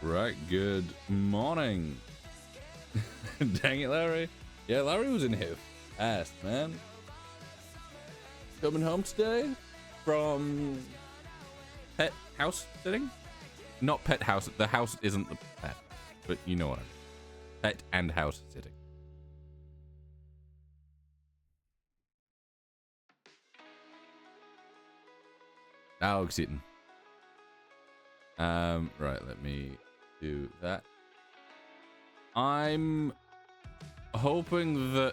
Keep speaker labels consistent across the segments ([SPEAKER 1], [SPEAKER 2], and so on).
[SPEAKER 1] Right, good morning. Dang it, Larry. Yeah, Larry was in here fast, man. Coming home today from pet house sitting? Not pet house. The house isn't the pet, but you know what I mean. Pet and house sitting. Dog sitting. Right, let me do that. I'm hoping that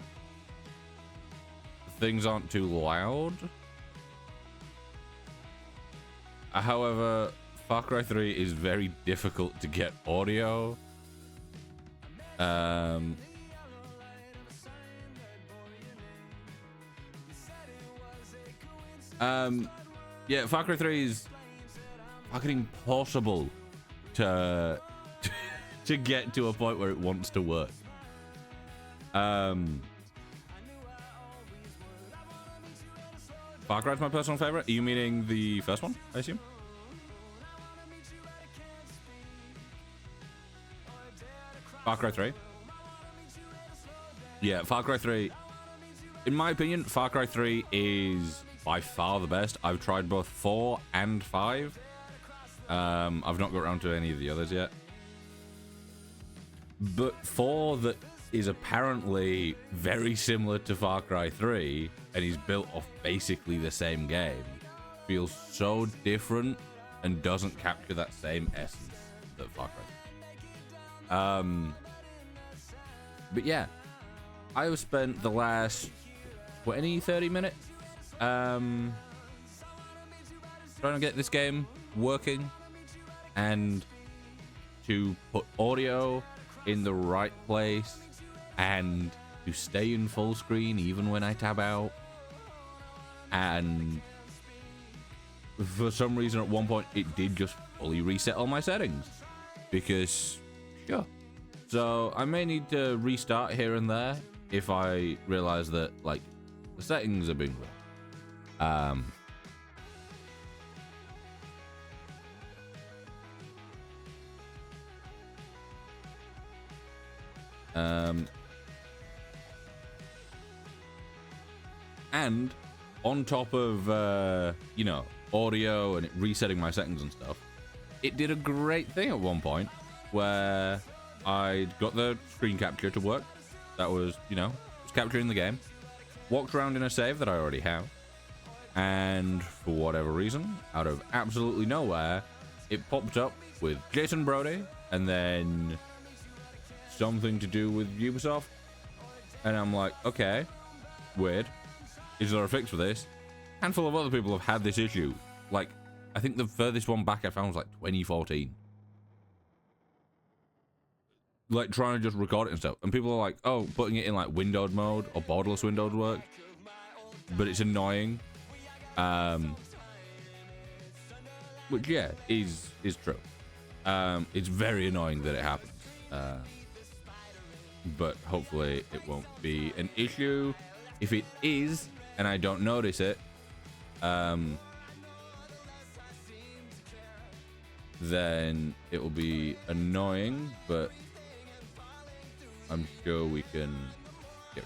[SPEAKER 1] things aren't too loud. However, Far Cry 3 is very difficult to get audio. Yeah, Far Cry 3 is fucking impossible to get to a point where it wants to work. Far Cry's my personal favorite. Are you meaning the first one, I assume? Far Cry 3. Yeah, Far Cry 3. In my opinion, Far Cry 3 is by far the best. I've tried both 4 and 5. I've not got around to any of the others yet. But 4, that is apparently very similar to Far Cry 3 and is built off basically the same game, feels so different and doesn't capture that same essence that Far Cry 3. But yeah, I've spent the last 20-30 minutes trying to get this game working and to put audio in the right place and to stay in full screen even when I tab out. And for some reason at one point it did just fully reset all my settings because sure. So I may need to restart here and there if I realize that like the settings are being wrong. And on top of you know, audio and resetting my settings and stuff, it did a great thing at one point where I got the screen capture to work. That was, you know, was capturing the game, walked around in a save that I already have, and for whatever reason, out of absolutely nowhere, it popped up with Jason Brody and then something to do with Ubisoft, and I'm like, okay, weird. Is there a fix for this? A handful of other people have had this issue. Like, I think the furthest one back I found was like 2014. Like, trying to just record it and stuff. And people are like, oh, putting it in like windowed mode or borderless windowed work. But it's annoying. Which, yeah, is true. It's very annoying that it happens. But hopefully it won't be an issue. If it is, and I don't notice it, then it will be annoying, but I'm sure we can get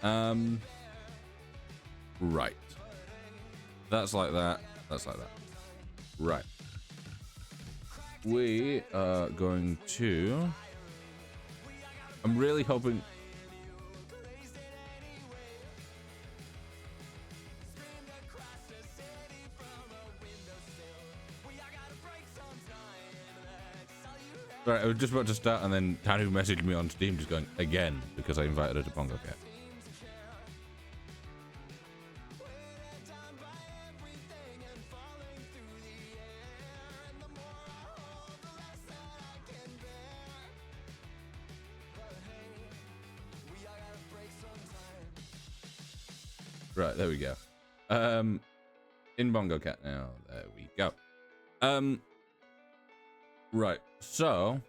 [SPEAKER 1] it. Right. That's like that. That's like that. Right. We are going to... I'm really hoping... Right, I was just about to start, and then Tanu messaged me on Steam just going, again, because I invited her to Bongo Cat. Right, there we go. In Bongo Cat now. There we go. Right, so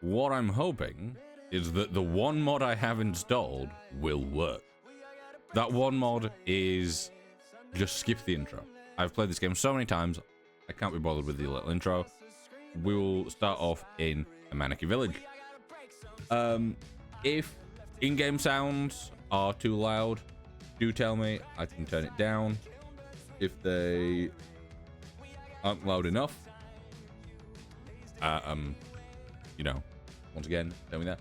[SPEAKER 1] what I'm hoping is that the one mod I have installed will work. That one mod is just skip the intro. I've played this game so many times, I can't be bothered with the little intro. we will start off in Amanaki Village. If in-game sounds are too loud, do tell me. I can turn it down. If they aren't loud enough, you know, once again, tell me that.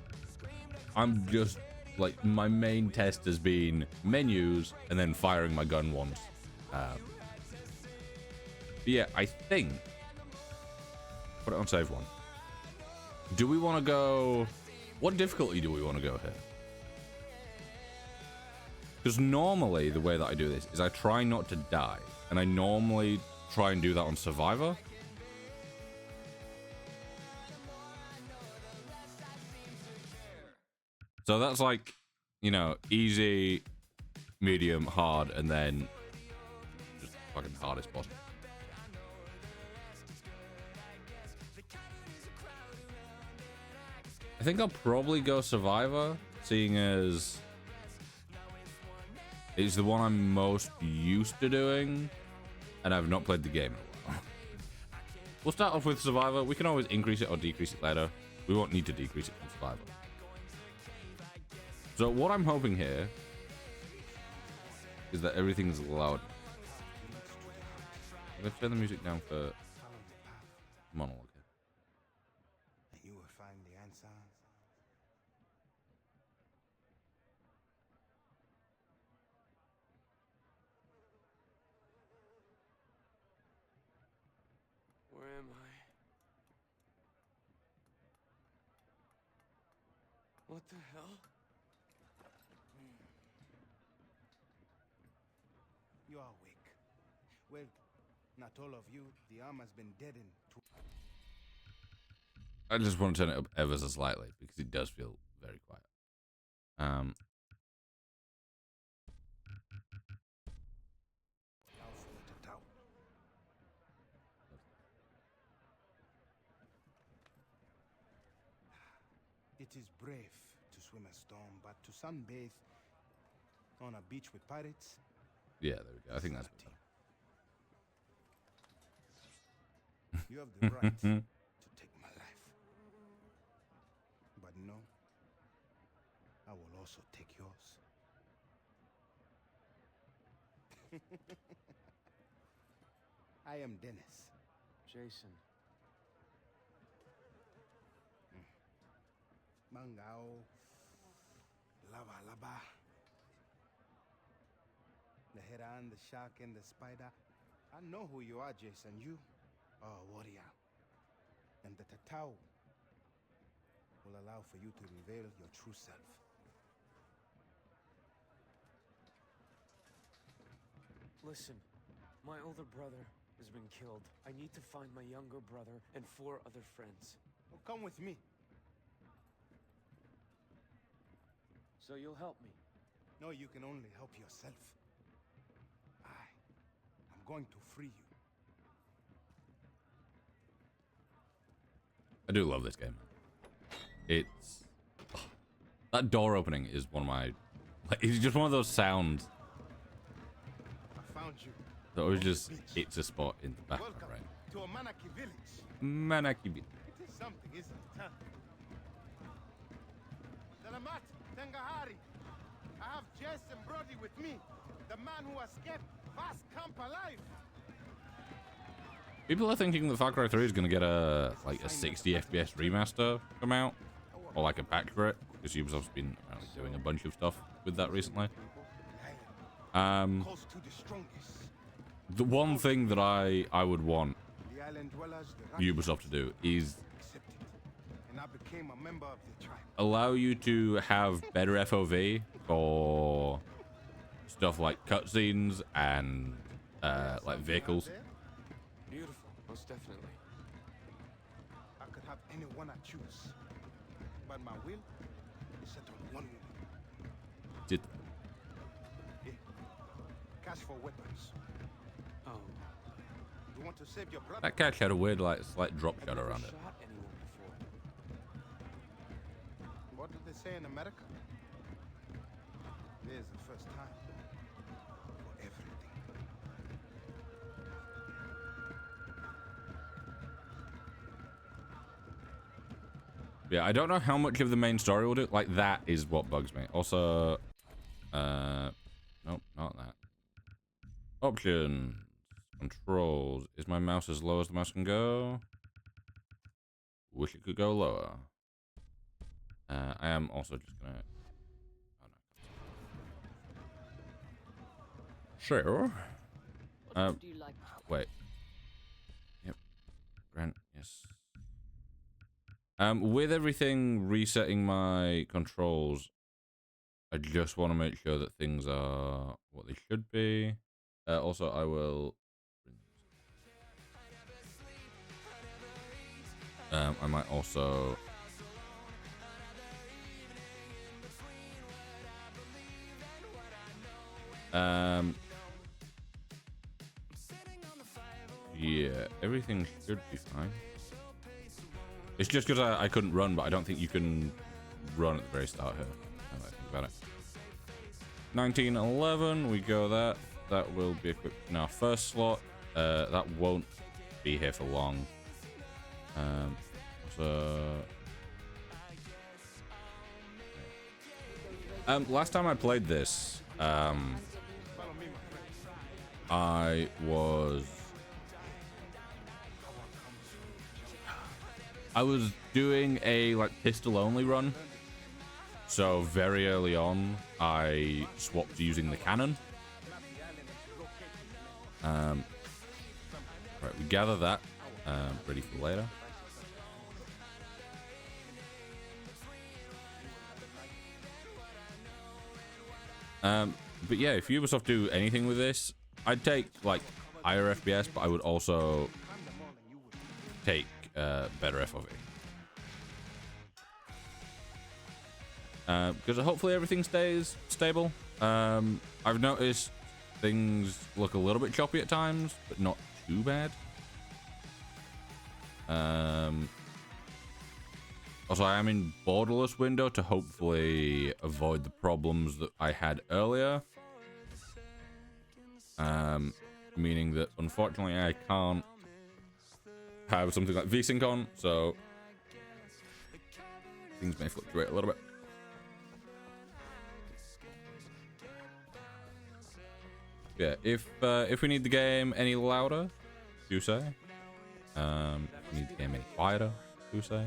[SPEAKER 1] I'm just like, my main test has been menus and then firing my gun once. But yeah, I think put it on save one. Do we want to go? What difficulty do we want to go here? Because normally the way that I do this is I try not to die, and I normally try and do that on Survivor. So that's like, you know, easy, medium, hard, and then just fucking hardest boss. I think I'll probably go Survivor, seeing as it's the one I'm most used to doing, and I've not played the game in a while. We'll start off with Survivor. We can always increase it or decrease it later. We won't need to decrease it from Survivor. So what I'm hoping here is that everything's loud. Let's turn the music down for monologue here.
[SPEAKER 2] And you will find the answer.
[SPEAKER 3] Where am I? What the hell?
[SPEAKER 2] You are awake. Well, not all of you. The arm has been deadened.
[SPEAKER 1] I just want to turn it up ever so slightly because it does feel very quiet.
[SPEAKER 2] It is brave to swim a storm, but to sunbathe on a beach with pirates.
[SPEAKER 1] Yeah, there we go. I think that's better.
[SPEAKER 2] You have the right to take my life. But no, I will also take yours. I am Dennis.
[SPEAKER 3] Jason.
[SPEAKER 2] Mangao. Lava lava. The heron, the shark, and the spider. I know who you are, Jason. You are a warrior. And the Tatao will allow for you to reveal your true self.
[SPEAKER 3] Listen, my older brother has been killed. I need to find my younger brother and 4 other friends.
[SPEAKER 2] Well, come with me.
[SPEAKER 3] So you'll help me?
[SPEAKER 2] No, you can only help yourself. I'm going to free you.
[SPEAKER 1] I do love this game. It's that door opening is one of my, like, it's just one of those sounds
[SPEAKER 2] I found you.
[SPEAKER 1] that always just hits a spot in the background.
[SPEAKER 2] Welcome
[SPEAKER 1] Right?
[SPEAKER 2] to Amanaki Village.
[SPEAKER 1] Manaki Village.
[SPEAKER 2] It is something, isn't it, huh? Salamat, Tangahari. I have Jess and Brody with me. The man who escaped Vast Camp alive.
[SPEAKER 1] People are thinking that Far Cry 3 is going to get a 60 FPS remaster come out, or like a patch for it, because Ubisoft's been apparently doing a bunch of stuff with that recently. The one thing that I would want Ubisoft to do is allow you to have better FOV for stuff like cutscenes and like vehicles.
[SPEAKER 3] Beautiful, most definitely.
[SPEAKER 2] I could have anyone I choose, but my will is set on one woman.
[SPEAKER 1] Did
[SPEAKER 2] Here, cash for weapons.
[SPEAKER 3] Oh.
[SPEAKER 2] You want to save your brother?
[SPEAKER 1] that catch had a weird slight drop shot
[SPEAKER 3] I've never
[SPEAKER 1] around it.
[SPEAKER 3] shot anyone before.
[SPEAKER 2] What did they say in America? There's the first time for everything.
[SPEAKER 1] Yeah, I don't know how much of the main story will do. Like, that is what bugs me. Also, nope, not that. Options. Controls. Is my mouse as low as the mouse can go? Wish it could go lower. I am also just gonna... Oh, no. Sure.
[SPEAKER 4] Do you like?
[SPEAKER 1] Wait. Yep. Grant, yes. With everything resetting my controls, I just want to make sure that things are what they should be. Also, I will... I might also... Yeah, everything should be fine. It's just because I couldn't run, but I don't think you can run at the very start here. Now that I think about it. 1911, we go that. That will be equipped in our first slot. That won't be here for long. Last time I played this, I was doing a like pistol only run. So very early on, I swapped to using the cannon. Right, we gather that, ready for later. But yeah, if Ubisoft do anything with this, I'd take like higher FPS, but I would also take better FOV. Because hopefully everything stays stable. I've noticed things look a little bit choppy at times, but not too bad. Also, I am in borderless window to hopefully avoid the problems that I had earlier. Meaning that unfortunately I can't have something like VSync on, so things may fluctuate a little bit. Yeah, if we need the game any louder, do say. If we need the game any quieter, do say.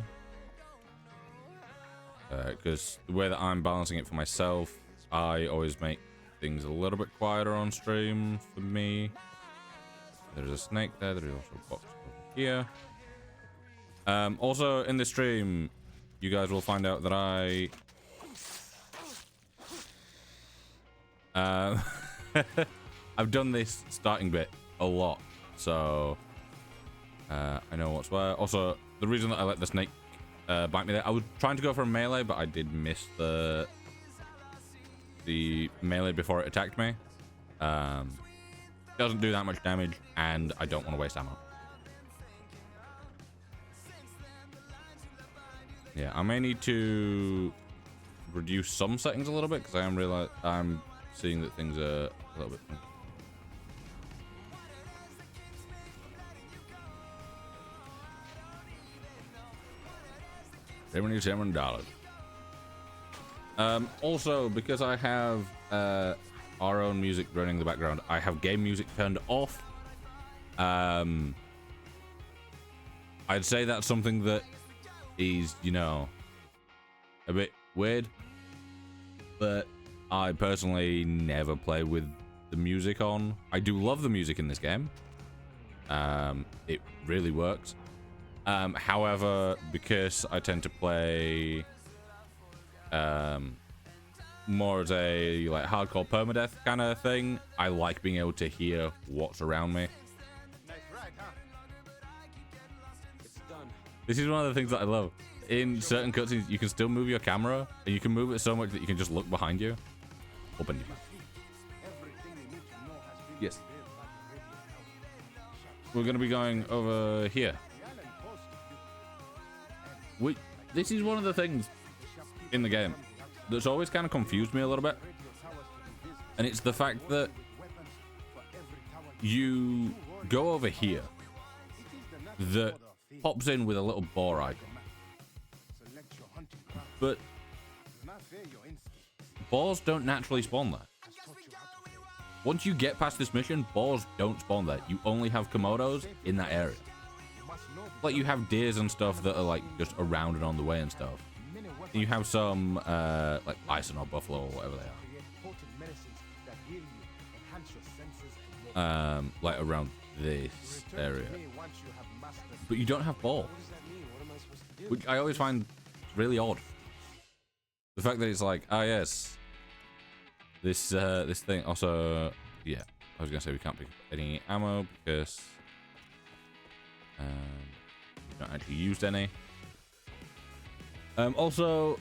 [SPEAKER 1] Because the way that I'm balancing it for myself, I always make things a little bit quieter on stream for me. There's a snake there. There is also a box over here. Also in the stream, you guys will find out that I've done this starting bit a lot, so I know what's where. Also, the reason that I let the snake bite me there, I was trying to go for a melee, but I did miss the melee before it attacked me. Doesn't do that much damage, and I don't want to waste ammo. Yeah, I may need to reduce some settings a little bit because I'm seeing that things are a little bit. $77. Also, because I have our own music running in the background, I have game music turned off. I'd say that's something that is, you know, a bit weird, but I personally never play with the music on. I do love the music in this game. It really works. However, because I tend to play more as a like hardcore permadeath kind of thing, I like being able to hear what's around me. This is one of the things that I love. In certain cutscenes, you can still move your camera, and you can move it so much that you can just look behind you. Open your mouth. Yes. We're going to be going over here. This is one of the things in the game that's always kind of confused me a little bit. And it's the fact that you go over here that pops in with a little boar icon. But
[SPEAKER 2] Do not fear your instincts.
[SPEAKER 1] boars don't naturally spawn there.
[SPEAKER 2] Has taught you how to face.
[SPEAKER 1] Once you get past this mission, boars don't spawn there. You only have komodos in that area.
[SPEAKER 2] You must know the
[SPEAKER 1] Like, you have deers and stuff that are, like, just around and on the way and stuff.
[SPEAKER 2] many weapons
[SPEAKER 1] And you have some, like, bison or buffalo or whatever they
[SPEAKER 2] create potent medicines that heal you, enhance your senses, and more.
[SPEAKER 1] are. Like, around this
[SPEAKER 2] Return
[SPEAKER 1] area.
[SPEAKER 2] to me once you have mastered.
[SPEAKER 1] But you don't have boars.
[SPEAKER 3] What does that mean? What am I supposed to do?
[SPEAKER 1] Which I always find really odd. The fact that it's like, oh yes, this thing. Also, yeah, I was gonna say we can't pick up any ammo because we've not actually used any. Also,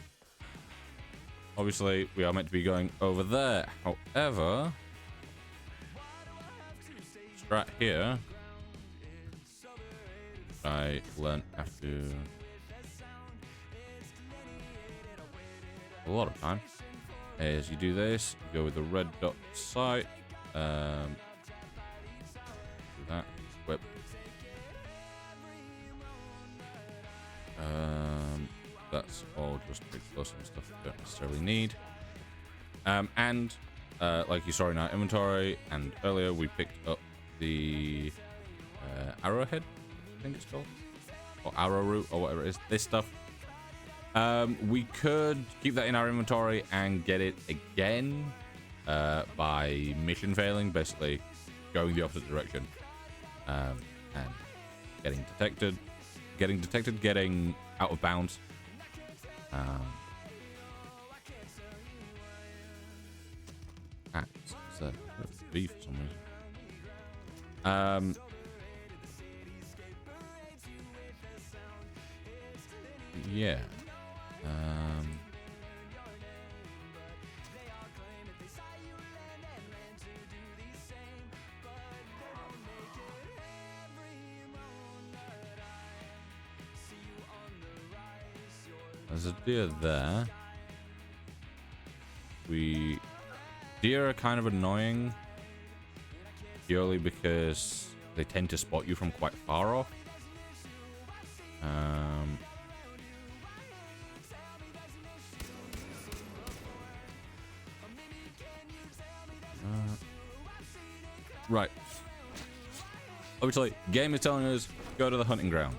[SPEAKER 1] obviously, we are meant to be going over there. However, right here, I learned after a lot of time is you do this, you go with the red dot sight, do that, whip, that's all just explosive and stuff you don't necessarily need, and like you saw in our inventory, and earlier we picked up the arrowhead, I think it's called, or arrow root or whatever it is, this stuff. We could keep that in our inventory and get it again by mission failing, basically going the opposite direction and getting detected, getting out of bounds. It's a B for some reason. Yeah. There's a deer there. Deer are kind of annoying purely because they tend to spot you from quite far off. Right. Obviously, game is telling us go to the hunting ground.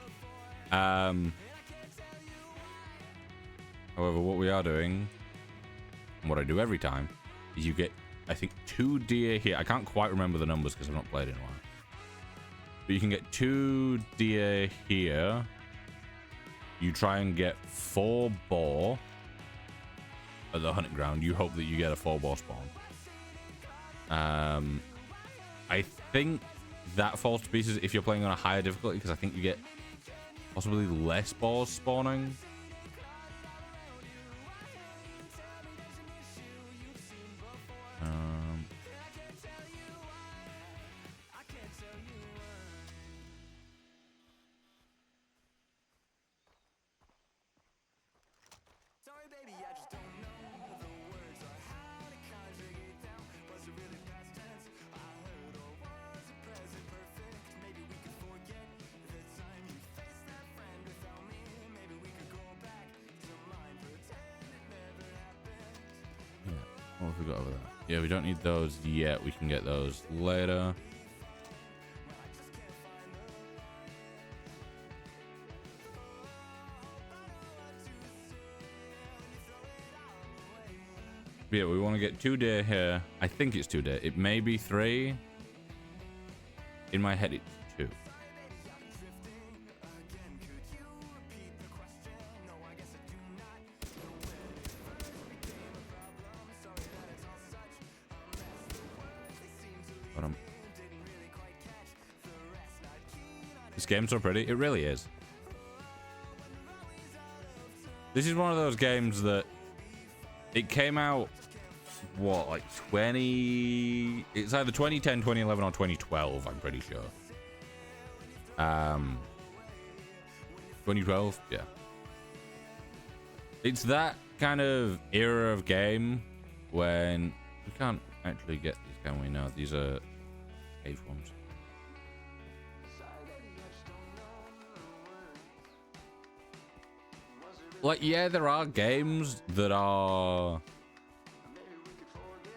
[SPEAKER 1] However, what we are doing, and what I do every time, is you get, I think, 2 deer here. I can't quite remember the numbers because I've not played in a while. But you can get 2 deer here. You try and get 4 boar at the hunting ground. You hope that you get a 4 boar spawn. I think that falls to pieces if you're playing on a higher difficulty, because I think you get possibly less boars spawning. What have we got over there? Yeah, we don't need those yet. We can get those later. But yeah, we want to get 2 deer here. I think it's 2 deer. It may be 3. In my head, it's 2. This game's so pretty. It really is. This is one of those games that it came out, what, like 20... It's either 2010, 2011, or 2012, I'm pretty sure. 2012? Yeah. It's that kind of era of game when... We can't actually get these, can we? No, these are cave ones. like, yeah, there are games that are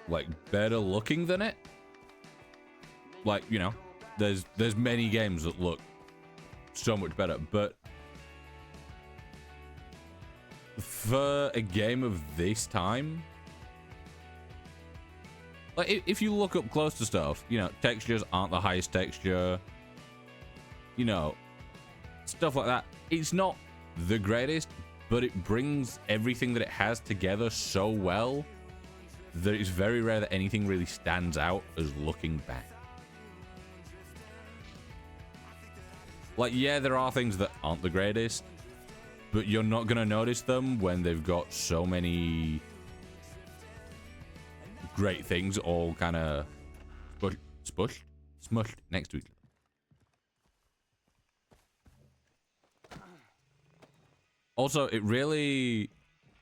[SPEAKER 1] like better looking than it. Like, you know, there's many games that look so much better, but for a game of this time, like, if you look up close to stuff, you know, textures aren't the highest texture, you know, stuff like that. It's not the greatest, but it brings everything that it has together so well that it's very rare that anything really stands out as looking bad. Like, yeah, there are things that aren't the greatest, but you're not going to notice them when they've got so many great things all kind of smushed next to each other. Also, it really,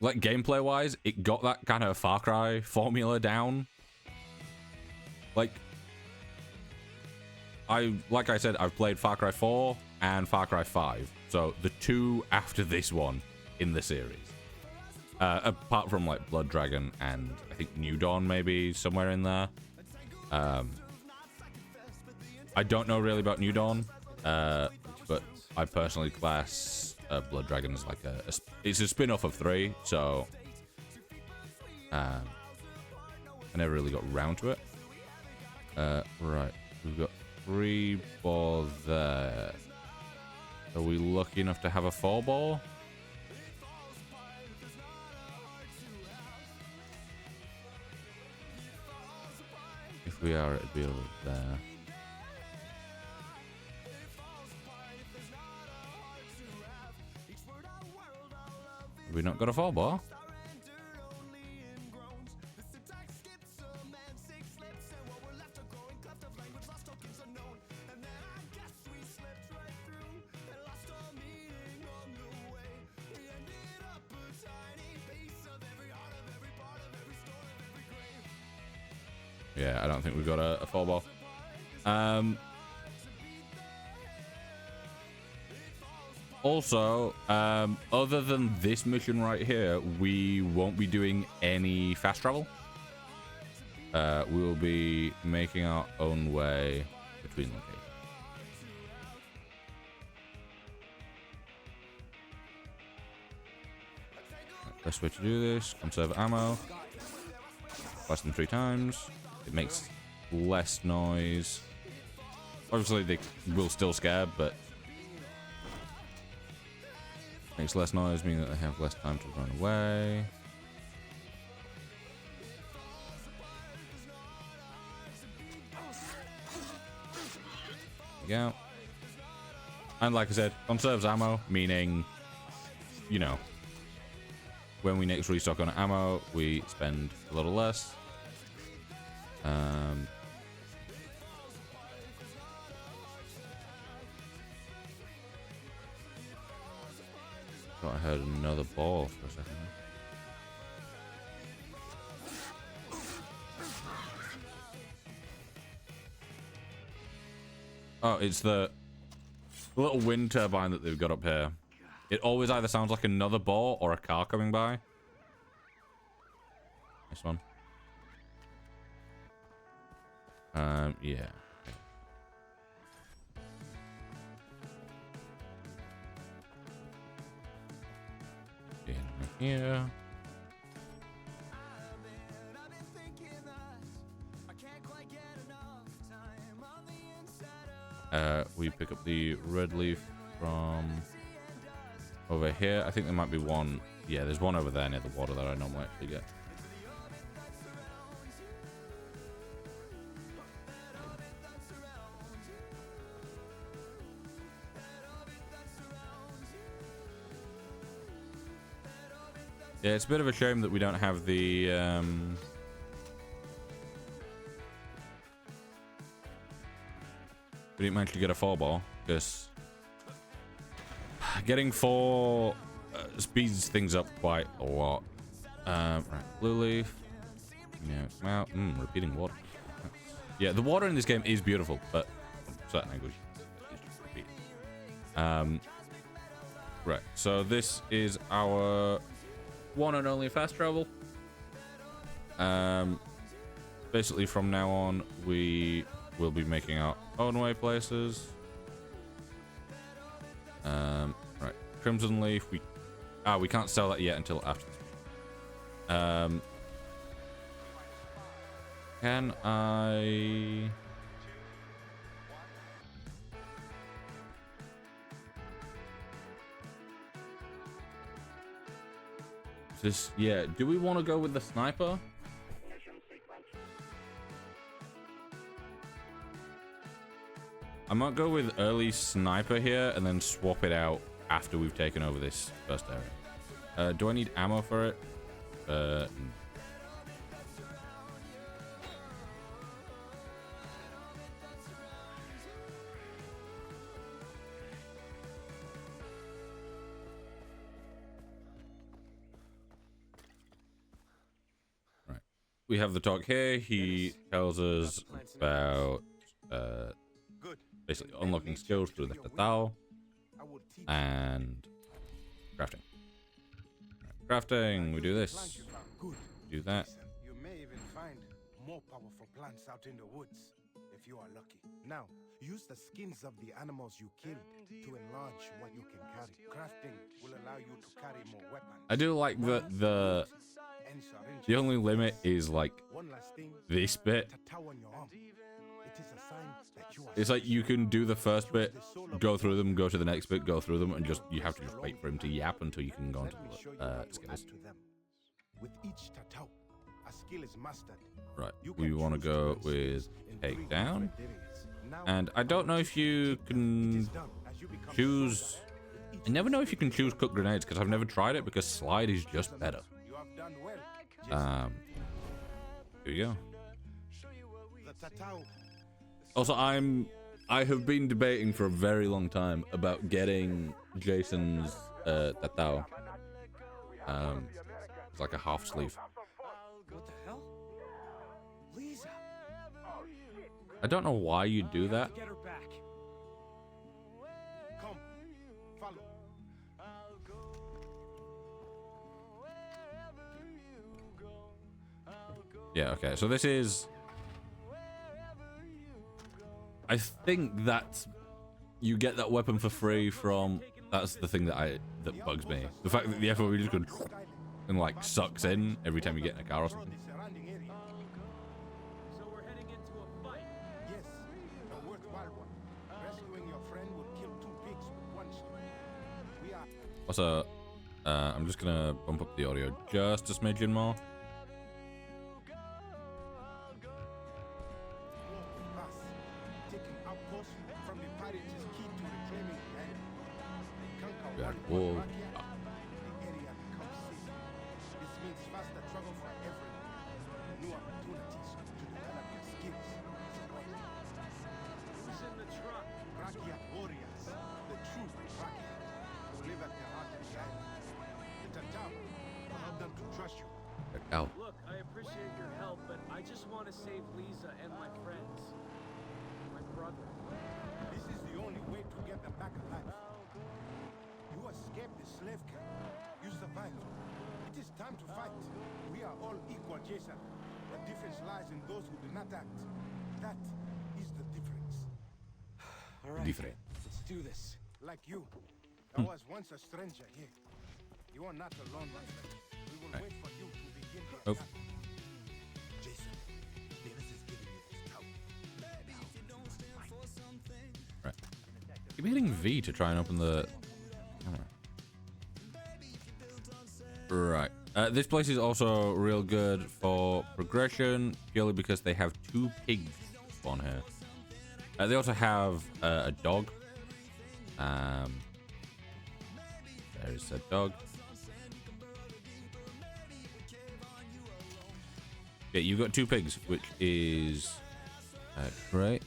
[SPEAKER 1] like, gameplay wise, it got that kind of Far Cry formula down. Like I said, I've played Far Cry 4 and Far Cry 5, so the two after this one in the series. Apart from, like, Blood Dragon and I think New Dawn, maybe somewhere in there. I don't know really about New Dawn, but I personally class Blood Dragon as like it's a spin-off of 3, so I never really got around to it. Right, we've got 3 ball there. Are we lucky enough to have a 4 ball? If we are, it'd be over there. Have we not got a 4 ball? Yeah, I don't think we've got a 4 ball. Also, other than this mission right here, we won't be doing any fast travel. We will be making our own way between locations. Best way to do this: conserve ammo. Less than 3 times. It makes less noise. Obviously, they will still scare, but makes less noise, meaning that they have less time to run away. There we go. And like I said, conserves ammo, meaning, you know, when we next restock on ammo, we spend a little less. Thought I heard another ball for a second. Oh, it's the little wind turbine that they've got up here. It always either sounds like another ball or a car coming by. This one. Yeah. In here. We pick up the red leaf from over here. I think there might be one. Yeah, there's one over there near the water that I normally actually get. Yeah, it's a bit of a shame that we don't have the we didn't manage to get a 4 ball, because getting 4 speeds things up quite a lot. Right, blue leaf. Yeah, come out. Repeating water. Yeah, the water in this game is beautiful, but certain language is just repeating. Right, so this is our one and only fast travel. Basically from now on, we will be making our own way places. Right, Crimson Leaf, we can't sell that yet until after this. Can I... This, yeah, do we want to go with the sniper? I might go with early sniper here and then swap it out after we've taken over this first area. Do I need ammo for it? Right. We have the talk here. He tells us about basically unlocking skills through the Tatao and crafting. Right. Crafting, we do this. Do that.
[SPEAKER 2] You may even find more powerful plants out in the woods if you are lucky. Now, use the skins of the animals you killed to enlarge what you can carry. Crafting will allow you to carry more weapons.
[SPEAKER 1] I do like that the only limit is like this bit. It's like you can do the first bit, go through them, go to the next bit, go through them, and just you have to just wait for him to yap until you can go into the skills.
[SPEAKER 2] With each tatau, a skill is mastered.
[SPEAKER 1] Right, we want to go with takedown, and I don't know if you can choose. I never know if you can choose cook grenades because I've never tried it because slide is just better. Here we go. Also, I have been debating for a very long time about getting Jason's Tatao. It's like a half sleeve.
[SPEAKER 3] What the hell? Lisa!
[SPEAKER 1] I don't know why you do that.
[SPEAKER 3] Get her back.
[SPEAKER 2] Come, follow.
[SPEAKER 1] Yeah, okay. So this is... I think that you get that weapon for free from... That's the thing that bugs me. The fact that the FOV just goes and like sucks in every time you get in a car or something.
[SPEAKER 3] So we're heading into a fight.
[SPEAKER 2] Yes, a worthwhile one. Rescuing your friend would kill 2 pigs with 1 stone. We are...
[SPEAKER 1] Also, I'm just gonna bump up the audio just a smidgen more. Whoa.
[SPEAKER 2] This means faster travel for everyone. New opportunities to develop your skills.
[SPEAKER 3] Who's in the truck?
[SPEAKER 2] Rakia warriors, the true Rakia, who live at the heart of the island. The Tatao will help them to trust you.
[SPEAKER 1] Ow.
[SPEAKER 3] Look, I appreciate your help, but I just want to save Lisa and my friends. My brother.
[SPEAKER 2] This is the only way to get them back alive. You escaped the slave camp. You survived. It is time to fight. We are all equal, Jason. The difference lies in those who do not act. That is the difference.
[SPEAKER 3] All right.
[SPEAKER 1] Different.
[SPEAKER 3] Let's do this.
[SPEAKER 2] Like you, I was once a stranger here. You are not alone, my friend. We will wait for you to begin the
[SPEAKER 1] Oh.
[SPEAKER 2] attack. Jason, Davis is giving you this tower.
[SPEAKER 1] Right. Keep hitting V to try and open the camera. Right. This place is also real good for progression, purely because they have 2 pigs spawn here. They also have a dog. There's a dog. Yeah, you've got 2 pigs, which is great.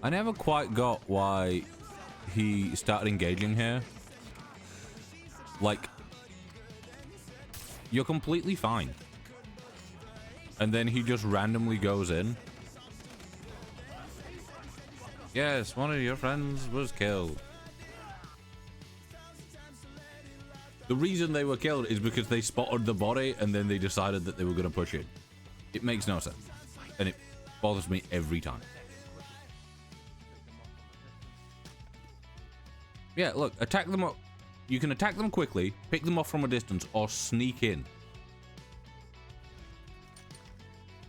[SPEAKER 1] I never quite got why he started engaging here. Like, you're completely fine. And then he just randomly goes in. Yes, one of your friends was killed. The reason they were killed is because they spotted the body and then they decided that they were going to push in. It makes no sense. And it bothers me every time. Yeah, look, attack them up. You can attack them quickly, pick them off from a distance, or sneak in.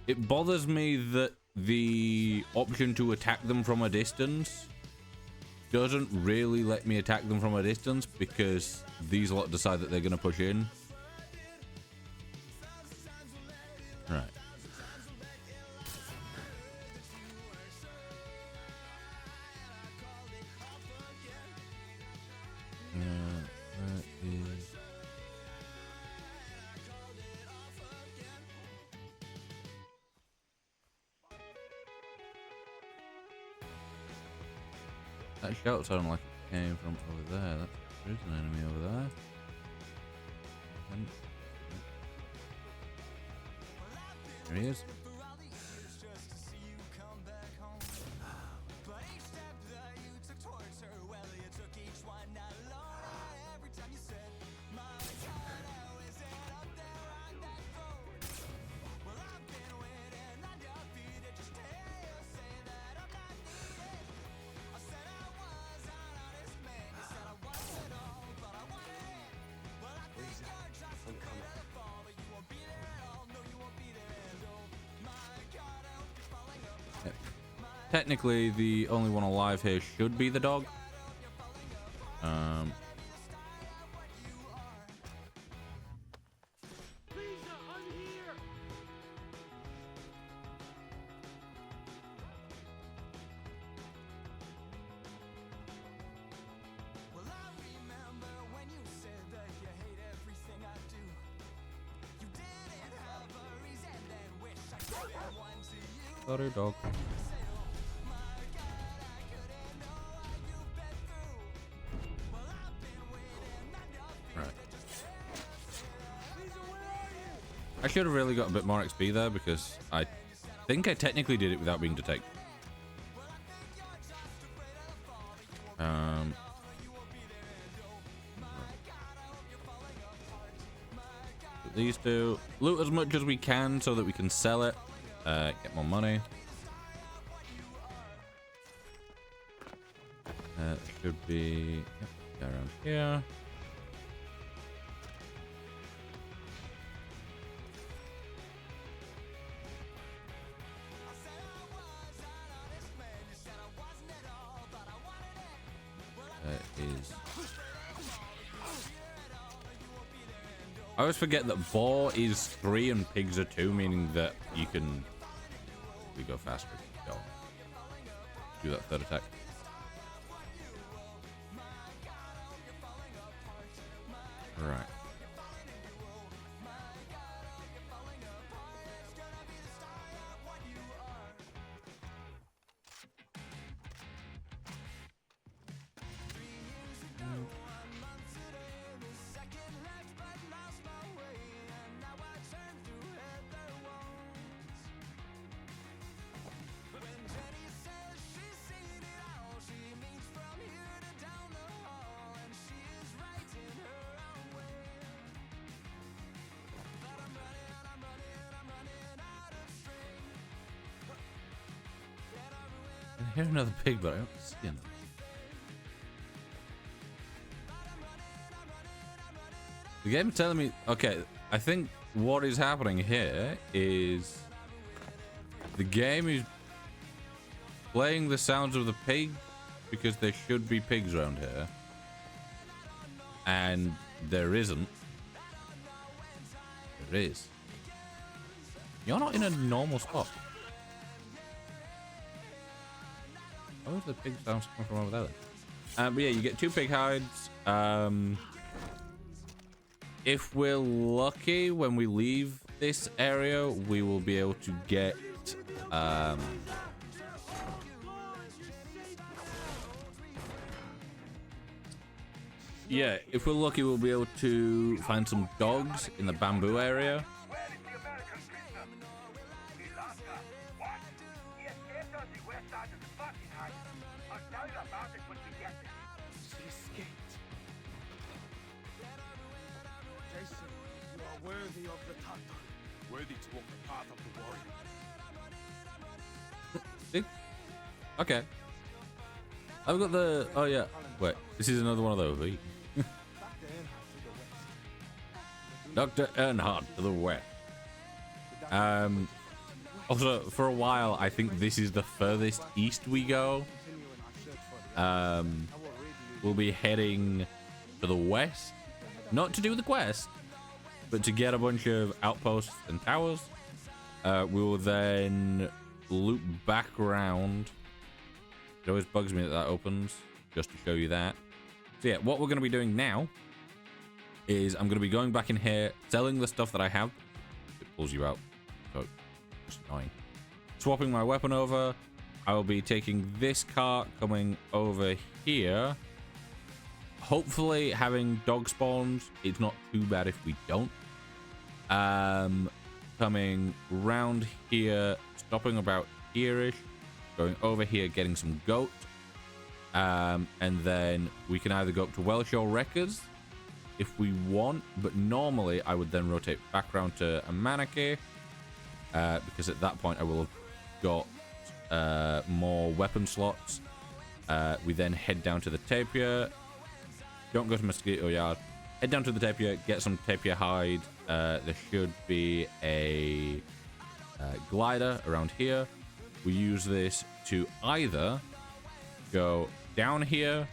[SPEAKER 1] It bothers me that the option to attack them from a distance doesn't really let me attack them from a distance because these lot decide that they're going to push in. Right. That shout sounded like it came from over there. There's an enemy over there. There he is. Technically, the only one alive here should be the dog. Sorry, dog. I should have really got a bit more XP there because I think I technically did it without being detected. These two. Loot as much as we can so that we can sell it. Get more money. Should be around here. I always forget that boar is 3 and pigs are 2, meaning that you can go faster. Go. Do that third attack. Right. I hear another pig, but I don't see him. The game is telling me, okay, I think what is happening here is the game is playing the sounds of the pig because there should be pigs around here. And there isn't. There is. You're not in a normal spot. Where's the pig sounds coming from over there then? But yeah, you get 2 pig hides. If we're lucky, when we leave this area, we will be able to get yeah, if we're lucky, we'll be able to find some dogs in the bamboo area.
[SPEAKER 3] She escaped. Jason, you are worthy of the title.
[SPEAKER 5] Worthy to walk the path of the warrior.
[SPEAKER 1] See? Okay. I've got the... Oh, yeah. Wait, this is another one of those. Dr. Earnhardt to the west. Also, for a while, I think this is the furthest east we go. We'll be heading to the west. Not to do the quest, but to get a bunch of outposts and towers. We will then loop back around. It always bugs me that that opens, just to show you that. So yeah, what we're going to be doing now is I'm going to be going back in here, selling the stuff that I have. It pulls you out, so it's annoying. Swapping my weapon over. I will be taking this cart, coming over here. Hopefully having dog spawns. It's not too bad if we don't. Coming round here, stopping about here-ish. Going over here, getting some goat. And then we can either go up to Welshore Records if we want, but normally I would then rotate back around to Amanaki, because at that point I will have got more weapon slots. We then head down to the tapir. Don't go to Mosquito Yard. Head down to the tapir, get some tapir hide. There should be a glider around here. We use this to either go down here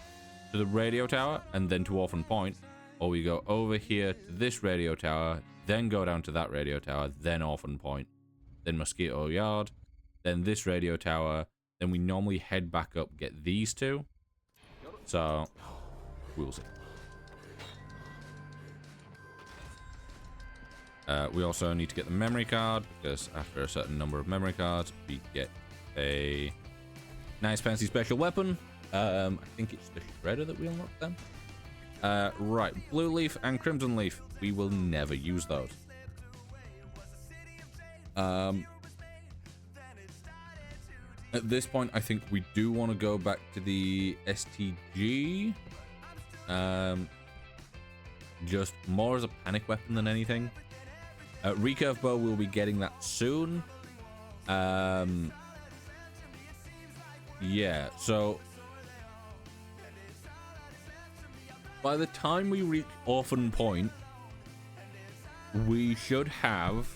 [SPEAKER 1] to the radio tower and then to Orphan Point, or we go over here to this radio tower, then go down to that radio tower, then Orphan Point, then Mosquito Yard, then this radio tower, then we normally head back up, get these two. So, we'll see. We also need to get the memory card, because after a certain number of memory cards, we get a nice fancy special weapon. I think it's the shredder that we unlock then. Right, blue leaf and crimson leaf. We will never use those. At this point, I think we do want to go back to the STG. Just more as a panic weapon than anything. Recurve bow, we'll be getting that soon. Yeah, so by the time we reach Orphan Point, we should have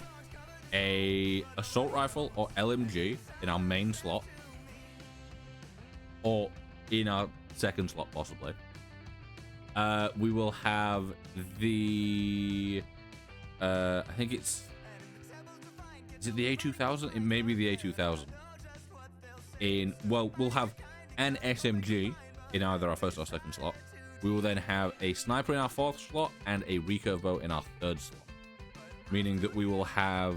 [SPEAKER 1] a assault rifle or LMG in our main slot, or in our second slot possibly. We will have the I think is it the A2000? It may be the A2000. Well, we'll have an SMG in either our first or second slot. We will then have a sniper in our fourth slot and a recurve bow in our third slot, meaning that we will have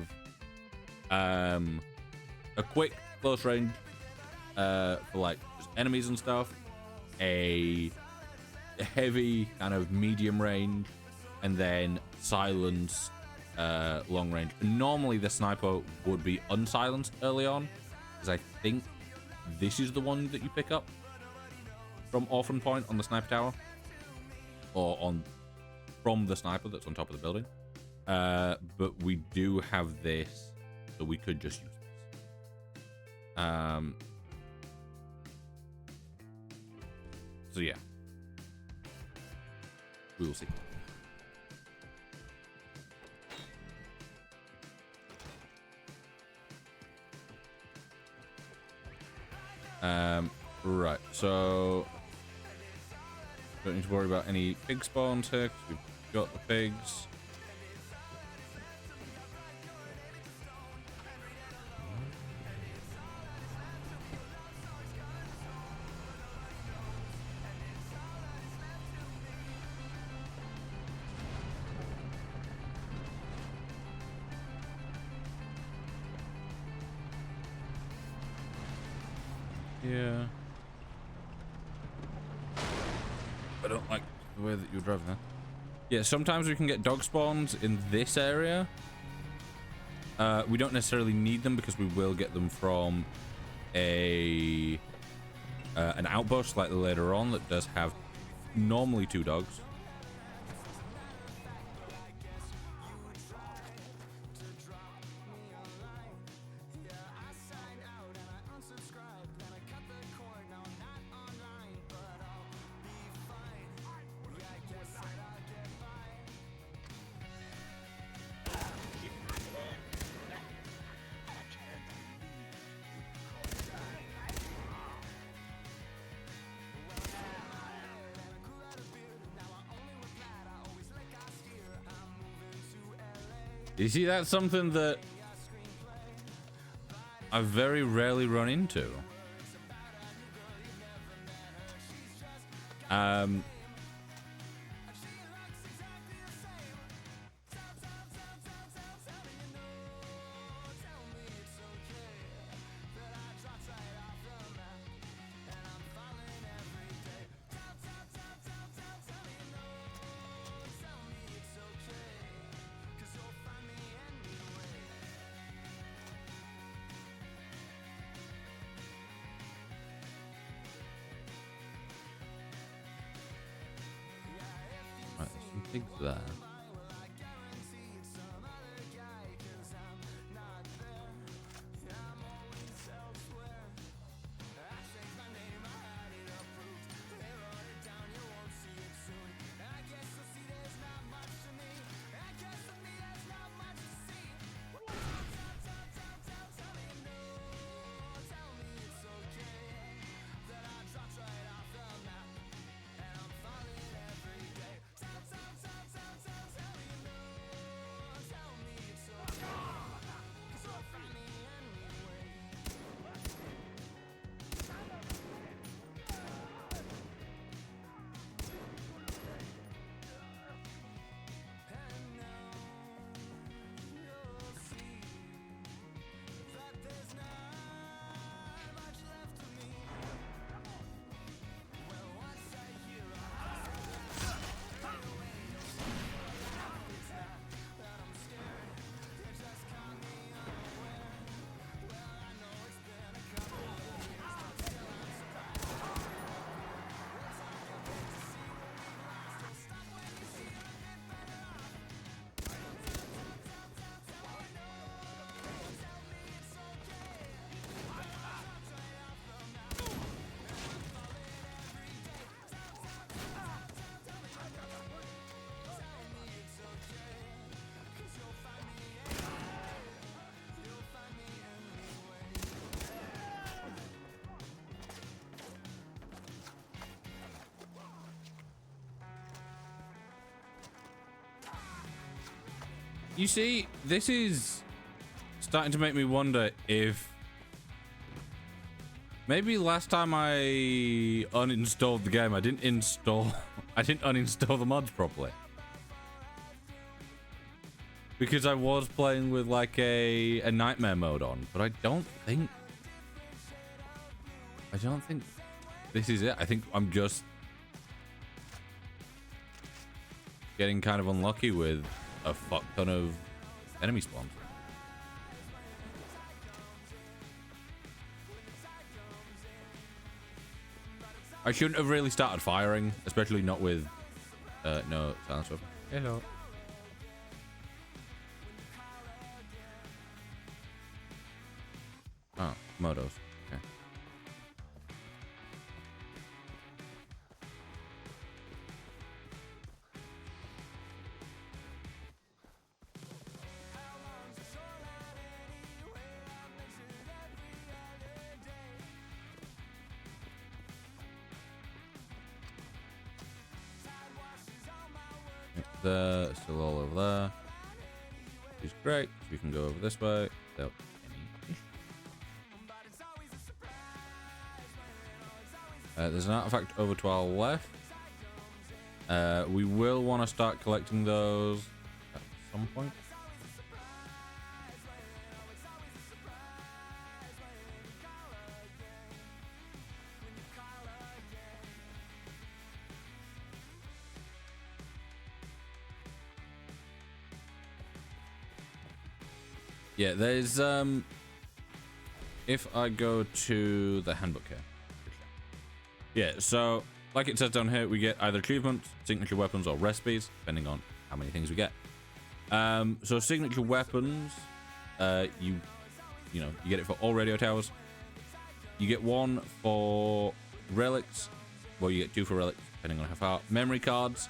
[SPEAKER 1] a quick close range for like just enemies and stuff, a heavy kind of medium range, and then silence long range. Normally the sniper would be unsilenced early on, because I think this is the one that you pick up from Orphan Point on the sniper tower, or from the sniper that's on top of the building. But we do have this, so we could just use this. So yeah, we will see. Right, so don't need to worry about any pig spawns here, because we've got the pigs. Yeah. I don't like the way that you drive there. Yeah, sometimes we can get dog spawns in this area. We don't necessarily need them because we will get them from an outpost slightly later on that does have normally 2 dogs. You see, that's something that I very rarely run into. Right, there's some pigs there. You see, this is starting to make me wonder if maybe last time I uninstalled the game, I didn't uninstall the mods properly. Because I was playing with like a nightmare mode on, but I don't think this is it. I think I'm just getting kind of unlucky with a fuck ton of enemy spawns. I shouldn't have really started firing, especially not with no silence weapon. Hello. Oh, motos. Okay. There, still all over there. Which is great. We can go over this way without any issue. There's an artifact over to our left. We will want to start collecting those at some point. Yeah, there's if I go to the handbook here. Yeah, so like it says down here, we get either achievements, signature weapons, or recipes, depending on how many things we get. So signature weapons, you get it for all radio towers. You get one for relics. Well, you get two for relics, depending on how far. Memory cards.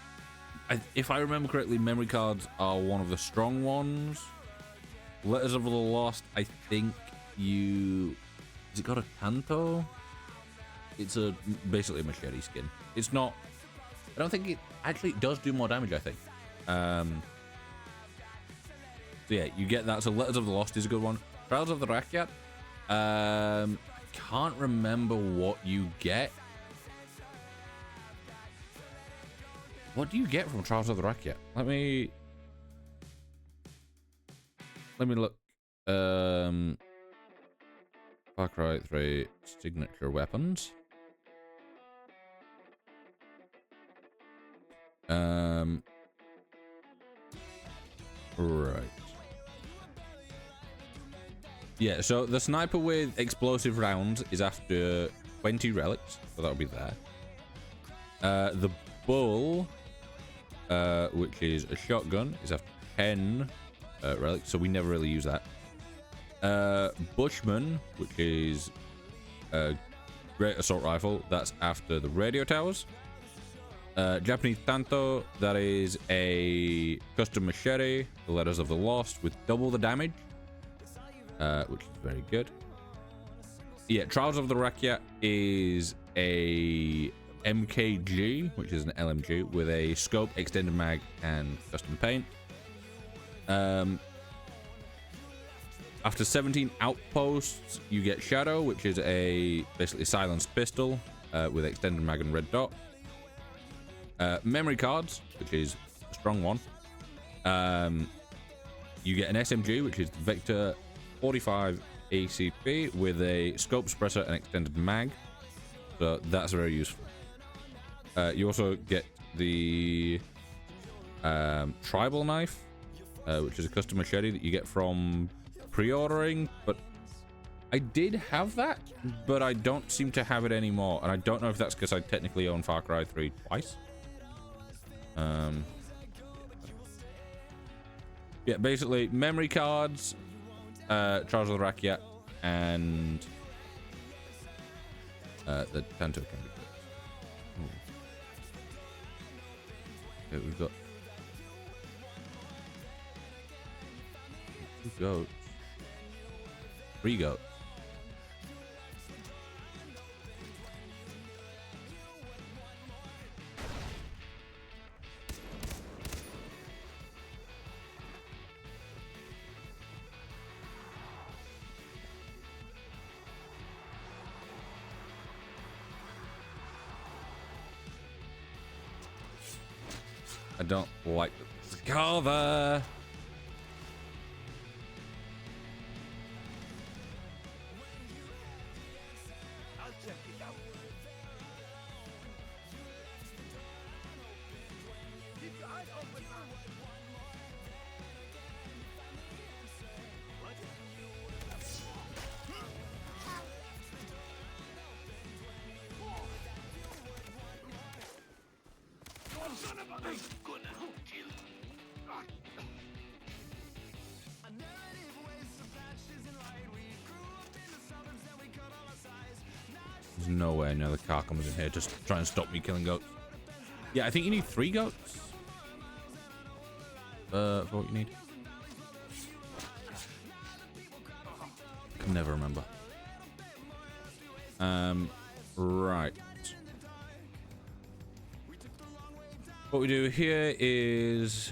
[SPEAKER 1] If I remember correctly, memory cards are one of the strong ones. Letters of the Lost, I think you... Has it got a Tanto? It's basically a machete skin. It's not... I don't think it... Actually, it does do more damage, I think. So yeah, you get that. So Letters of the Lost is a good one. Trials of the Rakyat. I can't remember what you get. What do you get from Trials of the Rakyat? Let me look. Far Cry 3 signature weapons. Right. Yeah, so the sniper with explosive rounds is after 20 relics, so that'll be there. The bull, which is a shotgun, is after 10 relics, so we never really use that. Bushman, which is a great assault rifle, that's after the radio towers. Japanese Tanto, that is a custom machete, the Letters of the Lost, with double the damage, which is very good. Yeah, Trials of the Rakyat is a MKG, which is an LMG, with a scope, extended mag, and custom paint. After 17 outposts, you get Shadow, which is basically a silenced pistol with extended mag and red dot. Memory cards, which is a strong one. You get an SMG, which is Vector 45 ACP with a scope suppressor and extended mag. So that's very useful. You also get the tribal knife, which is a custom machete that you get from pre-ordering, but I did have that, but I don't seem to have it anymore, and I don't know if that's because I technically own Far Cry 3 twice. Yeah, basically memory cards, Trials of the Rakyat, and the Tanto can be good. Okay, we've got 2 goats, 3 goats. I don't like the cover.
[SPEAKER 5] I'll check it out. Keep your eyes open. Son of a... I'm gonna kill you.
[SPEAKER 1] There's no way another car comes in here just trying to stop me killing goats. Yeah, I think you need 3 goats. For what you need. I can never remember. Right. What we do here is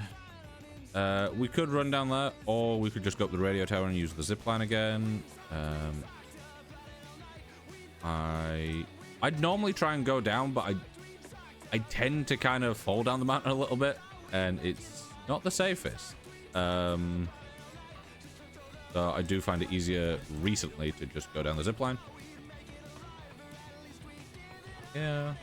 [SPEAKER 1] we could run down there, or we could just go up the radio tower and use the zip line again. I'd normally try and go down, but I tend to kind of fall down the mountain a little bit, and it's not the safest. So I do find it easier recently to just go down the zip line. Yeah.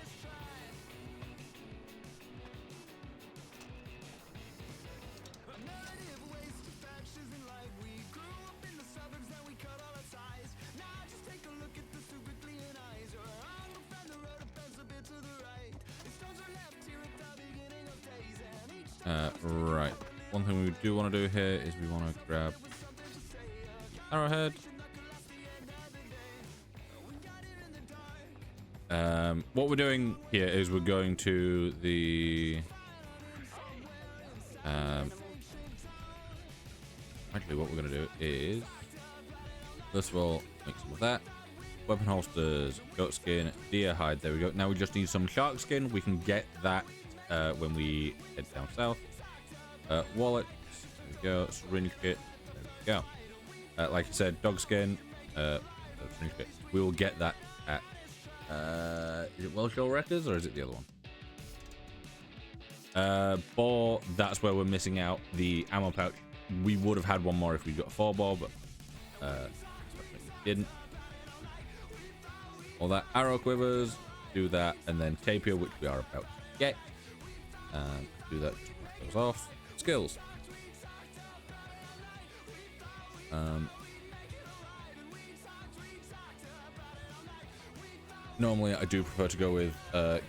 [SPEAKER 1] Right. One thing we do want to do here is we want to grab arrowhead. What we're doing here is we're going to the actually what we're going to do is first of all make some of that. Weapon holsters, goat skin, deer hide. There we go. Now we just need some shark skin. We can get that when we head down south. Wallet. There we go. Syringe kit. There we go. Like I said, dog skin. Syringe kit. We will get that at. Is it Welsh Records or is it the other one? Boar. That's where we're missing out. The ammo pouch. We would have had one more if we got a 4-ball, but didn't. All that arrow quivers, do that, and then tapir, which we are about to get. Do that, goes off. Skills. Normally, I do prefer to go with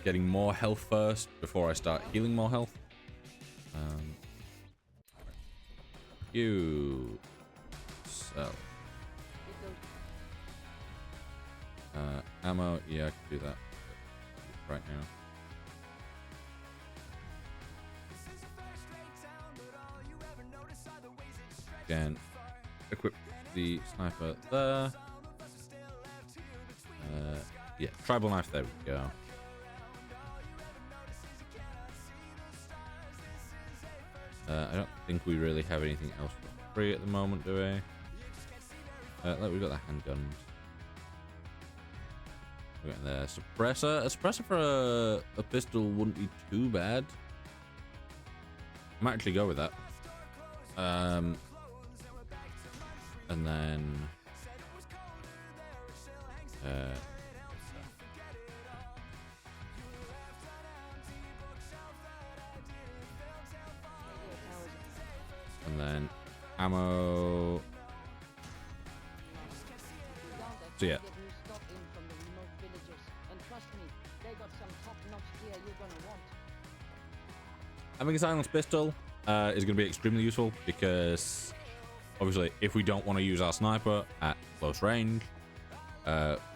[SPEAKER 1] getting more health first before I start healing more health. You sell. Ammo, yeah, I can do that right now. Again, equip the sniper there. Yeah, tribal knife, there we go. I don't think we really have anything else for free at the moment, do we? Look, we've got the handguns. We're getting there. Suppressor. A suppressor for a pistol wouldn't be too bad. I might actually go with that. And then ammo. So yeah. Having a silenced pistol is going to be extremely useful because obviously if we don't want to use our sniper at close range,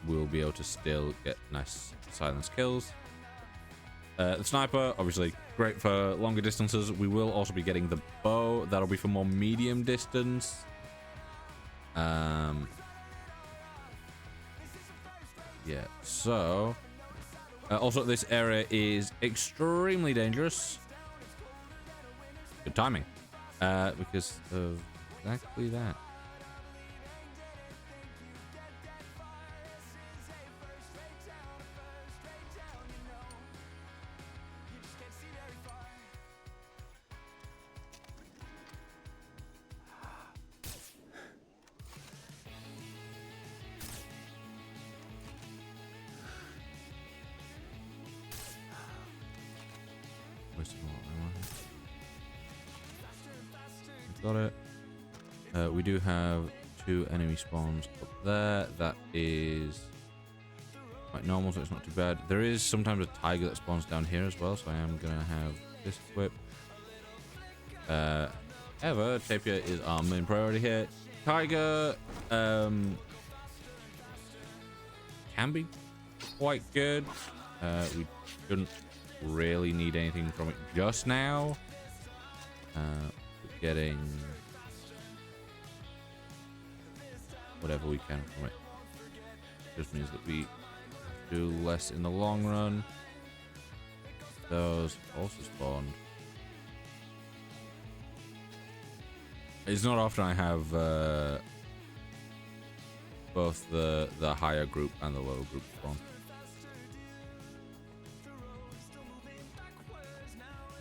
[SPEAKER 1] we'll be able to still get nice silence kills. The sniper, obviously great for longer distances. We will also be getting the bow. That'll be for more medium distance. Yeah, so also this area is extremely dangerous. Good timing, because of exactly that. Got it. We do have 2 enemy spawns up there. That is quite normal, so it's not too bad. There is sometimes a tiger that spawns down here as well, so I am gonna have this equipped. However, tapir is our main priority here. Tiger can be quite good. We shouldn't really need anything from it just now. Getting whatever we can from it just means that we do less in the long run. Those also spawned. It's not often I have both the higher group and the lower group spawn.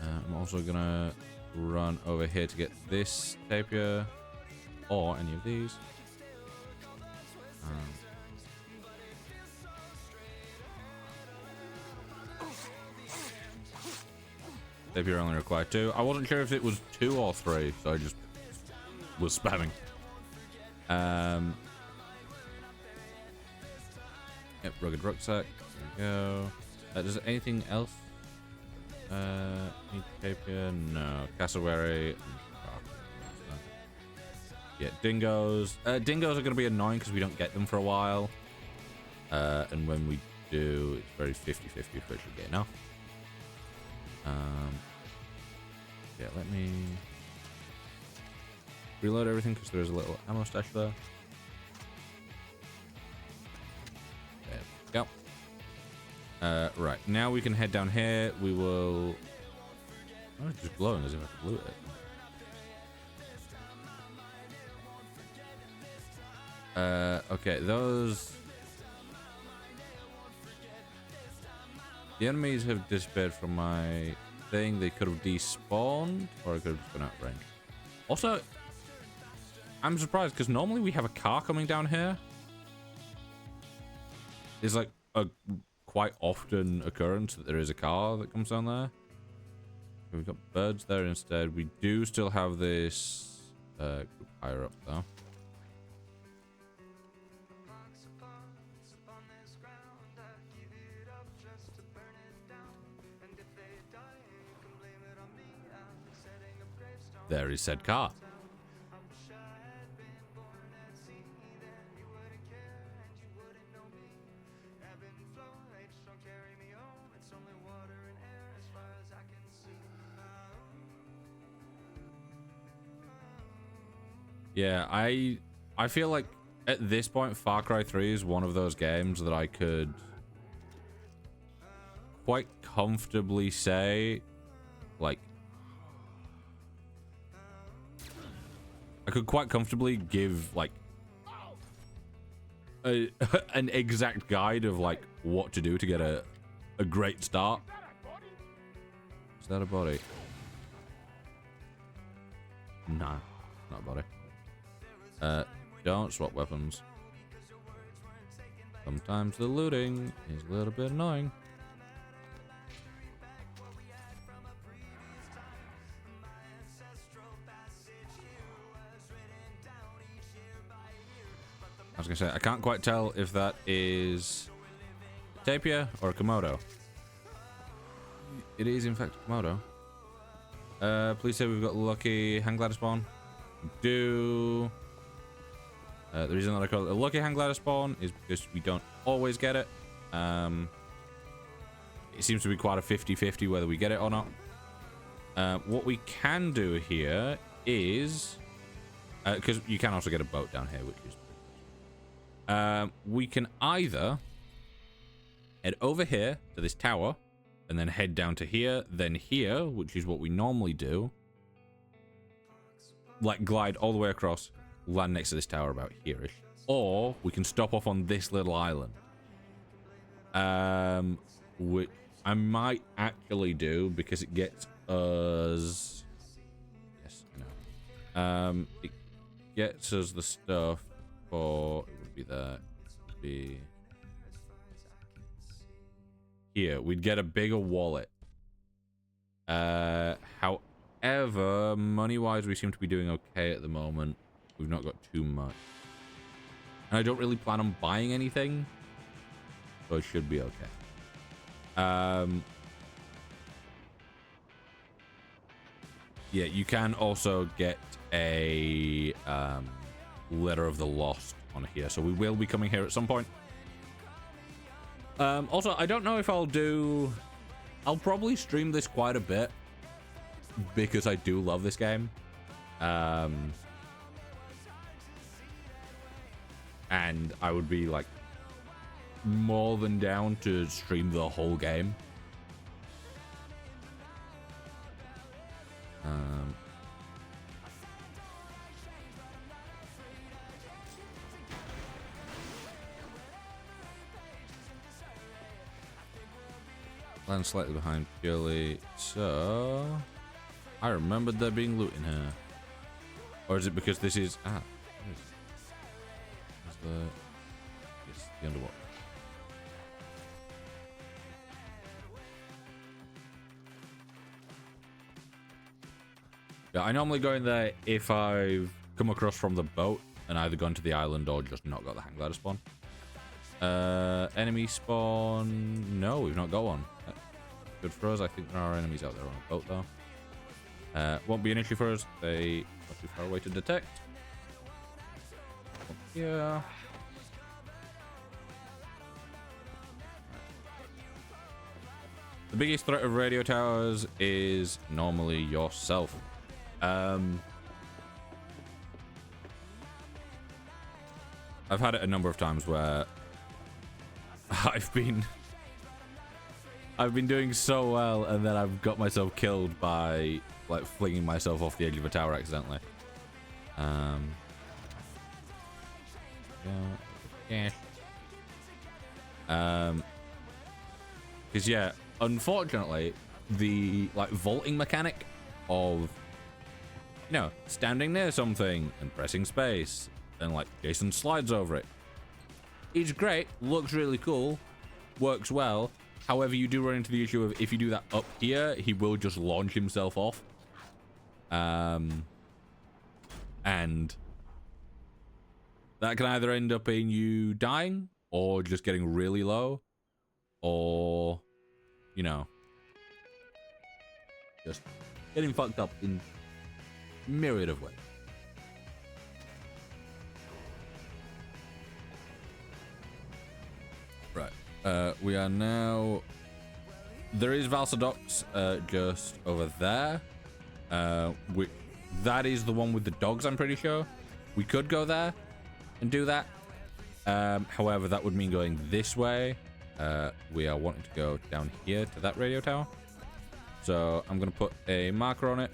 [SPEAKER 1] I'm also gonna run over here to get this tapir or any of these. Tapir only required 2. I wasn't sure if it was 2 or 3, so I just was spamming. Yep, rugged rucksack. There we go. Does anything else Tapir, no. Cassowary. Yeah, dingoes. Dingoes are going to be annoying because we don't get them for a while. And when we do, it's very 50-50 for should get enough. Yeah, let me reload everything because there's a little ammo stash there. There we go. Right, now we can head down here. We will... Oh, it's just glowing as if I could loot it. Okay, those... The enemies have disappeared from my thing. They could have despawned, or I could have just gone out of range. Also, I'm surprised, because normally we have a car coming down here. It's like a quite often occurrence that there is a car that comes down there. We've got birds there instead. We do still have this group higher up, though. There is said car. Yeah, I feel like at this point Far Cry 3 is one of those games that I could quite comfortably say, like, I could quite comfortably give, like, an exact guide of, like, what to do to get a great start. Is that a body? Nah, not a body. Don't swap weapons. Sometimes the looting is a little bit annoying. I was gonna say, I can't quite tell if that is a tapir or a Komodo. It is in fact a Komodo. Please say we've got lucky hang glider spawn. We do. The reason that I call it a lucky hang glider spawn is because we don't always get it. It seems to be quite a 50-50 whether we get it or not. What we can do here is, because you can also get a boat down here, which is we can either head over here to this tower and then head down to here, then here, which is what we normally do. Like glide all the way across, land next to this tower about here-ish. Or we can stop off on this little island. Which I might actually do because it gets us... Yes, I know. It gets us the stuff for... Be that be here. We'd get a bigger wallet. However, money-wise, we seem to be doing okay at the moment. We've not got too much, and I don't really plan on buying anything, so it should be okay. Yeah, you can also get a letter of the lost on here, so we will be coming here at some point. Also, I don't know if I'll probably stream this quite a bit because I do love this game. And I would be like more than down to stream the whole game. Land slightly behind purely, so I remembered there being loot in here. Or is it because this is yes, the underwater. Yeah, I normally go in there if I've come across from the boat and either gone to the island or just not got the hang glider spawn. Enemy spawn. No, we've not got one. good for us. I think there are enemies out there on a boat, though. Won't be an issue for us. They are too far away to detect. Up here. The biggest threat of radio towers is normally yourself. I've had it a number of times where I've been doing so well, and then I've got myself killed by like flinging myself off the edge of a tower accidentally. Yeah. Because yeah, unfortunately, the like vaulting mechanic of, you know, standing near something and pressing space and like Jason slides over it, it's great, looks really cool, works well. However, you do run into the issue of if you do that up here, he will just launch himself off. And that can either end up in you dying or just getting really low, or, you know, just getting fucked up in myriad of ways. Right. We are now... There is Valsa Docks just over there. That is the one with the dogs, I'm pretty sure. We could go there and do that. However, that would mean going this way. We are wanting to go down here to that radio tower. So I'm going to put a marker on it.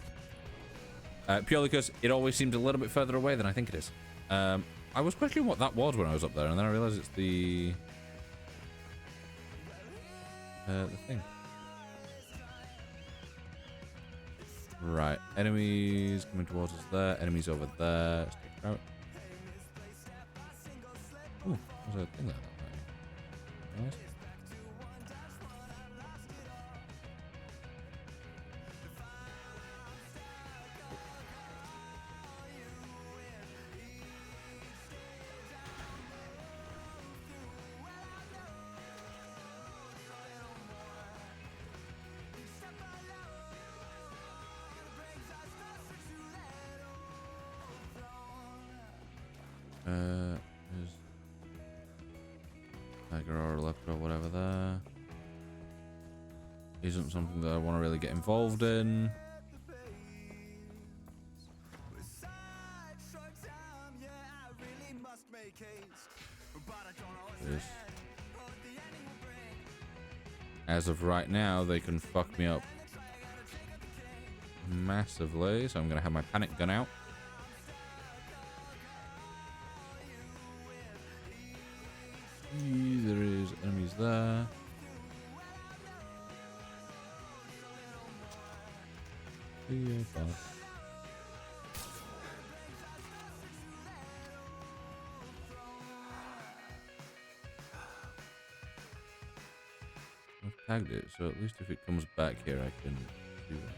[SPEAKER 1] Purely because it always seems a little bit further away than I think it is. I was questioning what that was when I was up there, and then I realized it's the thing. Right, enemies coming towards us there. Enemies over there. Let's take it out. Ooh, there's a thing there. Nice. There's tiger or leopard or whatever there. Isn't something that I want to really get involved in. Just, as of right now, they can fuck me up massively, so I'm gonna have my panic gun out. There is enemies there. I've tagged it, so at least if it comes back here, I can do that.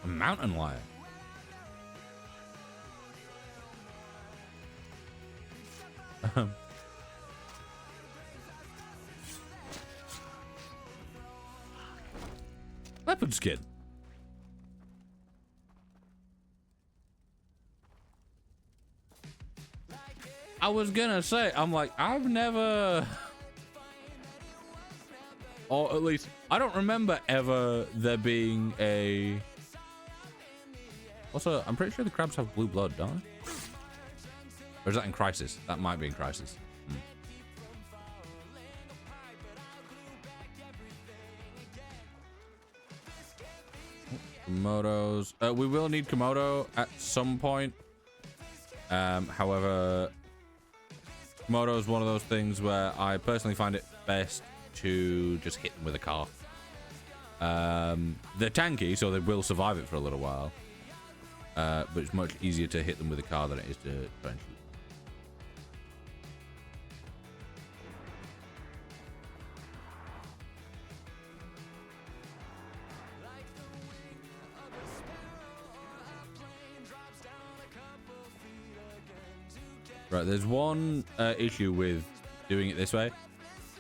[SPEAKER 1] A mountain lion. Leopard skin. I was gonna say, I'm like, I've never, or at least I don't remember ever there being a. Also, I'm pretty sure the crabs have blue blood, don't they? Or is that in Crisis? That might be in Crisis. Komodos. We will need Komodo at some point. However, Komodo is one of those things where I personally find it best to just hit them with a car. They're tanky, so they will survive it for a little while. But it's much easier to hit them with a car than it is to try and shoot. Right, there's one issue with doing it this way.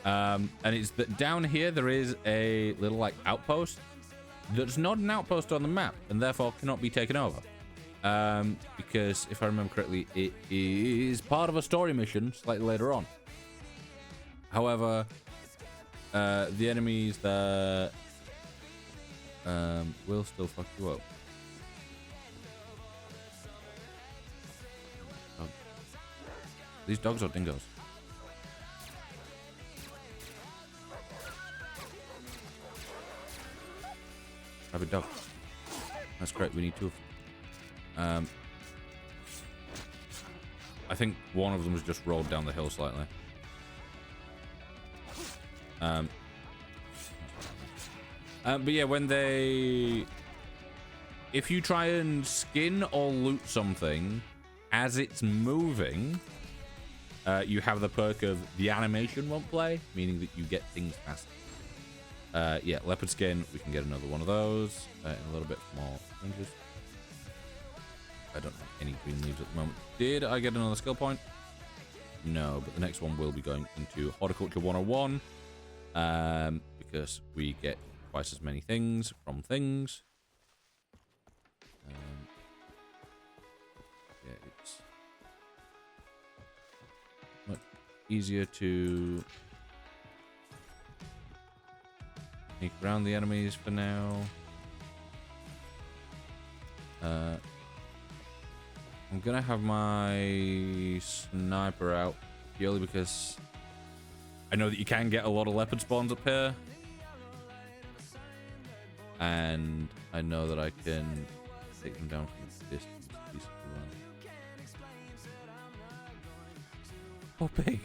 [SPEAKER 1] And it's that down here there is a little like outpost that's not an outpost on the map and therefore cannot be taken over. Because if I remember correctly, it is part of a story mission slightly later on. However, the enemies that will still fuck you up. Oh. These dogs or dingoes? Rabbit dog. That's great. We need two of them. I think one of them has just rolled down the hill slightly. But yeah, when they... If you try and skin or loot something as it's moving, you have the perk of the animation won't play, meaning that you get things faster. Yeah, leopard skin, we can get another one of those in a little bit more ranges. I don't have any green leaves at the moment. Did I get another skill point? No, but the next one will be going into Horticulture 101 because we get twice as many things from things. Yeah, it's much easier to sneak around the enemies for now. I'm gonna have my sniper out purely because I know that you can get a lot of leopard spawns up here, and I know that I can take them down from a distance. Oh, pig!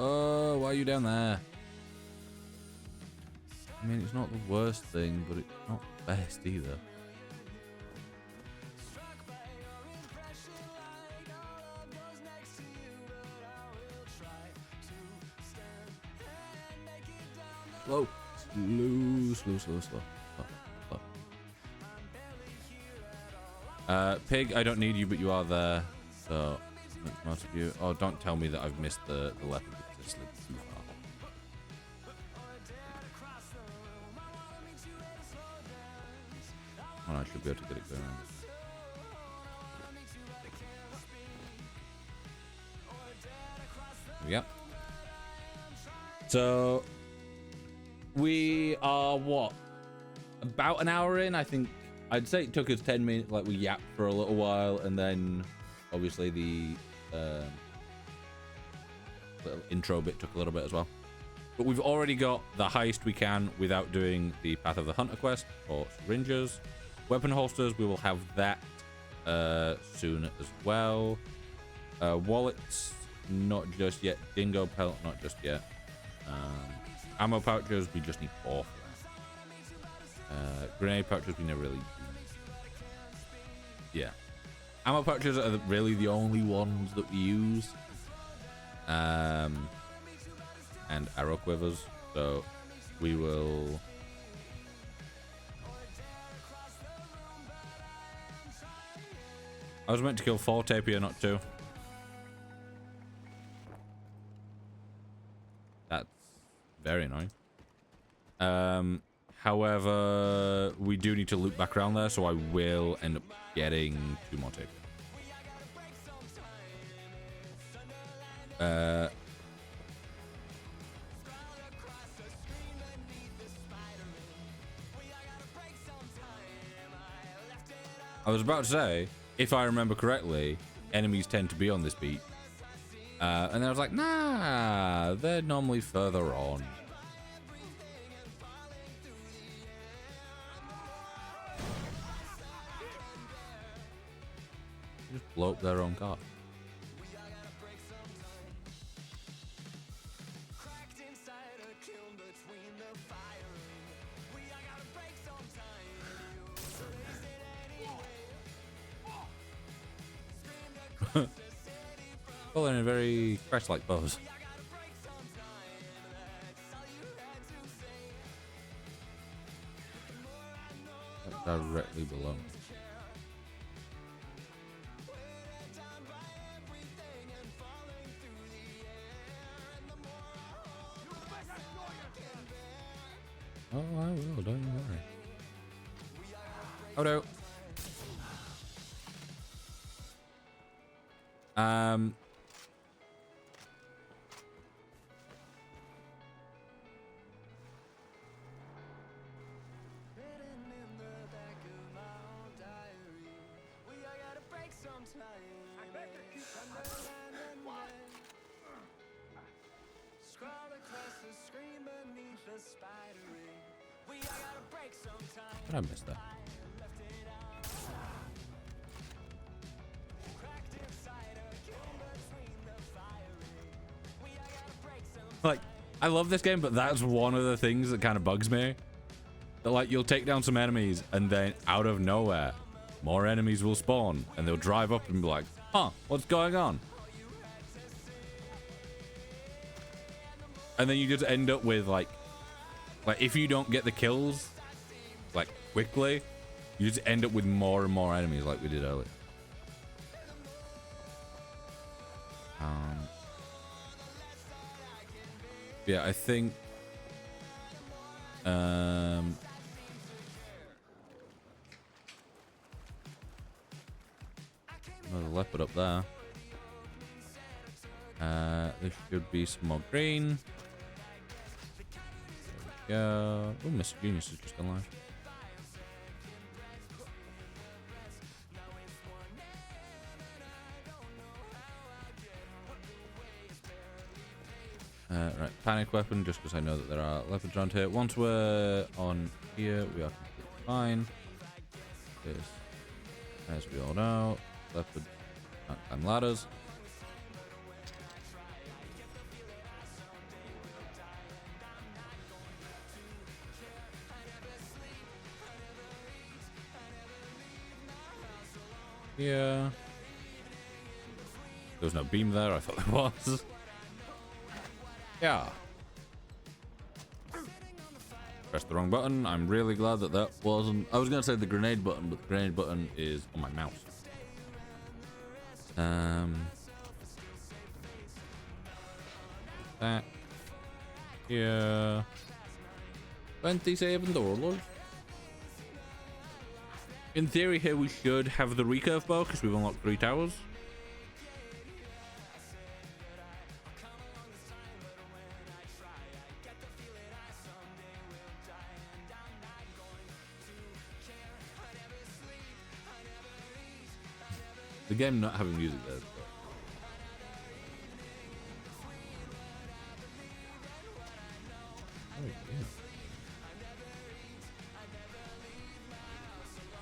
[SPEAKER 1] Oh, why are you down there? I mean, it's not the worst thing, but it's not the best either. Slow. Slow. Pig, I don't need you, but you are there, so makes most of you. Oh, don't tell me that I've missed the leopard because I slipped too far. Oh, I should be able to get it going. Yep. So we are what? About an hour in, I think. I'd say it took us 10 minutes, like we yapped for a little while, and then obviously the little intro bit took a little bit as well. But we've already got the highest we can without doing the Path of the Hunter quest for syringes. Weapon holsters, we will have that soon as well. Wallets, not just yet. Dingo pelt, not just yet. Ammo pouches, we just need 4. Grenade pouches, we never really... Yeah. Ammo pouches are really the only ones that we use. And arrow quivers. So we will... I was meant to kill 4 tapir, not 2. That's very annoying. However, we do need to loop back around there, so I will end up getting 2 more tapir. I was about to say, if I remember correctly, enemies tend to be on this beat. And then I was like, nah, they're normally further on. Just blow up their own car. All in a very Christ-like pose. Directly below me. Oh, I will, don't you worry. Oh no. Did I miss that? Like, I love this game, but that's one of the things that kind of bugs me. That, like, you'll take down some enemies, and then out of nowhere, more enemies will spawn, and they'll drive up and be like, huh, what's going on? And then you just end up with, like if you don't get the kills, like, quickly, you just end up with more and more enemies like we did earlier. Yeah, I think another leopard up there. There should be some more green. There we go. Oh, Mr. Genius is just alive. Right, panic weapon, just because I know that there are leopards around here. Once we're on here, we are completely fine. This, as we all know, leopard can't climb ladders. Here. There was no beam there, I thought there was. Yeah. Pressed the wrong button. I'm really glad that that wasn't... I was going to say the grenade button, but the grenade button is on my mouse. That. Yeah. $27. In theory, here we should have the recurve bow because we've unlocked 3 towers. The game not having music there. Oh, yeah.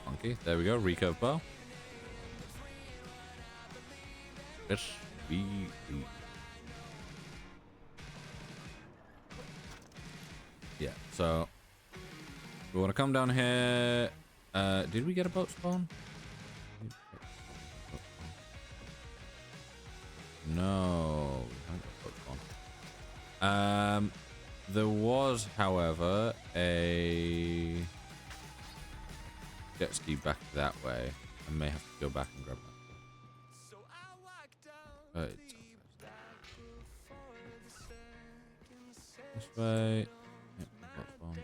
[SPEAKER 1] Funky. There we go. Recurve bow. Yes, we do. Yeah. So we want to come down here. Did we get a boat spawn? No, we haven't got a boat spawn. There was, however, a jet ski back that way. I may have to go back and grab that. This way. Yep, boat spawn.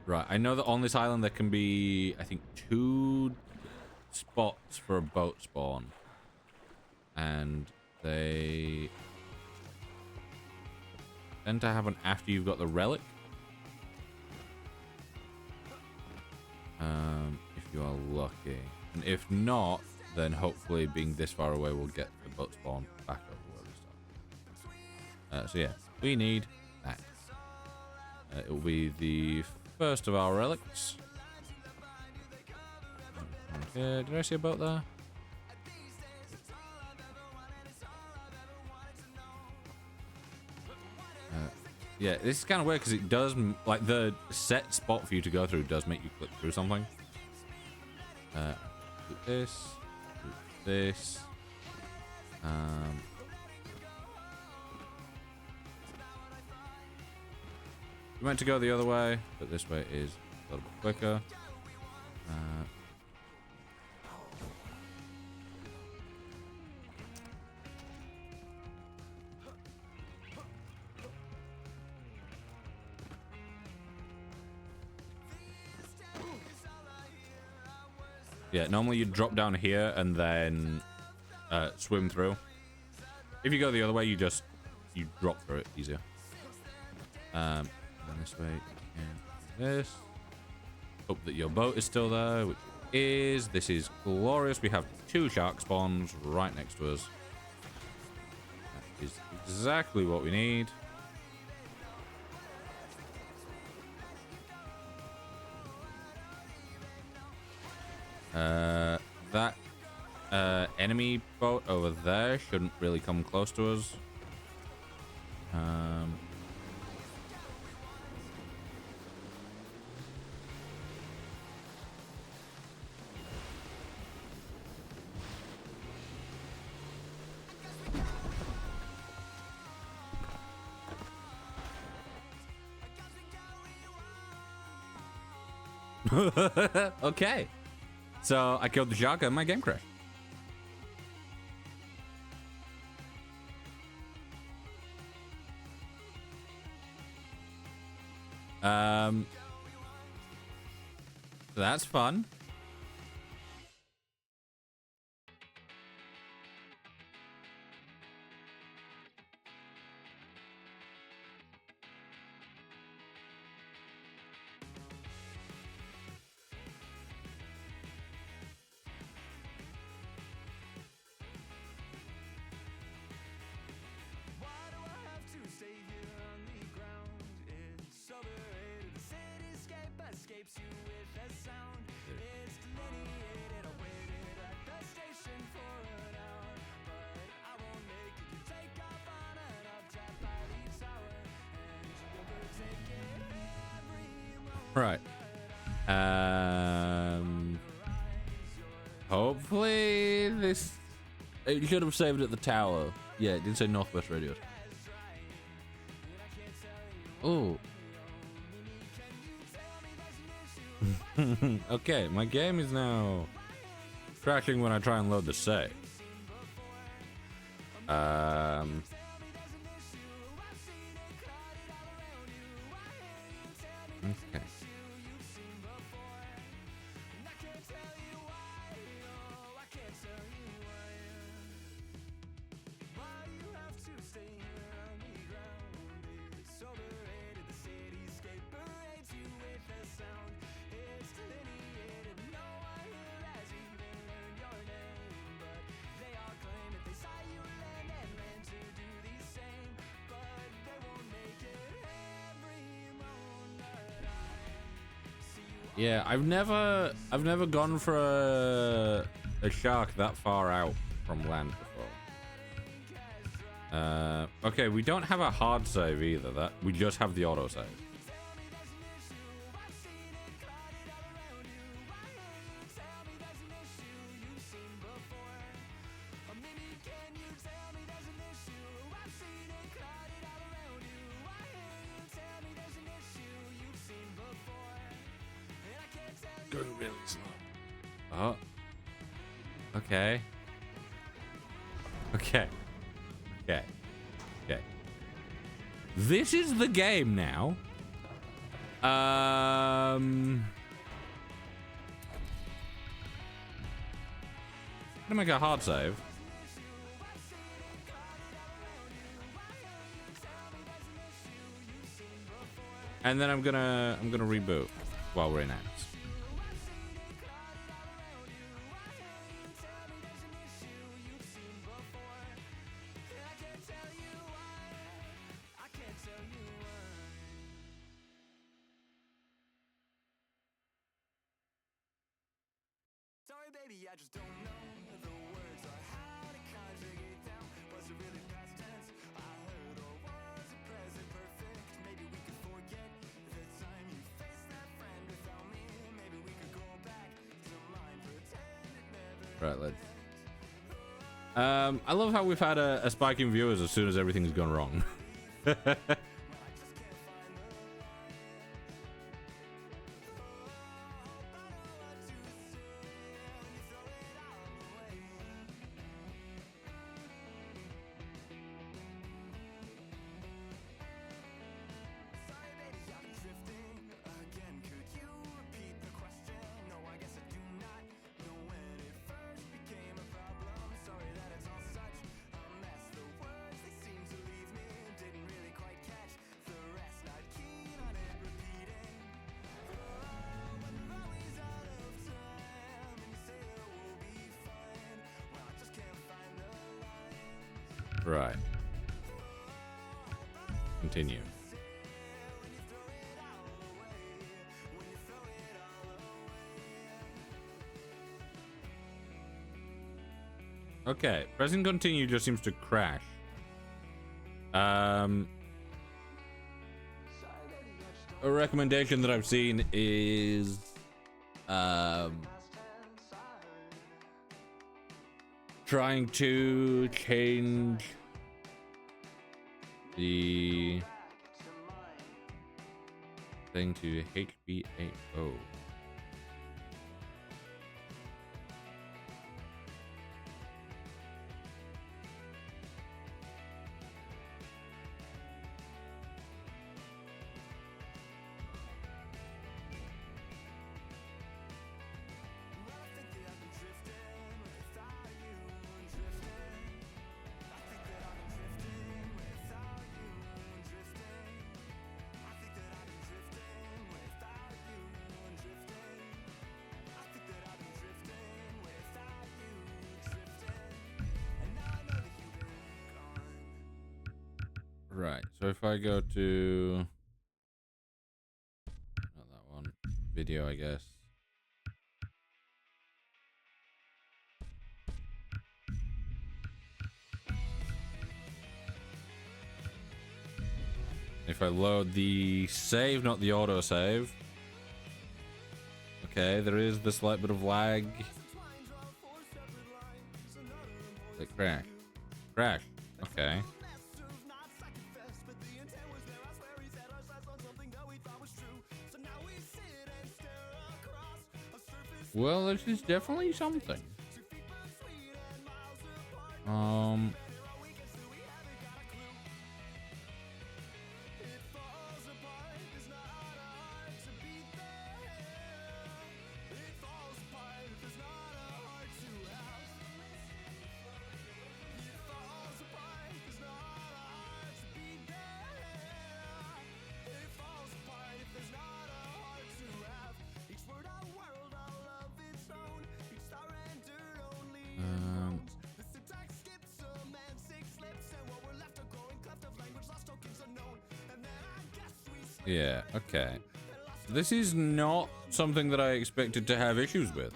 [SPEAKER 1] Right, I know that on this island there can be, I think, 2 spots for a boat spawn. And they... tend to happen after you've got the relic. If you are lucky. And if not, then hopefully being this far away will get the boat spawn back over where we started. So yeah, we need that. It will be the first of our relics. Okay, did I see a boat there? Yeah, this is kind of weird because it does, like, the set spot for you to go through does make you click through something. Do this. Do this. We meant to go the other way, but this way is a little bit quicker. Yeah, normally you drop down here and then swim through. If you go the other way, you drop through it easier. And this way, and this. Hope that your boat is still there, which it is. This is glorious. We have 2 shark spawns right next to us. That is exactly what we need. That enemy boat over there shouldn't really come close to us. Okay. So I killed the shark and my game crashed. That's fun. Right. Hopefully this... You should have saved at the tower. Yeah, it did say Northwest Radios. Oh. Okay, my game is now crashing when I try and load the save. Okay. Yeah, I've never gone for a shark that far out from land before. Okay, we don't have a hard save either. That we just have the auto save. Going really slow. Oh. Okay. Okay. Okay. Okay. This is the game now. Gonna make a hard save. And then I'm gonna reboot while we're in ads.
[SPEAKER 6] Sorry, baby, I just don't know the words or how to conjugate down. Was it really past tense? I heard, or was it present perfect? Maybe we could forget the time you faced that friend without me. Maybe we could go back to mine, pretend it never.
[SPEAKER 1] Right, let's. I love how we've had a spike in viewers as soon as everything's gone wrong. Right. Continue. Okay, pressing continue just seems to crash. A recommendation that I've seen is trying to change the thing to HBAO. Right, so if I go to not that one, video, I guess. If I load the save, not the auto save. Okay, there is the slight bit of lag. Like crash. Crash. Okay. Well, this is definitely something. Yeah, okay. This is not something that I expected to have issues with.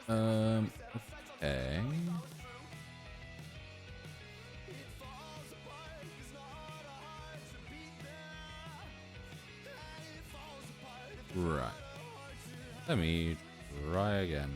[SPEAKER 1] Okay. Right. Let me try again.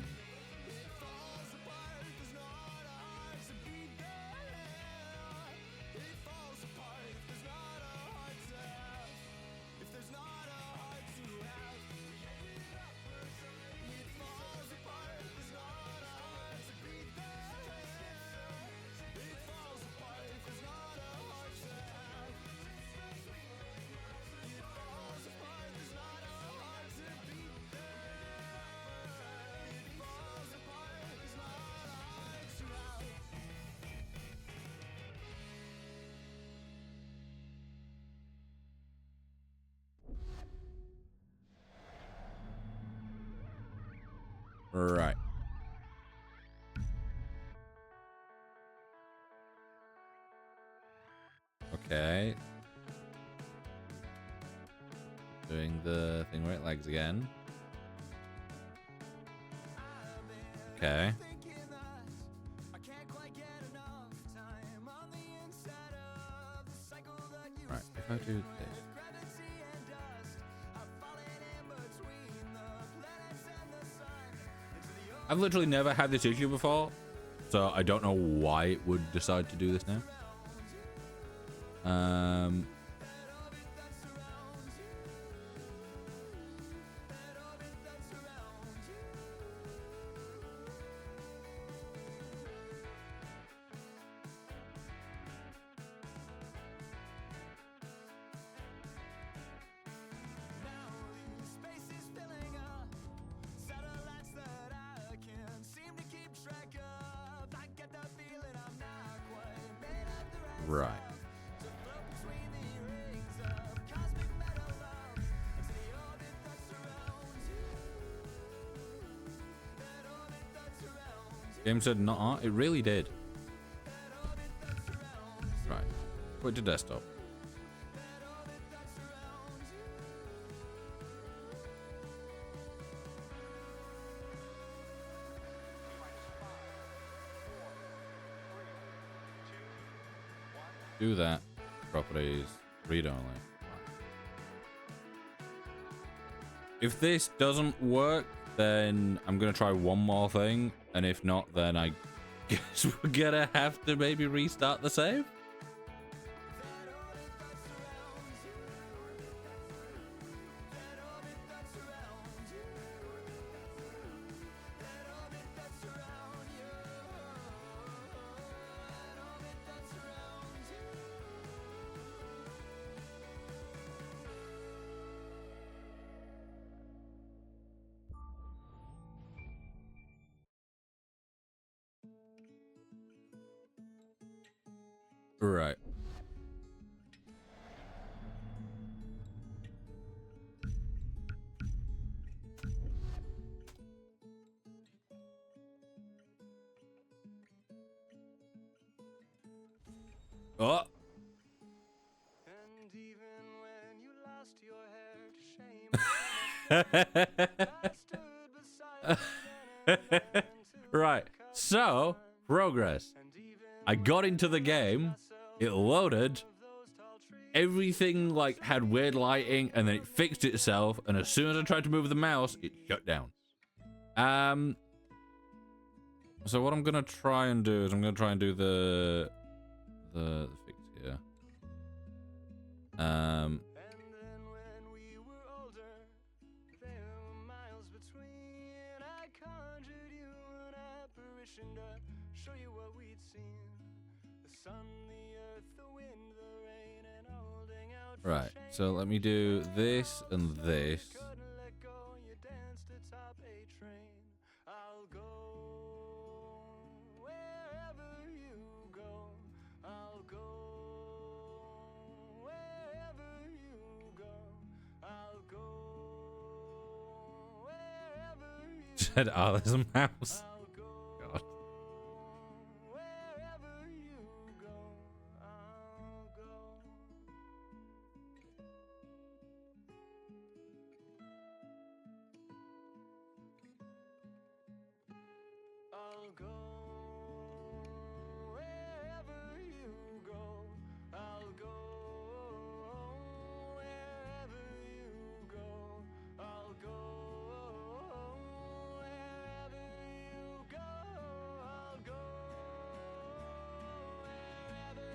[SPEAKER 1] Right. Okay. Doing the thing where it lags again. Okay. Right, if I do this. I've literally never had this issue before, so I don't know why it would decide to do this now. Right. Game said not. It really did. Right. Quit to desktop. Do that. Properties. Read only. If this doesn't work, then I'm gonna try one more thing, and if not, then I guess we're gonna have to maybe restart the save. Right. Oh.
[SPEAKER 6] And even when you lost your hair to shame, I stood beside you then and
[SPEAKER 1] Right. So, progress. I got into the game, it loaded, everything like had weird lighting, and then it fixed itself, and as soon as I tried to move the mouse, it shut down. So what I'm gonna try and do is I'm gonna try and do the fix here.
[SPEAKER 6] And then when we were older, there were miles between. I conjured you an apparition to show you what we'd seen. The sun, the earth, the wind, the rain, and holding out for
[SPEAKER 1] Right, so let me do this and this.
[SPEAKER 6] couldn't let go, you danced atop a train. I'll go wherever you go. I'll go wherever you go. I'll go wherever you
[SPEAKER 1] Said, oh, there's a mouse.
[SPEAKER 6] I'll go
[SPEAKER 1] God.
[SPEAKER 6] wherever you go. I'll go. I'll go wherever you go. I'll go wherever you go. I'll go wherever you go. I'll go wherever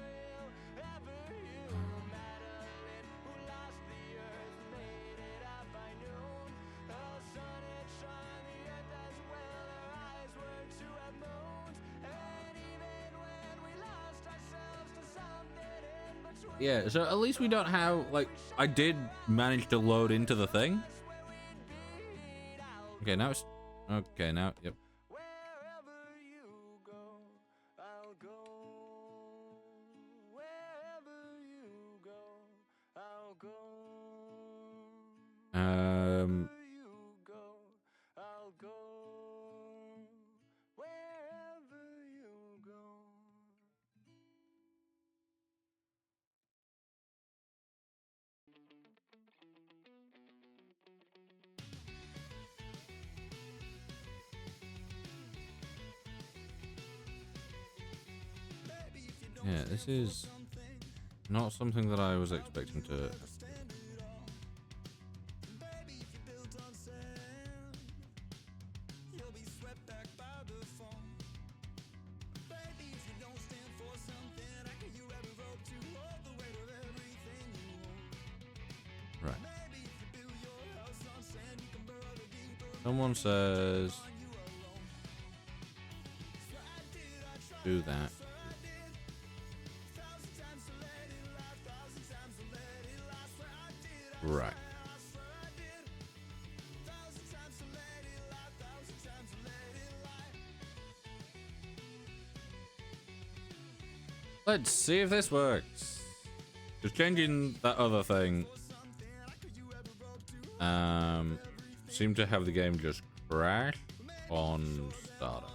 [SPEAKER 6] you Madeline, who lost the earth, made it out by noon. The sun had shone the earth as well. Her eyes were to have moons. And even when we lost ourselves to something in between.
[SPEAKER 1] Yeah, so at least we don't have, like, I did manage to load into the thing. Okay, now it's, okay, now, yep.
[SPEAKER 6] Wherever you go, I'll go. Wherever you go, I'll go. Wherever you go, I'll go.
[SPEAKER 1] Yeah, this is not something that I was expecting to. Right. Someone says do that. Right. Let's see if this works. Just changing that other thing seemed to have the game just crash on startup.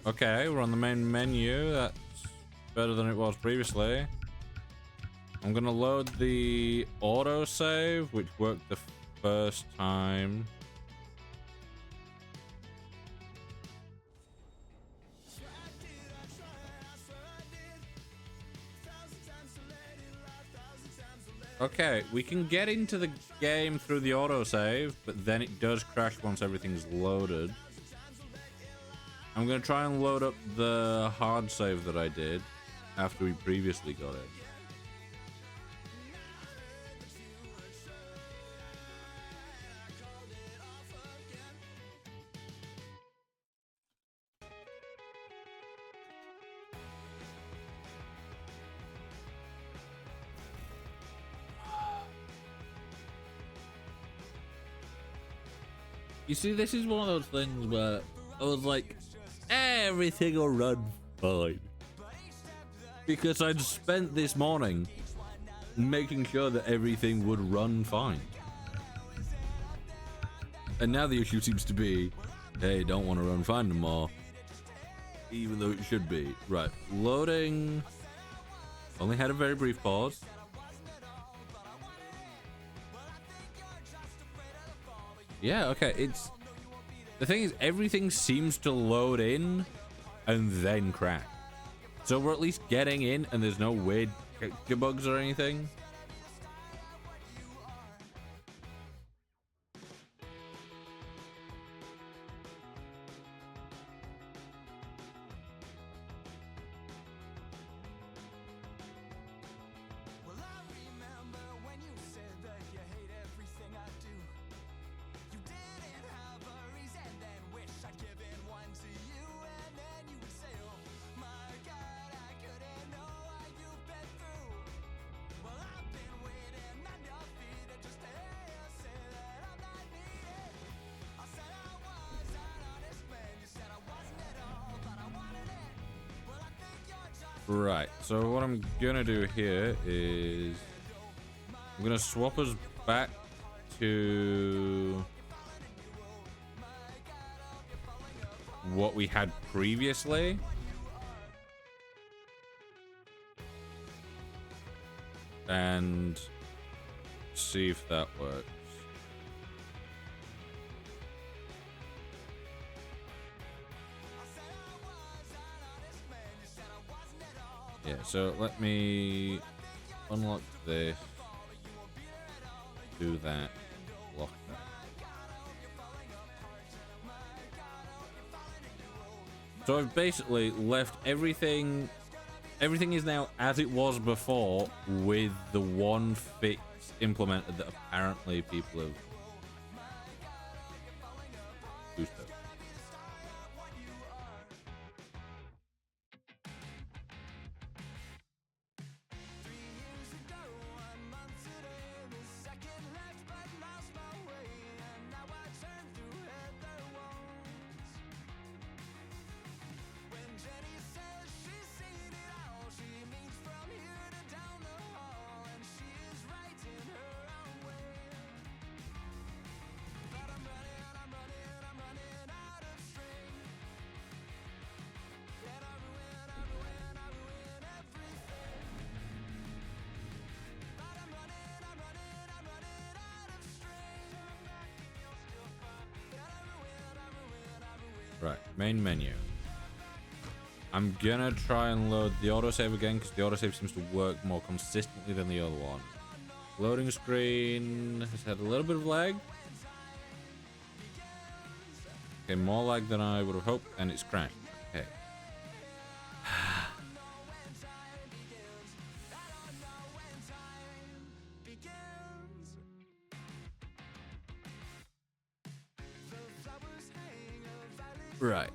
[SPEAKER 1] Okay, we're on the main menu. That's better than it was previously. I'm gonna load the autosave, which worked the first time. Okay, we can get into the game through the autosave, but then it does crash once everything's loaded. I'm gonna try and load up the hard save that I did after we previously got it. You see, this is one of those things where I was like, everything will run fine. Because I'd spent this morning making sure that everything would run fine. And now the issue seems to be, hey, don't want to run fine anymore. Even though it should be. Right, loading. Only had a very brief pause. Yeah, okay, it's... The thing is, everything seems to load in and then crash. So we're at least getting in and there's no weird bugs or anything. Right, so what I'm gonna do here is I'm gonna swap us back to what we had previously. And see if that works. Yeah, so let me unlock this, do that, lock that. So I've basically left everything is now as it was before, with the one fix implemented that apparently people have boosted. Right, main menu. I'm gonna try and load the autosave again because the autosave seems to work more consistently than the other one. Loading screen has had a little bit of lag. Okay, more lag than I would have hoped, and it's crashed. Okay. Right.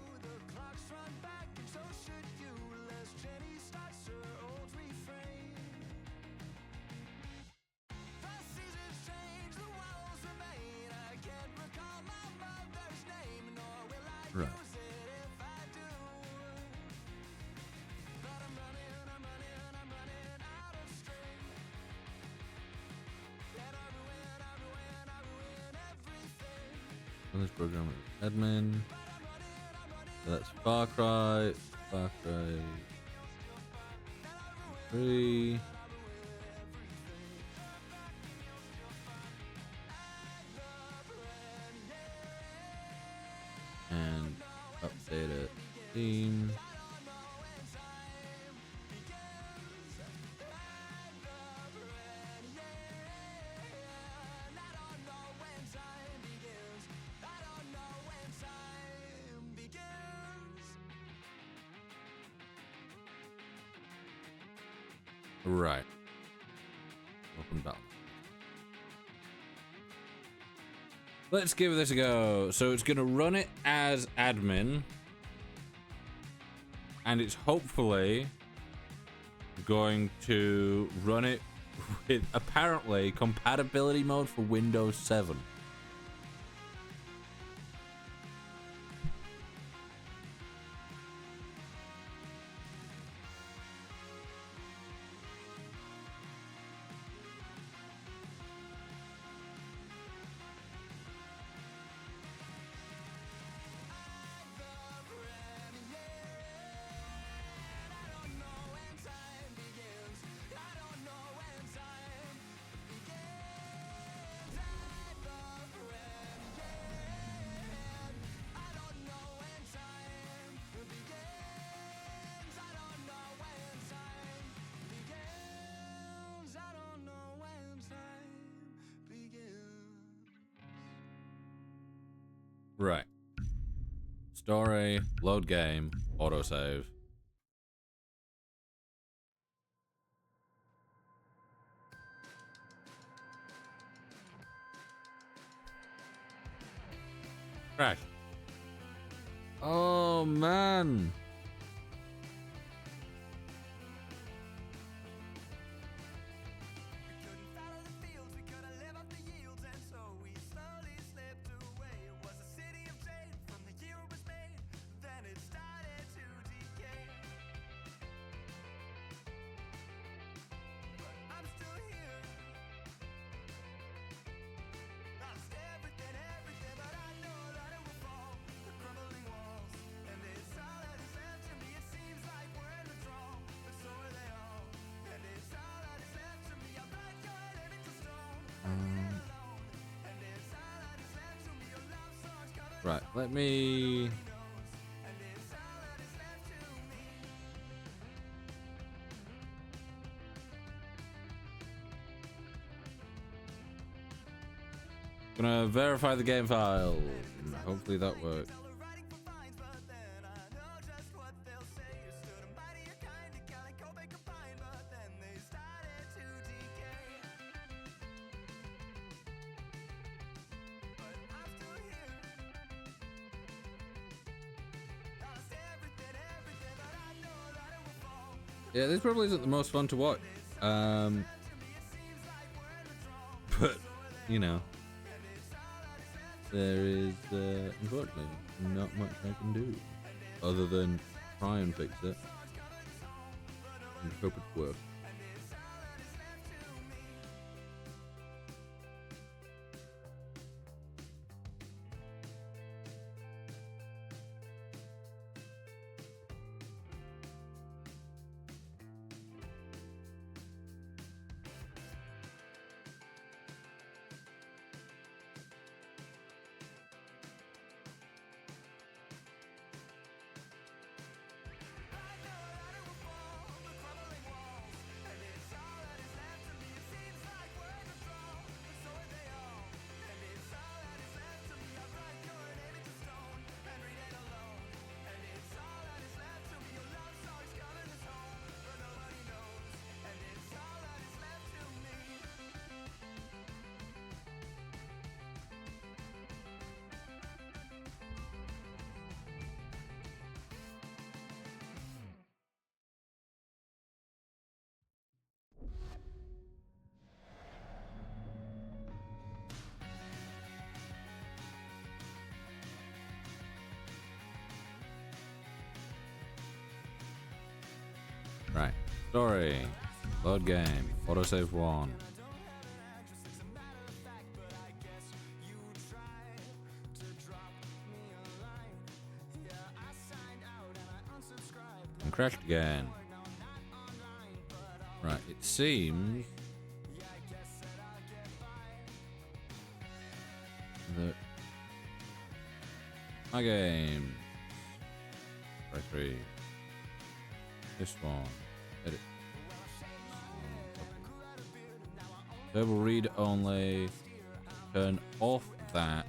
[SPEAKER 1] Right. On this program is admin. So that's Far Cry 3. And update it. Steam. Right. Open bell. Let's give this a go. So it's going to run it as admin. And it's hopefully going to run it with apparently compatibility mode for Windows 7. Right. Story, load game, autosave. Crash. Oh man. Right, let me... Gonna verify the game file. Hopefully that works. Yeah, this probably isn't the most fun to watch. But, you know, there is, unfortunately, not much I can do other than try and fix it and hope it works. Right. Story. Load game. Autosave 1. And crashed again. Right, it seems that my game. Right, 3. This one. Edit. Table read only. Turn off that.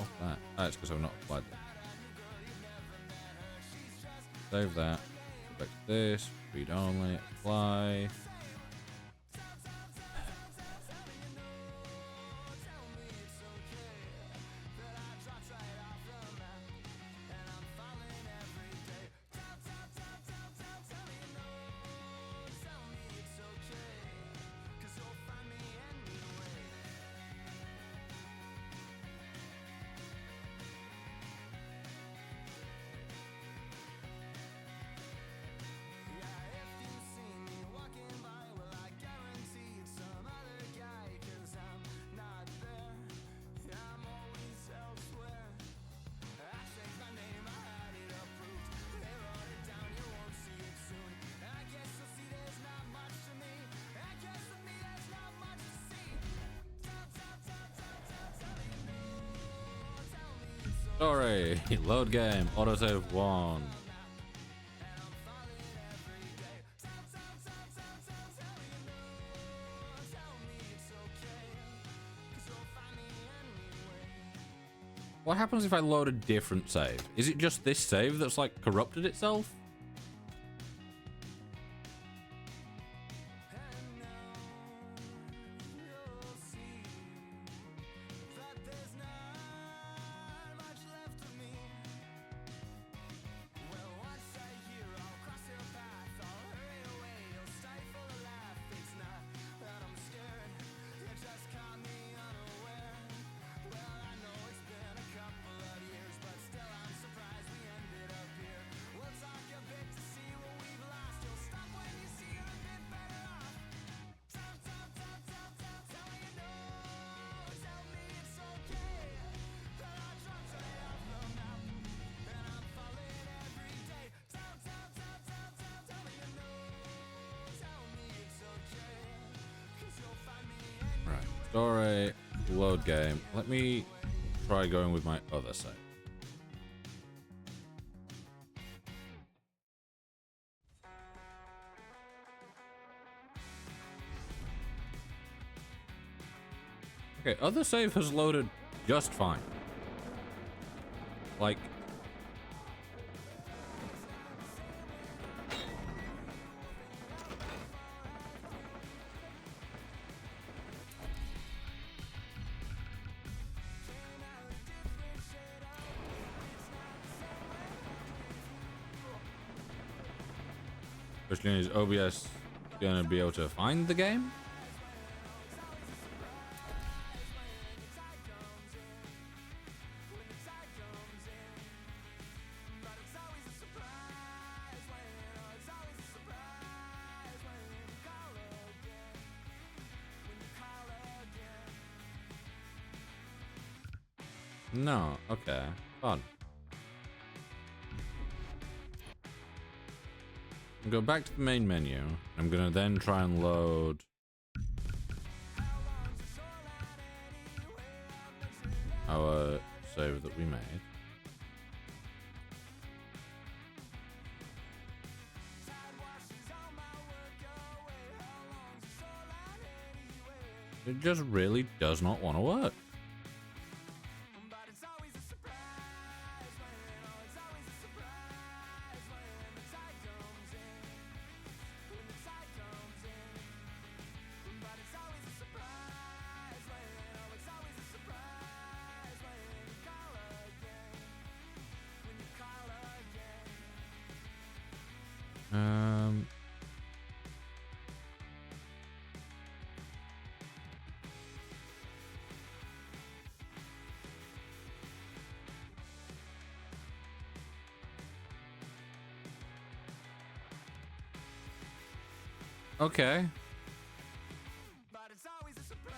[SPEAKER 1] Off that. That's because I've not applied that. Save that. Go back to this. Read only. Apply. Story. Load game. Autosave 1. What happens if I load a different save? Is it just this save that's like corrupted itself? Story, load game. Let me try going with my other save. Okay, other save has loaded just fine. Like, question is OBS gonna be able to find the game? No, okay, fun. Go back to the main menu. I'm gonna then try and load our save that we made. It just really does not want to work. Okay.
[SPEAKER 6] But it's always a surprise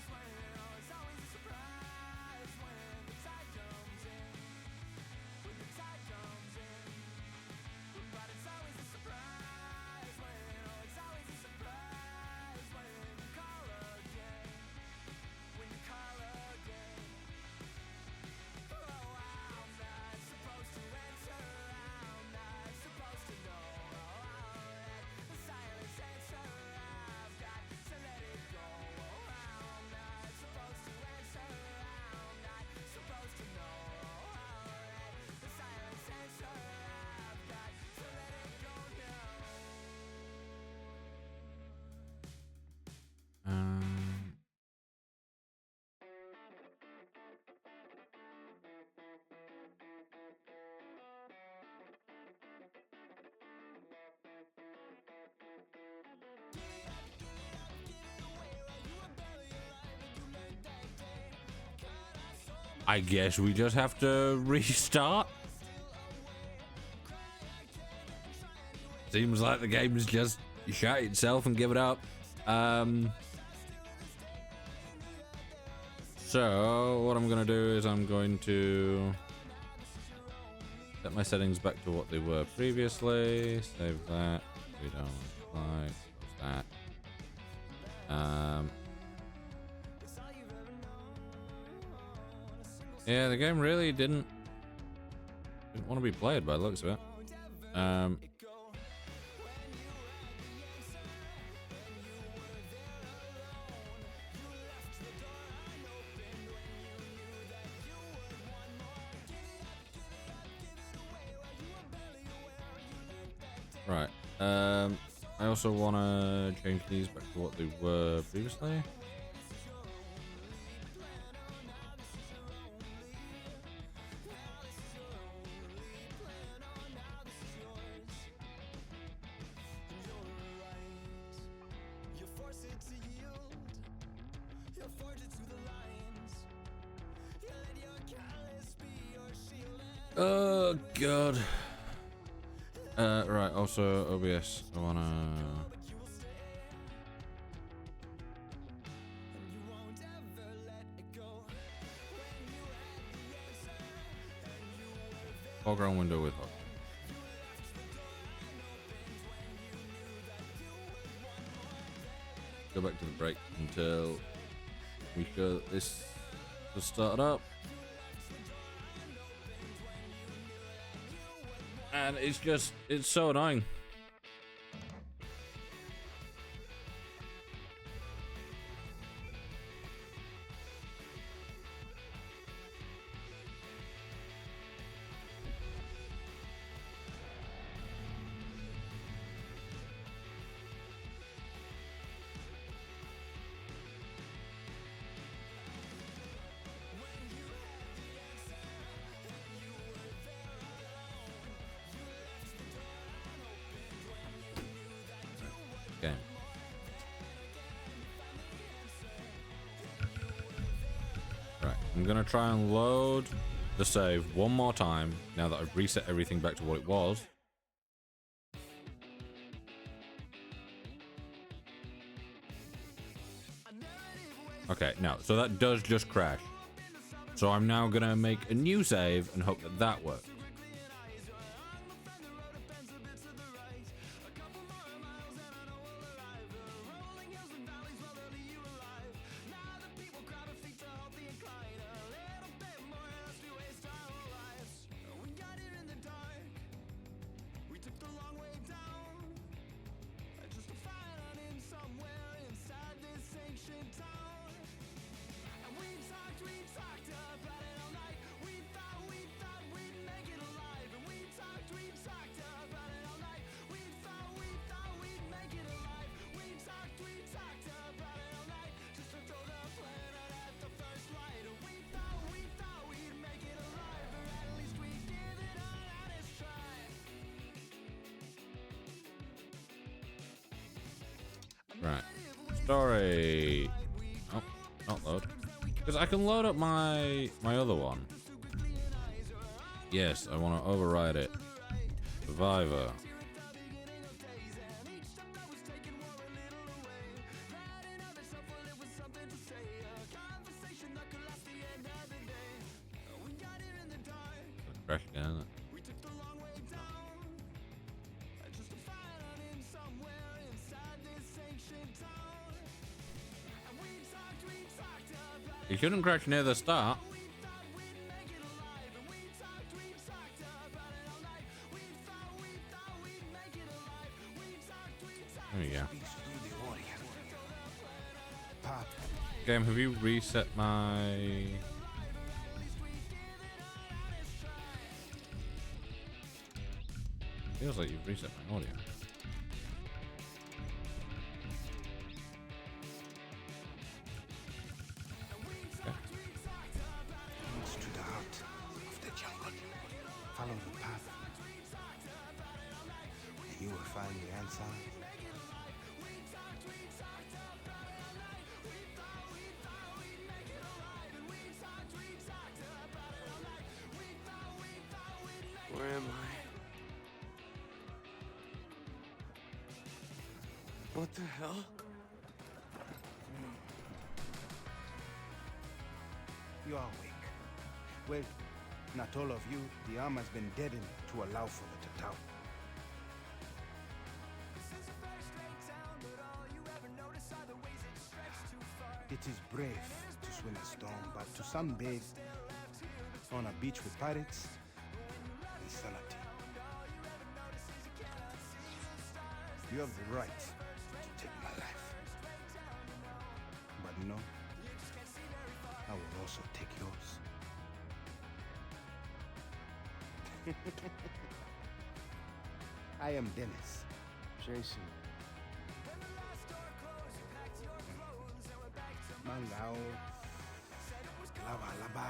[SPEAKER 6] when, oh, it's always a surprise when the tide comes in. When the tide comes in. But it's always a surprise when, oh, it's always a surprise when you call again. When you call again. Oh, I'm not supposed to answer. I'm not supposed to know. The silence answer, I've got to let it go. I'm not supposed to answer, I'm not supposed to know. The silence answer, I've got to let it go now.
[SPEAKER 1] I guess we just have to restart. Seems like the game has just shut itself and give it up. So what I'm gonna do is I'm going to set my settings back to what they were previously. Save that. We don't like that. Yeah, the game really didn't want to be played by the looks of it. Right. I also want to change these back to what they were previously. Oh god. Right, also OBS. I wanna foreground window with hook. Go back to the break until we show that this just started up. And it's so annoying. Right, I'm gonna try and load the save one more time now that I've reset everything back to what it was. Okay, no, so that does just crash. So I'm now gonna make a new save and hope that that works. Right. Story. Oh, not load. Because I can load up my other one. Yes, I want to override it. Survivor. Crash again, isn't it?
[SPEAKER 6] We took the long way down, just to find an in somewhere inside this ancient town. And we talked about
[SPEAKER 1] You shouldn't crash near the start.
[SPEAKER 6] we thought we'd make it alive. And we talked about it all night. We thought we'd make it alive. We talked
[SPEAKER 1] There we go.
[SPEAKER 2] Speaks through the warrior. Pop.
[SPEAKER 1] Game, have you reset my... Feels like you've reset my audio. Okay.
[SPEAKER 2] To the heart of the jungle. Follow the path. And you will find the answer.
[SPEAKER 3] Where am I? What the hell?
[SPEAKER 2] You are awake. Well, not all of you. The arm has been deadened to allow for the Tatao. It is brave to swim a storm, but to sunbathe on a beach with pirates, insanity. You have the right to take my life. But no, I will also take yours. I am Dennis.
[SPEAKER 3] Jason.
[SPEAKER 2] Mangao. Lava lava.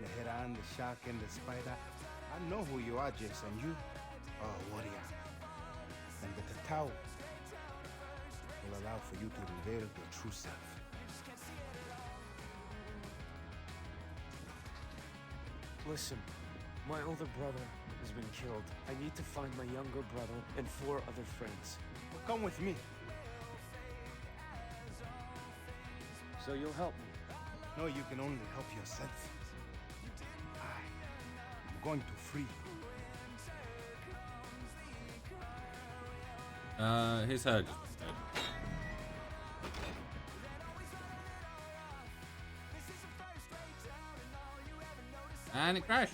[SPEAKER 2] The heron, the shark, and the spider. I know who you are, Jason. You are a warrior. And the Tatao will allow for you to reveal your true self.
[SPEAKER 3] Listen, my older brother has been killed. I need to find my younger brother and 4 other friends.
[SPEAKER 2] Well, come with me.
[SPEAKER 3] So you'll help me.
[SPEAKER 2] No, you can only help yourself. I'm going to free you.
[SPEAKER 1] His head. And it crashed.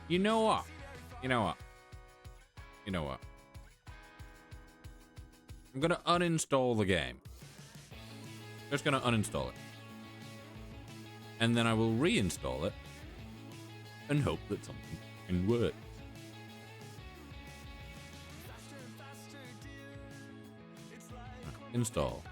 [SPEAKER 1] You know what? You know what? You know what? I'm gonna uninstall the game. Just gonna uninstall it. And then I will reinstall it and hope that something can work. Install.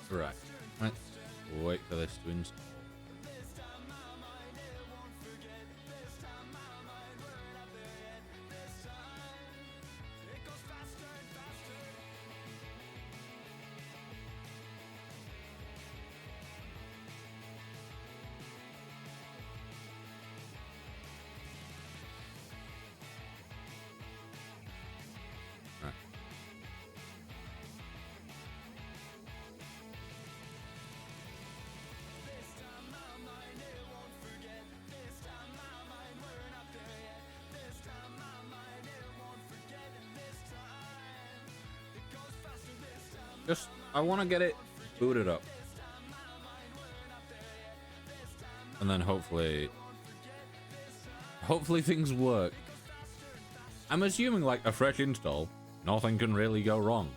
[SPEAKER 1] Right. Let's wait for this to install. I want to get it booted up. And then hopefully things work. I'm assuming like a fresh install, nothing can really go wrong.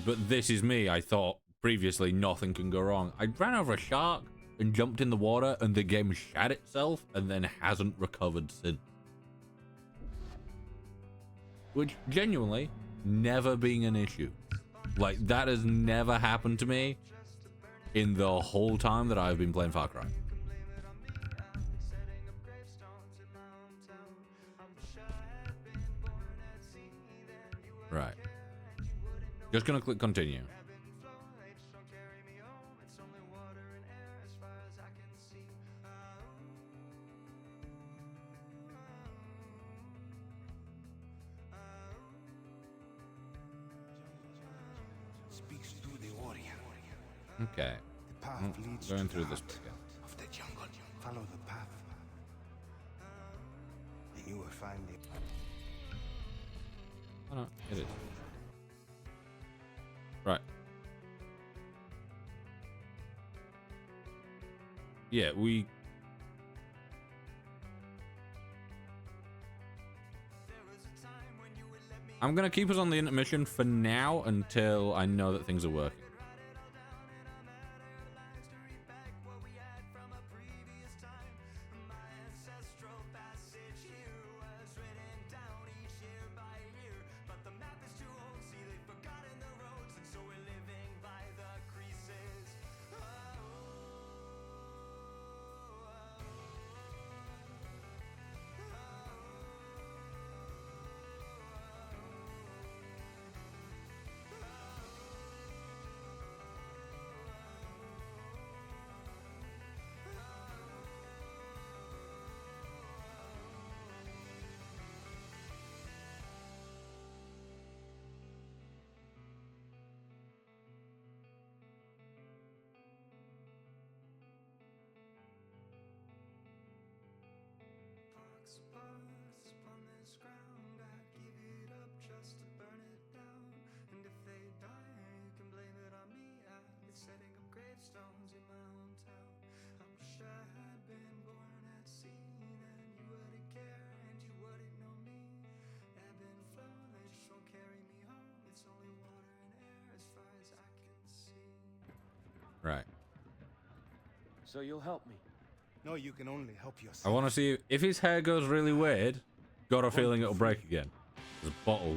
[SPEAKER 1] But this is me. I thought previously nothing can go wrong. I ran over a shark and jumped in the water and the game shat itself and then hasn't recovered since. Which genuinely never being an issue. Like that has never happened to me in the whole time that I've been playing Far Cry. Right. Just gonna click continue.
[SPEAKER 2] Speaks to the warrior.
[SPEAKER 1] Okay.
[SPEAKER 2] The path leads
[SPEAKER 1] Going
[SPEAKER 2] to
[SPEAKER 1] through
[SPEAKER 2] the
[SPEAKER 1] this
[SPEAKER 2] heart
[SPEAKER 1] again.
[SPEAKER 2] of the jungle. Follow the path, and you will find it.
[SPEAKER 1] Oh no, it is. Right. Yeah, I'm gonna keep us on the intermission for now until I know that things are working. Right.
[SPEAKER 3] So you'll help me.
[SPEAKER 2] No, you can only help
[SPEAKER 1] I
[SPEAKER 2] yourself.
[SPEAKER 1] want to see if his hair goes really weird. Got a feeling it'll break again. There's a bottle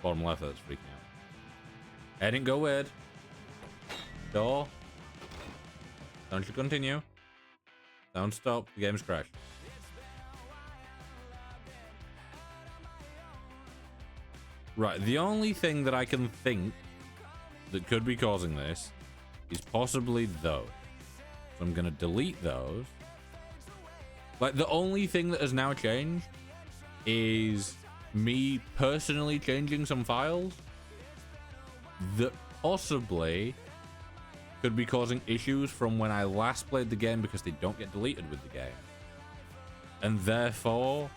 [SPEAKER 1] bottom left that's freaking out. Hair didn't go weird. Door. Don't you continue. Don't stop. The game's crashed. Right. The only thing that I can think that could be causing this is possibly those. So I'm gonna delete those. Like the only thing that has now changed is me personally changing some files that possibly could be causing issues from when I last played the game because they don't get deleted with the game. And therefore,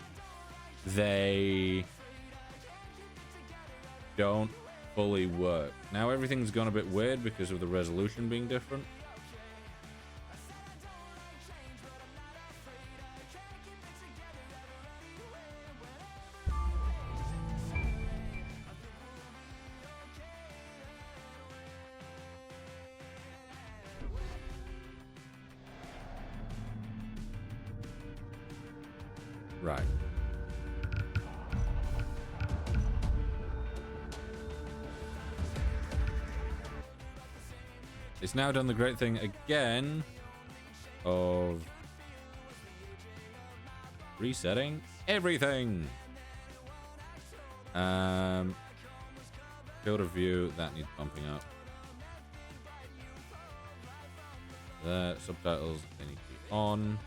[SPEAKER 1] they don't fully work. Now everything's gone a bit weird because of the resolution being different. Right. It's now done the great thing again of resetting everything. Field of view, that needs bumping up. The subtitles, they need to be on.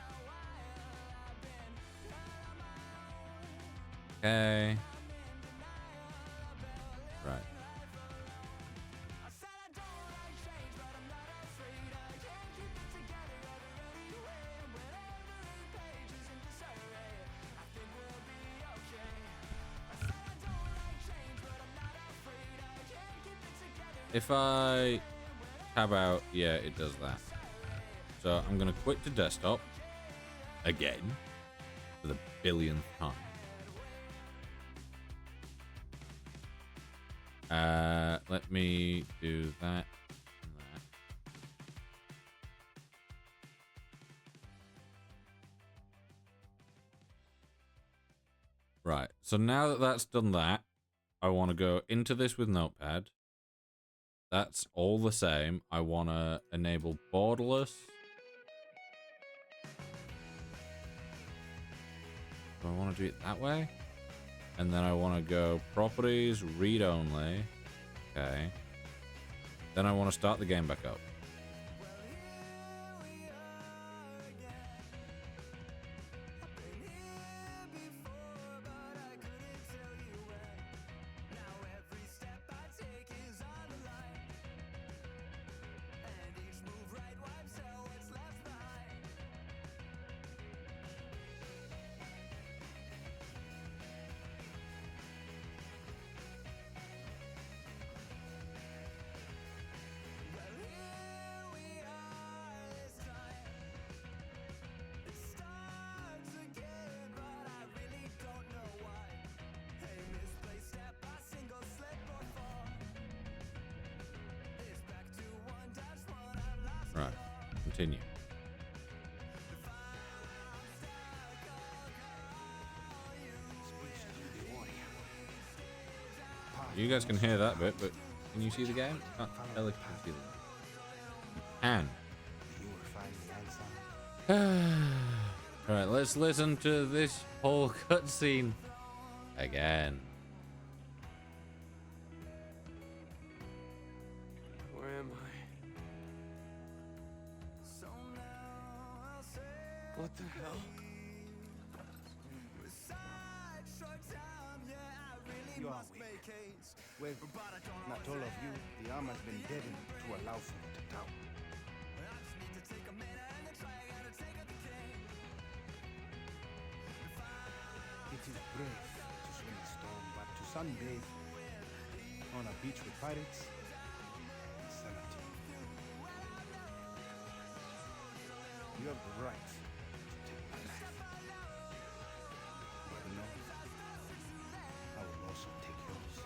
[SPEAKER 1] Okay. Right. if I tab out, yeah, it does that. So I'm gonna quit to desktop again for the billionth time. Let me do that and that. Right, so now that that's done that, I want to go into this with Notepad. That's all the same. I want to enable borderless. Do I want to do it that way? And then I want to go properties, read only. Okay. Then I want to start the game back up. Right. Continue. You guys can hear that bit, but can you see the game? Can't tell if you can see the game. And
[SPEAKER 2] You will find the answer.
[SPEAKER 1] alright, let's listen to this whole cutscene again.
[SPEAKER 3] Where am I? What the hell?
[SPEAKER 2] You are weak. Well, not all of you. The arm has been deadened to allow for you to tower. It is brave to swim a storm, but to sunbathe on a beach with pirates, insanity. You have the right to take my life. But no, I will also take yours.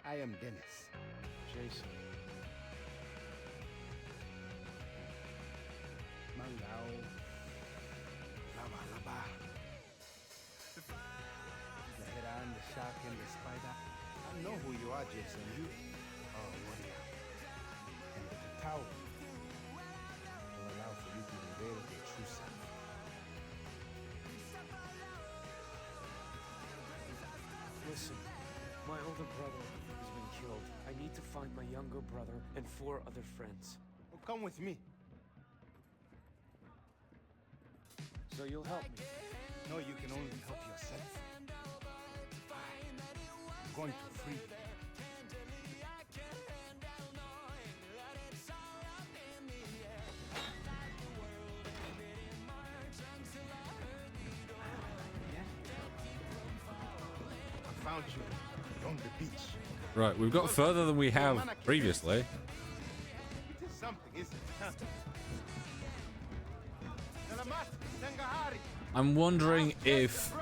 [SPEAKER 2] I am Dennis.
[SPEAKER 3] Jason.
[SPEAKER 2] Mangao. Lava lava. The heron, the shark, and the spider. I know who you are, Jason. You are a warrior. And the Tau will allow for you to reveal your true self.
[SPEAKER 3] Listen, my older brother has been killed. I need to find my younger brother and 4 other friends.
[SPEAKER 2] Well, come with me.
[SPEAKER 3] So you'll help me?
[SPEAKER 2] No, you can only help yourself. I'm going to free you. I found you on the beach.
[SPEAKER 1] Right, we've got further than we have previously.
[SPEAKER 2] It is something, isn't it?
[SPEAKER 1] I'm wondering if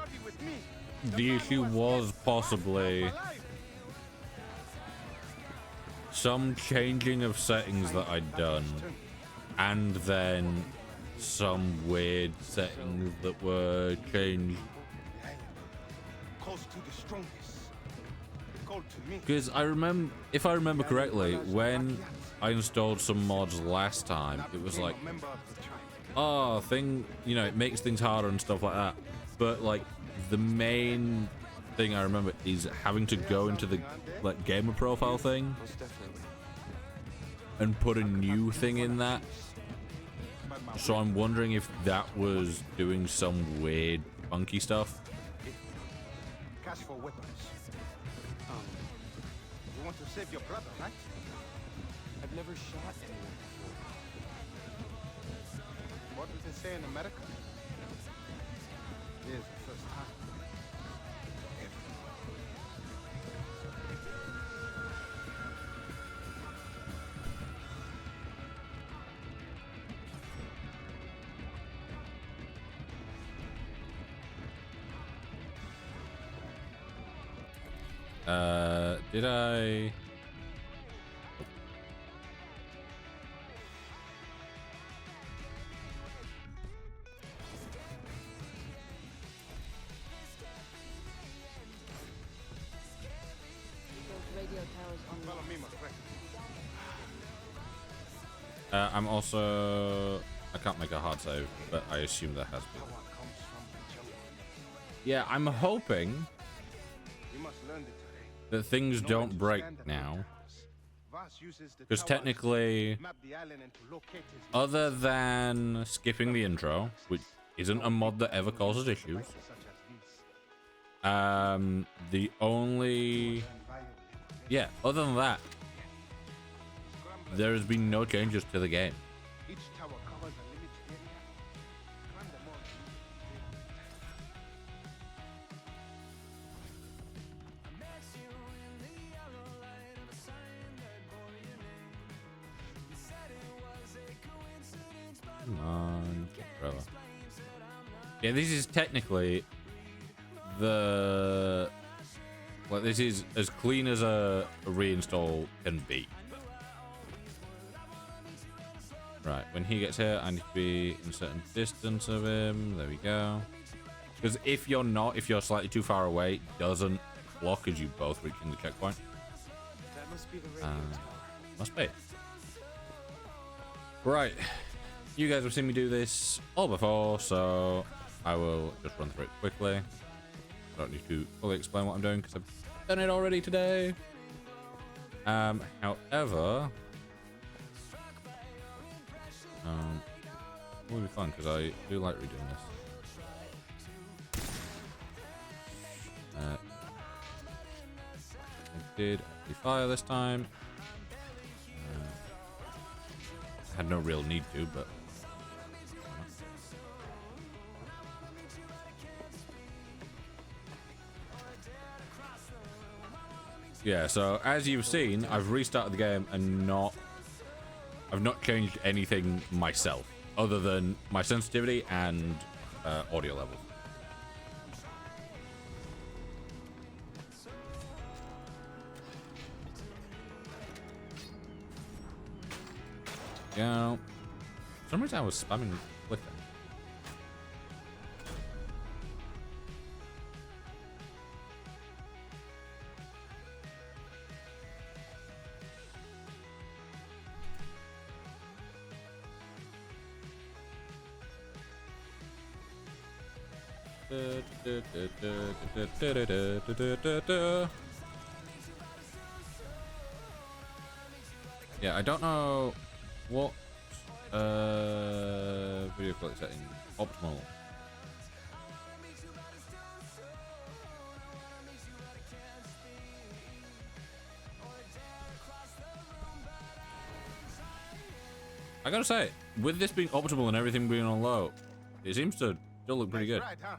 [SPEAKER 1] the issue was possibly some changing of settings that I'd done, and then some weird settings that were changed.
[SPEAKER 2] Calls to the strongest. Called to me.
[SPEAKER 1] Because if I remember correctly, when I installed some mods last time, it was like,
[SPEAKER 2] Member of the tribe.
[SPEAKER 1] oh, it makes things harder and stuff like that. But like the main thing I remember is having to go into the like gamer profile thing
[SPEAKER 3] Most definitely.
[SPEAKER 1] and put a new thing in that. So I'm wondering if that was doing some weird funky stuff.
[SPEAKER 2] Cash for weapons. You want to save your brother, right?
[SPEAKER 3] I've never shot anyone before.
[SPEAKER 2] What does it say in America? It is the first time.
[SPEAKER 1] Did I?
[SPEAKER 4] Those radio towers on
[SPEAKER 2] Follow me, my friend.
[SPEAKER 1] I'm also. I can't make a hard save, but I assume there has been.
[SPEAKER 2] Power comes from the jungle.
[SPEAKER 1] Yeah, I'm hoping
[SPEAKER 2] You must learn the terrain.
[SPEAKER 1] that things
[SPEAKER 2] Know when
[SPEAKER 1] don't
[SPEAKER 2] to
[SPEAKER 1] break
[SPEAKER 2] stand at
[SPEAKER 1] now.
[SPEAKER 2] the towers. Voss uses the
[SPEAKER 1] Because
[SPEAKER 2] towers
[SPEAKER 1] technically,
[SPEAKER 2] to map the island and to locate his
[SPEAKER 1] other than skipping the intro, which isn't a mod that ever causes issues,
[SPEAKER 2] such as these.
[SPEAKER 1] the only, yeah, other than that, there has been no changes to the game.
[SPEAKER 2] Each tower covers a limited area. Climb them all.
[SPEAKER 1] Come on, brother. Yeah, this is technically the, like, this is as clean as a reinstall can be. Right, when he gets here, I need to be in a certain distance of him. There we go. Because if you're not, if you're slightly too far away, it doesn't block as you both reaching the checkpoint.
[SPEAKER 3] That must be the radio tower.
[SPEAKER 1] Must be. Right. You guys have seen me do this all before, so I will just run through it quickly. I don't need to fully explain what I'm doing because I've done it already today. However, it will be fun because I do like redoing this. I did actually fire this time. I had no real need to, but yeah, so as you've seen, I've restarted the game and I've not changed anything myself other than my sensitivity and audio level. Yeah. For some reason I was spamming clicking. Yeah, I don't know what video quality setting optimal. I gotta say, with this being optimal and everything being on low, it seems to still look pretty good.
[SPEAKER 2] Right, huh?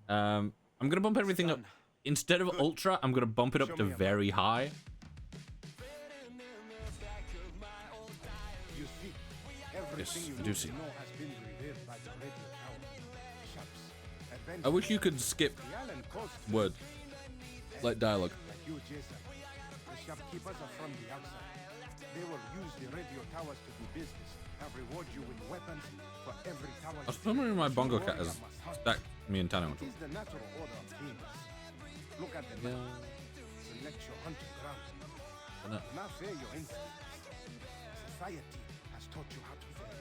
[SPEAKER 1] I'm gonna bump everything up. Instead of ultra, I'm gonna bump it up to very high.
[SPEAKER 2] You see, everything you
[SPEAKER 1] I
[SPEAKER 2] need
[SPEAKER 1] do
[SPEAKER 2] to
[SPEAKER 1] see.
[SPEAKER 2] know has been revealed by the radio tower. Shops,
[SPEAKER 1] I
[SPEAKER 2] adventures,
[SPEAKER 1] wish you could skip
[SPEAKER 2] the island coast.
[SPEAKER 1] words, like dialogue.
[SPEAKER 2] Like you, Jason. The shopkeepers are from the outside. They will use the radio towers to do business and reward you with weapons for every tower.
[SPEAKER 1] I was wondering my bongo cat has stacked me and Tano.
[SPEAKER 2] It is the natural order of things. Look at the map. Select your hunting ground.
[SPEAKER 1] Yeah.
[SPEAKER 2] Now fear your instincts. Society has taught you how to fear.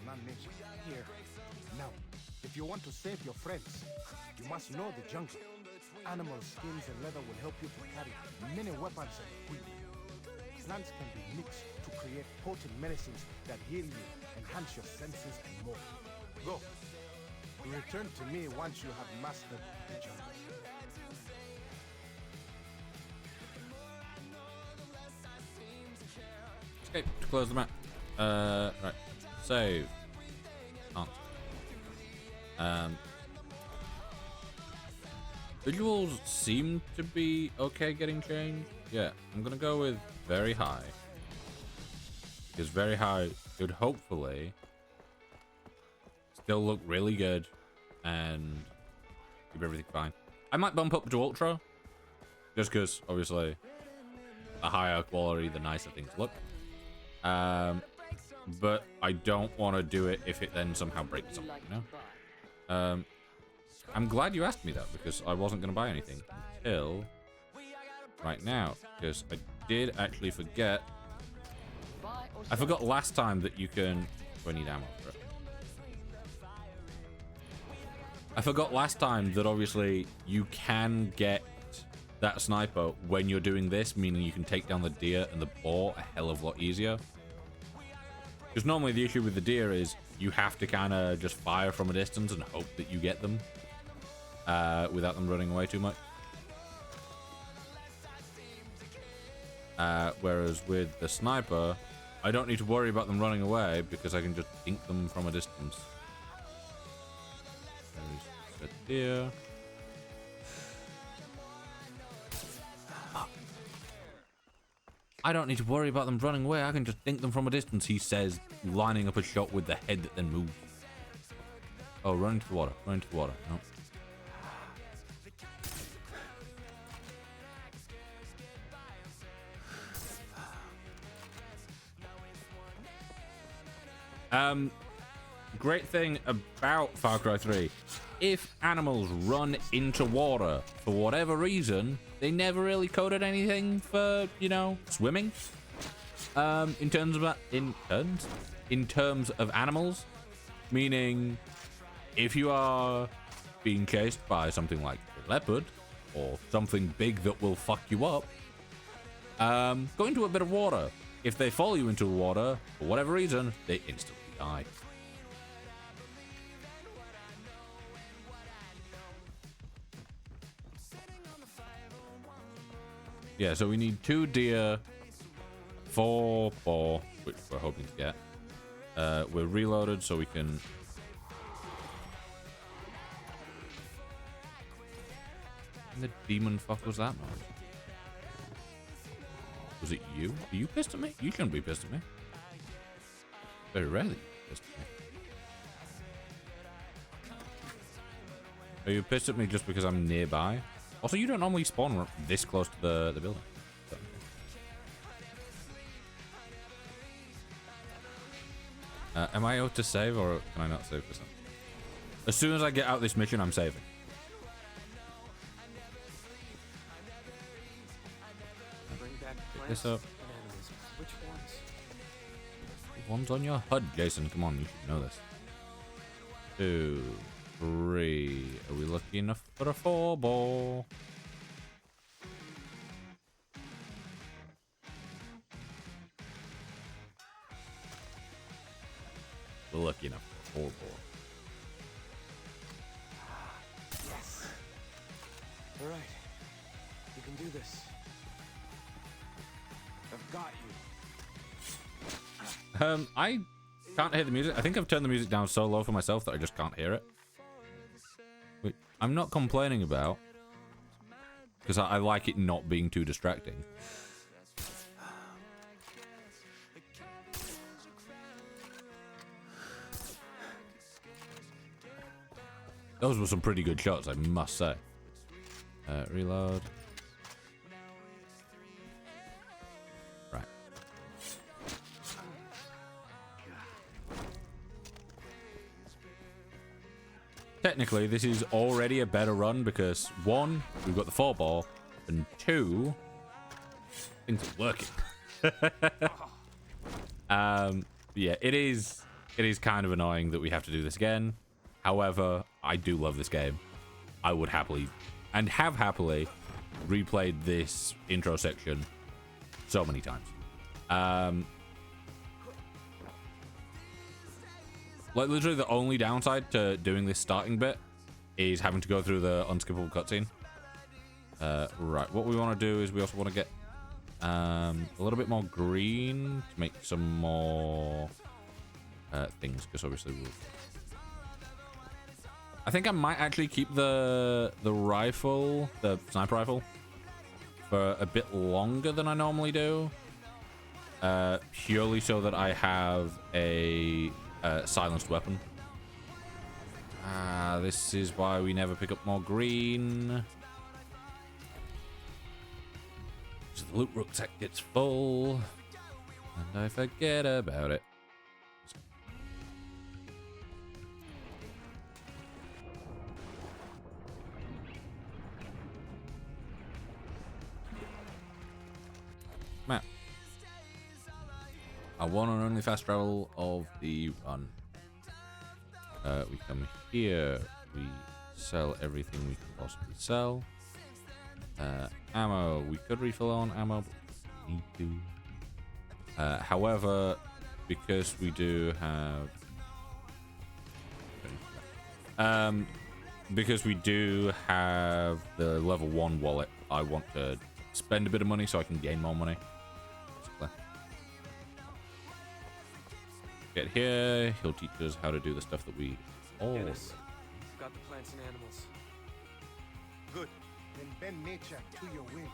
[SPEAKER 2] Not nature. Here. Now, if you want to save your friends, you must know the jungle. Animal skins and leather will help you to carry many weapons and equipment. Plants can be mixed to create potent medicines that heal you, enhance your senses, and more. Go. Return to me once you have mastered the jungle.
[SPEAKER 1] Escape to close the map. Right. Save. Can't. Visuals seem to be okay getting changed. Yeah, I'm gonna go with very high. Because very high should hopefully still look really good and keep everything fine. I might bump up to ultra Just because, obviously, the higher quality, the nicer things look. But I don't want to do it if it then somehow breaks something, you know? I'm glad you asked me that, because I wasn't going to buy anything until right now, because I did actually forget. I forgot last time that you can... Do I need ammo for it? I forgot last time that obviously you can get that sniper when you're doing this, meaning you can take down the deer and the boar a hell of a lot easier. Because normally the issue with the deer is you have to kind of just fire from a distance and hope that you get them without them running away too much. Whereas with the sniper, I don't need to worry about them running away because I can just dink them from a distance. There's a deer. I don't need to worry about them running away. I can just dink them from a distance, he says, lining up a shot with the head that then moves. Oh, run into the water. Run into the water. No. Great thing about Far Cry 3, if animals run into water for whatever reason, they never really coded anything for, you know, swimming. In terms of animals, meaning if you are being chased by something like a leopard or something big that will fuck you up, go into a bit of water. If they follow you into water for whatever reason, they instantly die. Yeah, so we need 2 deer, 4 boar, which we're hoping to get. We're reloaded so we can... And the demon fuck was that noise? Was it you? Are you pissed at me? You shouldn't be pissed at me. Very rarely you're pissed at me. Are you pissed at me just because I'm nearby? Also, you don't normally spawn this close to the building. So. Am I able to save, or can I not save this? As soon as I get out this mission, I'm saving. Pick this up.
[SPEAKER 3] Which ones?
[SPEAKER 1] One's on your HUD, Jason. Come on, you should know this. 2, 3. Are we lucky enough for a 4 ball? We're lucky enough for a 4 ball.
[SPEAKER 3] Yes. All right. You can do this. I've got you.
[SPEAKER 1] I can't hear the music. I think I've turned the music down so low for myself that I just can't hear it. Wait, I'm not complaining about, because I like it not being too distracting. Those were some pretty good shots, I must say. Reload. Right. Technically, this is already a better run because 1, we've got the 4 ball, and 2, things are working. Yeah, it is kind of annoying that we have to do this again. However, I do love this game. I would happily, and have happily, replayed this intro section so many times. Like, literally the only downside to doing this starting bit is having to go through the unskippable cutscene. Right, what we want to do is we also want to get a little bit more green to make some more things, because obviously we'll... I think I might actually keep the rifle, the sniper rifle, for a bit longer than I normally do. Purely so that I have a silenced weapon. This is why we never pick up more green. So the loot rucksack gets full, and I forget about it. Map. Our one and only fast travel of the run. We come here. We sell everything we can possibly sell. Ammo. We could refill on ammo, but we need to. However, because we do have. Because we do have the level 1 wallet, I want to spend a bit of money so I can gain more money. Get here, he'll teach us how to do the stuff that we all
[SPEAKER 3] Dennis, got the plants and animals.
[SPEAKER 2] Good. Then bend nature to your will.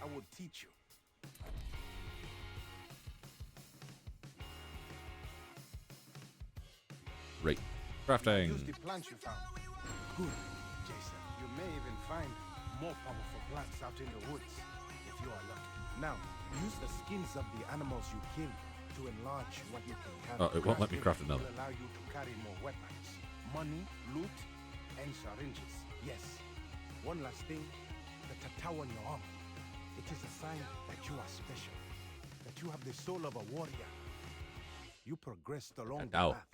[SPEAKER 2] I will teach you.
[SPEAKER 1] Great. Crafting.
[SPEAKER 2] Use the plants you found. Good, Jason. You may even find more powerful plants out in the woods, if you are lucky. Now, use the skins of the animals you kill to enlarge what you can carry.
[SPEAKER 1] Oh, it won't let me craft another.
[SPEAKER 2] Will allow you to carry more weapons, money, loot, and syringes. Yes. One last thing, the tattoo on your arm. It is a sign that you are special, that you have the soul of a warrior. You progressed along the
[SPEAKER 1] Tattoo.
[SPEAKER 2] path.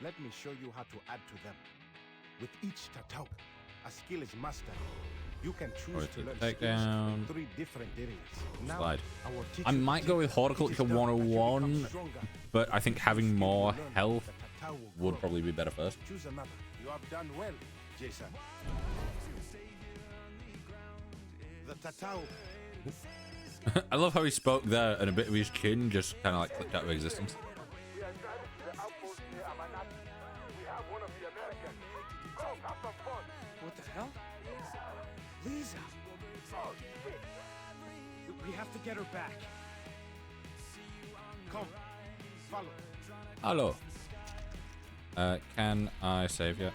[SPEAKER 2] Let me show you how to add to them. With each tattoo, a skill is mastered. You can choose to learn
[SPEAKER 1] take
[SPEAKER 2] skills
[SPEAKER 1] down.
[SPEAKER 2] in 3 different areas. Now,
[SPEAKER 1] Slide.
[SPEAKER 2] I will teach
[SPEAKER 1] I
[SPEAKER 2] you
[SPEAKER 1] might go with
[SPEAKER 2] it
[SPEAKER 1] Horticulture
[SPEAKER 2] is done that you become
[SPEAKER 1] 101,
[SPEAKER 2] stronger.
[SPEAKER 1] but I think having more health
[SPEAKER 2] The tattoo will
[SPEAKER 1] would
[SPEAKER 2] grow.
[SPEAKER 1] probably be better first.
[SPEAKER 2] Choose another. You have done well, Jason. The tattoo.
[SPEAKER 1] I love how he spoke there and a bit of his chin just kind of like clicked out of existence.
[SPEAKER 7] We are driving to the outpost near Amanat. We have one of the Americans. Go, have some fun.
[SPEAKER 3] What the hell? Lisa!
[SPEAKER 7] Oh, shit.
[SPEAKER 3] We have to get her back.
[SPEAKER 2] Come. Follow.
[SPEAKER 1] Hello. Can I save yet?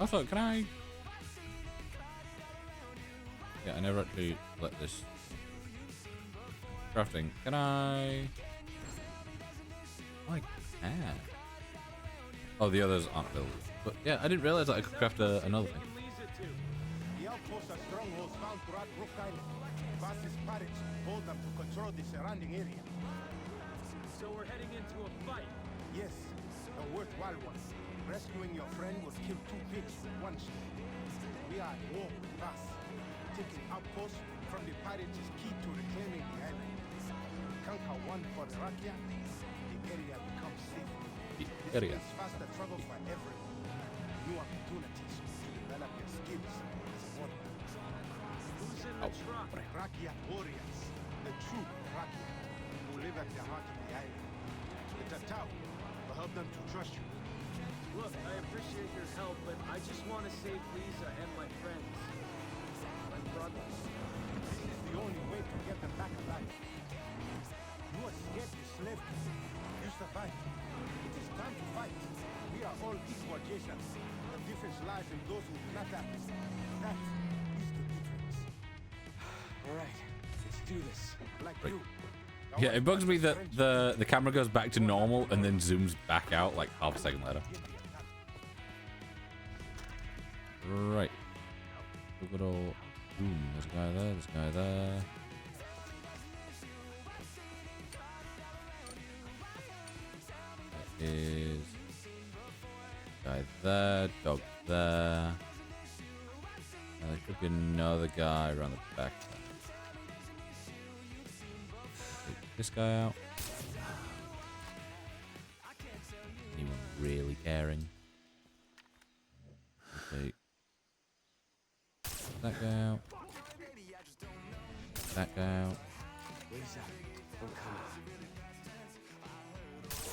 [SPEAKER 1] Also, can I? Yeah, I never actually let this crafting. Can I? I can. Oh, the others aren't built. But yeah, I didn't realize that I could craft another thing.
[SPEAKER 2] The outposts are strongholds found throughout Rook Island. Vas's pirates hold them to control the surrounding area.
[SPEAKER 3] So we're heading into a fight.
[SPEAKER 2] Yes, a worthwhile one. Rescuing your friend would kill 2 pigs with 1 stone. We are at war with Vas. Taking outposts from the pirates is key to reclaiming the island. Conquer one for the Rakia, the area becomes safe.
[SPEAKER 1] The
[SPEAKER 2] This
[SPEAKER 1] area.
[SPEAKER 2] means faster travel for everyone. New opportunities to develop your skills as a warrior.
[SPEAKER 3] Who's in the truck?
[SPEAKER 2] Rakia warriors, the true Rakia, who live at the heart of the island. The Tatau will help them to trust you.
[SPEAKER 3] Look, I appreciate your help, but I just want to save Lisa and my friends. My brothers.
[SPEAKER 2] This is the only way to get them back alive. You escaped the slavery. You survived. It is time to fight. We are all equal, Jason. The difference lies in those who do not act. That is the difference.
[SPEAKER 3] All right, let's do this.
[SPEAKER 2] Like
[SPEAKER 1] Right.
[SPEAKER 2] you.
[SPEAKER 1] Yeah, it bugs me that the camera goes back to normal and then zooms back out like half a second later. Right. Look at all. Boom. There's a guy there. There's a guy there. There is guy there. Dog there. And there could be another guy around the back. Take this guy out. Anyone really caring? Take that guy out. That guy out.
[SPEAKER 3] Lisa, okay.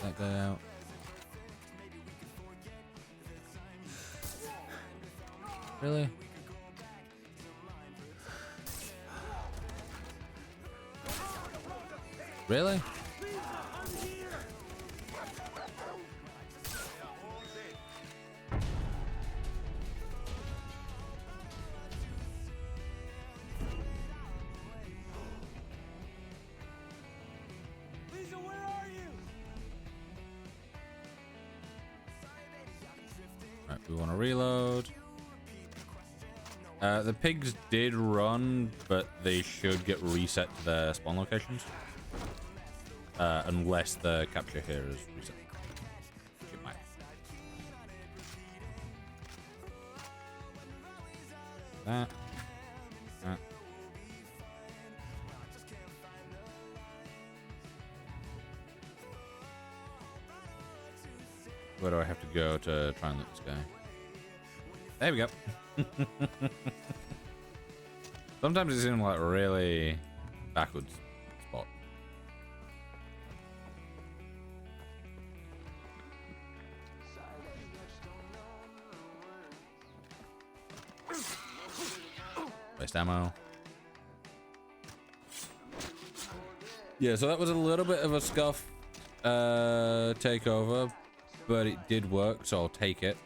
[SPEAKER 1] That guy out. Really? Really? We want to reload. The pigs did run, but they should get reset to their spawn locations. Unless the capture here is reset. It might. That. Where do I have to go to try and loot this guy? There we go. Sometimes it's in like a really backwards spot. Waste ammo. Yeah, so that was a little bit of a scuff takeover, but it did work, so I'll take it.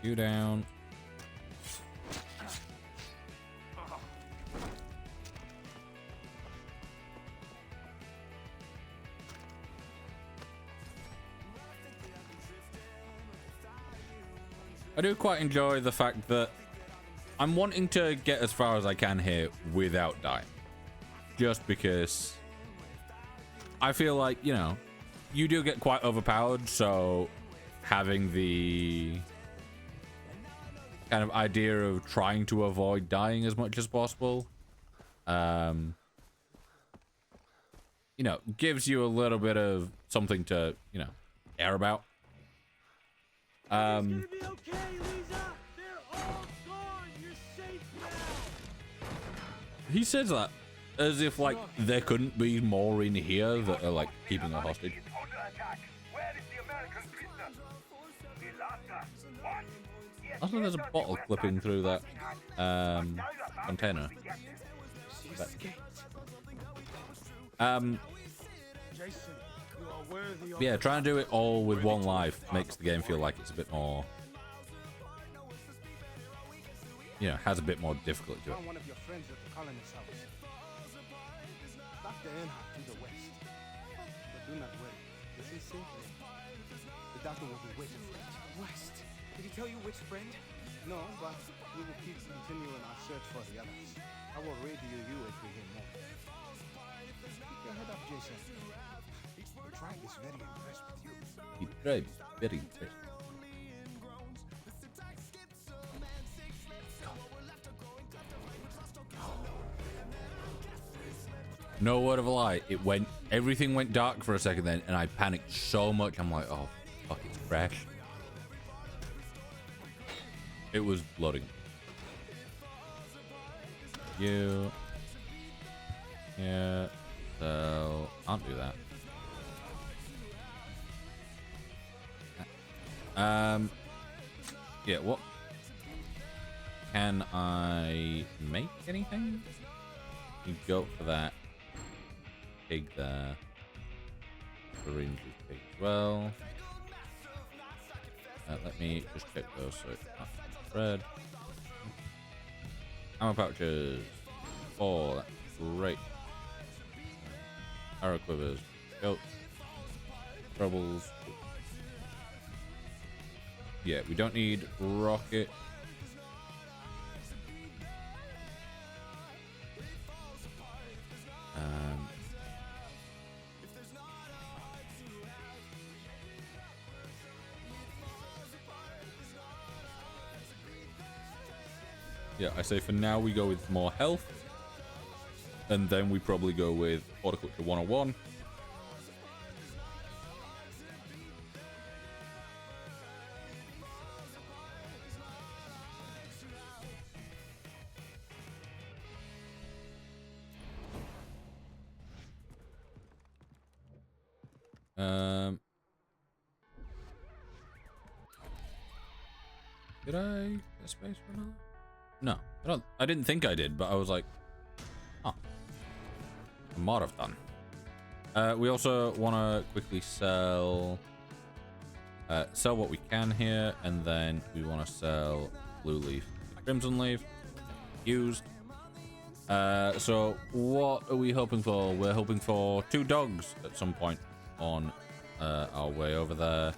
[SPEAKER 1] You down. I do quite enjoy the fact that I'm wanting to get as far as I can here without dying. Just because I feel like, you know, you do get quite overpowered, so having the kind of idea of trying to avoid dying as much as possible, you know, gives you a little bit of something to, you know, care about. He says that as if like there couldn't be more in here that are like keeping a hostage. Also, there's a bottle clipping through that container. Yeah, trying to do it all with one life makes the game feel like it's a bit more, you know, has a bit more difficulty to it.
[SPEAKER 2] One of your friends at the colonist's house. Dr. Earnhardt to the west. But do not worry. This is safe. The doctor will be waiting for you.
[SPEAKER 3] West. Did he tell you which friend?
[SPEAKER 2] No, but we will keep continuing our search for the others. I will radio you if we hear more. Keep your head up, Jason. The tribe is very impressed with you.
[SPEAKER 1] The tribe is very impressed. No word of a lie, everything went dark for a second then, and I panicked so much. I'm like, oh fuck, it's fresh. It was loading. You. Yeah. So I'll do that. Yeah, what can I make anything? You go for that pig there. Syringe is pig as well. Let me just check those so it's not spread. Ammo pouches. Oh, that's great. Arrow quivers. Go. Troubles. Yeah, we don't need rocket. Yeah, I say for now we go with more health, and then we probably go with Horticulture 101. Did I get space for another? No, I didn't think I did, but I was like, oh, I might have done. We also want to quickly sell what we can here, and then we want to sell blue leaf, crimson leaf, used. So what are we hoping for? We're hoping for 2 dogs at some point on our way over there.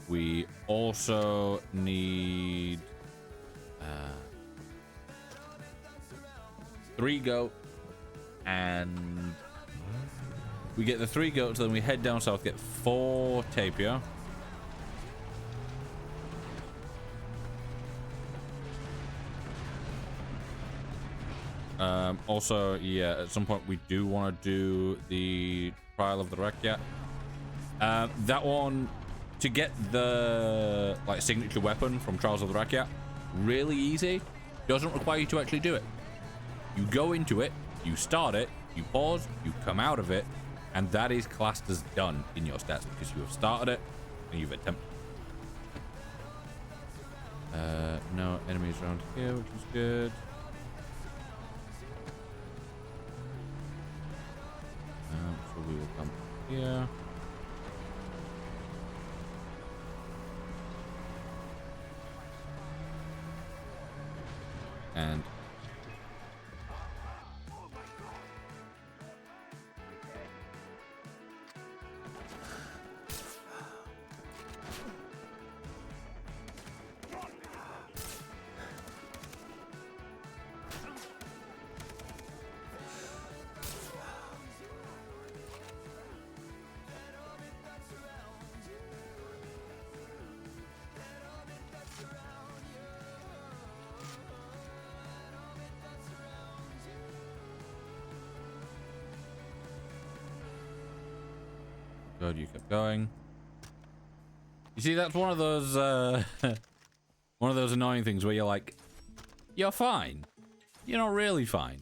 [SPEAKER 1] We also need 3 goats, and we get the 3 goats, then we head down south, get 4 tapir. Also, yeah, at some point we do want to do the trial of the Requiem. That one, to get the like signature weapon from Trials of the Requiem, really easy. Doesn't require you to actually do it. You go into it, you start it, you pause, you come out of it, and that is classed as done in your stats because you have started it and you've attempted. No enemies around here, which is good. So we will come here. And good, you kept going. You see, that's one of those one of those annoying things where you're like, you're fine. You're not really fine.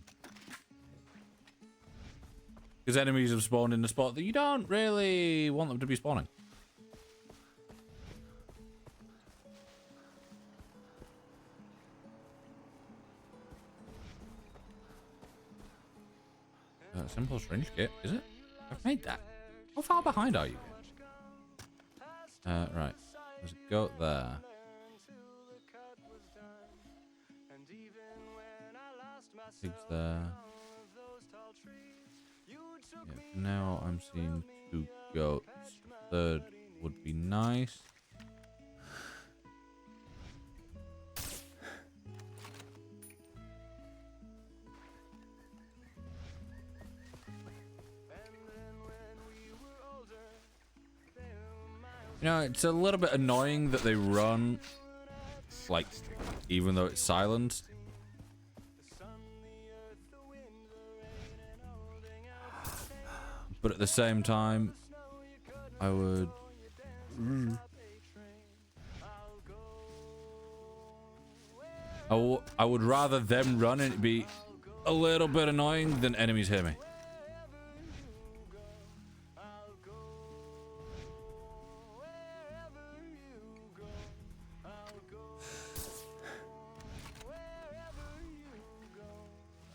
[SPEAKER 1] Because enemies have spawned in a spot that you don't really want them to be spawning. Simple syringe kit, is it? I've made that. How far behind are you? Right. There's a goat there. Pigs there. Yeah, for now I'm seeing 2 goats. Third would be nice. You know, it's a little bit annoying that they run, like, even though it's silenced. But at the same time, I would... I would rather them run and it be a little bit annoying than enemies hear me.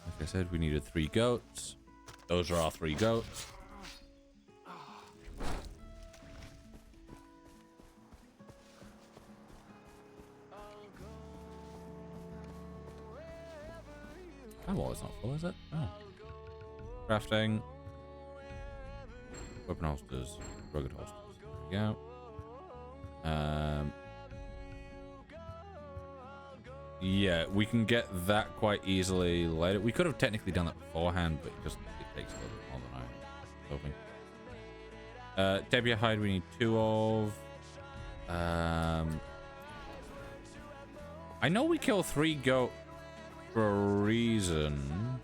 [SPEAKER 1] Like I said, we needed 3 goats. Those are our 3 goats. That wall is not full, is it? Oh. Crafting. Weapon holsters. Rugged holsters. There we go. Yeah, we can get that quite easily later. We could have technically done that beforehand, but it takes a little bit more than I was hoping. Tapir hide we need 2 of. I know we kill 3 goat for a reason.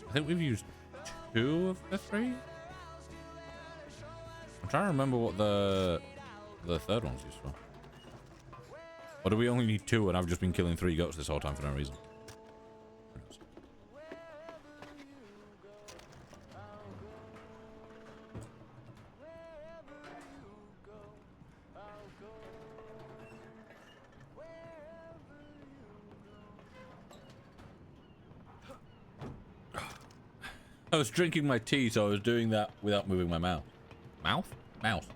[SPEAKER 1] I think we've used 2 of the 3. I'm trying to remember what the third one's used for. Or do we only need 2 and I've just been killing 3 goats this whole time for no reason? I was drinking my tea, so I was doing that without moving my mouth. Mouth? Mouth.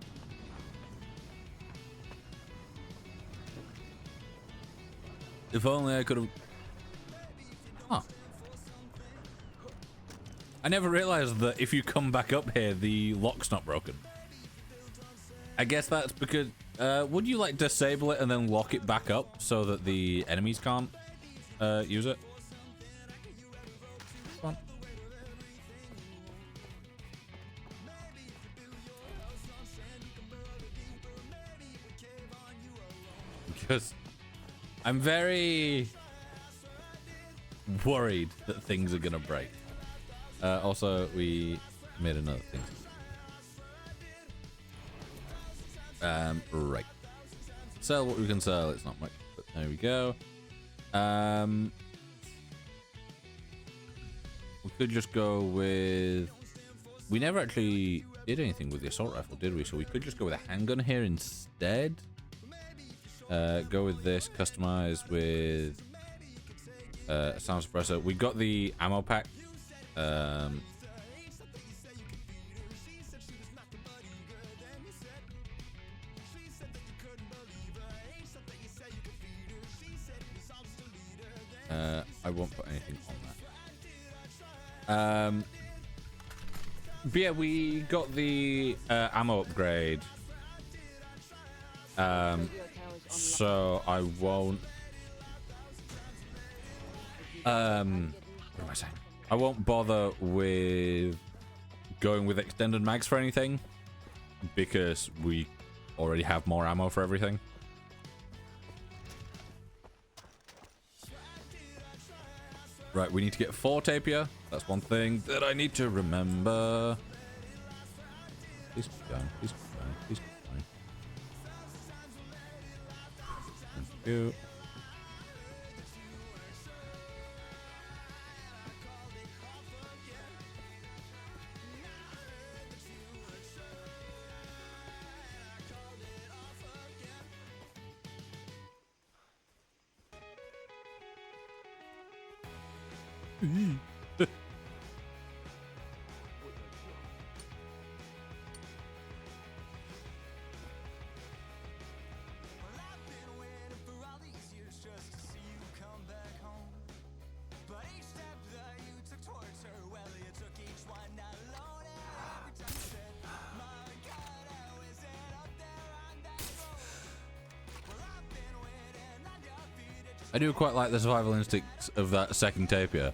[SPEAKER 1] If only I could have... Huh. I never realized that if you come back up here, the lock's not broken. I guess that's because... would you, like, disable it and then lock it back up so that the enemies can't use it? Come on. Because I'm very worried that things are gonna break. Also, we made another thing. Right. Sell what we can sell. It's not much, but there we go. We could just go with... We never actually did anything with the assault rifle, did we? So we could just go with a handgun here instead. Go with this, customize with a sound suppressor. We got the ammo pack. I won't put anything on that. But yeah, we got the ammo upgrade. So I won't. What am I saying? I won't bother with going with extended mags for anything because we already have more ammo for everything. Right, we need to get 4 tapir. That's one thing that I need to remember. Please keep going. Please keep going. Please keep going. Thank you. I do quite like the survival instincts of that second tapir.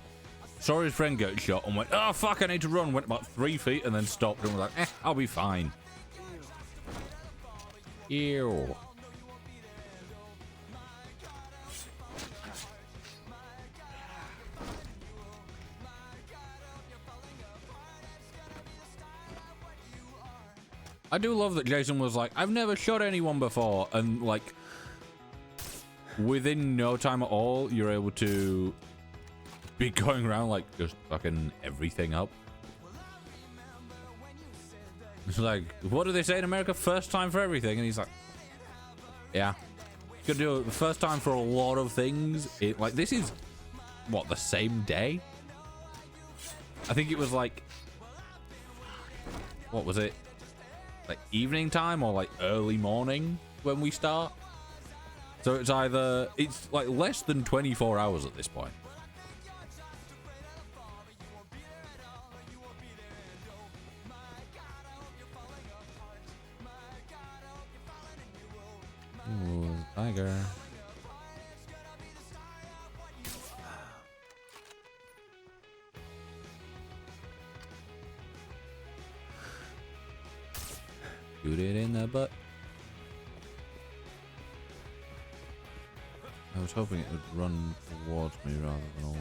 [SPEAKER 1] Saw his friend get shot and went, oh fuck, I need to run. Went about 3 feet and then stopped and was like, I'll be fine. Ew. I do love that Jason was like, I've never shot anyone before, and like within no time at all you're able to be going around like just fucking everything up. It's like, what do they say in America? First time for everything. And he's like, yeah, you could do it the first time for a lot of things. Like, this is what, the same day? I think it was like, what was it, like evening time or like early morning when we start? So it's either, it's like less than 24 hours at this point. Ooh, tiger. Shoot it in the butt. I was hoping it would run towards me rather than away.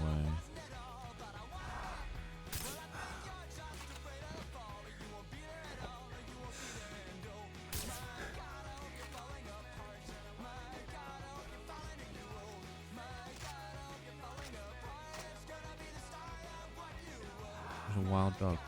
[SPEAKER 1] There's a wild dog.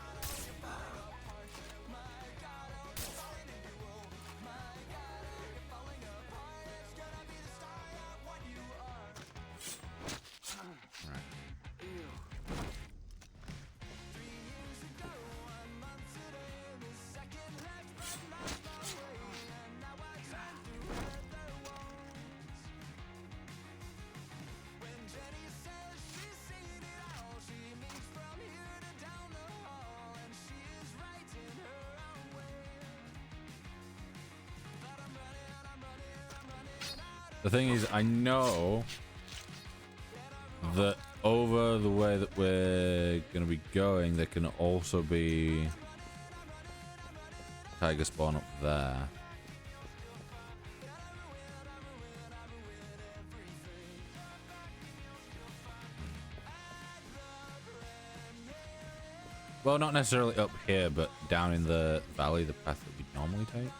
[SPEAKER 1] The thing is, I know that over the way that we're going to be going, there can also be tiger spawn up there. Well, not necessarily up here, but down in the valley, the path that we'd normally take.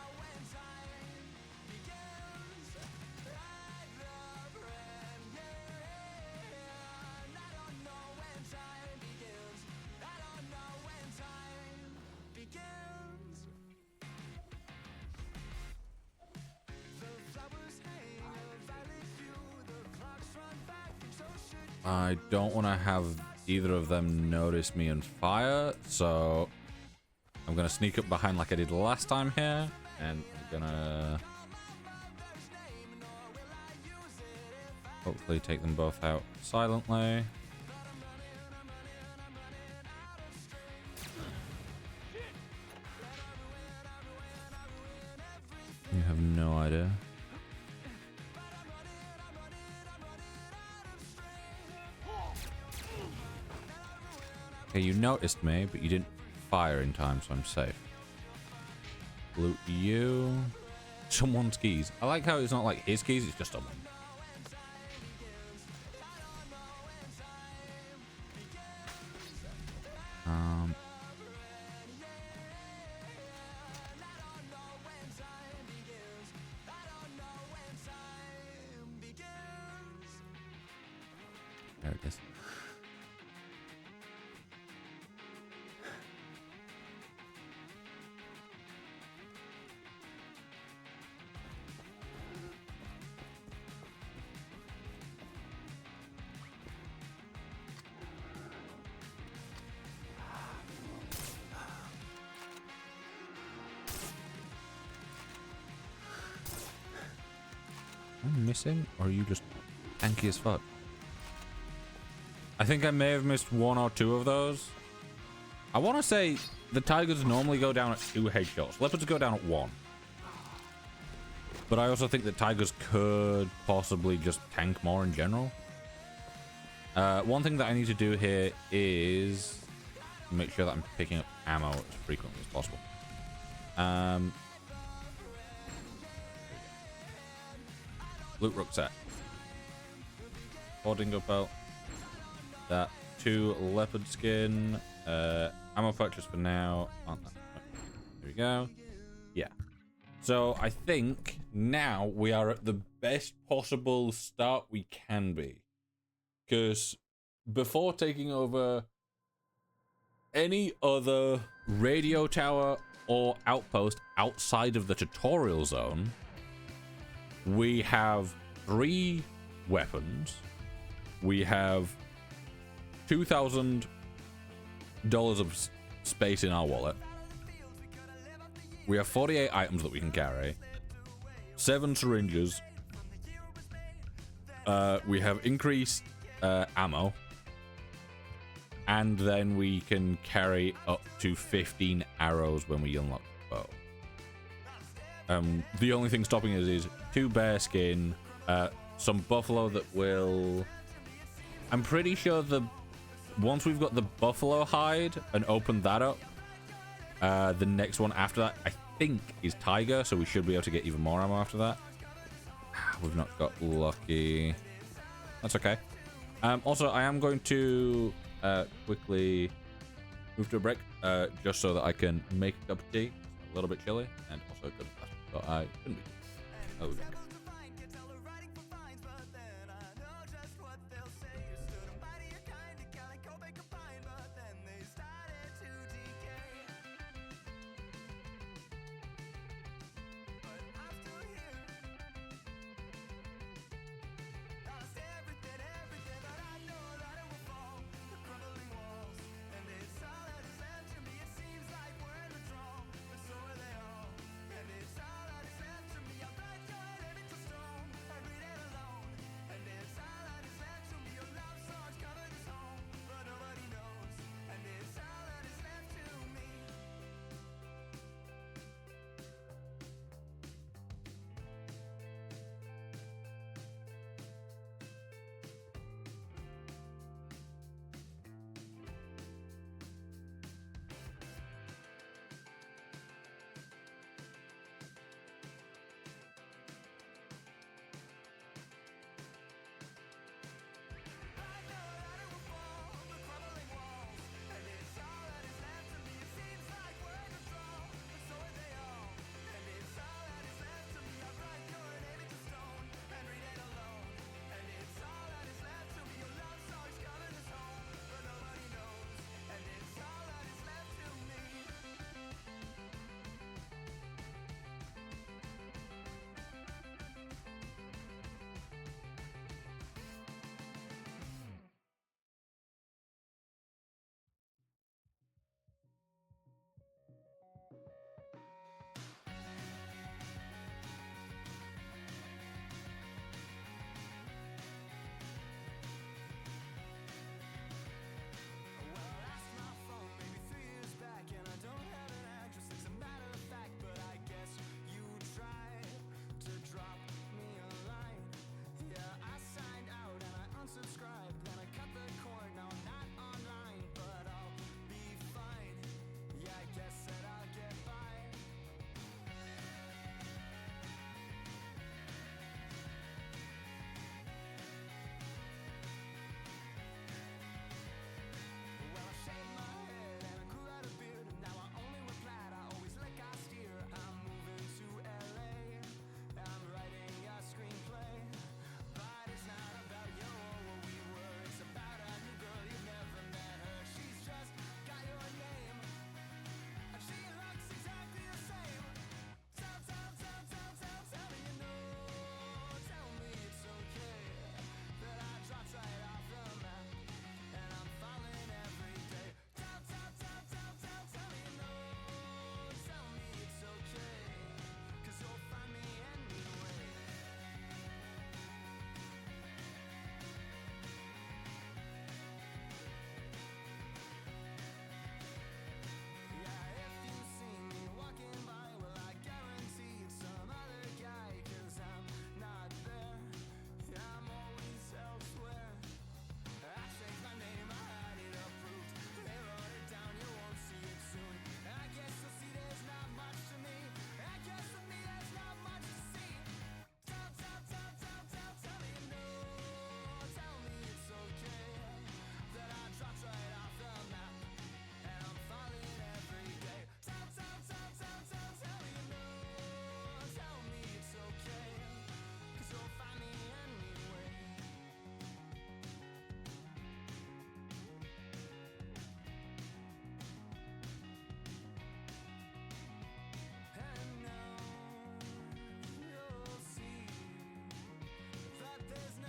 [SPEAKER 1] I don't want to have either of them notice me and fire, so I'm going to sneak up behind like I did last time here, and I'm going to hopefully take them both out silently. You have no idea. Okay, you noticed me, but you didn't fire in time, so I'm safe. Loot you. Someone's keys. I like how it's not like his keys, it's just someone. There it is. Am I missing, or are you just tanky as fuck? I think I may have missed one or two of those. I want to say the tigers normally go down at 2 headshots. Leopards go down at 1. But I also think that tigers could possibly just tank more in general. One thing that I need to do here is make sure that I'm picking up ammo as frequently as possible. Loot rucksack. 4 dingo belt. That 2 leopard skin. Ammo purchase for now. There we go. Yeah. So I think now we are at the best possible start we can be. Because before taking over any other radio tower or outpost outside of the tutorial zone, we have 3 weapons. We have $2,000 of space in our wallet. We have 48 items that we can carry. 7 syringes. We have increased ammo. And then we can carry up to 15 arrows when we unlock the bow. The only thing stopping us is 2 bear skin, some buffalo that will... I'm pretty sure once we've got the buffalo hide and open that up, the next one after that, I think, is tiger, so we should be able to get even more ammo after that. We've not got lucky. That's okay. Also, I am going to quickly move to a break, just so that I can make a cup of tea. It's a little bit chilly, and also good at that. So I shouldn't be. Oh, okay.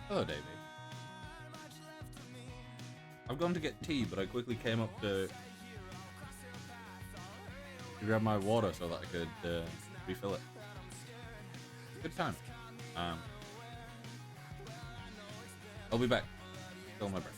[SPEAKER 1] Hello, Davey. I've gone to get tea, but I quickly came up to grab my water so that I could refill it. Good time. I'll be back. Fill my breath.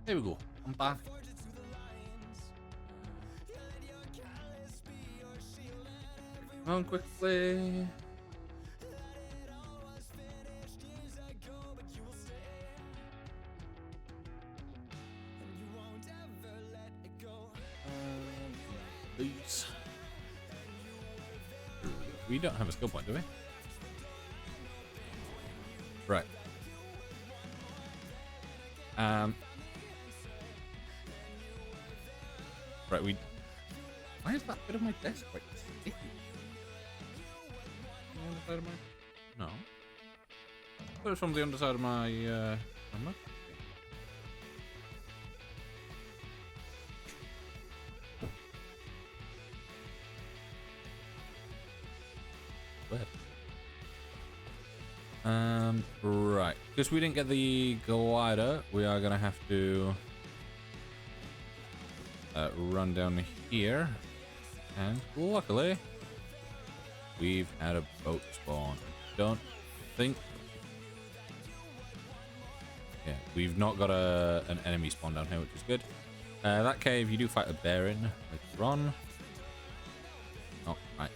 [SPEAKER 1] There we go. I'm back. Come on quickly. Please. We don't have a skill point, do we? Right. Right, why is that bit of my desk quite sticky? On the underside of my... No. That was from the underside of my mug. Weird. Right. Because we didn't get the glider, we are gonna have to run down here, and luckily we've had a boat spawn. Don't think, yeah, we've not got an enemy spawn down here, which is good. That cave you do fight a bear in later on. Oh, right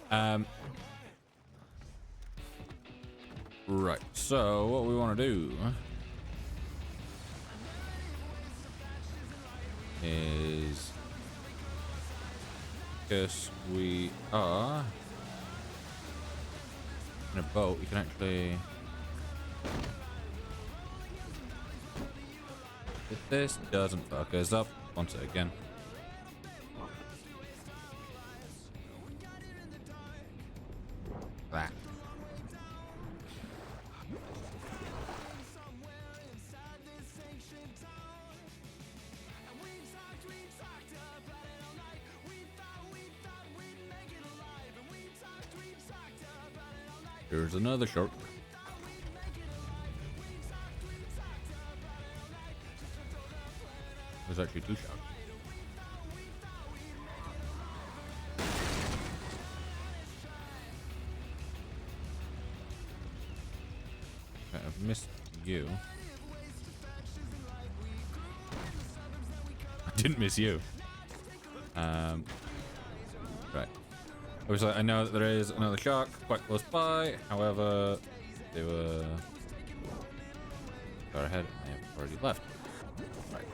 [SPEAKER 1] now. Right, so what we want to do is, because we are in a boat, we can actually, if this doesn't fuck us up, once again. That. Here's another shark. There's actually two sharks. Okay, I've missed you. I didn't miss you. Right. Obviously, I know that there is another shark quite close by. However, they were far ahead and they have already left. Right.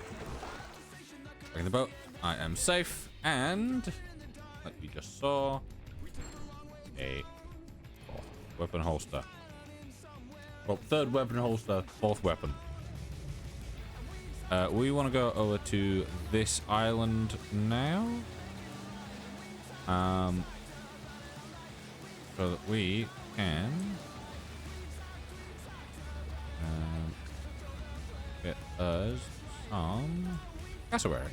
[SPEAKER 1] Back in the boat. I am safe, and like you just saw, a fourth weapon holster. Well, third weapon holster, fourth weapon. We want to go over to this island now. So that we can get us some cassowary.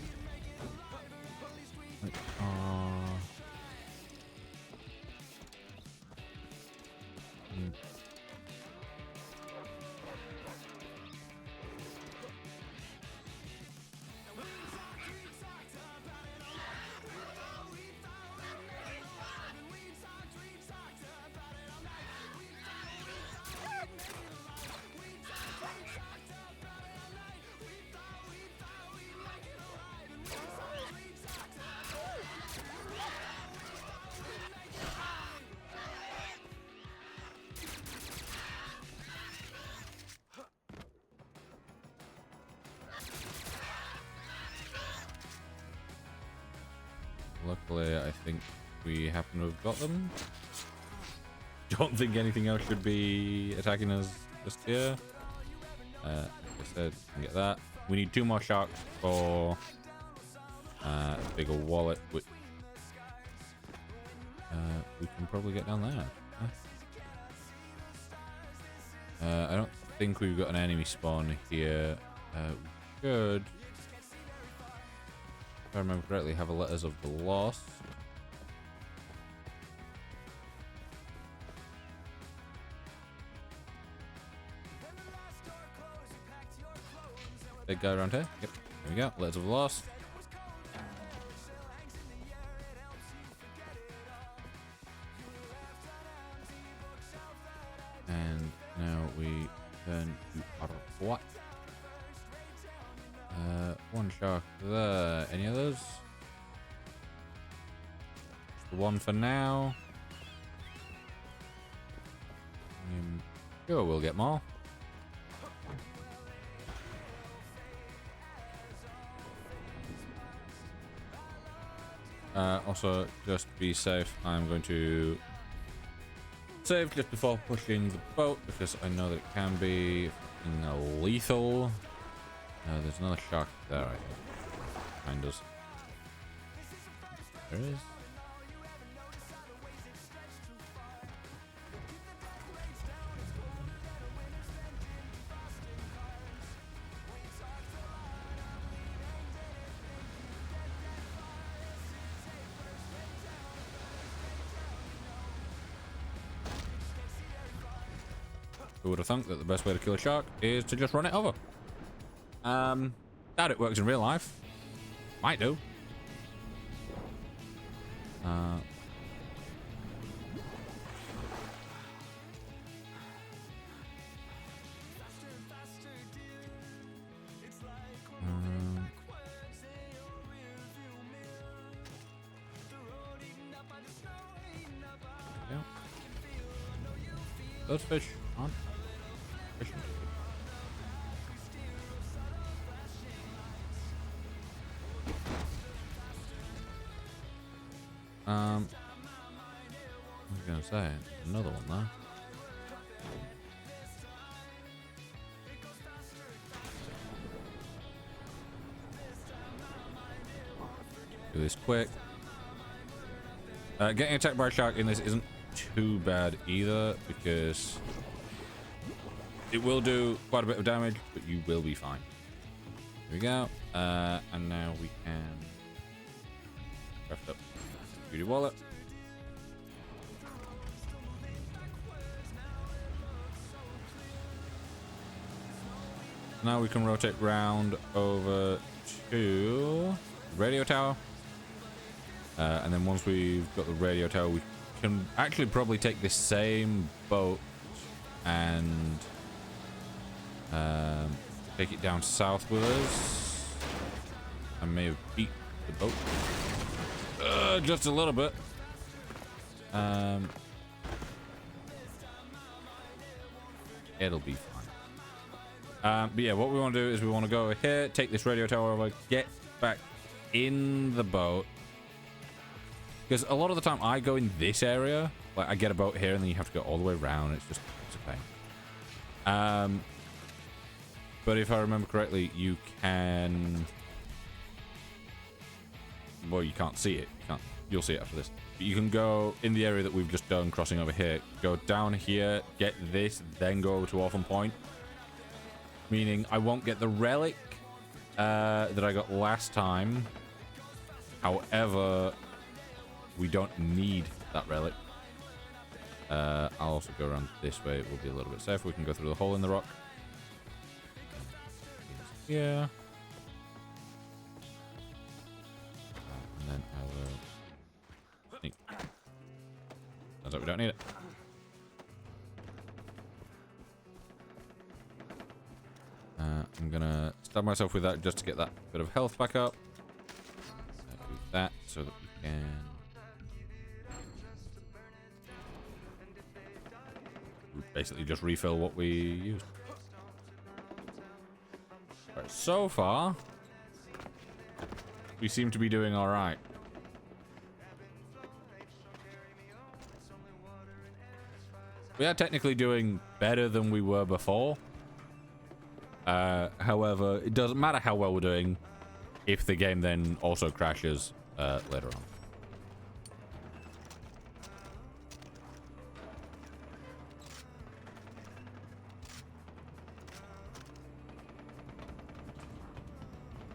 [SPEAKER 1] Luckily, I think we happen to have got them. Don't think anything else should be attacking us just here. Like I said, we can get that. We need 2 more sharks for a bigger wallet, which we can probably get down there. I don't think we've got an enemy spawn here. We could, if I remember correctly, have a Letters of the Lost. Big guy around here. Yep, there we go. Letters of the Lost. And now we turn to our what? One shark there. Any others? Just the one for now. Sure, we'll get more. Also, just to be safe, I'm going to save just before pushing the boat because I know that it can be lethal. There's another shark there, I think. Behind us. There is. Who would have thunk that the best way to kill a shark is to just run it over? Doubt it works in real life. Might do. Yeah. Those fish aren't fishing. I was gonna say another one there. Do this quick. Getting attacked by a shark in this isn't too bad either because it will do quite a bit of damage, but you will be fine. Here we go. And now we can craft up beauty wallet. Now we can rotate round over to radio tower. And then once we've got the radio tower, we can actually probably take this same boat and take it down south with us. I may have beat the boat just a little bit. It'll be fine. But yeah, what we want to do is we want to go over here, take this radio tower over, get back in the boat. Because a lot of the time I go in this area, like I get a boat here and then you have to go all the way around. It's a pain. But if I remember correctly, you can. Well, you can't see it. You'll see it after this. But you can go in the area that we've just done, crossing over here. Go down here, get this, then go to Orphan Point. Meaning I won't get the relic that I got last time. However, we don't need that relic. I'll also go around this way. It will be a little bit safer. We can go through the hole in the rock. Yeah. And then I will sneak. Turns out we don't need it. I'm gonna stab myself with that just to get that bit of health back up. Do that so that we can. Basically just refill what we used. Right, so far we seem to be doing all right. We are technically doing better than we were before. However, it doesn't matter how well we're doing if the game then also crashes later on.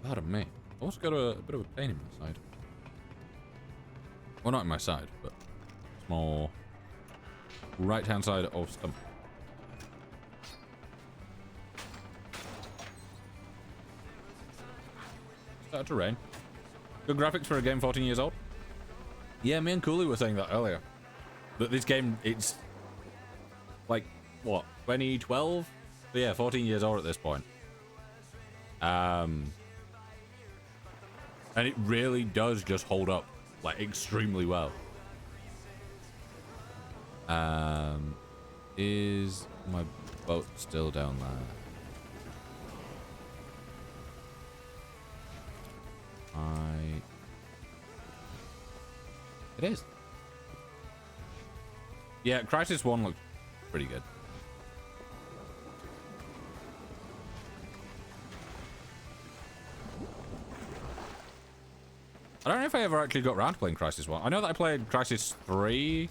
[SPEAKER 1] Pardon me. I also got a bit of a pain in my side. Well, not in my side, but small right-hand side of stomach. Started to rain. Good graphics for a game 14 years old. Yeah, me and Cooley were saying that earlier. That this game, it's like, what, 2012? But yeah, 14 years old at this point. And it really does just hold up, like, extremely well. Is my boat still down there? It is. Yeah, Crisis 1 looked pretty good. I don't know if I ever actually got around to playing Crisis 1. I know that I played Crisis 3.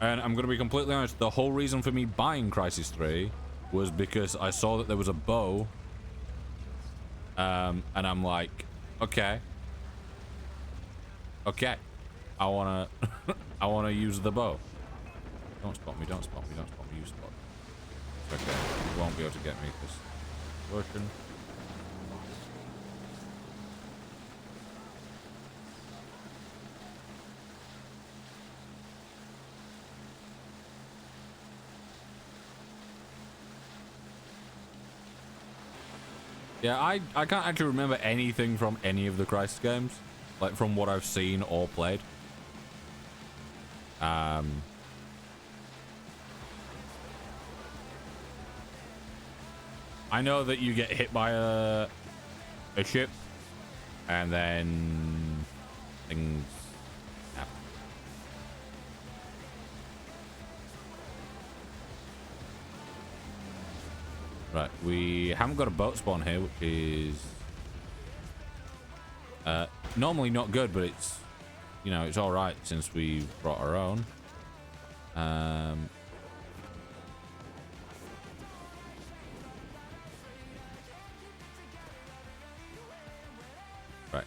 [SPEAKER 1] And I'm going to be completely honest, the whole reason for me buying Crisis 3 was because I saw that there was a bow. And I'm like, okay. Okay. I want to I want to use the bow. Don't spot me, don't spot me, don't spot me, you spot. It's okay. You won't be able to get me because it's working. Yeah, I can't actually remember anything from any of the Crisis games, like from what I've seen or played. I know that you get hit by a ship, and then things happen. Right, we haven't got a boat spawn here, which is normally not good, but it's, you know, it's all right since we brought our own. Right,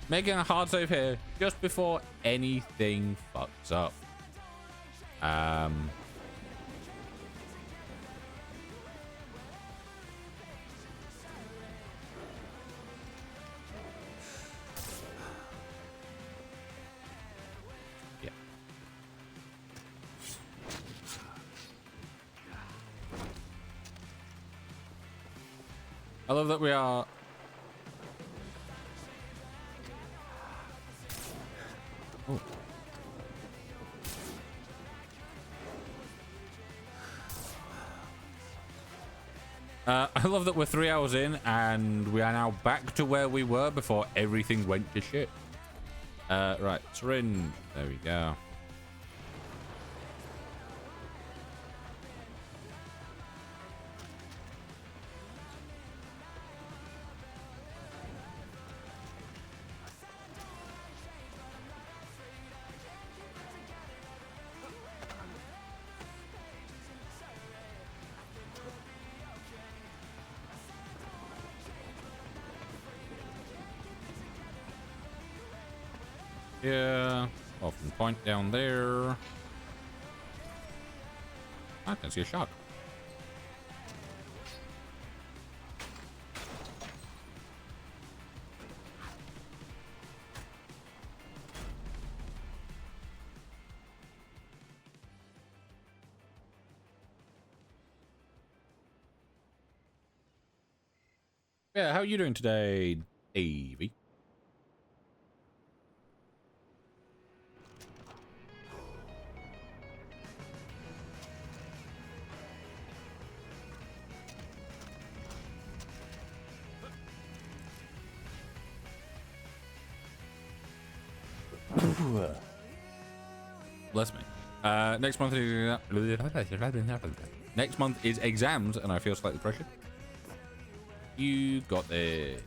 [SPEAKER 1] making a hard save here just before anything fucks up. I love that we are... Oh. I love that we're 3 hours in and we are now back to where we were before everything went to shit. Right, Trin. There we go. Yeah, often point down there. I can see a shark. Yeah, how are you doing today, Davey? Bless me. Next month is exams, and I feel slightly pressured. You got this.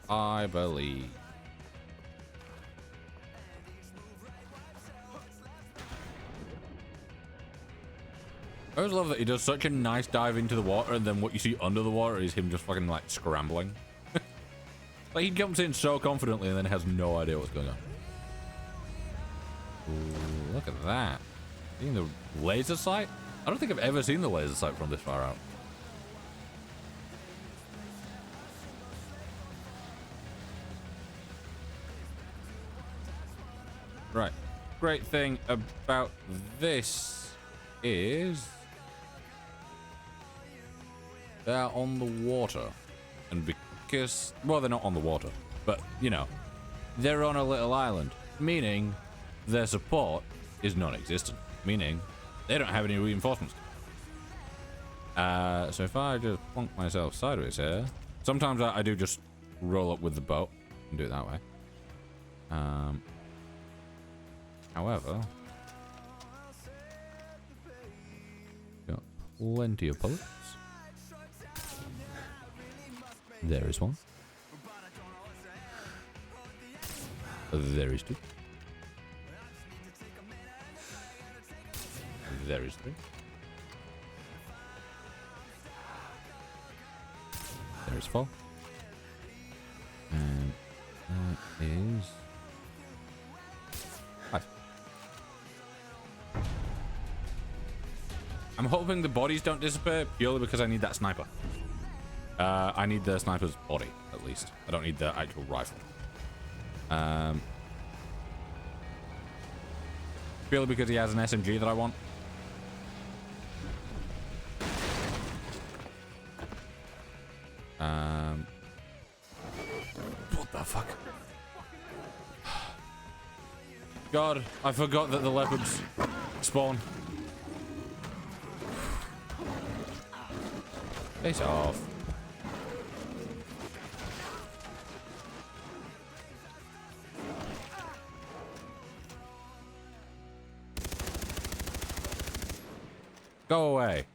[SPEAKER 1] I believe. I always love that he does such a nice dive into the water, and then what you see under the water is him just fucking like scrambling. Like he jumps in so confidently and then has no idea what's going on. Ooh, look at that. Seeing the laser sight? I don't think I've ever seen the laser sight from this far out. Right. Great thing about this is they're on the water. And because, well, they're not on the water, but, you know, they're on a little island, meaning their support is non-existent, meaning they don't have any reinforcements. So if I just plonk myself sideways here, sometimes I do just roll up with the boat and do it that way. However, got plenty of bullets. There is one. There is two. There is three. There is four. And that is five. I'm hoping the bodies don't disappear purely because I need that sniper. I need the sniper's body, at least. I don't need the actual rifle. Purely because he has an SMG that I want. What the fuck? God, I forgot that the leopards spawn. Face off. Go away.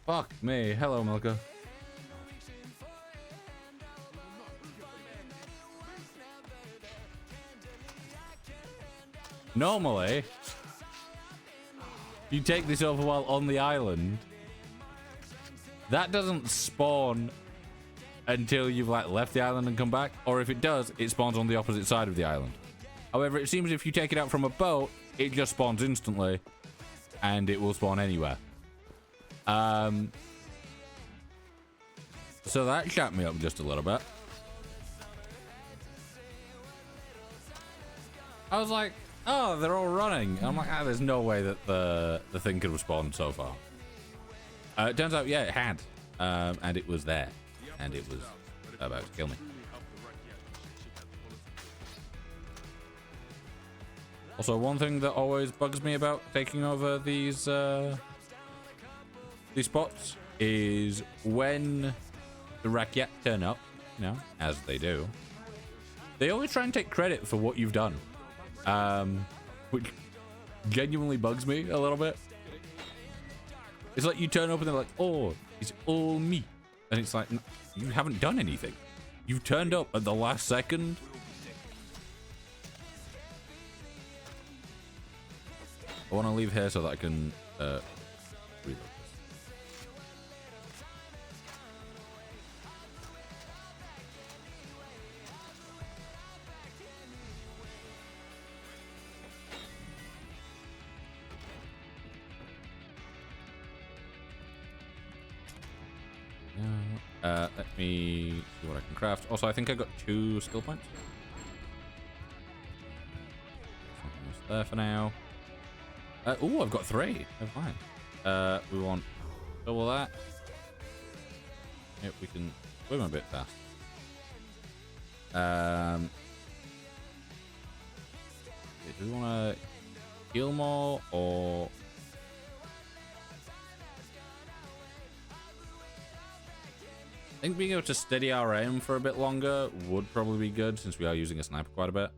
[SPEAKER 1] Fuck me. Hello, Milka. Normally, you take this over while on the island. That doesn't spawn until you've like left the island and come back, or if it does, it spawns on the opposite side of the island. However, it seems if you take it out from a boat, it just spawns instantly, and it will spawn anywhere. So that shut me up just a little bit. I was like, oh, they're all running. I'm like, there's no way that the thing could have spawned so far. It turns out, yeah, it had. And it was there. And it was about to kill me. Also, one thing that always bugs me about taking over these spots is when the Rakyat turn up, you know, as they do, they always try and take credit for what you've done. Which genuinely bugs me a little bit. It's like you turn up and they're like, oh, it's all me. And it's like, you haven't done anything. You turned up at the last second. I want to leave here so that I can reload this. Let me see what I can craft. Also, I think I got 2 skill points. Something's there for now. Oh, I've got 3. Never mind. We want double that. Yep, we can swim a bit fast. Do we want to heal more or? I think being able to steady our aim for a bit longer would probably be good since we are using a sniper quite a bit.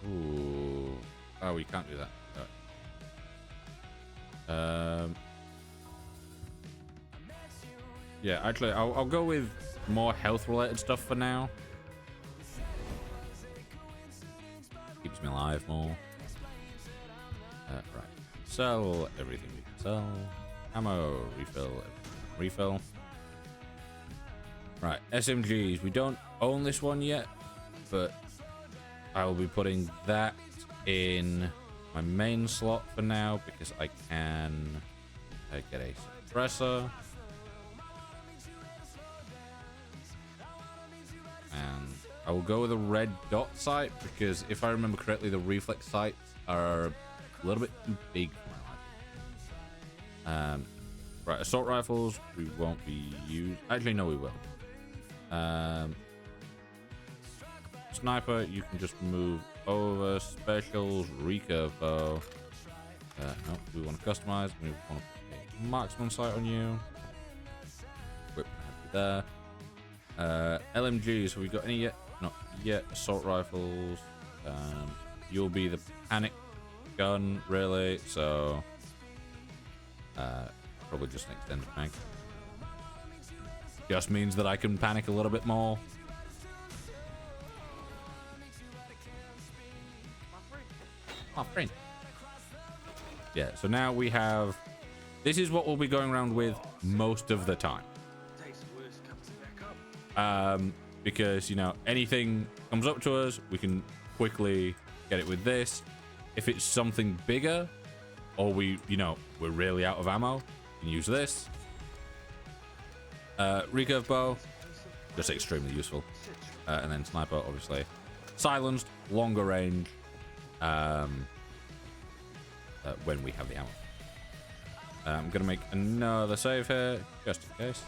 [SPEAKER 1] Ooh. Oh, we can't do that. Yeah, actually, I'll go with more health-related stuff for now. Keeps me alive more. Right. Sell everything we can sell. Ammo, refill. Right, SMGs. We don't own this one yet, but I will be putting that in my main slot for now because I can get a suppressor. And I will go with a red dot sight because if I remember correctly, the reflex sights are a little bit too big for my liking. Right, assault rifles we won't be used. Actually, no, we will. Sniper, you can just move over. Specials, recurve bow. No, we want to customize. We want to put a marksman sight on you. Whip there. LMGs, have we got any yet? Not yet. Assault rifles. You'll be the panic gun, really. So, probably just an extended mag. Just means that I can panic a little bit more. My friend. Yeah, so now we have... This is what we'll be going around with most of the time. Because, you know, anything comes up to us, we can quickly get it with this. If it's something bigger, or we're really out of ammo, we can use this. Recurve bow, just extremely useful. And then sniper, obviously. Silenced, longer range. When we have the ammo. I'm gonna make another save here, just in case.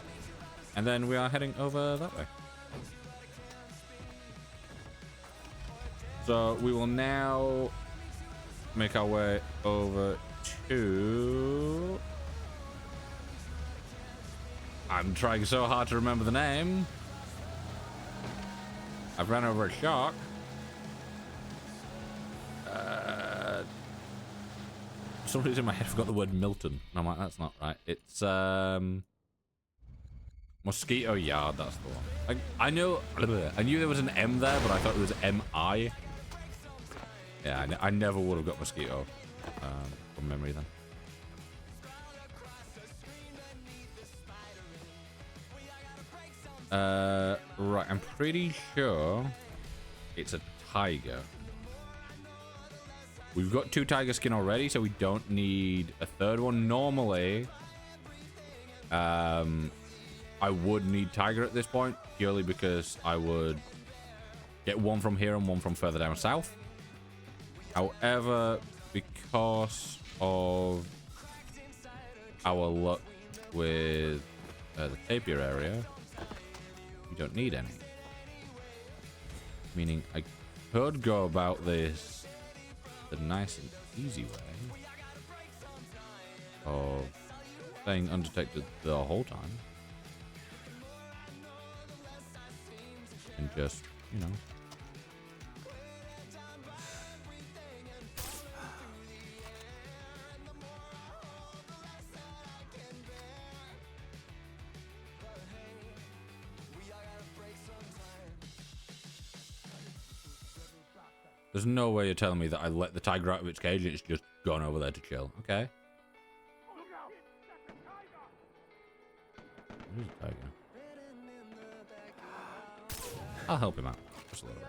[SPEAKER 1] And then we are heading over that way. So we will now make our way over to... I'm trying so hard to remember the name. I've ran over a shark. For some reason in my head I forgot the word Milton. And I'm like, that's not right. It's Mosquito Yard, that's the one. I knew there was an M there, but I thought it was M-I. Yeah, I never would have got Mosquito from memory then. Right, I'm pretty sure it's a tiger. We've got 2 tiger skin already, so we don't need a third one. Normally, I would need tiger at this point, purely because I would get one from here and one from further down south. However, because of our luck with the tapir area, we don't need any. Meaning I could go about this the nice and easy way of staying undetected the whole time. And just, you know. There's no way you're telling me that I let the tiger out of its cage and it's just gone over there to chill. Okay. Where's the tiger? I'll help him out. Just a little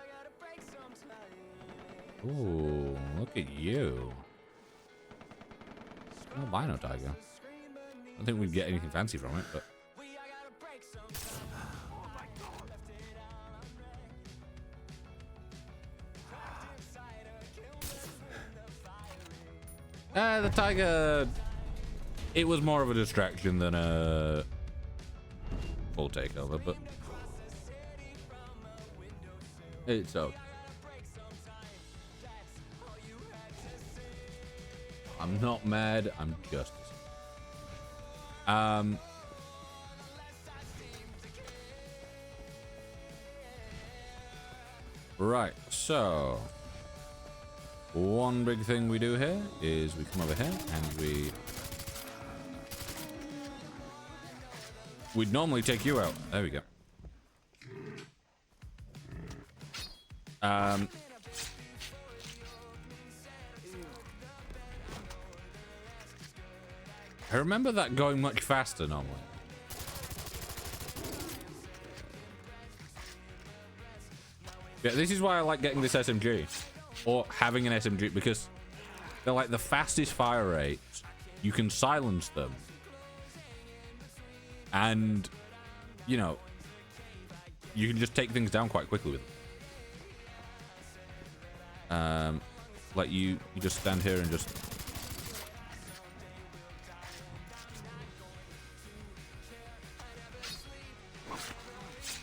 [SPEAKER 1] bit. Ooh, look at you. Albino tiger. I don't think we'd get anything fancy from it, but... The tiger... It was more of a distraction than a full takeover, but... It's okay. I'm not mad, I'm just... Right, so... One big thing we do here is we come over here and we'd normally take you out. There we go. I remember that going much faster normally. Yeah, this is why I like getting this SMG. Or having an SMG, because They're like the fastest fire rates. You can silence them. And, you know, you can just take things down quite quickly with them. Like you just stand here and just...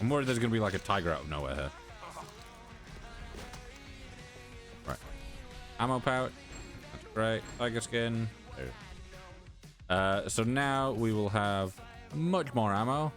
[SPEAKER 1] I'm worried there's going to be like a tiger out of nowhere here. Right. Ammo pouch. That's great. Tiger skin. There. So now we will have much more ammo.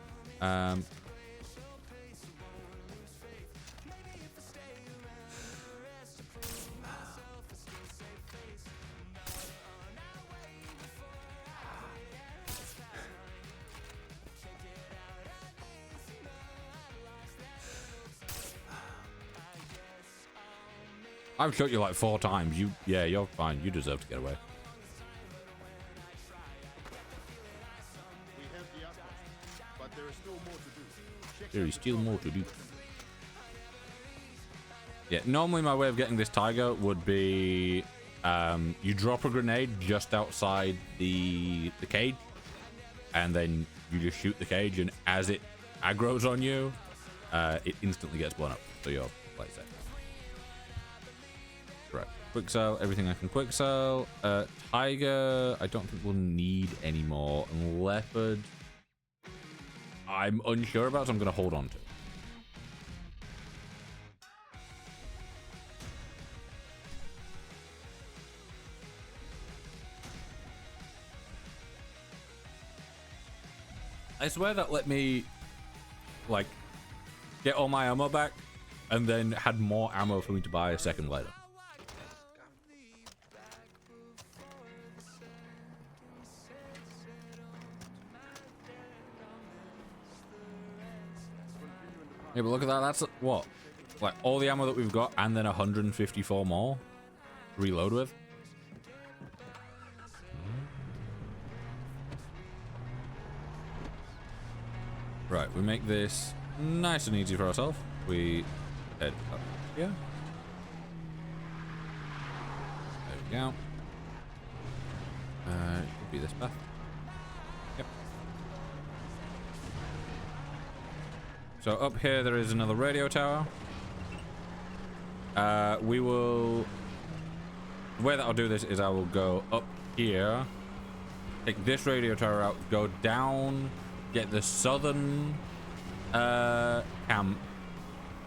[SPEAKER 1] I've shot you like 4 times. Yeah, you're fine. You deserve to get away.
[SPEAKER 7] We have the utmost, but there is still more to do. Check
[SPEAKER 1] There
[SPEAKER 7] out
[SPEAKER 1] is
[SPEAKER 7] the
[SPEAKER 1] still
[SPEAKER 7] top.
[SPEAKER 1] more to do. Yeah, normally my way of getting this tiger would be you drop a grenade just outside the cage, and then you just shoot the cage, and as it aggroes on you, it instantly gets blown up. So you're like safe. Right. Quick sell, everything I can quick sell. Tiger, I don't think we'll need anymore. And leopard, I'm unsure about, so I'm going to hold on to. I swear that let me, like, get all my ammo back, and then had more ammo for me to buy a second later. Yeah, but look at that. That's what? Like all the ammo that we've got, and then 154 more to reload with. Right, we make this nice and easy for ourselves. We head up here. There we go. It could be this path. Yep. So up here there is another radio tower. We will... The way that I'll do this is I will go up here, take this radio tower out, go down, get the southern camp,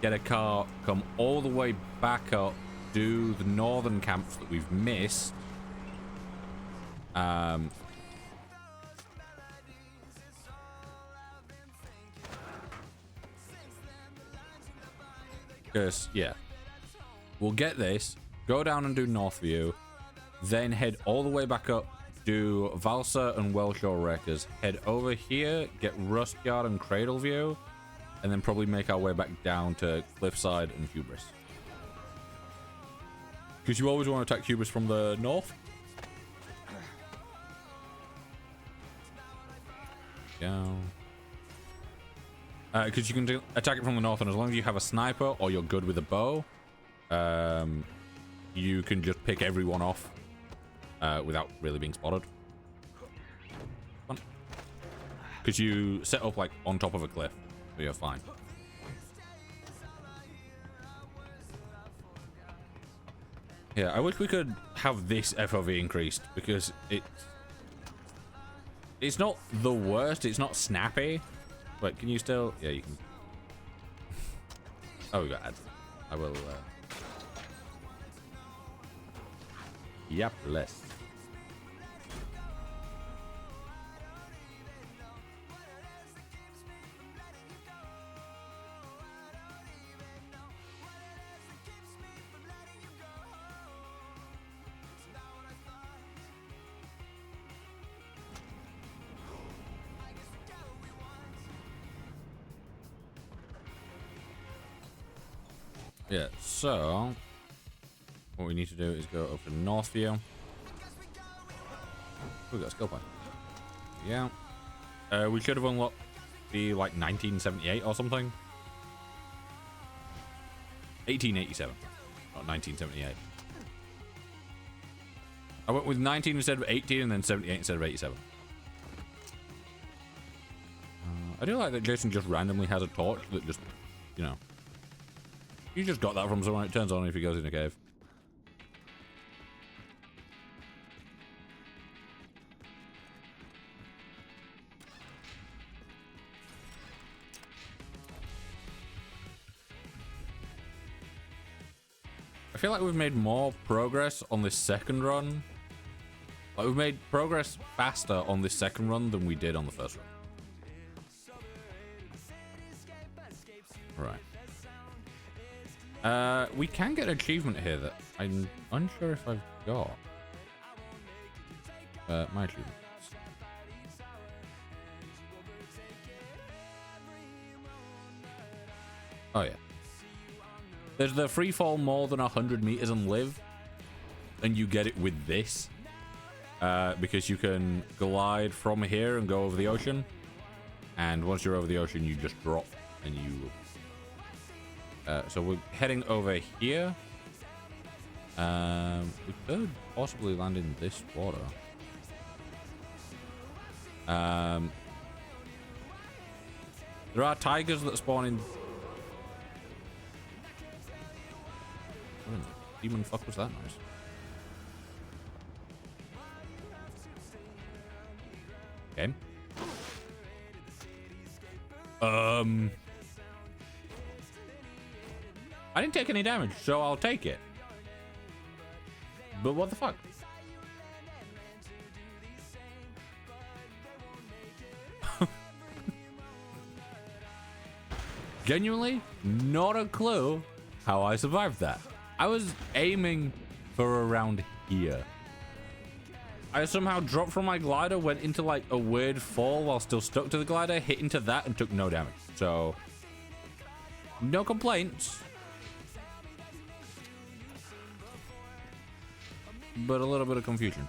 [SPEAKER 1] get a car, come all the way back up, do the northern camps that we've missed. Because, yeah, we'll get this, go down and do Northview, then head all the way back up, do Valsa and Wellshore Wreckers, head over here, get Rustyard and Cradleview, and then probably make our way back down to Cliffside and Hubris. Because you always want to attack Hubris from the north. Go. Because you can attack it from the north, and as long as you have a sniper or you're good with a bow, you can just pick everyone off without really being spotted. Because you set up like on top of a cliff, so you're fine. Yeah, I wish we could have this FOV increased, because it's not the worst, it's not snappy. Wait, can you still... Yeah, you can... Oh, we got ads. I will... Yep, less. Yeah, so what we need to do is go up to Northview. We got a skill point. Yeah. We should have unlocked the like 1978 or something. 1887, not 1978. I went with 19 instead of 18 and then 78 instead of 87. I do like that Jason just randomly has a torch that just, you know. You just got that from someone. It turns on if he goes in a cave. I feel like we've made more progress on this second run. Like, we've made progress faster on this second run than we did on the first run. Right. We can get an achievement here that I'm unsure if I've got. My achievements. Oh, yeah. There's the free fall more than 100 meters and live, and you get it with this, because you can glide from here and go over the ocean, and once you're over the ocean, you just drop, and you. So we're heading over here. We could possibly land in this water. There are tigers that spawn in. What in the demon fuck was that noise? Okay. I didn't take any damage, so I'll take it. But what the fuck? Genuinely, not a clue how I survived that. I was aiming for around here. I somehow dropped from my glider, went into like a weird fall while still stuck to the glider, hit into that, and took no damage. So, no complaints. But a little bit of confusion.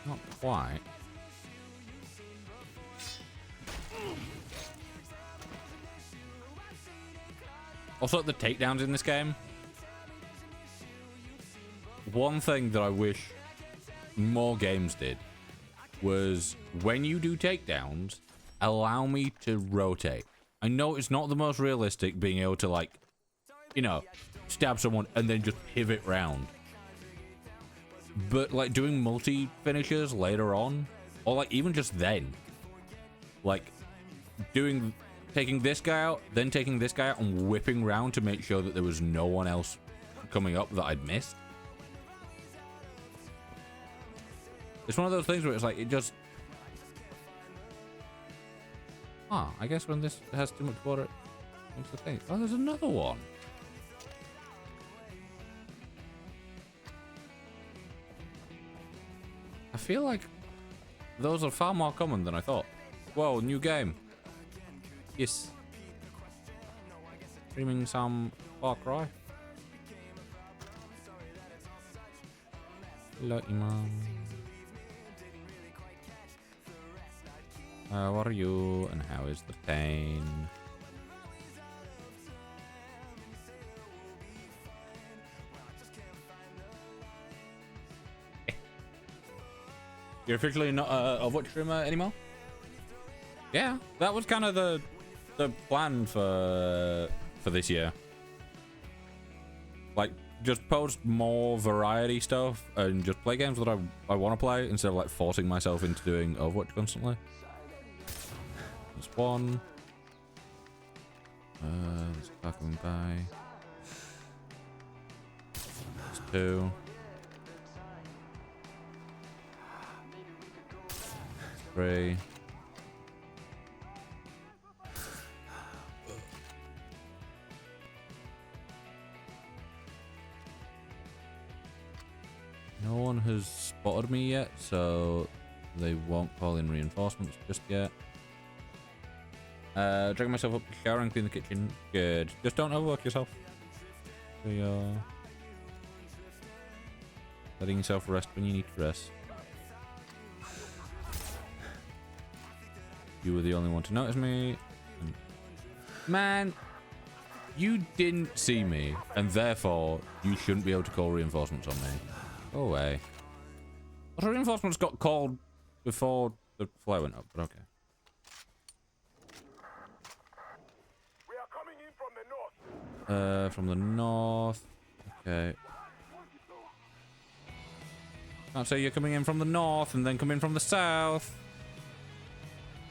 [SPEAKER 1] Not quite. Also, the takedowns in this game. One thing that I wish more games did was when you do takedowns, allow me to rotate. I know it's not the most realistic being able to, like, you know, stab someone and then just pivot round. But, like, doing multi-finishers later on, or, like, even just then, like, taking this guy out, then taking this guy out and whipping round to make sure that there was no one else coming up that I'd missed. It's one of those things where it's like, it just... Ah, I guess when this has too much water, it makes the thing. Oh, there's another one. I feel like those are far more common than I thought. Whoa, new game. Yes. Streaming some Far Cry. Hello, Imam. What are you and how is the pain? You're officially not a Overwatch streamer anymore? Yeah, that was kind of the plan for this year. Like, just post more variety stuff and just play games that I want to play instead of like forcing myself into doing Overwatch constantly. There's one. There's a car coming by. There's two. Three. No one has spotted me yet, so they won't call in reinforcements just yet. Dragging myself up to shower and clean the kitchen. Good. Just don't overwork yourself. So you're letting yourself rest when you need to rest. You were the only one to notice me. Man, you didn't see me, and therefore you shouldn't be able to call reinforcements on me. Go away. Also, reinforcements got called before the flare went up, but okay.
[SPEAKER 7] We are coming in from the north.
[SPEAKER 1] From the north. Okay. Can't say you're coming in from the north and then come in from the south.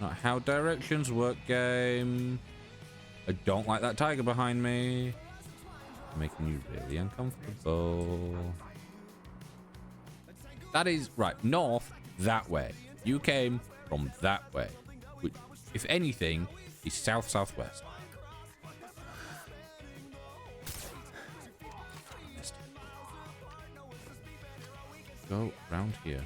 [SPEAKER 1] Not how directions work, game. I don't like that tiger behind me. Making you really uncomfortable. That is right. North, that way. You came from that way, which, if anything, is south-southwest. Go round here.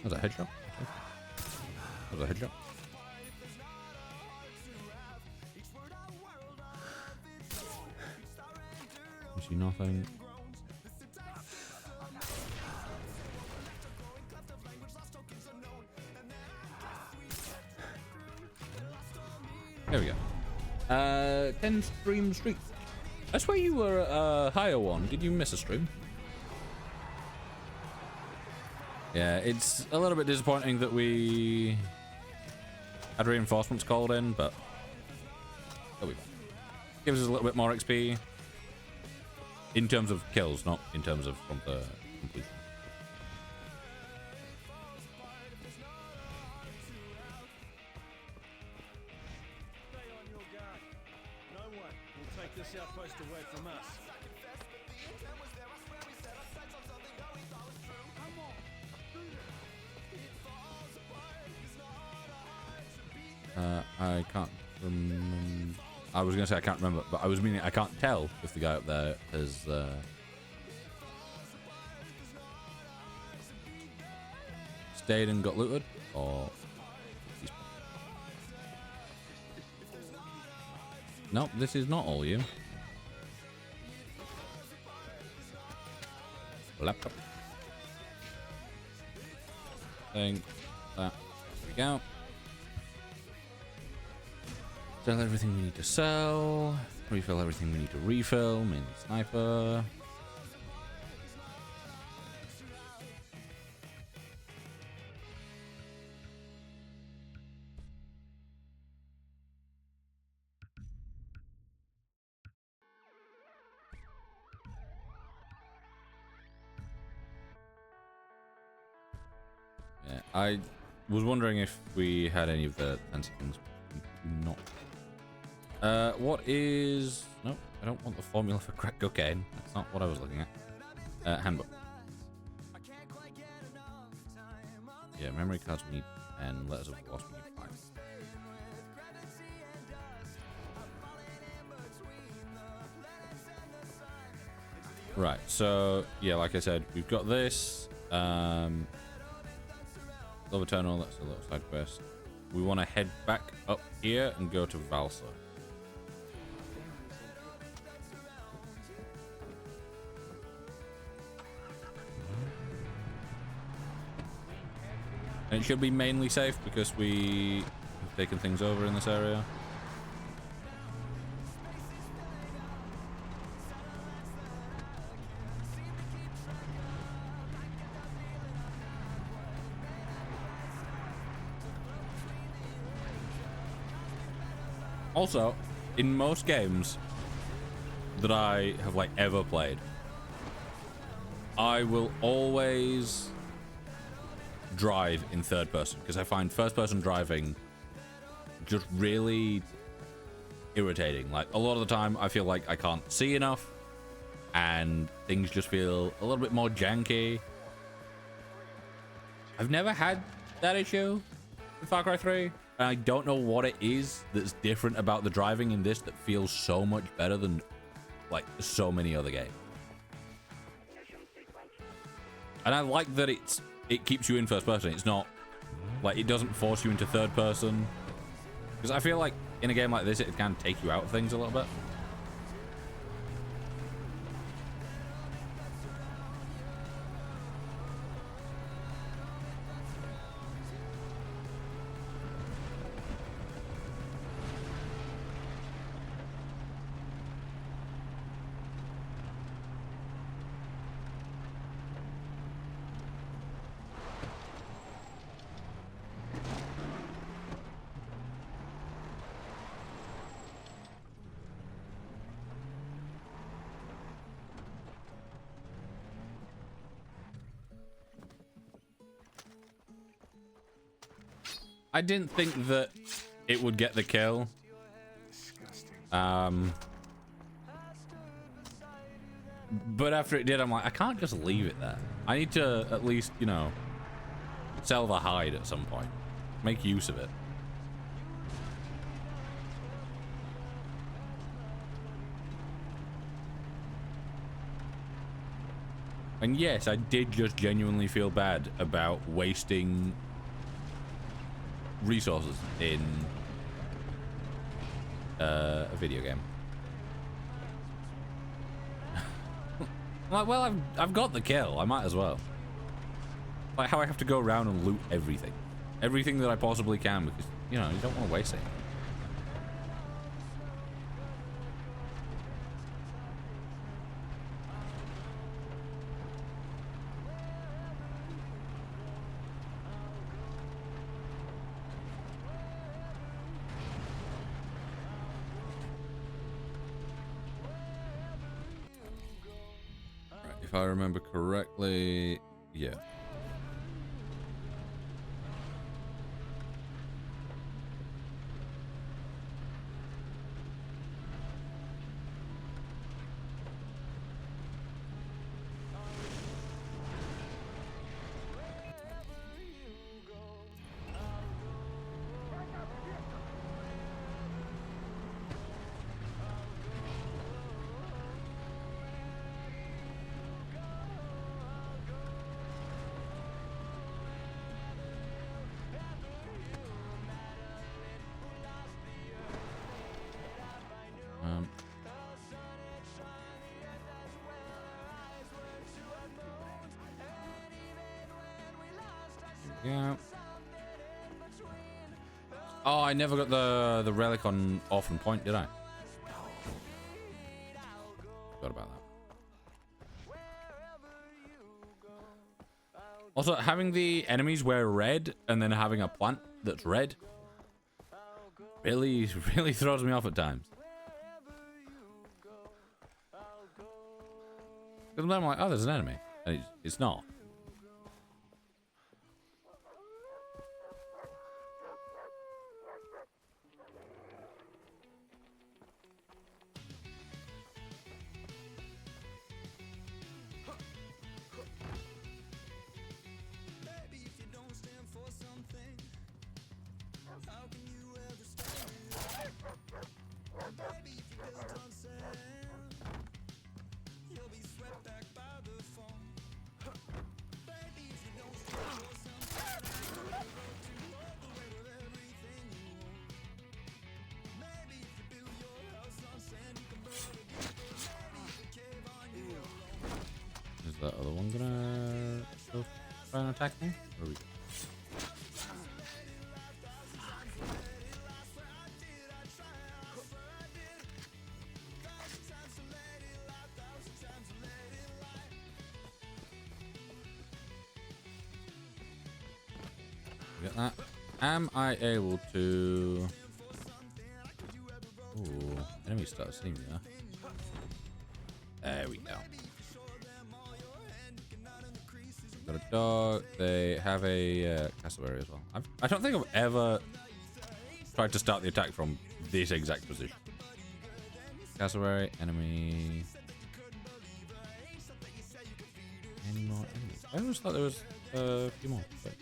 [SPEAKER 1] Was that a headshot? Was that a headshot? I see nothing. There we go. 10 stream streak. I swear you were a higher one. Did you miss a stream? Yeah, it's a little bit disappointing that we had reinforcements called in, but there we go. Gives us a little bit more XP in terms of kills, not in terms of from the completion. I can't remember. I was gonna say I can't remember, but I was meaning I can't tell if the guy up there has stayed and got looted, or nope, this is not all you. Laptop. Thing. That. There we go. Sell everything we need to sell. Refill everything we need to refill. Mainly sniper. Yeah, I was wondering if we had any of the fancy things. Not. What is... No, I don't want the formula for crack cocaine. That's not what I was looking at. Handbook. Yeah, memory cards we need, and letters of loss we need 5. Right, so, yeah, like I said, we've got this. Love Eternal, that's a little side quest. We want to head back up here and go to Valsa. And it should be mainly safe because we have taken things over in this area. Also, in most games that I have like ever played, I will always drive in third person because I find first person driving just really irritating. Like a lot of the time I feel like I can't see enough and things just feel a little bit more janky. I've never had that issue in Far Cry 3. And I don't know what it is that's different about the driving in this that feels so much better than like so many other games. And I like that it keeps you in first person. It's not like it doesn't force you into third person. Because I feel like in a game like this, it can take you out of things a little bit. I didn't think that it would get the kill. But after it did, I'm like, I can't just leave it there. I need to at least, you know, sell the hide at some point. Make use of it. And yes, I did just genuinely feel bad about wasting resources in a video game. Like, well, I've got the kill. I might as well. Like how I have to go around and loot everything that I possibly can, because you know you don't want to waste it. If I remember correctly, yeah. Yeah. Oh, I never got the relic on Orphan Point, did I? Forgot about that. Also, having the enemies wear red and then having a plant that's red really throws me off at times. Because then I'm like, oh, there's an enemy. And it's not. Is that other one gonna go try and attack me? Or we... Get that. Am I able to... Ooh, enemy start seeing me, huh? There we go. Got a dog. They have a cassowary as well. I don't think I've ever tried to start the attack from this exact position. Cassowary, enemy. Any more enemies? I always thought there was a few more. But...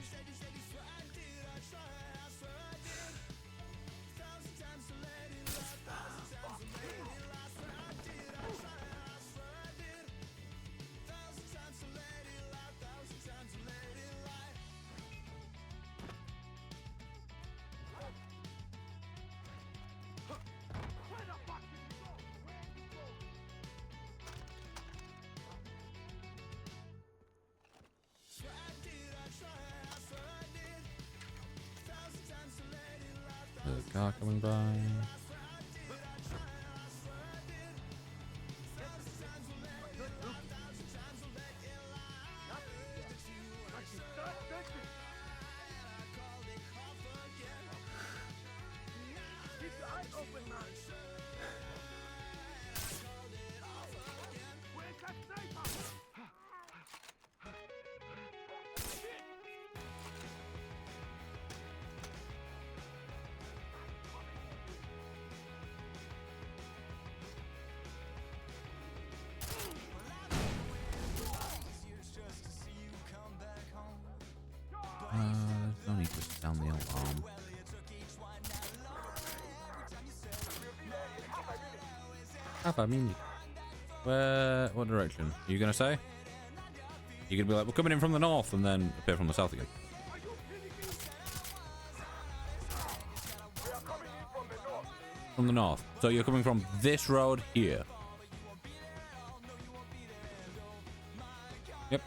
[SPEAKER 1] car coming by. There's no need to sound the alarm. Papa Mini. Where? What direction? Are you gonna say? You're gonna be like, we're coming in from the north, and then appear from the south again. From the north. So you're coming from this road here. Yep.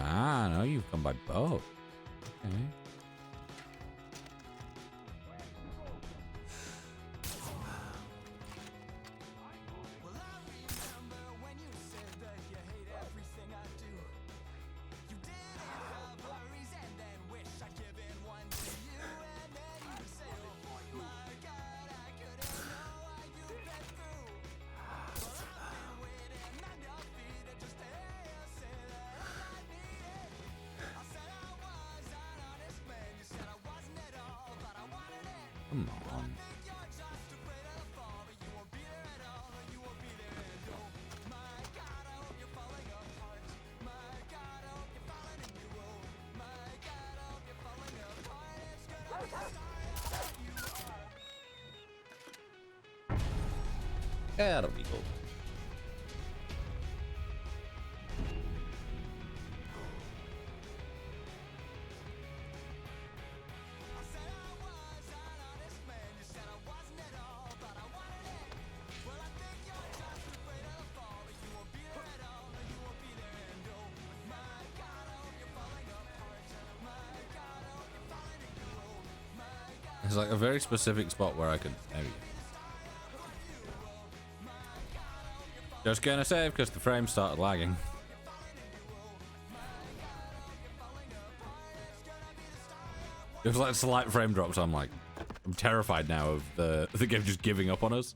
[SPEAKER 1] Ah, no, you've come by boat. Okay. Come on. There we go. It's like a very specific spot where I could. There we go. Just gonna save because the frame started lagging. It was like slight frame drops. I'm like, I'm terrified now of the game just giving up on us.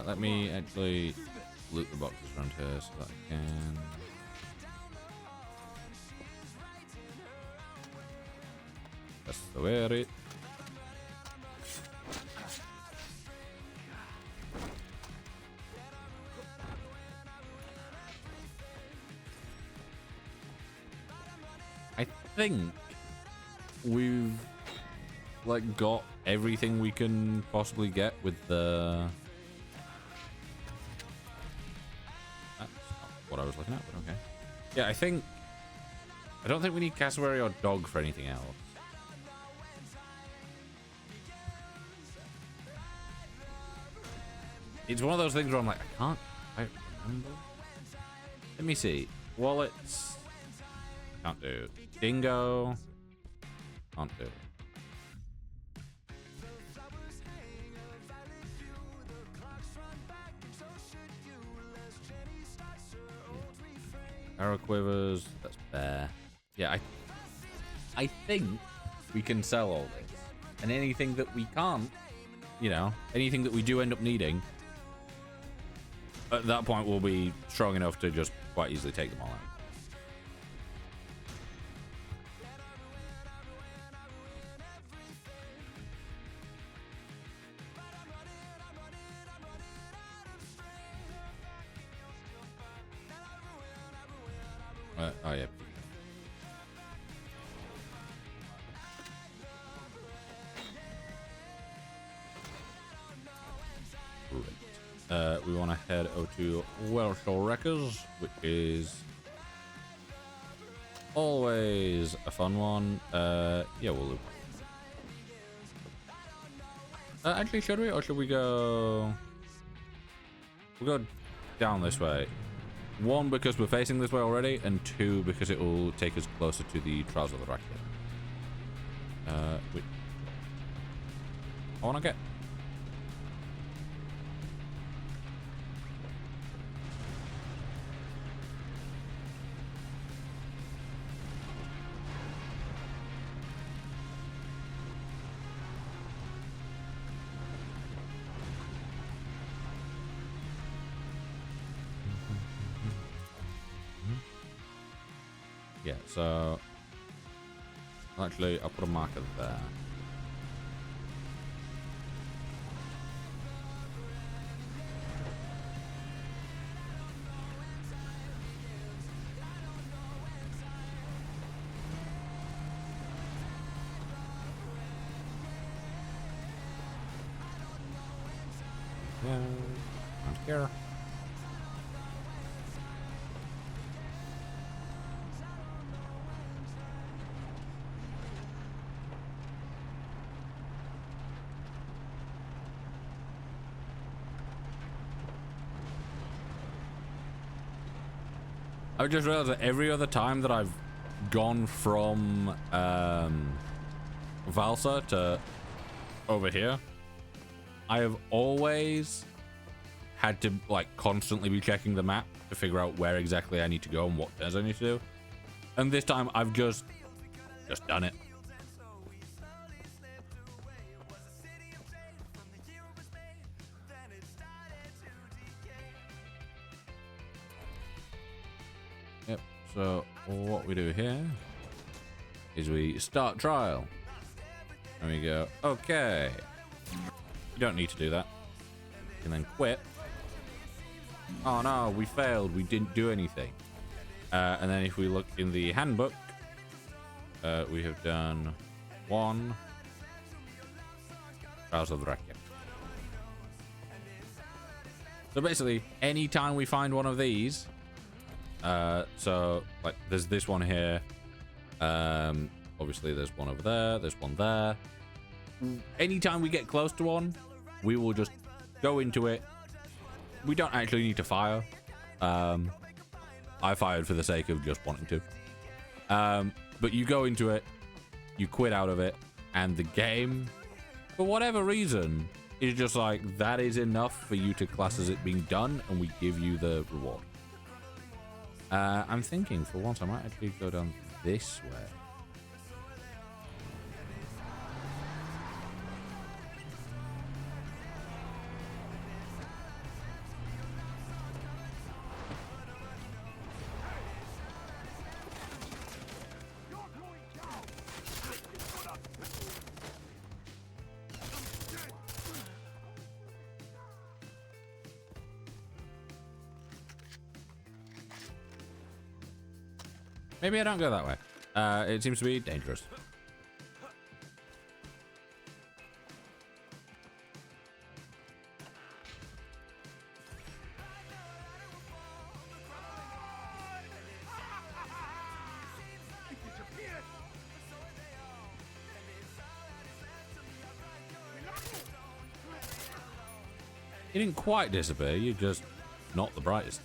[SPEAKER 1] Let me actually loot the boxes around here so that I can. That's the way it. I think we've like got everything we can possibly get with the. What I was looking at, but okay. Yeah, I don't think we need cassowary or dog for anything else. It's one of those things where I'm like, I can't quite remember. Let me see. Wallets. Can't do. Dingo. Can't do. Arrow quivers, that's bear. Yeah, I think we can sell all this. And anything that we can't, you know, anything that we do end up needing, at that point we'll be strong enough to just quite easily take them all out. Oh yeah. Right. We want to head over to Welsh Wreckers, which is Always a fun one. Yeah, we'll loop. Actually, should we? Or should we go... We'll go down this way. One, because we're facing this way already, and two, because it will take us closer to the Trials of the Racket. Wait. I want to get... Yeah, so... Actually, I'll put a marker there. Yeah, around here. I just realized that every other time that I've gone from Valsa to over here, I have always had to like constantly be checking the map to figure out where exactly I need to go and what turns I need to do. And this time I've just done it. Yep, so what we do here is we start trial. And we go, okay. You don't need to do that. And then quit. Oh no, we failed. We didn't do anything. And then if we look in the handbook, we have done 1 Trials of the Racket. So basically, anytime we find one of these, so like there's this one here, obviously there's one over there, there's one there. Anytime we get close to one, we will just go into it. We don't actually need to fire. I fired for the sake of just wanting to. But you go into it, you quit out of it, and the game, for whatever reason, is just like, that is enough for you to class as it being done, and we give you the reward. I'm thinking, for once, I might actually go down this way. Maybe I don't go that way. It seems to be dangerous. You didn't quite disappear, you're just not the brightest.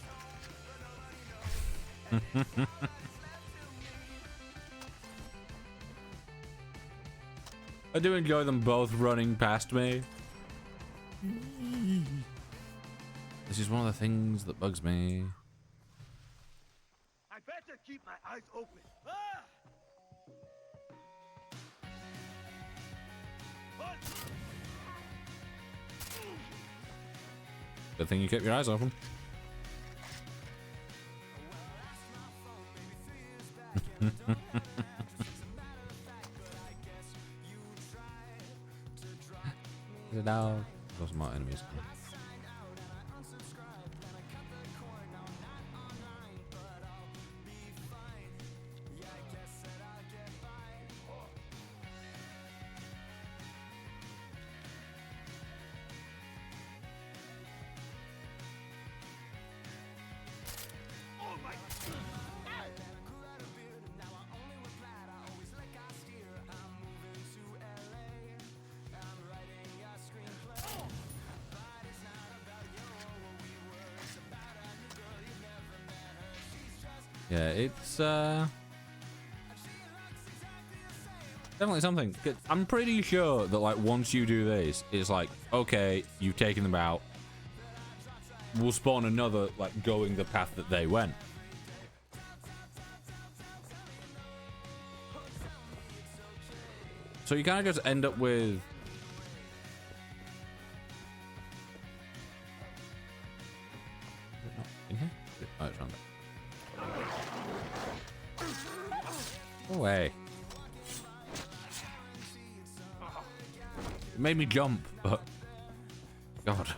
[SPEAKER 1] I do enjoy them both running past me. This is one of the things that bugs me.
[SPEAKER 7] I better keep my eyes open.
[SPEAKER 1] Good thing you kept your eyes open. Is it now? Those are my enemies. Yeah, it's definitely something. 'Cause I'm pretty sure that like once you do this, it's like, okay, you've taken them out. We'll spawn another like going the path that they went. So you kind of just end up with in here? Oh, it's around there. Go away. It made me jump, but God.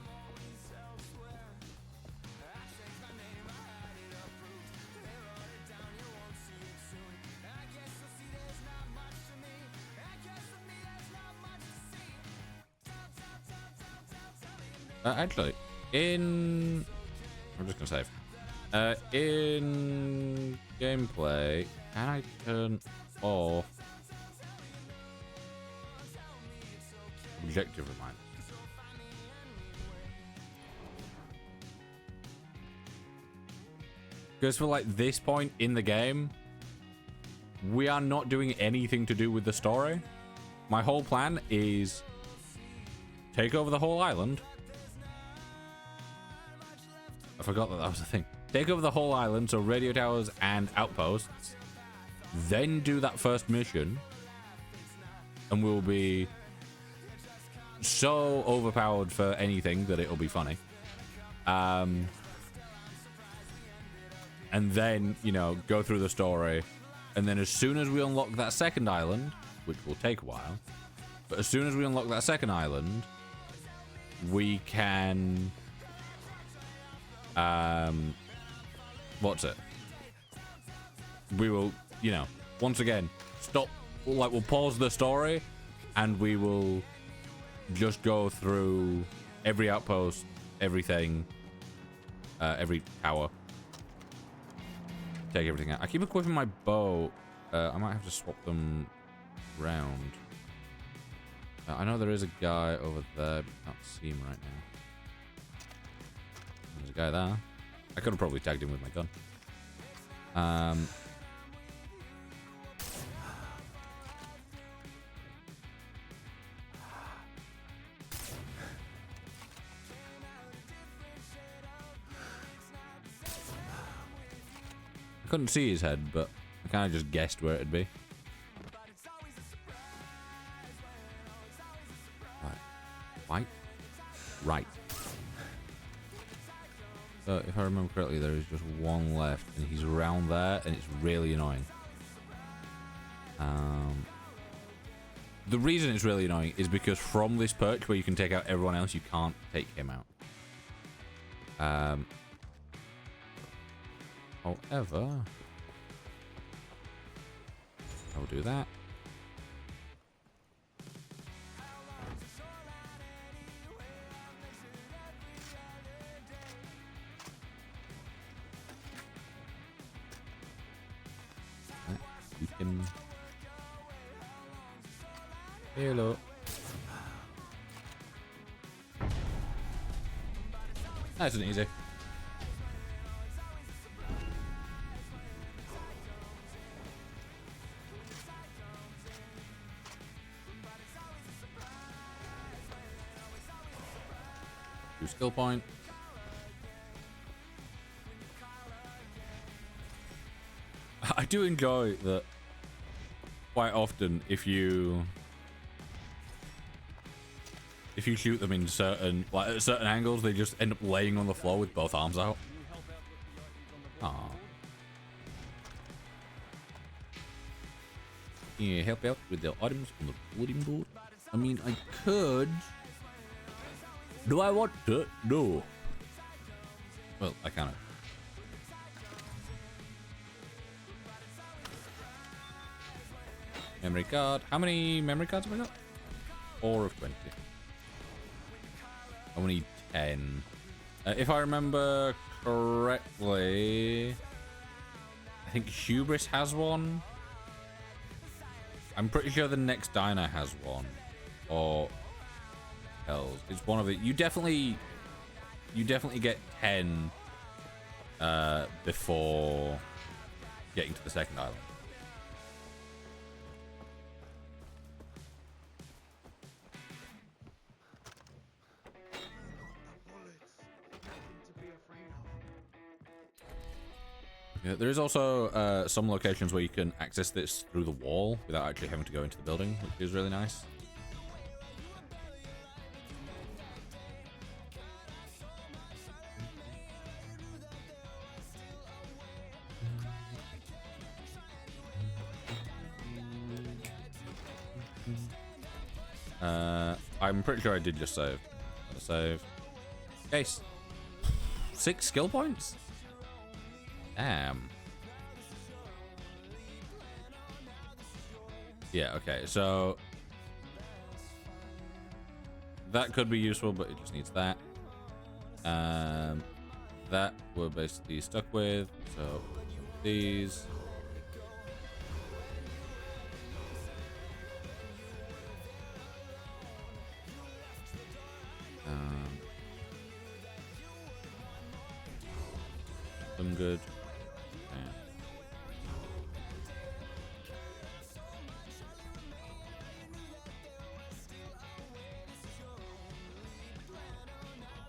[SPEAKER 1] Actually, I'm just gonna save. In gameplay, can I turn off objective reminders? Because for like this point in the game, we are not doing anything to do with the story. My whole plan is take over the whole island. I forgot that was a thing. Take over the whole island, so radio towers and outposts. Then do that first mission. And we'll be so overpowered for anything that it'll be funny. And then, you know, go through the story. And then as soon as we unlock that second island, which will take a while, but as soon as we unlock that second island, we can... what's it? We will, you know, once again, stop, like, we'll pause the story, and we will just go through every outpost, everything, every tower. Take everything out. I keep equipping my bow. I might have to swap them round. I know there is a guy over there, but I can't see him right now. There's a guy there. I could have probably tagged him with my gun. I couldn't see his head, but I kind of just guessed where it'd be. Right. Right. So if I remember correctly, there is just one left, and he's around there, and it's really annoying. The reason it's really annoying is because from this perch where you can take out everyone else, you can't take him out. However, I will do that. You can. Hello. Nice and easy. Skill point. I do enjoy that quite often if you shoot them in certain, like at certain angles, they just end up laying on the floor with both arms out. Aww. Can you help out with the items on the bulletin board? I mean, I could. Do I want to? No. Well, I kind of. Memory card. How many memory cards have I got? 4 of 20. I need 10. If I remember correctly, I think Hubris has one. I'm pretty sure the next diner has one. Or Hells. It's one of it. You definitely get 10 before getting to the second island. Yeah, there is also some locations where you can access this through the wall without actually having to go into the building, which is really nice. I'm pretty sure I did just save. Save. Case. 6 skill points? Damn. Yeah, okay, so that could be useful, but it just needs that. That we're basically stuck with, so these. Some good.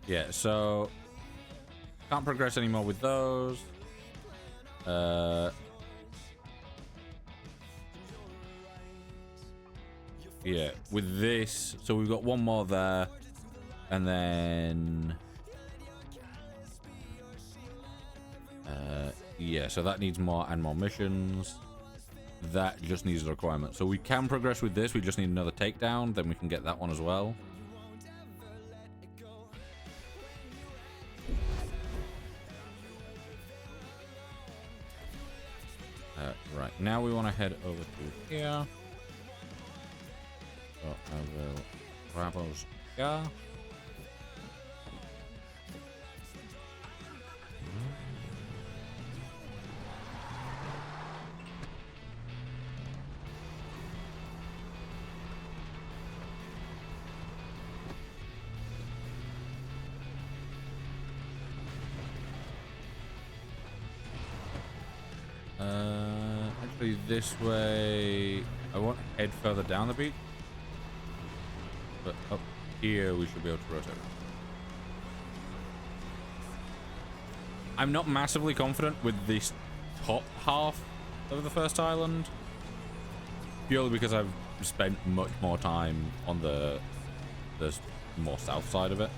[SPEAKER 1] Yeah, so can't progress anymore with those. Yeah, with this, so we've got one more there, and then yeah, so that needs more and more missions. That just needs a requirement. So we can progress with this, we just need another takedown, then we can get that one as well. Right, now we want to head over to here. So I will grab us here. Actually, this way. I won't head further down the beach, but up here we should be able to rotate. I'm not massively confident with this top half of the first island, purely because I've spent much more time on the more south side of it.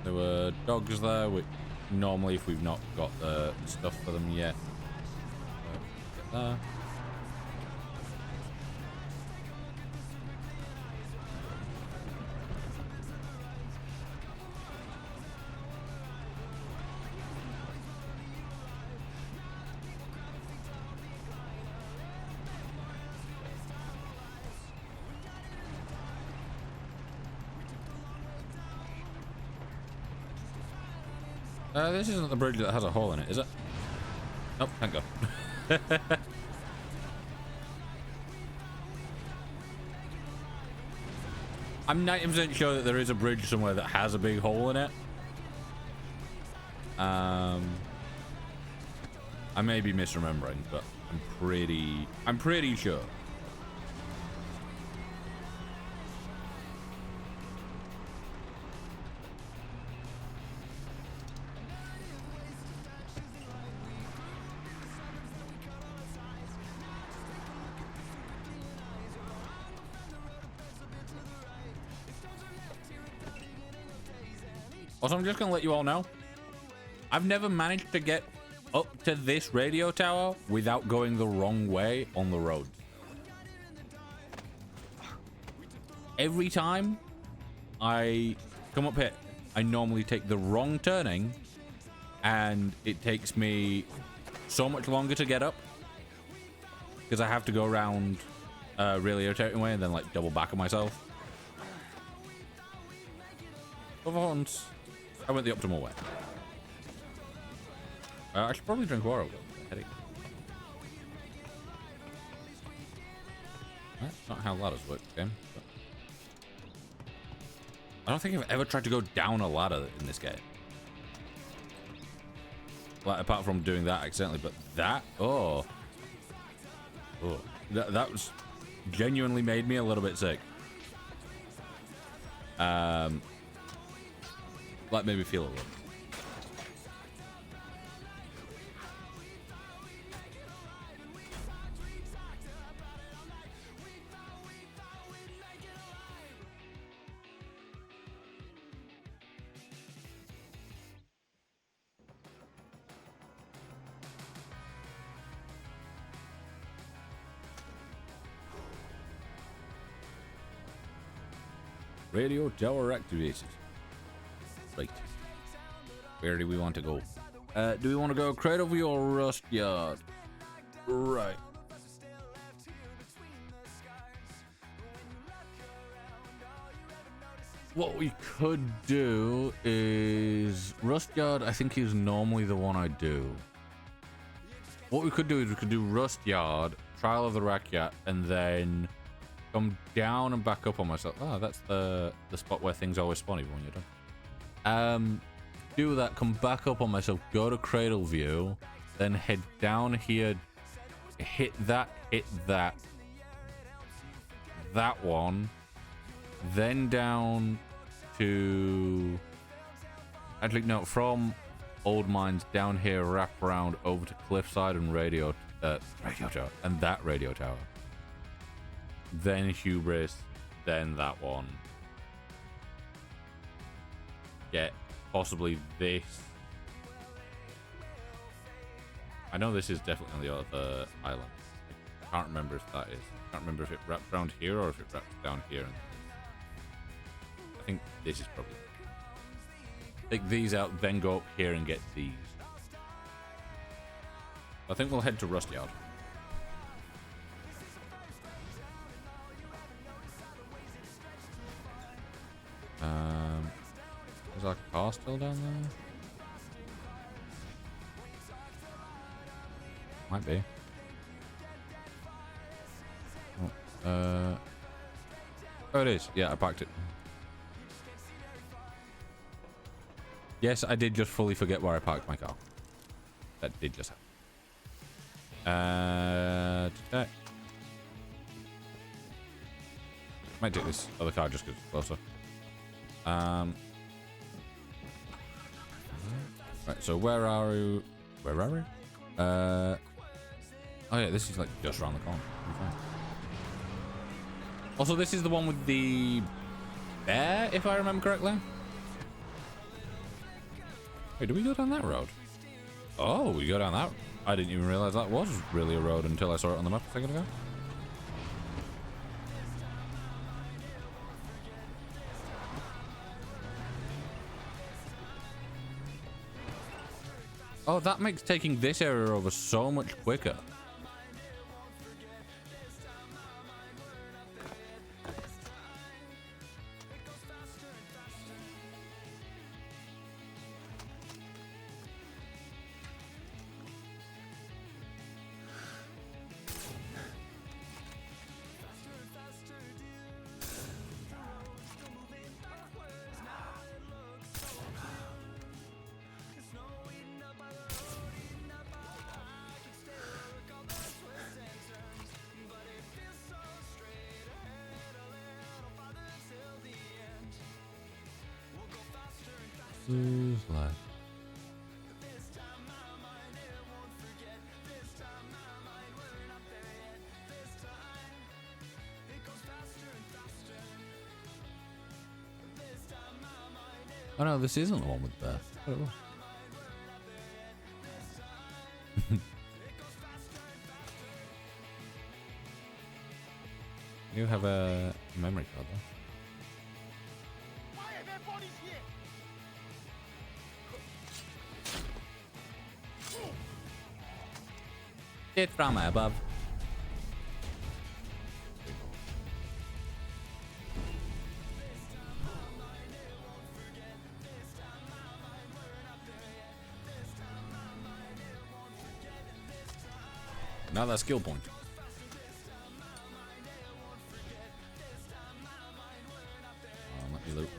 [SPEAKER 1] There were dogs there, which normally, if we've not got the stuff for them yet, get there. This isn't the bridge that has a hole in it, is it? Nope, thank God. I'm 90% sure that there is a bridge somewhere that has a big hole in it. I may be misremembering, but I'm pretty sure. Also, I'm just gonna let you all know, I've never managed to get up to this radio tower without going the wrong way on the road. Every time I come up here, I normally take the wrong turning, and it takes me so much longer to get up because I have to go around really irritating way and then like double back on myself. For once, I went the optimal way. I should probably drink water. Headache. That's not how ladders work, game. But... I don't think I've ever tried to go down a ladder in this game. Like, apart from doing that accidentally, but that, oh, that was genuinely made me a little bit sick. Like, made me feel a little. Radio tower activated. Right. Where do we want to go? Do we want to go Cradleview or Rust Yard? Right. What we could do is Rust Yard. I think is normally the one I do. What we could do is we could do Rust Yard, Trial of the Rakyat, and then come down and back up on myself. Oh, that's the spot where things always spawn even when you're done. Do that, come back up on myself, go to Cradleview, then head down here, hit that one, then down to... Actually, no, from Old Mines down here, wrap around over to Cliffside and Radio Tower, and that Radio Tower. Then Hubris, then that one. Get possibly this. I know this is definitely on the other island. I can't remember if that is. I can't remember if it wraps around here or if it wraps down here. I think this is probably. Take these out, then go up here and get these. I think we'll head to Rust Yard. Is our car still down there? Might be. Oh, it is. Yeah, I parked it. Yes, I did just fully forget where I parked my car. That did just happen. Might take this other car just because it's closer. Right, so where are we? Where are we? Oh yeah, this is like just around the corner. Also, this is the one with the bear, if I remember correctly. Wait, do we go down that road? Oh, we go down that. I didn't even realize that was really a road until I saw it on the map a second ago. Oh, that makes taking this area over so much quicker. Who's left? Oh no, this isn't the one with Beth. Oh, it was. You have a memory card though. It from above. Another skill point. Let me loot.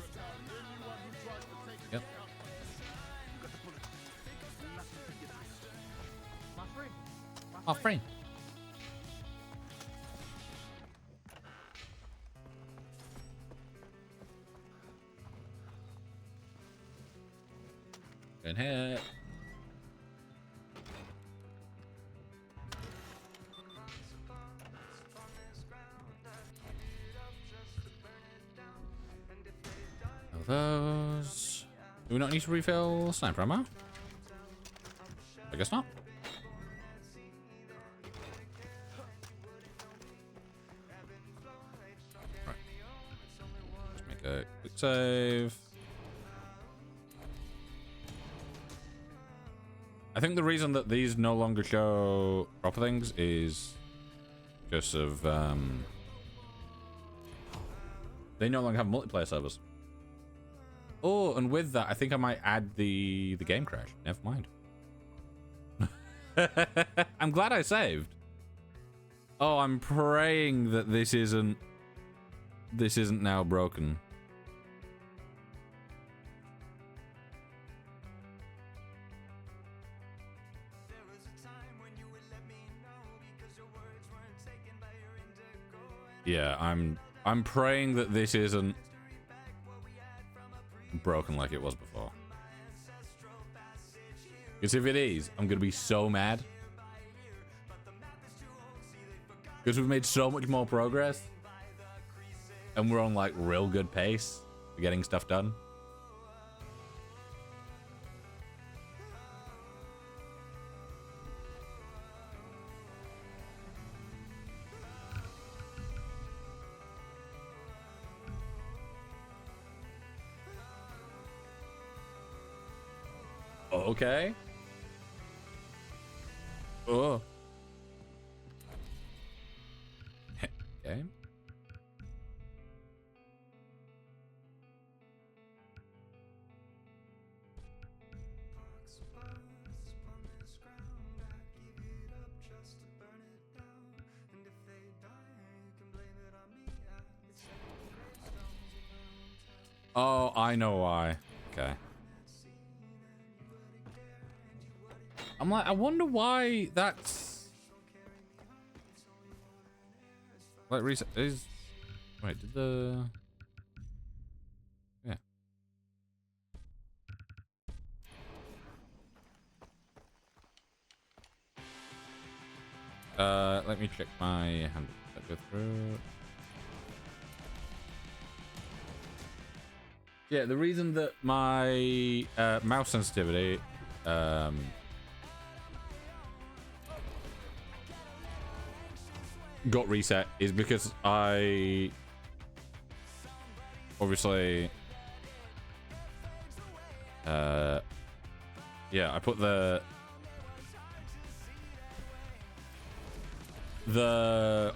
[SPEAKER 1] Oh, free. Good hit. Those. Do we not need to refill sniper ammo? I guess not. Right. Let's make a quick save. I think the reason that these no longer show proper things is because of they no longer have multiplayer servers. Oh, and with that, I think I might add the game crash. Never mind. I'm glad I saved. Oh, I'm praying that this isn't now broken. Yeah, I'm praying that this isn't broken like it was before. Because if it is, I'm gonna be so mad. Because we've made so much more progress. And we're on like real good pace for getting stuff done. Okay. Oh. Okay. Oh, I know why. Okay. I'm like, I wonder why that's like reset is. Wait, did the yeah. Let me check my hand. Go through. Yeah, the reason that my mouse sensitivity got reset is because I obviously yeah, I put the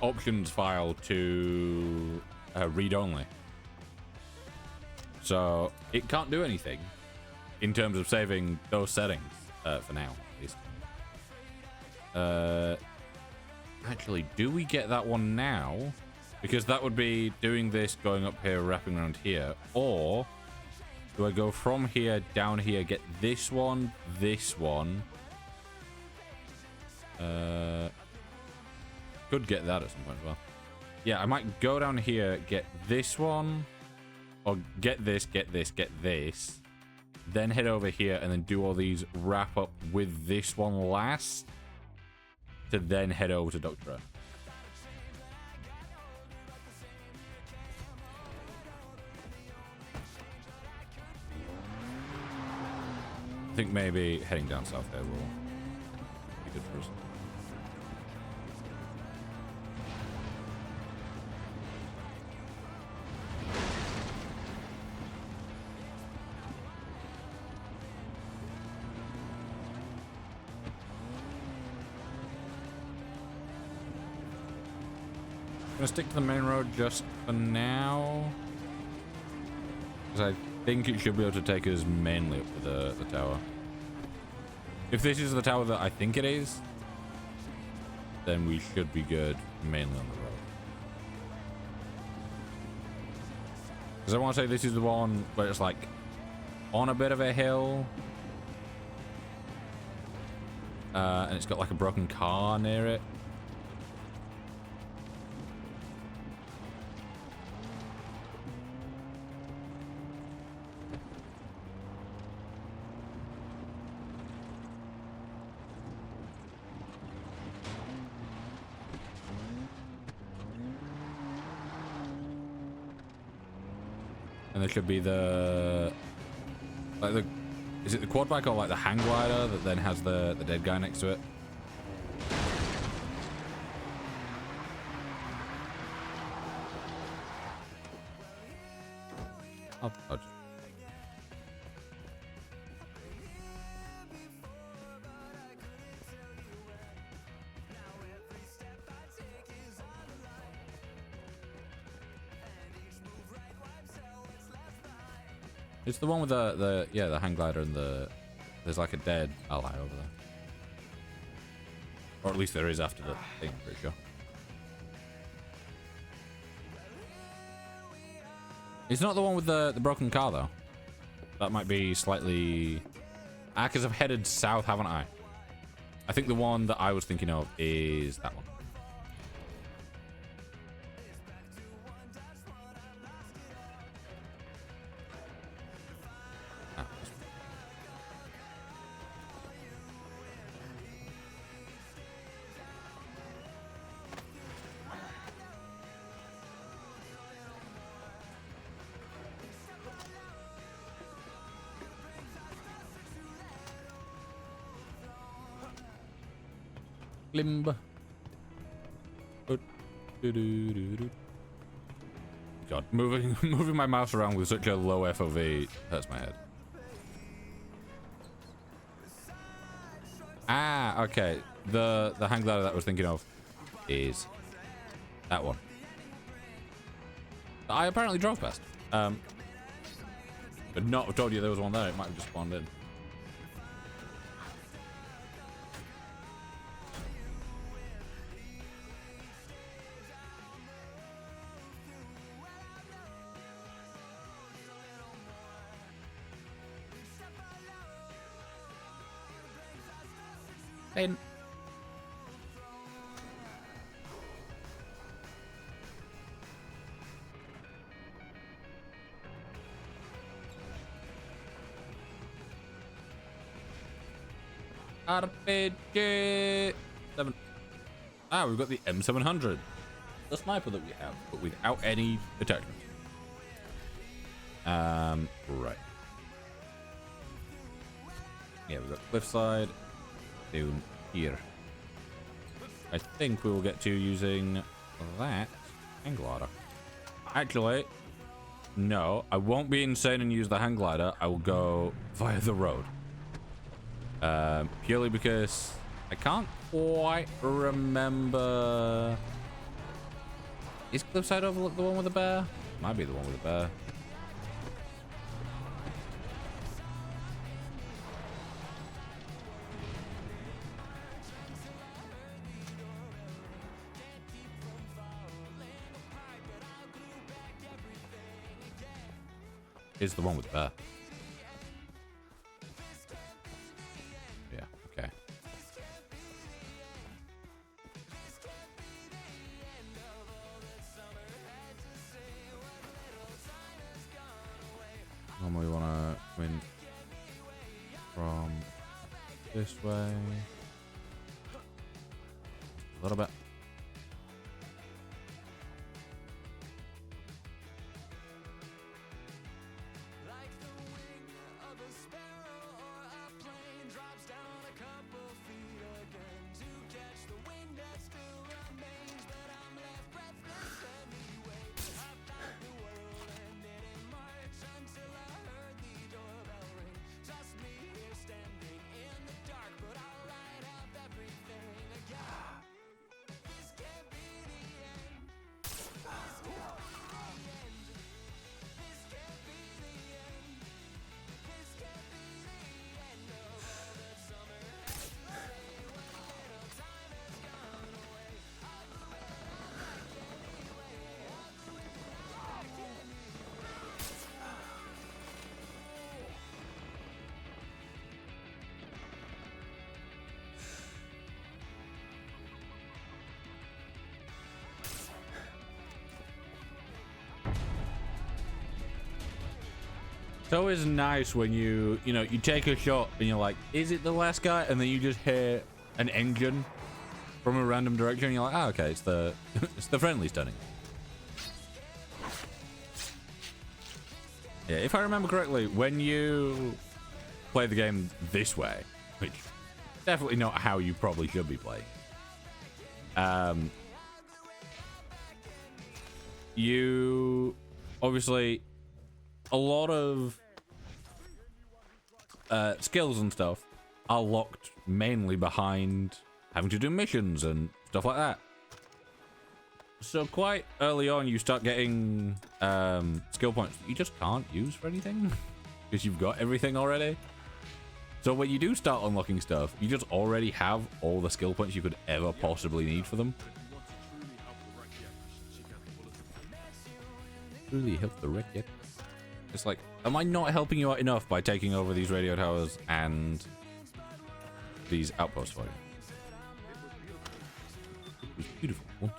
[SPEAKER 1] options file to read only, so it can't do anything in terms of saving those settings for now at least. Actually, do we get that one now? Because that would be doing this, going up here, wrapping around here. Or do I go from here, down here, get this one, could get that at some point as well. Yeah, I might go down here, get this one, or get this, then head over here and then do all these, wrap up with this one last, to then head over to Doctor. I think maybe heading down south there will be good for us. I'm gonna stick to the main road just for now, because I think it should be able to take us mainly up to the tower. If this is the tower that I think it is, then we should be good mainly on the road. Because I want to say this is the one where it's like on a bit of a hill. And it's got like a broken car near it. And there should be the, like the, is it the quad bike or like the hang glider that then has the dead guy next to it? I'll just... It's the one with the hang glider and there's like a dead ally over there. Or at least there is after the thing, I'm pretty sure. It's not the one with the broken car though. That might be slightly... Ah, because I've headed south, haven't I? I think the one that I was thinking of is that one. Limb. God, moving my mouse around with such a low FOV hurts my head. Ah, okay. The hang glider that I was thinking of is that one. I apparently drove past. But not have told you there was one there. It might have just spawned in. Hey. RPG 7. Ah, we've got the M700, the sniper that we have, but without any attachment. Right. Yeah, we've got cliffside. Down here. I think we will get to using that hang glider. Actually, no, I won't be insane and use the hang glider. I will go via the road. Purely because I can't quite remember. Is Cliffside Overlook the one with the bear? Might be the one with the bear. Is the one with the bear. Yeah, okay. Normally we want to come in from this way. A little bit. It's always nice when you take a shot and you're like, is it the last guy? And then you just hear an engine from a random direction and you're like, ah, okay, it's the it's the friendlies turning. Yeah, if I remember correctly, when you play the game this way, which definitely not how you probably should be playing, you obviously a lot of skills and stuff are locked mainly behind having to do missions and stuff like that. So quite early on, you start getting skill points that you just can't use for anything because you've got everything already. So when you do start unlocking stuff, you just already have all the skill points you could ever possibly need for them. Truly help the wreck yet? It's like, am I not helping you out enough by taking over these radio towers and these outposts for you? It was beautiful. Once.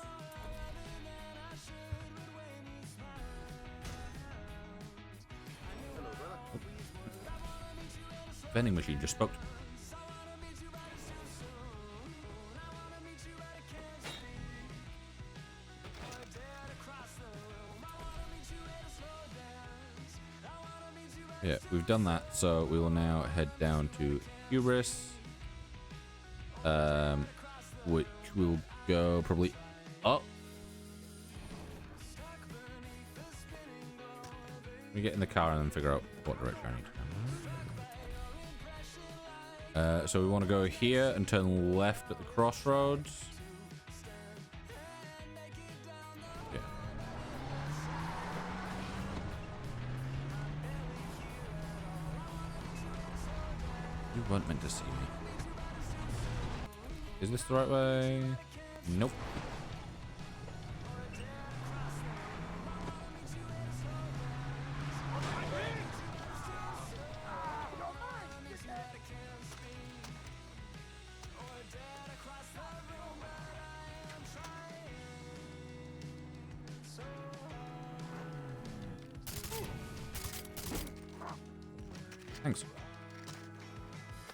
[SPEAKER 1] Vending machine just spoke. Yeah, we've done that, so we will now head down to Hubris, which will go probably up. We get in the car and then figure out what direction I need to go. So we want to go here and turn left at the crossroads. Yeah. You weren't meant to see me. Is this the right way? Nope. Thanks.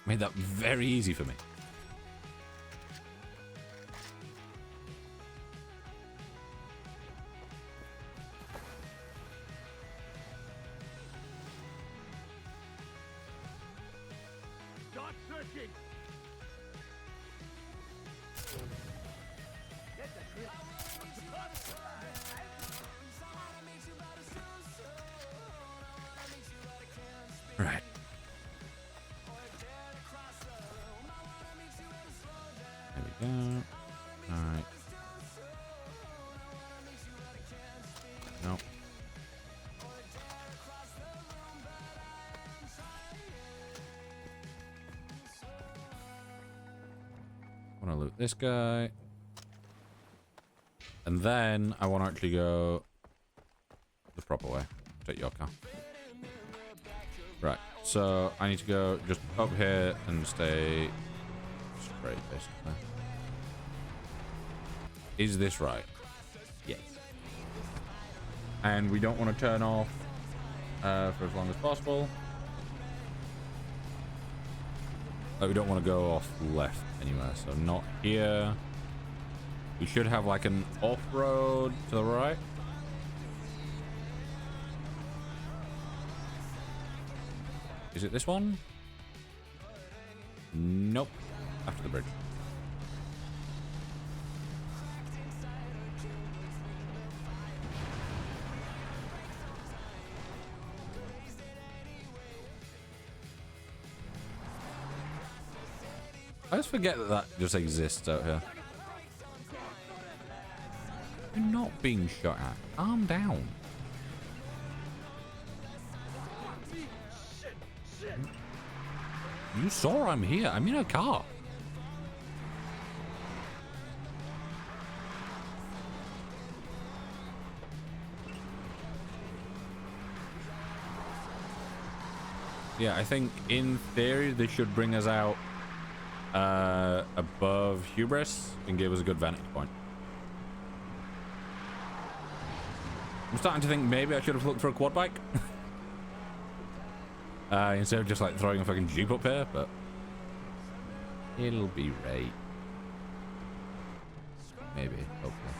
[SPEAKER 1] Made that very easy for me.
[SPEAKER 7] Start searching.
[SPEAKER 1] Right. There we go. Alright. Nope. I want to loot this guy. And then I want to actually go the proper way. Take your car. Right, so I need to go just up here and stay straight, basically. Is this right? Yes. And we don't want to turn off for as long as possible. Like, we don't want to go off left anywhere, so not here. We should have like an off-road to the right. Is it this one? Nope. After the bridge. I just forget that that just exists out here. You're not being shot at. Calm down. You saw I'm here. I'm in a car. Yeah, I think in theory this should bring us out above Hubris and give us a good vantage point. I'm starting to think maybe I should have looked for a quad bike. instead of just like throwing a fucking Jeep up here, but it'll be right. Maybe, hopefully.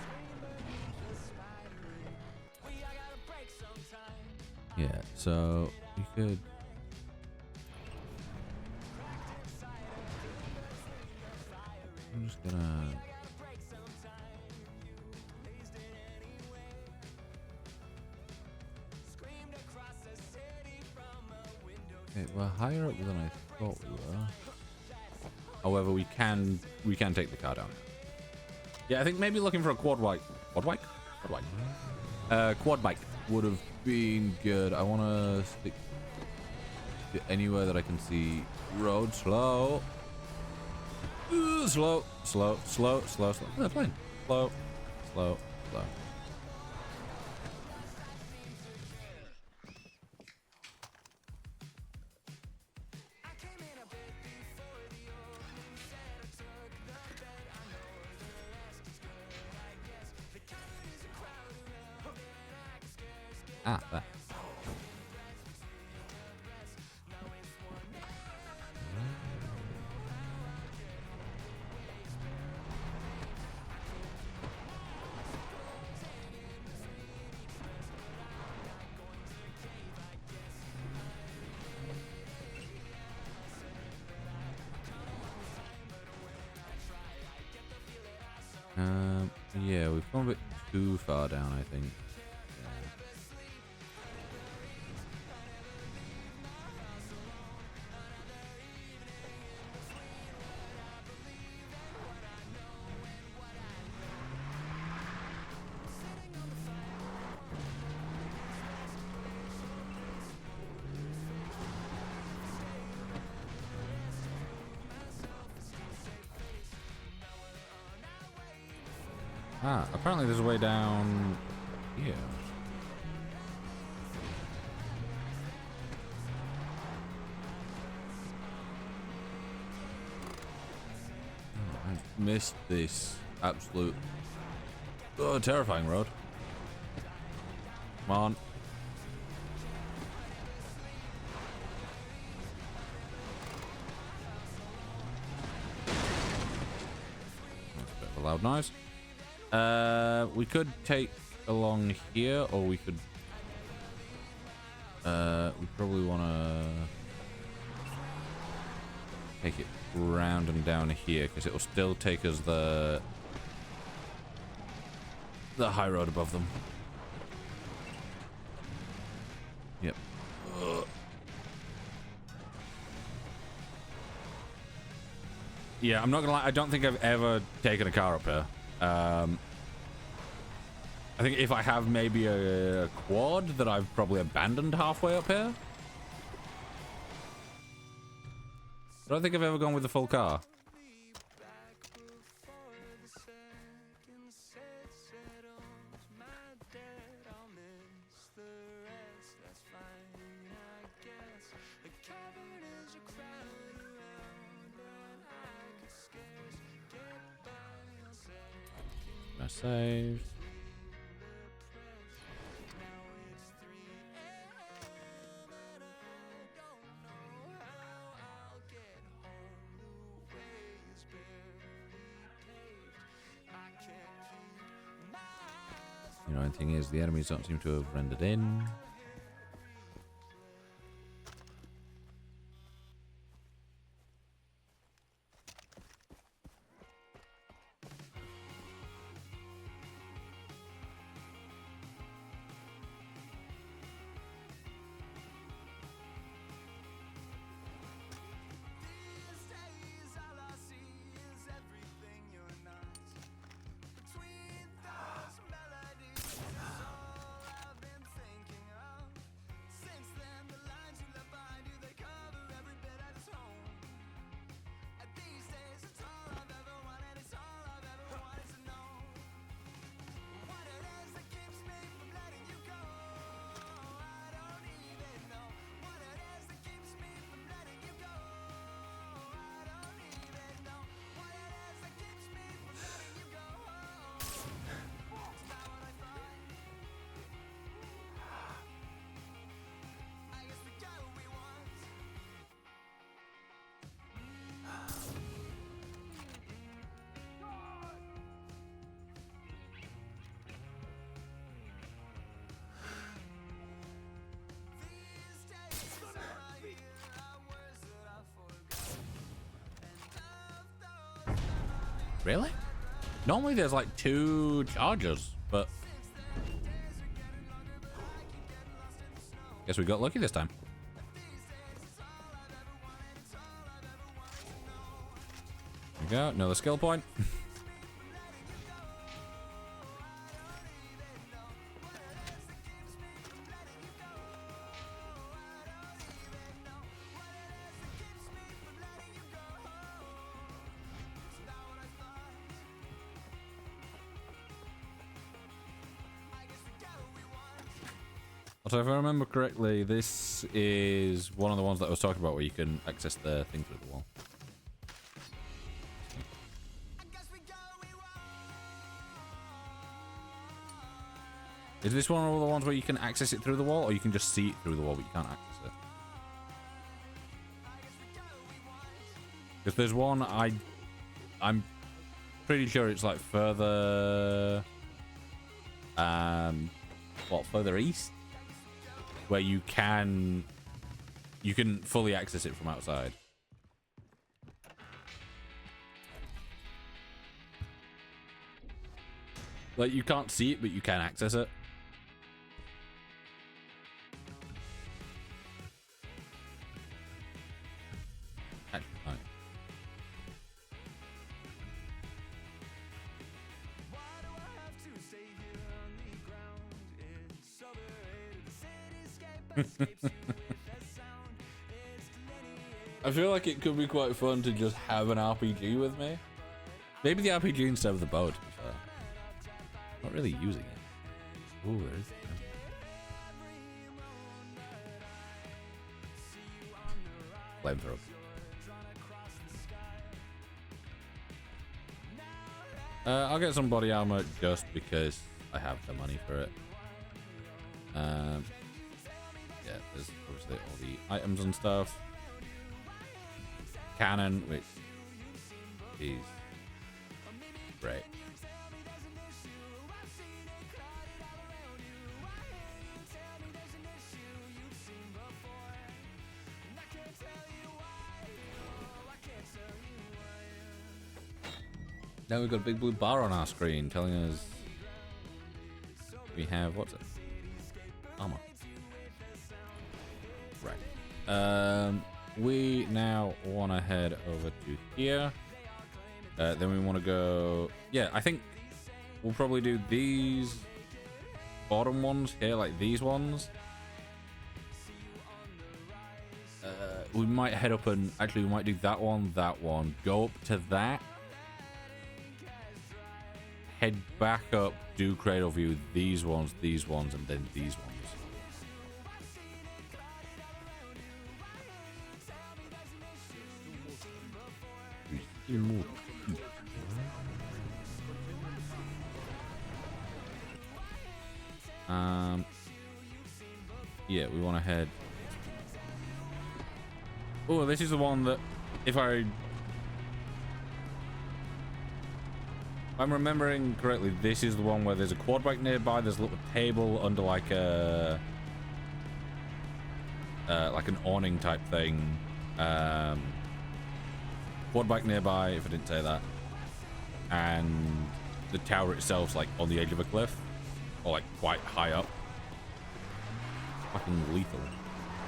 [SPEAKER 1] Yeah, so we could. I'm just gonna. Okay, we're higher up than I thought we were. However, we can take the car down. Yeah, I think maybe looking for a quad bike would have been good. I want to stick to anywhere that I can see road. Slow. Slow. No, plane. Slow. Ah, there. Yeah, we've gone a bit too far down, I think. Ah, apparently there's a way down here. Oh, I missed this absolute terrifying road. Come on. That's a bit of a loud noise. We could take along here, or we could. We probably want to take it round and down here because it will still take us the high road above them. Yep. Yeah, I'm not gonna lie. I don't think I've ever taken a car up here. I think if I have maybe a quad that I've probably abandoned halfway up here. I don't think I've ever gone with the full car. I saved. You know, the thing is, the enemies don't seem to have rendered in. Really? Normally there's like 2 chargers, but guess we got lucky this time. There we go, another skill point. So if I remember correctly, this is one of the ones that I was talking about where you can access the thing through the wall. Is this one of the ones where you can access it through the wall, or you can just see it through the wall but you can't access it? Because there's one I'm pretty sure it's like further further east, where you can fully access it from outside. Like, you can't see it, but you can access it. Right. I feel like it could be quite fun to just have an RPG with me. Maybe the RPG instead of the bow, to be fair. Not really using it. Ooh, there is. Flamethrower. I'll get some body armor just because I have the money for it. Yeah, there's obviously all the items and stuff. Cannon, which is great. Now we've got a big blue bar on our screen telling us we have, what's it? Armor. Right. We now want to head over to here. Then we want to go... Yeah, I think we'll probably do these bottom ones here, like these ones. We might head up and... Actually, we might do that one, go up to that. Head back up, do cradle view, these ones, and then these ones. Yeah, we want to head. Oh, this is the one that, if I'm remembering correctly, this is the one where there's a quad bike nearby. There's a little table under like a like an awning type thing. Quad bike nearby, if I didn't say that. And the tower itself's like on the edge of a cliff, or like quite high up. Fucking lethal.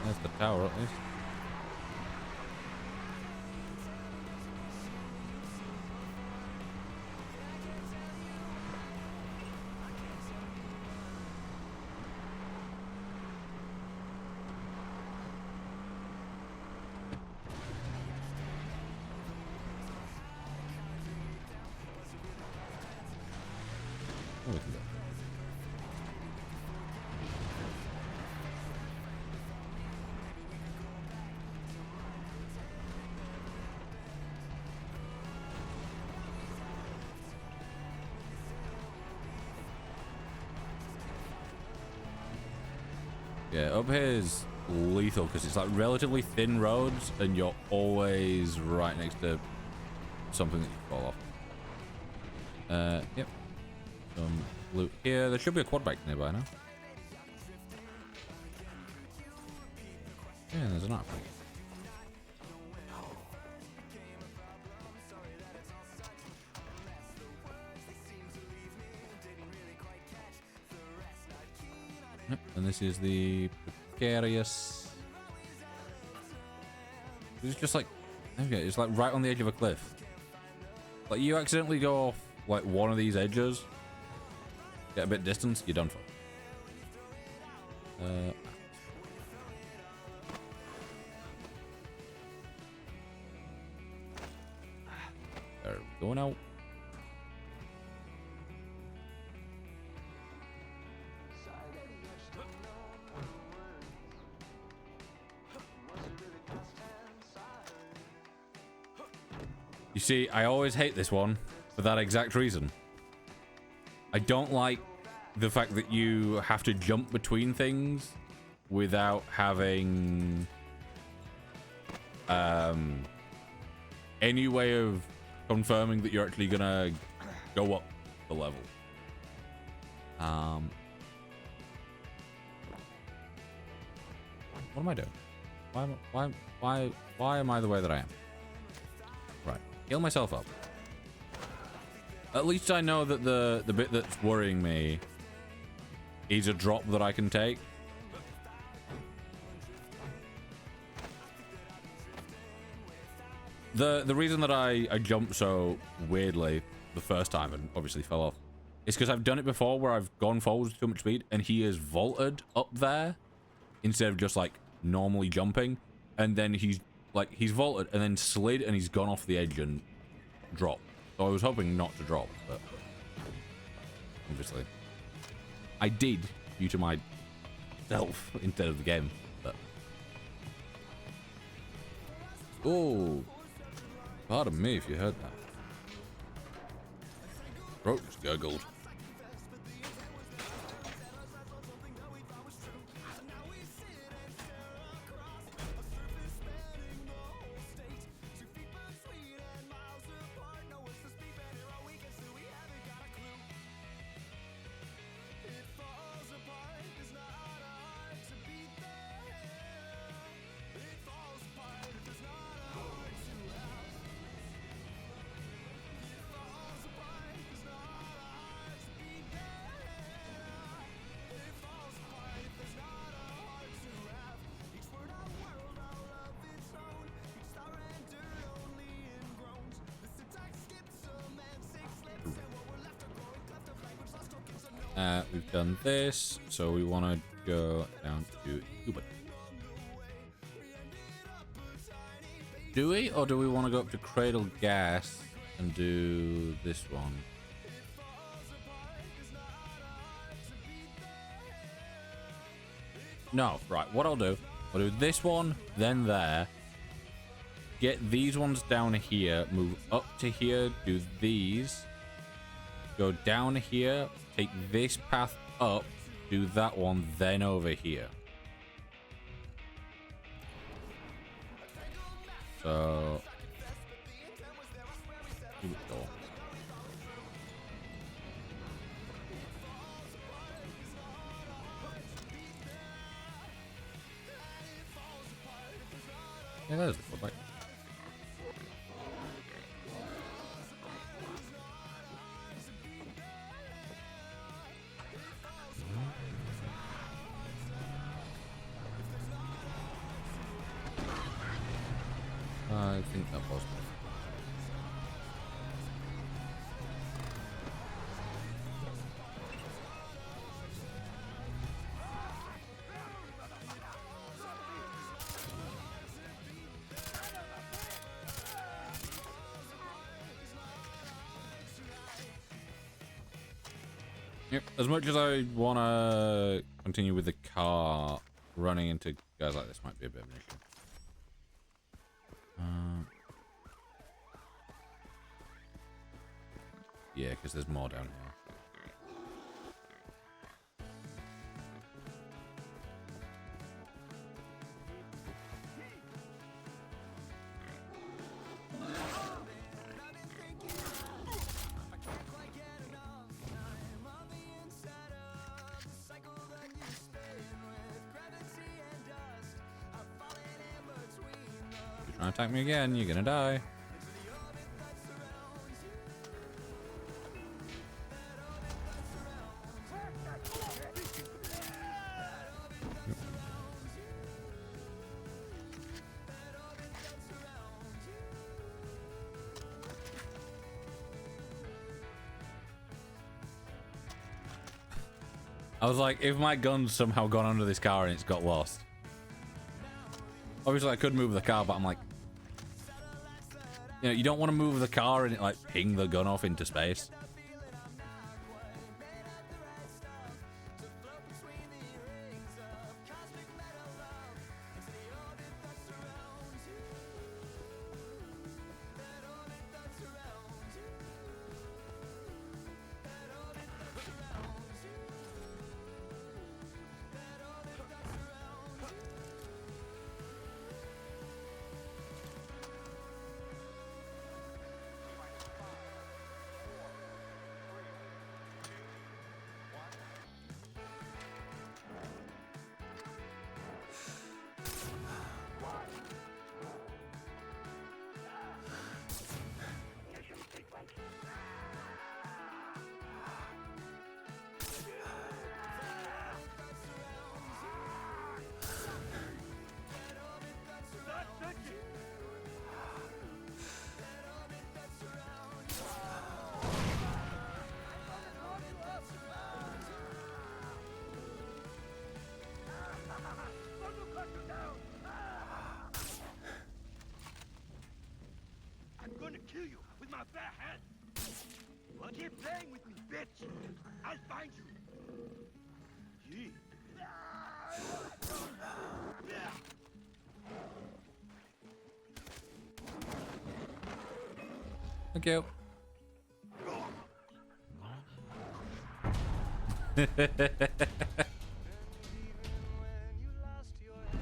[SPEAKER 1] There's the tower at least. Oh, we can go. Yeah, up here is lethal because it's like relatively thin roads and you're always right next to something that you fall off. Yep. Some loot here. There should be a quad bike nearby now. Yeah, there's an arc. Yep, and this is the precarious. It's just like, okay, it's like right on the edge of a cliff. Like you accidentally go off like one of these edges, get a bit distance, you're done for. There we go now. You see, I always hate this one for that exact reason. I don't like the fact that you have to jump between things without having any way of confirming that you're actually gonna go up the level. What am I doing? Why am I the way that I am? Right, heal myself up. At least I know that the bit that's worrying me is a drop that I can take. The reason that I jumped so weirdly the first time and obviously fell off is because I've done it before where I've gone forward with too much speed and he has vaulted up there instead of just like normally jumping, and then he's vaulted and then slid and he's gone off the edge and dropped. So I was hoping not to drop, but obviously I did due to myself instead of the game. But oh, pardon me if you heard that. Throat just gurgled. We've done this, so we want to go down to Cuba. Do we, or do we want to go up to Cradle Gas and do this one? No, right, what I'll do this one, then there. Get these ones down here, move up to here, do these. Go down here, take this path up, do that one, then over here. So, here we go. Yeah, there's the footbike. I think that was. Yep, as much as I want to continue with the car, running into guys like this might be a bit of an issue. Yeah, because there's more down here. If you're trying to attack me again, you're gonna die. I was like, if my gun's somehow gone under this car and it's got lost. Obviously, I could move the car, but I'm like, you know, you don't want to move the car and it like ping the gun off into space.
[SPEAKER 7] I'm gonna kill you with my bare hand. Well, keep playing with me, bitch. I'll find you. Gee.
[SPEAKER 1] Thank you.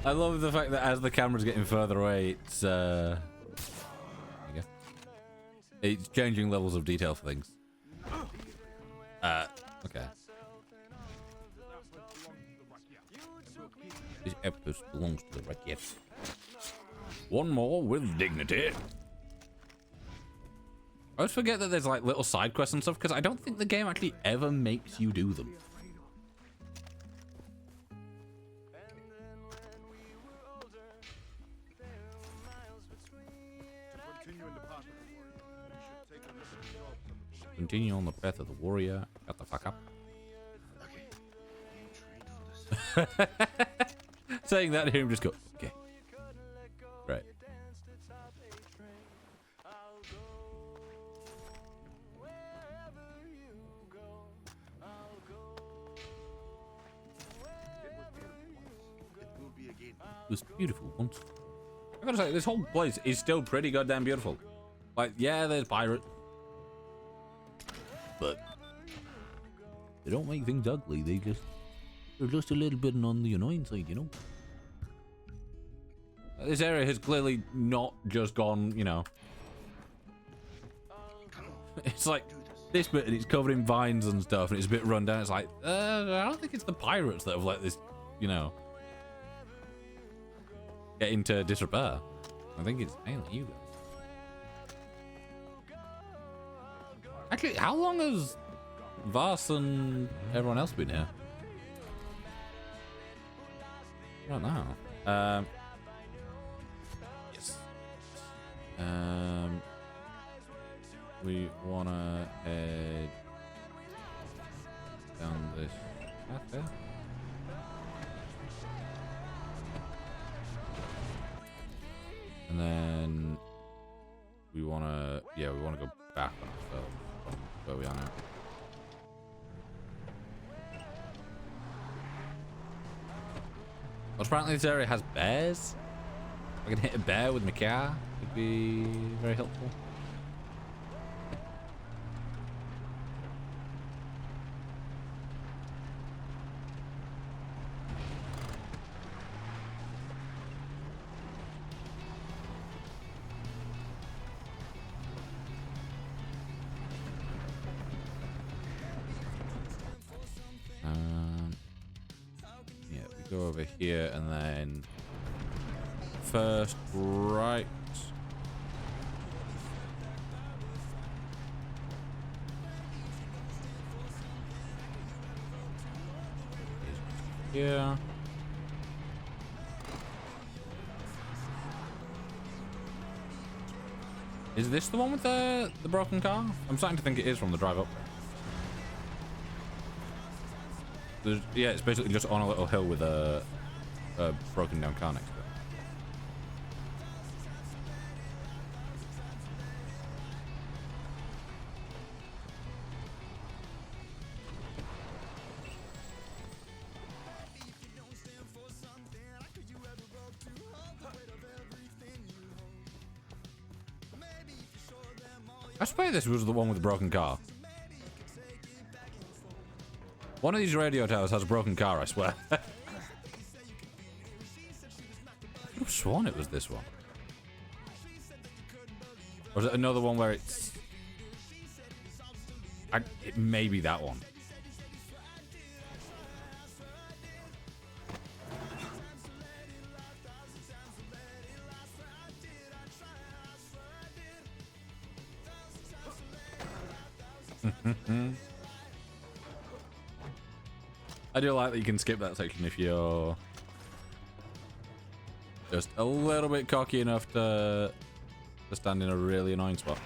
[SPEAKER 1] I love the fact that as the camera's getting further away, it's changing levels of detail for things. Okay. This episode belongs to the Rakyat. One more with dignity. I always forget that there's like little side quests and stuff because I don't think the game actually ever makes you do them. Continue on the path of the warrior. Shut the fuck up. Saying that here, just go, okay. Right. It was beautiful once. I gotta say, this whole place is still pretty goddamn beautiful. Like, yeah, there's pirates. But they don't make things ugly. They're just a little bit on the annoying side, you know. This area has clearly not just gone, you know. It's like this bit, and it's covered in vines and stuff, and it's a bit run down. It's like, I don't think it's the pirates that have let this, you know, get into disrepair. I think it's mainly you guys. Actually, how long has Vars and everyone else been here? I don't know. Yes. We wanna head down this path there. And then we wanna, yeah, we wanna go back on ourselves. Where we are now. Well, apparently this area has bears. I can hit a bear with my car. Would be very helpful. Go over here and then first right. Here. Is this the one with the broken car? I'm starting to think it is from the drive up. Yeah, it's basically just on a little hill with a broken down car next to it. I swear this was the one with the broken car. One of these radio towers has a broken car, I swear. I could have sworn it was this one. Or is it another one where it's... it may be that one. I do like that you can skip that section if you're just a little bit cocky enough to stand in a really annoying spot.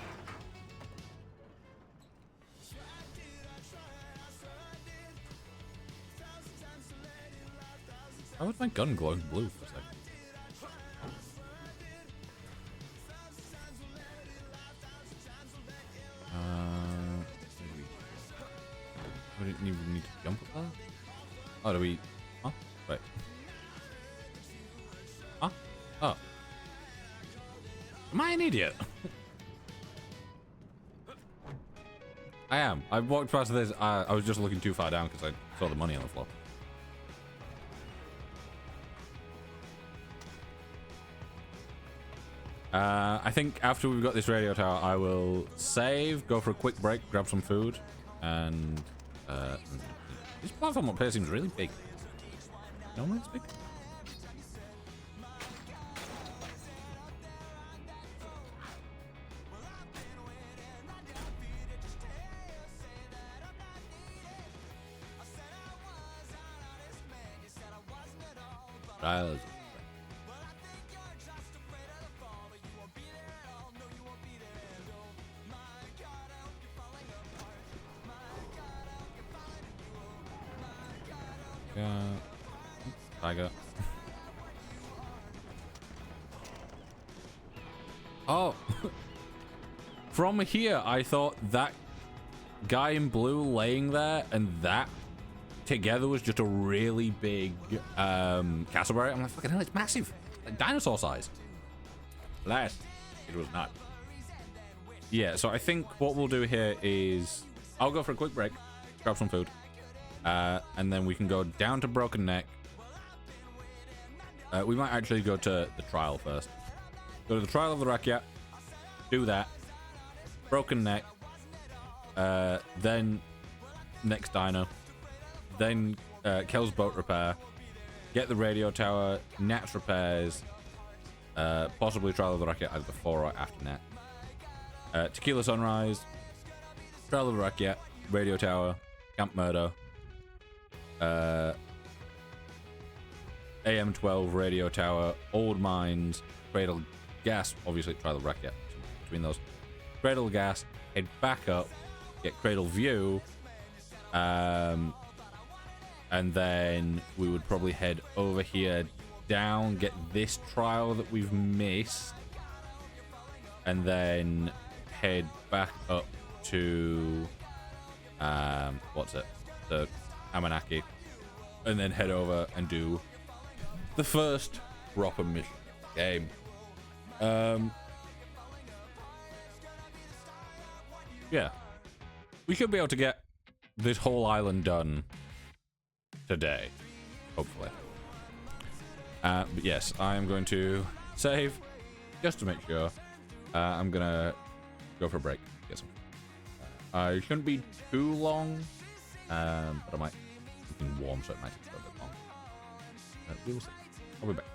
[SPEAKER 1] Why was my gun glowing blue for a second? We didn't even need to jump up there? Oh, do we... Huh? Wait. Huh? Oh. Am I an idiot? I am. I walked past this. I was just looking too far down because I saw the money on the floor. I think after we've got this radio tower, I will save, go for a quick break, grab some food, and this platform up here seems really big. No one's big. Trials. Tiger. Oh. From here, I thought that guy in blue laying there and that together was just a really big castle barrier. I'm like, fucking hell, it's massive. Like dinosaur size. Alas, it was not. Yeah, so I think what we'll do here is I'll go for a quick break, grab some food, and then we can go down to Broken Neck. We might actually go to the trial first. Go to the trial of the Rakyat, do that. Broken Neck, then next dino, then Kel's boat repair, get the radio tower, Nat's repairs, possibly trial of the Rakyat either before or after Nat. Tequila Sunrise, trial of the Rakyat, radio tower, Camp Murder, AM12 radio tower, Old Mines, Cradle Gas, obviously trial of the Rakyat between those. Cradle Gas, head back up, get Cradle View, and then we would probably head over here down, get this trial that we've missed, and then head back up to what's it, the Amanaki, and then head over and do the first proper mission game. Yeah, we should be able to get this whole island done today, hopefully. But yes, I am going to save just to make sure. I'm gonna go for a break. Get some. I shouldn't be too long, but I might be warm, so it might take a little bit long. We will see. I'll be back.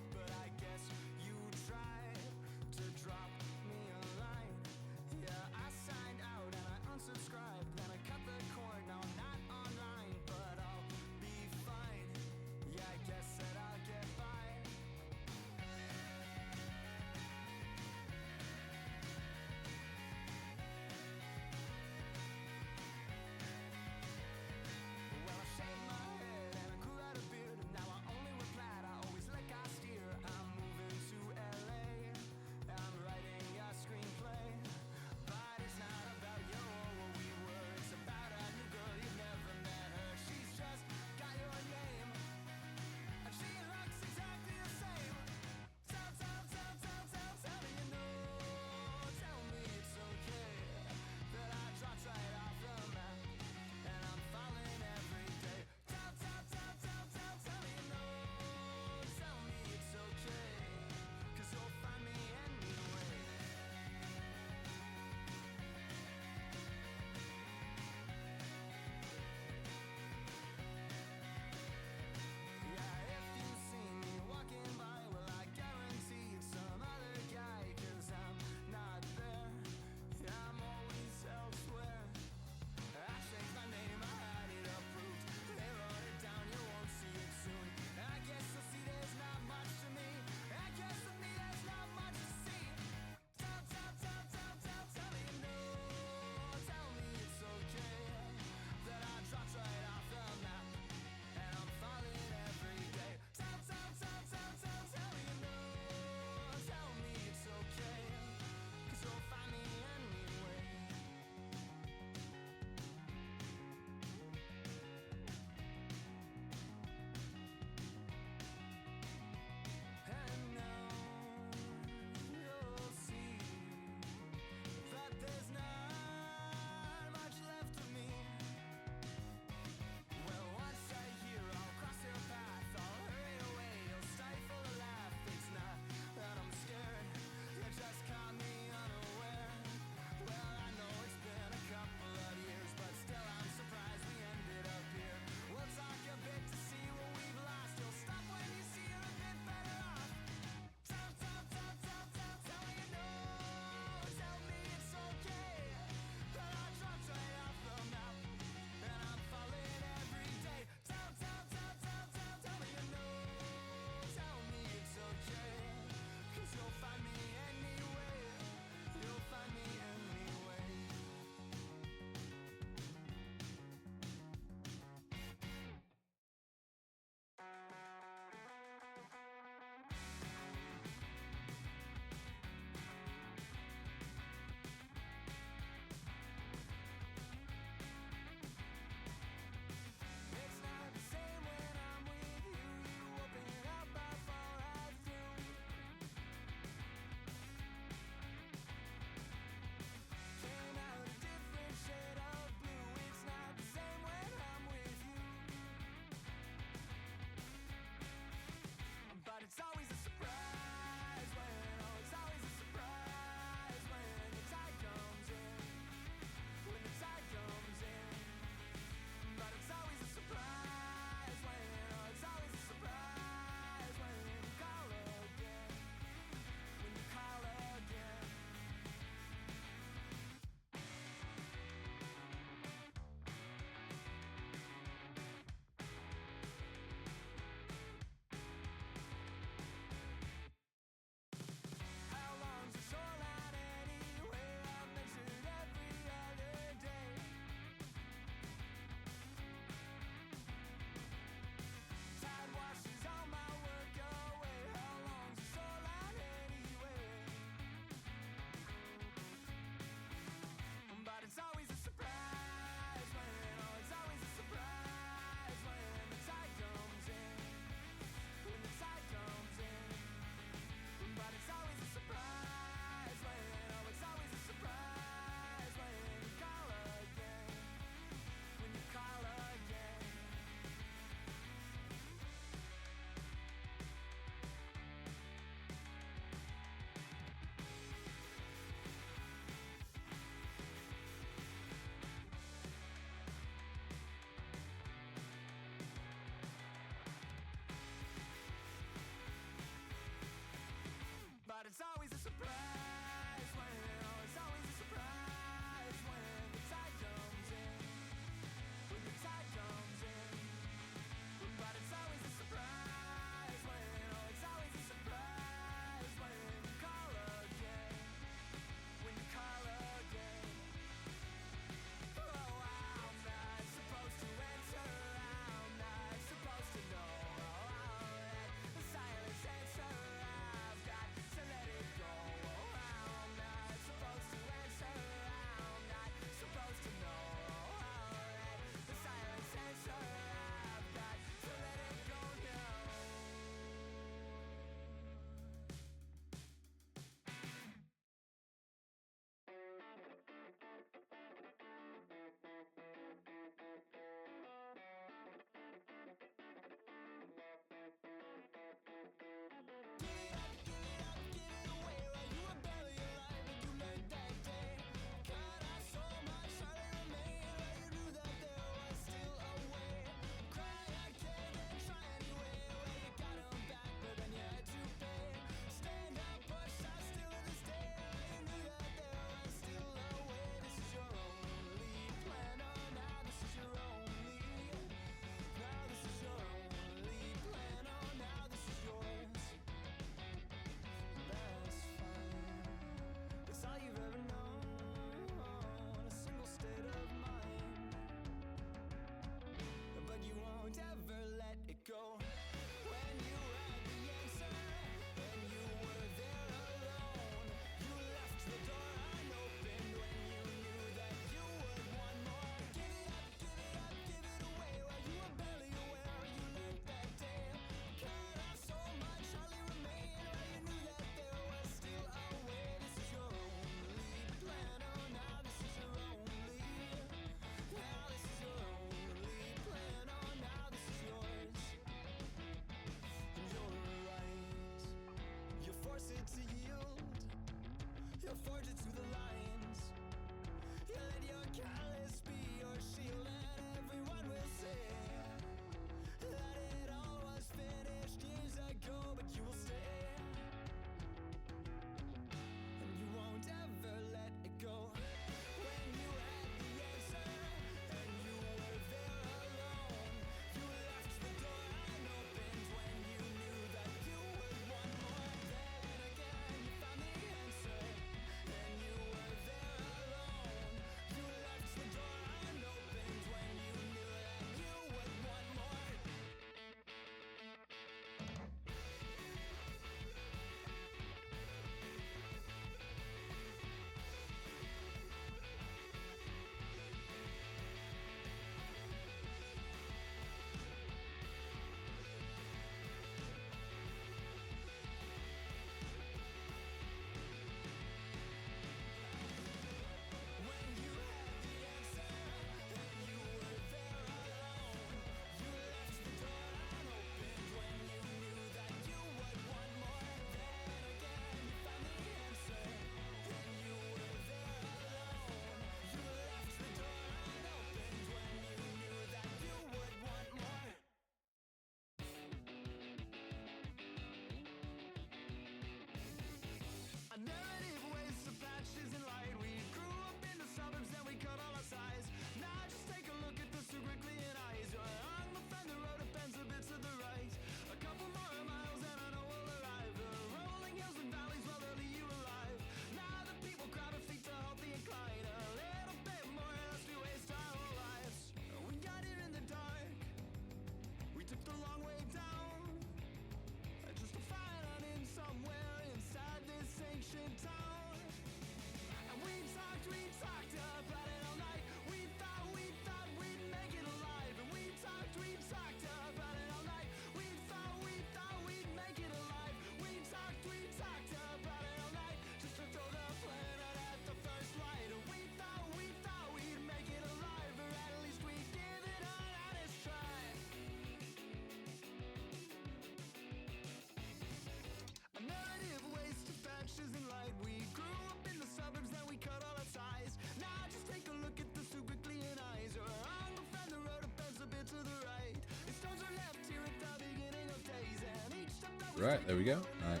[SPEAKER 1] Right, there we go. I am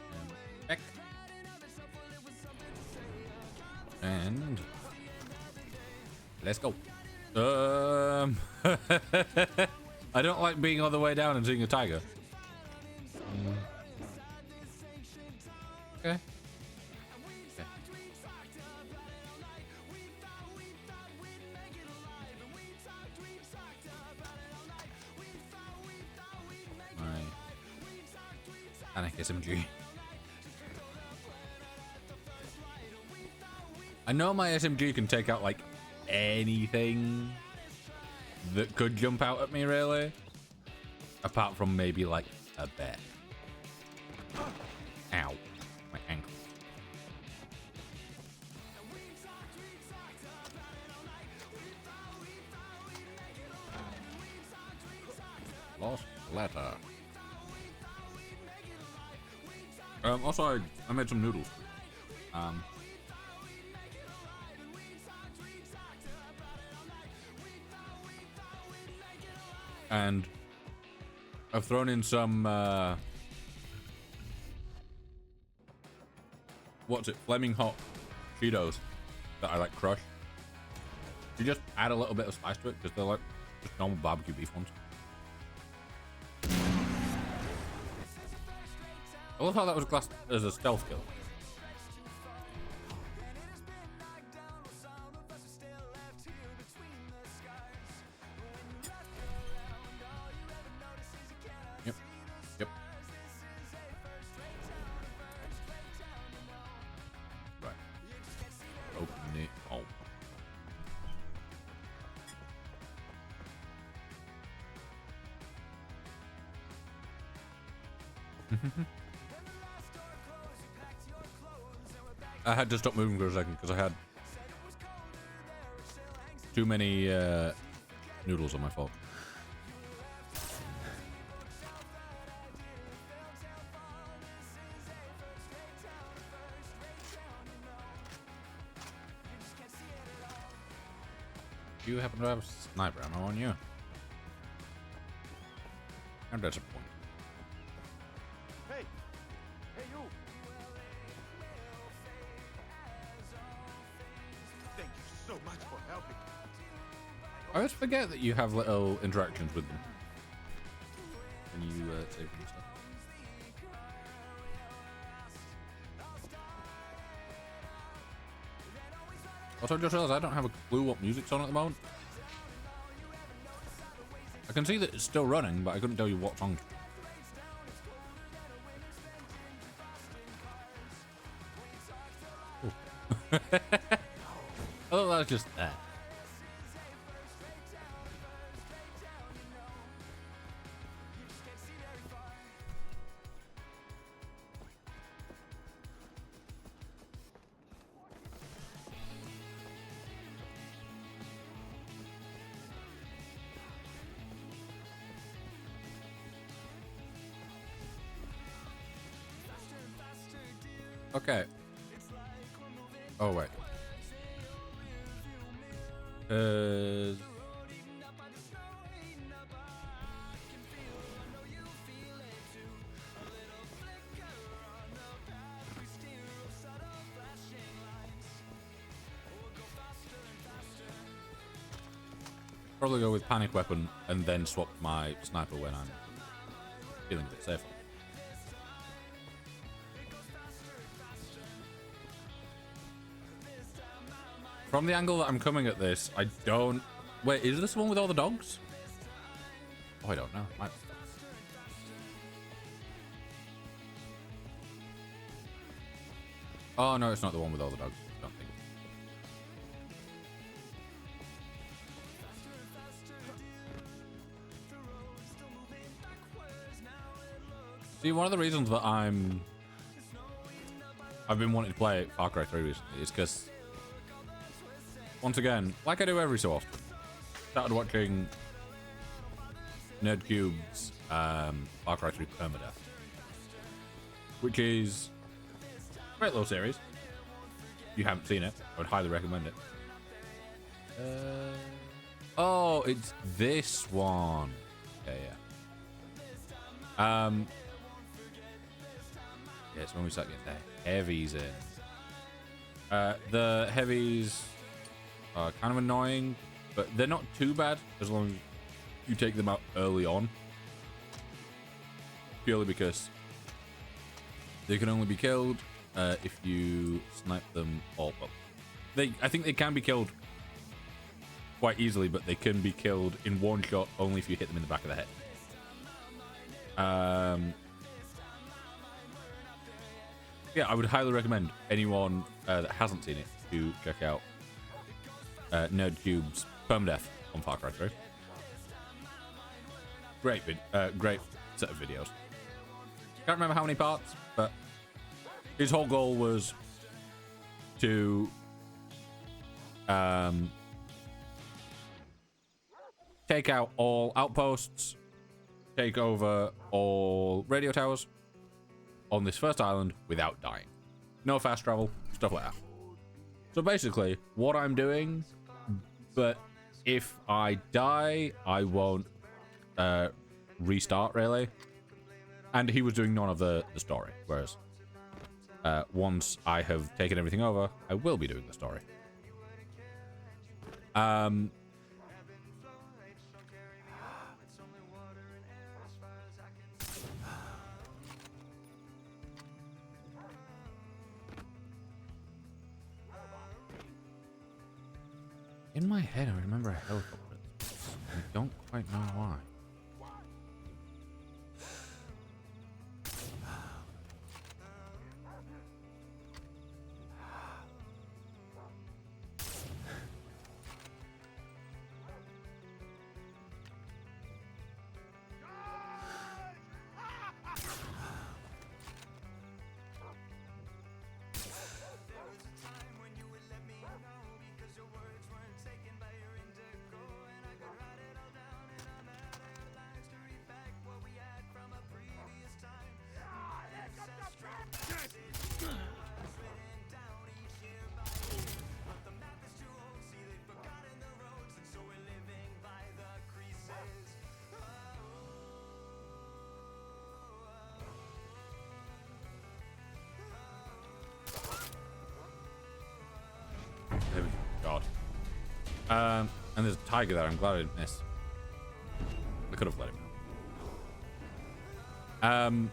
[SPEAKER 1] back. And let's go. I don't like being on the way down and seeing a tiger. Okay. My panic SMG. I know my SMG can take out like anything that could jump out at me, really. Apart from maybe like a bear. Ow. My ankle. Lost letter. Also, I made some noodles. And I've thrown in some, what's it, Flaming Hot Cheetos that I like crush. You just add a little bit of spice to it because they're like just normal barbecue beef ones. I love how that was classed as a stealth kill. Yep. Yep. Right. Open it. Oh. I had to stop moving for a second because I had too many noodles on my fork. Do you happen to have sniper ammo on you? I'm disappointed.
[SPEAKER 7] Hey! Hey, you! Thank you so much for helping.
[SPEAKER 1] I always forget that you have little interactions with them when you save them and stuff. Also, I just realized I don't have a clue what music's on at the moment. I can see that it's still running, but I couldn't tell you what song. Oh, that was just there. Okay. Oh, wait. Probably go with panic weapon and then swap my sniper when I'm feeling a bit safer. From the angle that I'm coming at this, I don't... Wait, is this the one with all the dogs? Oh, I don't know. Oh, no, it's not the one with all the dogs. I don't think. See, one of the reasons that I've been wanting to play Far Cry 3 recently is because, once again, like I do every so often, started watching NerdCube's Far Cry 3 Permadeath, which is a great little series. If you haven't seen it, I would highly recommend it. Oh, it's this one. Yeah, yeah. Yeah, it's when we start getting the heavies in. The heavies are kind of annoying, but they're not too bad as long as you take them out early on. Purely because they can only be killed if you snipe them all. Well, I think they can be killed quite easily, but they can be killed in one shot only if you hit them in the back of the head. Yeah, I would highly recommend anyone that hasn't seen it to check out NerdTube's Permadeath on Far Cry 3. Great set of videos. Can't remember how many parts, but his whole goal was to take out all outposts, take over all radio towers on this first island without dying. No fast travel, stuff like that. So basically, what I'm doing, but if I die, I won't restart, really. And he was doing none of the story, whereas once I have taken everything over, I will be doing the story. In my head, I remember a helicopter. I don't quite know why. God. And there's a tiger there. I'm glad I didn't miss. I could have let him know.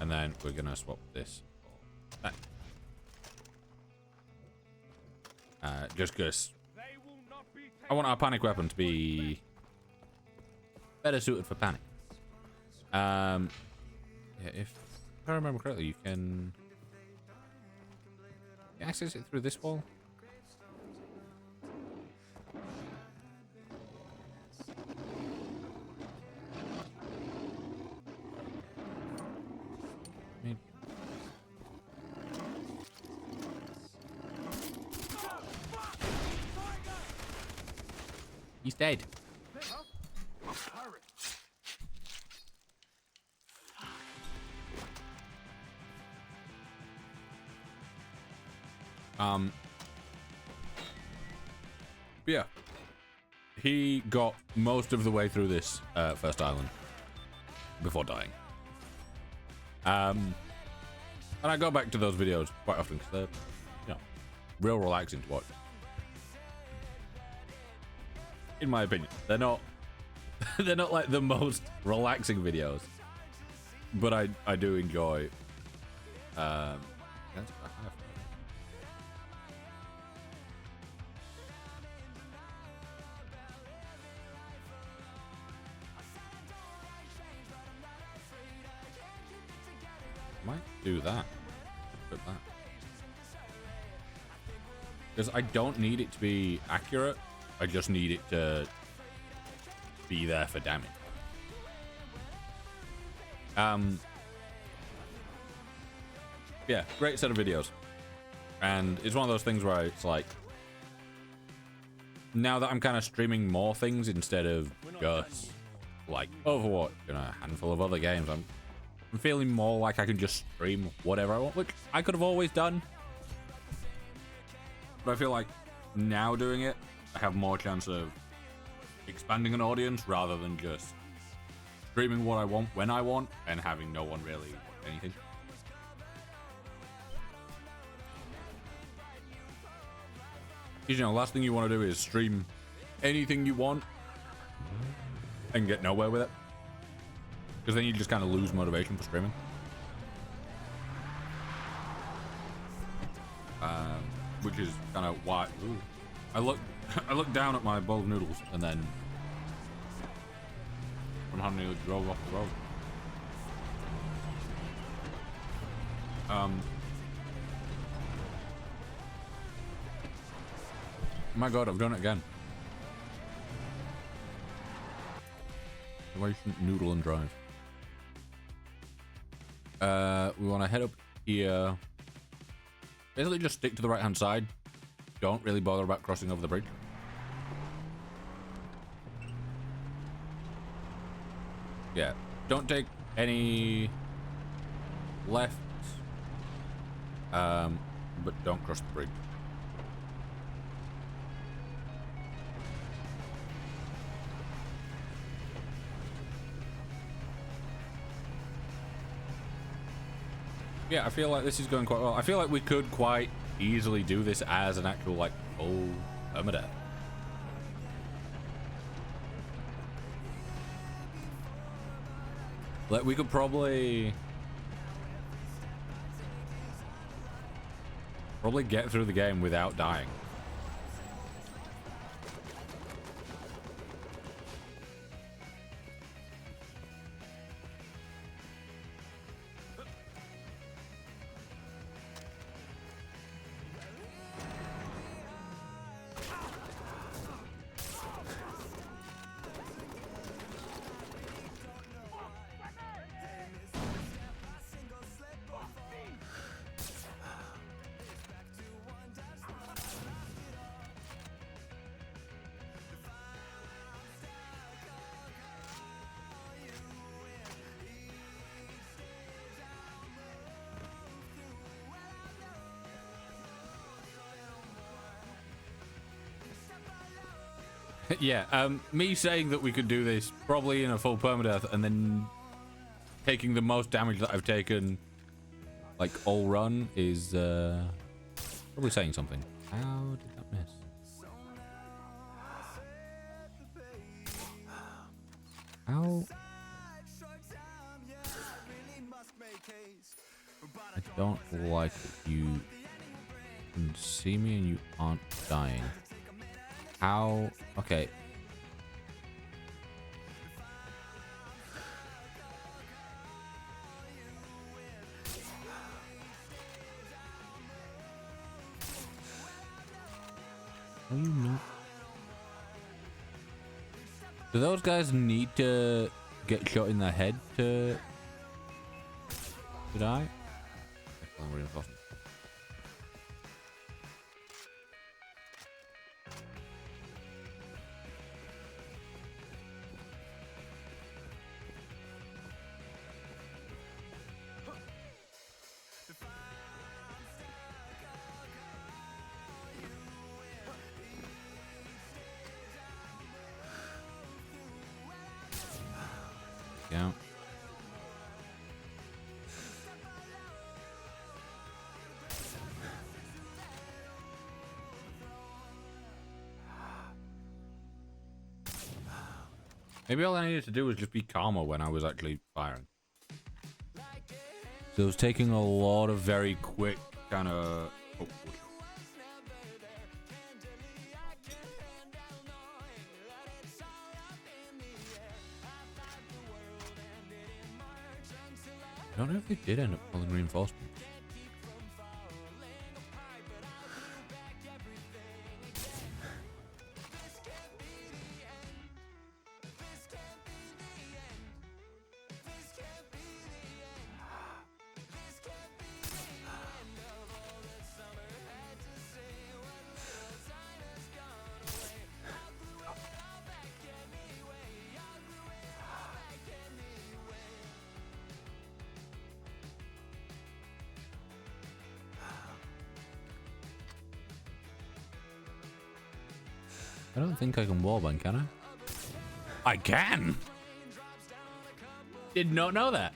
[SPEAKER 1] And then we're gonna swap this for that. Just because I want our panic weapon to be better suited for panic. Yeah, if I remember correctly, you can access it through this wall. He's dead. Yeah, he got most of the way through this first island before dying. And I go back to those videos quite often because they're, you know, real relaxing to watch. In my opinion, they're not like the most relaxing videos, but I do enjoy. Might do that. Put that. Because I don't need it to be accurate. I just need it to be there for damage. Yeah, great set of videos. And it's one of those things where it's like, now that I'm kind of streaming more things instead of just like Overwatch and a handful of other games, I'm feeling more like I can just stream whatever I want, which I could have always done. But I feel like now doing it, I have more chance of expanding an audience rather than just streaming what I want when I want and having no one really watch anything. You know, last thing you want to do is stream anything you want and get nowhere with it, because then you just kind of lose motivation for streaming. Which is kind of why I looked down at my bowl of noodles and then nearly drove off the road. My God, I've done it again. Why shouldn't noodle and drive? We want to head up here. Basically, just stick to the right-hand side. Don't really bother about crossing over the bridge. Yeah, don't take any left, but don't cross the bridge. Yeah, I feel like this is going quite well. I feel like we could quite easily do this as an actual, like, full permadeath. Like, we could probably get through the game without dying. Yeah, me saying that we could do this probably in a full permadeath and then taking the most damage that I've taken, like, all run is probably saying something. How did that miss? How? I don't like that you can see me and you aren't dying. How? Okay. Are you not? Do those guys need to get shot in the head to die? Reinforcement. Yeah. Maybe all I needed to do was just be calmer when I was actually firing. So it was taking a lot of very quick kind of... Oh, I don't know if they did end up pulling reinforcements. I don't think I can wallbang, can I? I can. Did not know that.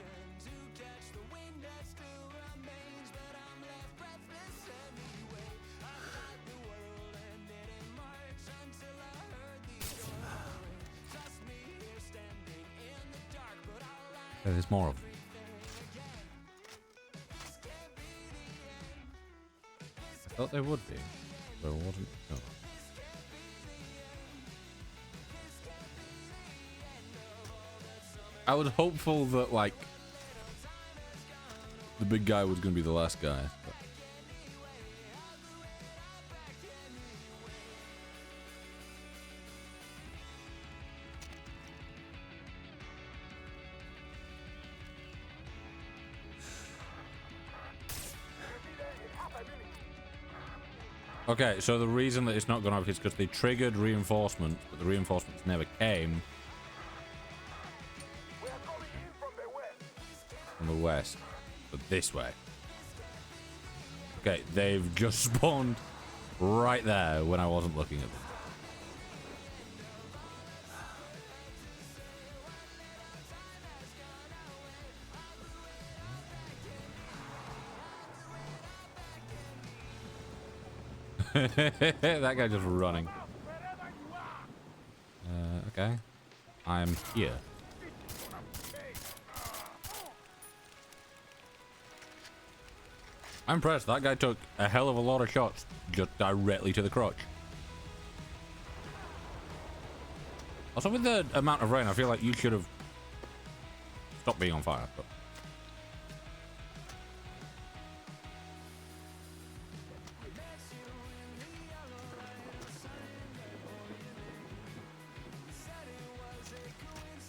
[SPEAKER 1] There's more of them. I thought there would be, but it wasn't. No. I was hopeful that, like, the big guy was going to be the last guy. But... Okay, so the reason that it's not gone up is because they triggered reinforcements, but the reinforcements never came. From the west, but this way. Okay, they've just spawned right there when I wasn't looking at them. That guy just running. Okay. I'm here. I'm impressed. That guy took a hell of a lot of shots just directly to the crotch. Also, with the amount of rain, I feel like you should have stopped being on fire. But...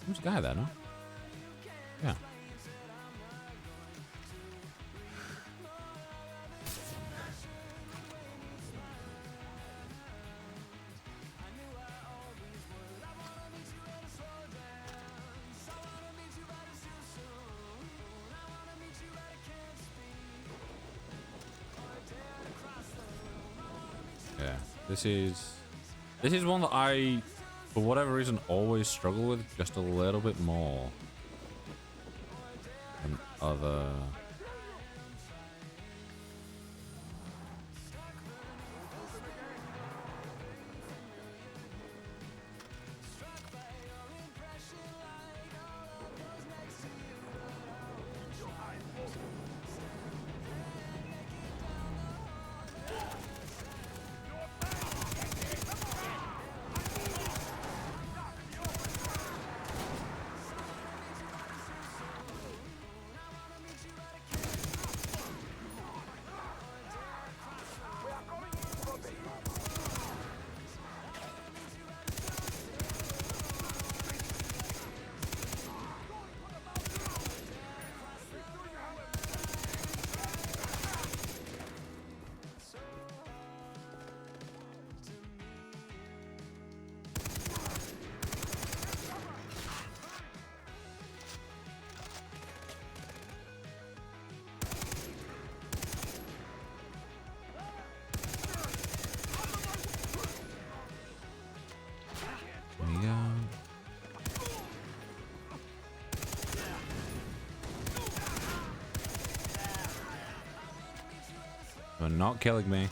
[SPEAKER 1] There's a guy there, no? Yeah. Yeah, this is one that I, for whatever reason, always struggle with just a little bit more than other. You're not killing me.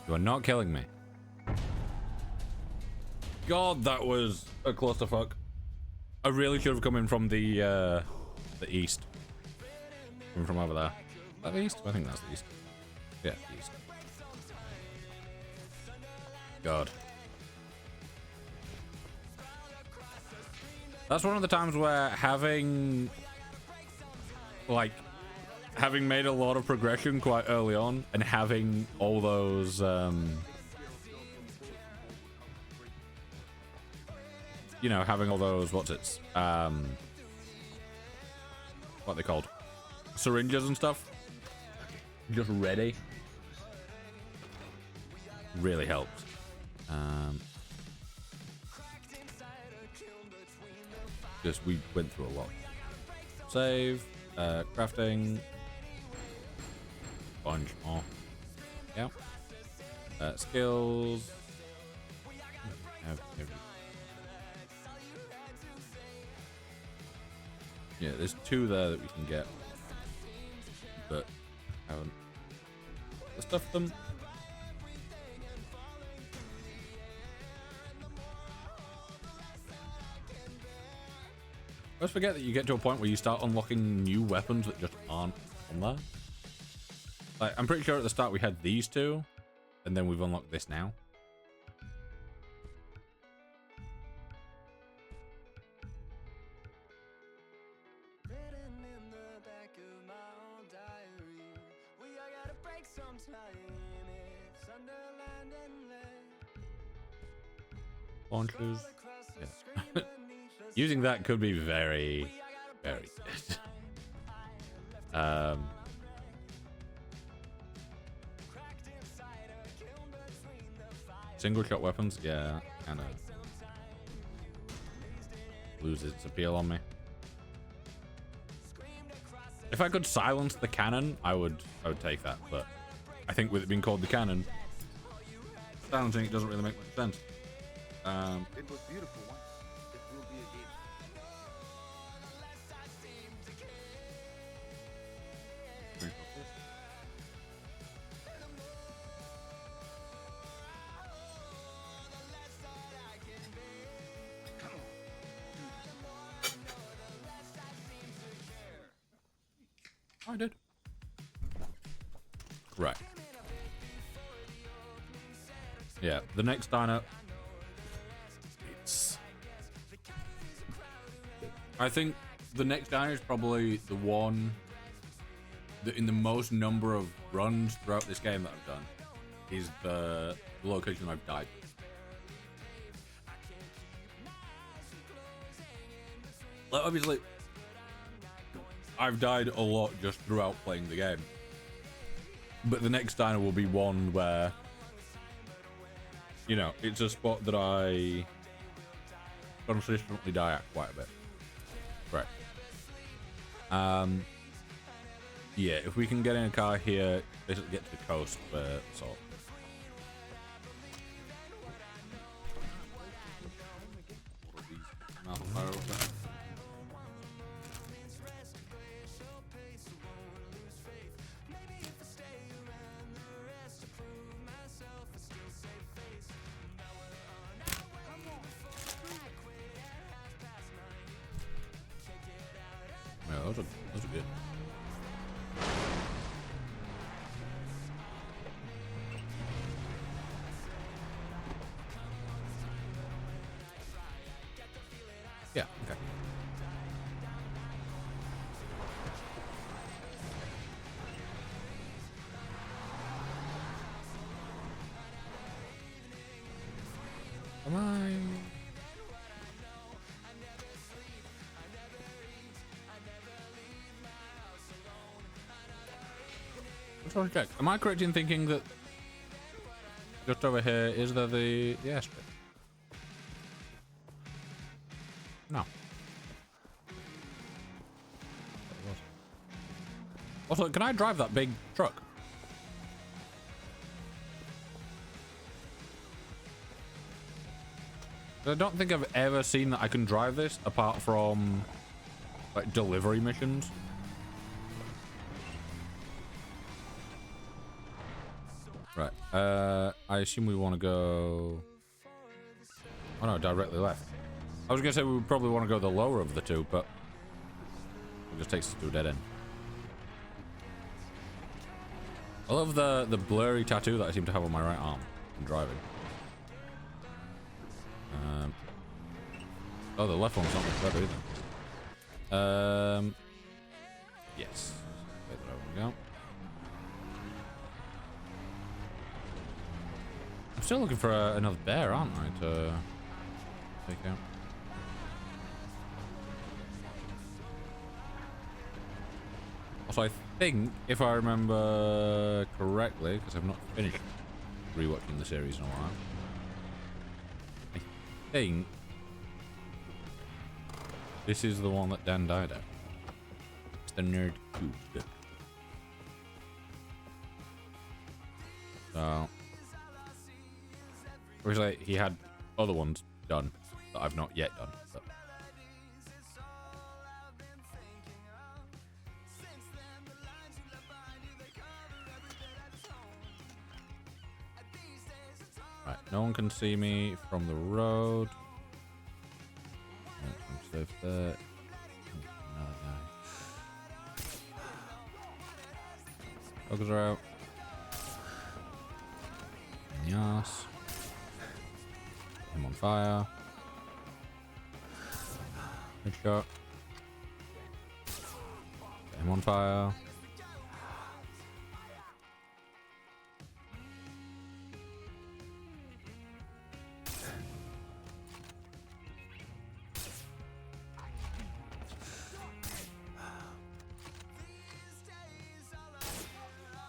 [SPEAKER 1] You are not killing me. God, that was a clusterfuck. I really should have come in from the east. Coming from over there. Is that the east? I think that's the east. Yeah, the east. God. That's one of the times where having made a lot of progression quite early on and having all those you know, having all those what are they called, syringes and stuff, just ready really helps. Just we went through a lot. Save, crafting, bunch more. Yeah. Skills. Yeah, there's 2 there that we can get, but haven't stuffed them. I always forget that you get to a point where you start unlocking new weapons that just aren't on there. Like, I'm pretty sure at the start we had these 2, and then we've unlocked this now. Launchers. Yeah. Using that could be very, very good. Single shot weapons, yeah, kind of loses its appeal on me. If I could silence the cannon, I would take that, but I think with it being called the cannon, silencing it doesn't really make much sense.
[SPEAKER 2] It was beautiful once. It will be again.
[SPEAKER 1] I did. Right. Yeah, the next dino. I think the next dino is probably the one that in the most number of runs throughout this game that I've done is the location I've died. Like, obviously, I've died a lot just throughout playing the game. But the next dino will be one where, you know, it's a spot that I consistently die at quite a bit. Right. Yeah, if we can get in a car here, basically get to the coast where salt. Yeah, those are good. Yeah, okay. Come on. Let's check. Am I correct in thinking that just over here is there the airstrip? No. Also, can I drive that big truck? I don't think I've ever seen that I can drive this apart from like delivery missions. Right. I assume we want to go. Oh no, directly left. I was gonna say we would probably want to go the lower of the two, but it just takes us to a dead end. I love the blurry tattoo that I seem to have on my right arm when driving. Oh, the left one's not much better either. Yes. There we go. I'm still looking for another bear, aren't I, to take out? Also, think, if I remember correctly, because I've not finished rewatching the series in a while, I think this is the one that Dan died at. It's the Nerd Cube. So, obviously, he had other ones done that I've not yet done. But. Right, no one can see me from the road. I'm safe there. Another guy. Focus are out. In the ass. Him on fire. Headshot. Get him on fire.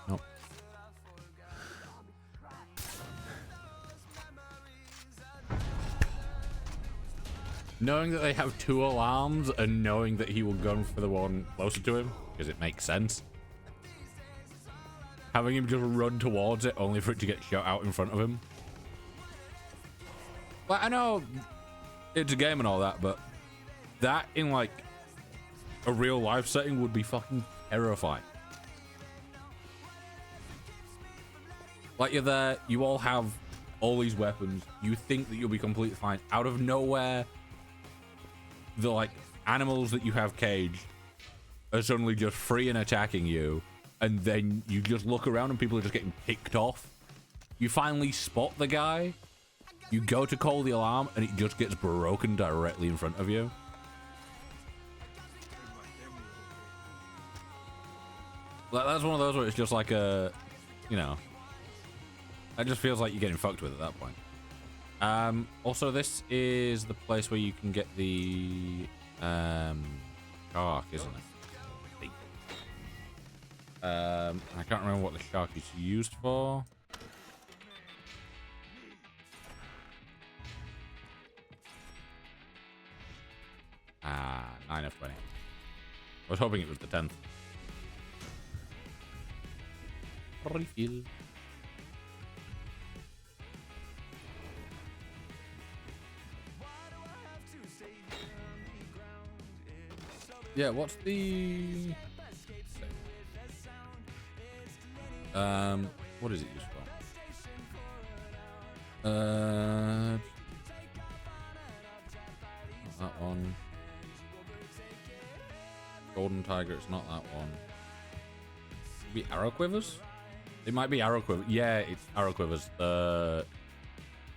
[SPEAKER 1] Nope. Knowing that they have 2 alarms and knowing that he will go for the one closer to him, because it makes sense. Having him just run towards it only for it to get shot out in front of him. Like, I know it's a game and all that, but that in like a real life setting would be fucking terrifying. Like, you're there, you all have all these weapons, you think that you'll be completely fine. Out of nowhere, the like animals that you have caged are suddenly just free and attacking you, and then you just look around and people are just getting picked off. You finally spot the guy, you go to call the alarm, and it just gets broken directly in front of you. Like, that's one of those where it's just like a, you know, that just feels like you're getting fucked with at that point. Also, this is the place where you can get the shark, isn't it? I can't remember what the shark is used for. Ah, 9 of 20. I was hoping it was the 10th. Refill. Yeah, what's the what is it used for? Not that one. Golden Tiger, it's not that one. Maybe arrow quivers? It might be arrow quivers. Yeah, it's arrow quivers.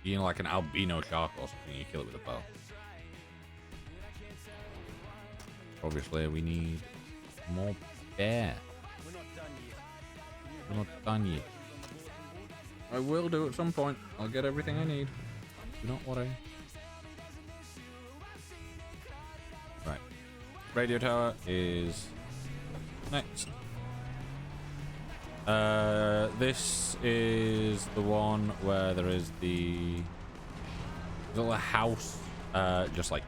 [SPEAKER 1] You know, like an albino shark or something, you kill it with a bow. Obviously, we need more bear. We're not done yet. I will do at some point. I'll get everything I need. Do not worry. Right. Radio tower is next. This is the one where there is the little house, just like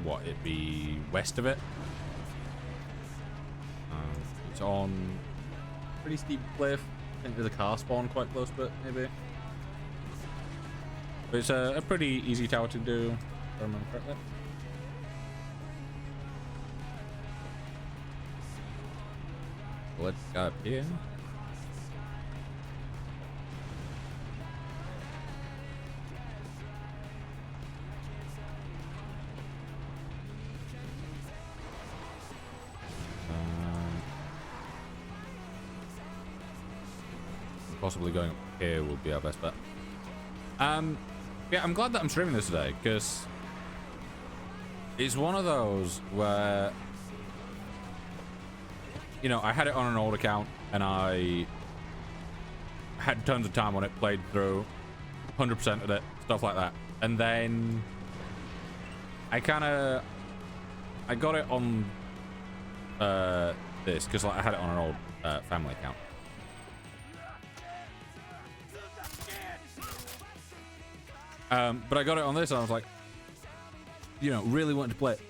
[SPEAKER 1] what it'd be west of it. It's on a pretty steep cliff. I think there's a car spawn quite close to it, maybe. But it's a pretty easy tower to do, if I remember correctly. Let's go up here. Possibly going up here will be our best bet. Yeah, I'm glad that I'm streaming this today, because it's one of those where, you know, I had it on an old account and I had tons of time on it, played through 100% of it, stuff like that. And then I got it on this because like, I had it on an old family account. But I got it on this and I was like, you know, really wanted to play it.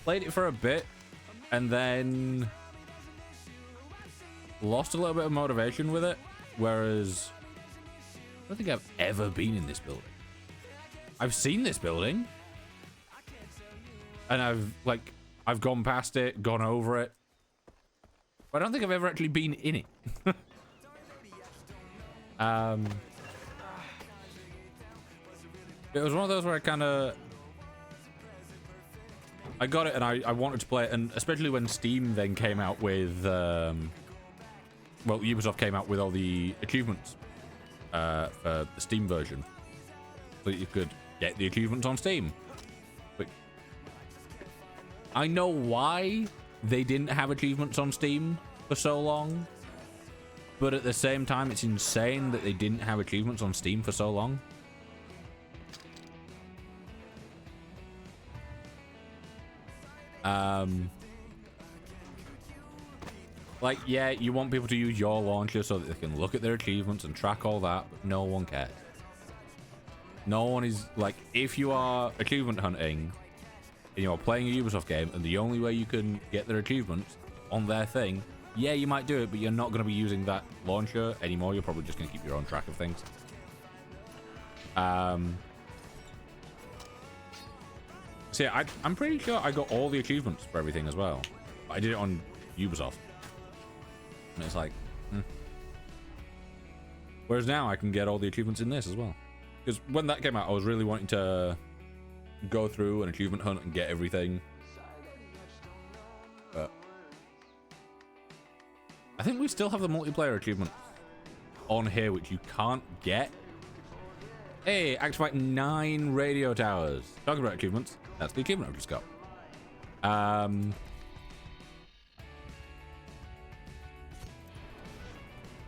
[SPEAKER 1] Played it for a bit and then lost a little bit of motivation with it. Whereas I don't think I've ever been in this building. I've seen this building and I've gone past it, gone over it. But I don't think I've ever actually been in it. It was one of those where I got it and I wanted to play it, and especially when Steam then came out with, well, Ubisoft came out with all the achievements for the Steam version. So you could get the achievements on Steam. But I know why they didn't have achievements on Steam for so long, but at the same time, it's insane that they didn't have achievements on Steam for so long. Like, yeah, you want people to use your launcher so that they can look at their achievements and track all that, but no one cares. No one is, like, if you are achievement hunting and you're playing a Ubisoft game and the only way you can get their achievements on their thing, yeah, you might do it, but you're not going to be using that launcher anymore. You're probably just going to keep your own track of things. So yeah, I'm pretty sure I got all the achievements for everything as well. But I did it on Ubisoft. And it's like, Whereas now I can get all the achievements in this as well. Because when that came out, I was really wanting to go through an achievement hunt and get everything. But I think we still have the multiplayer achievement on here, which you can't get. Hey, activate 9 radio towers. Talking about achievements, that's the achievement I've just got.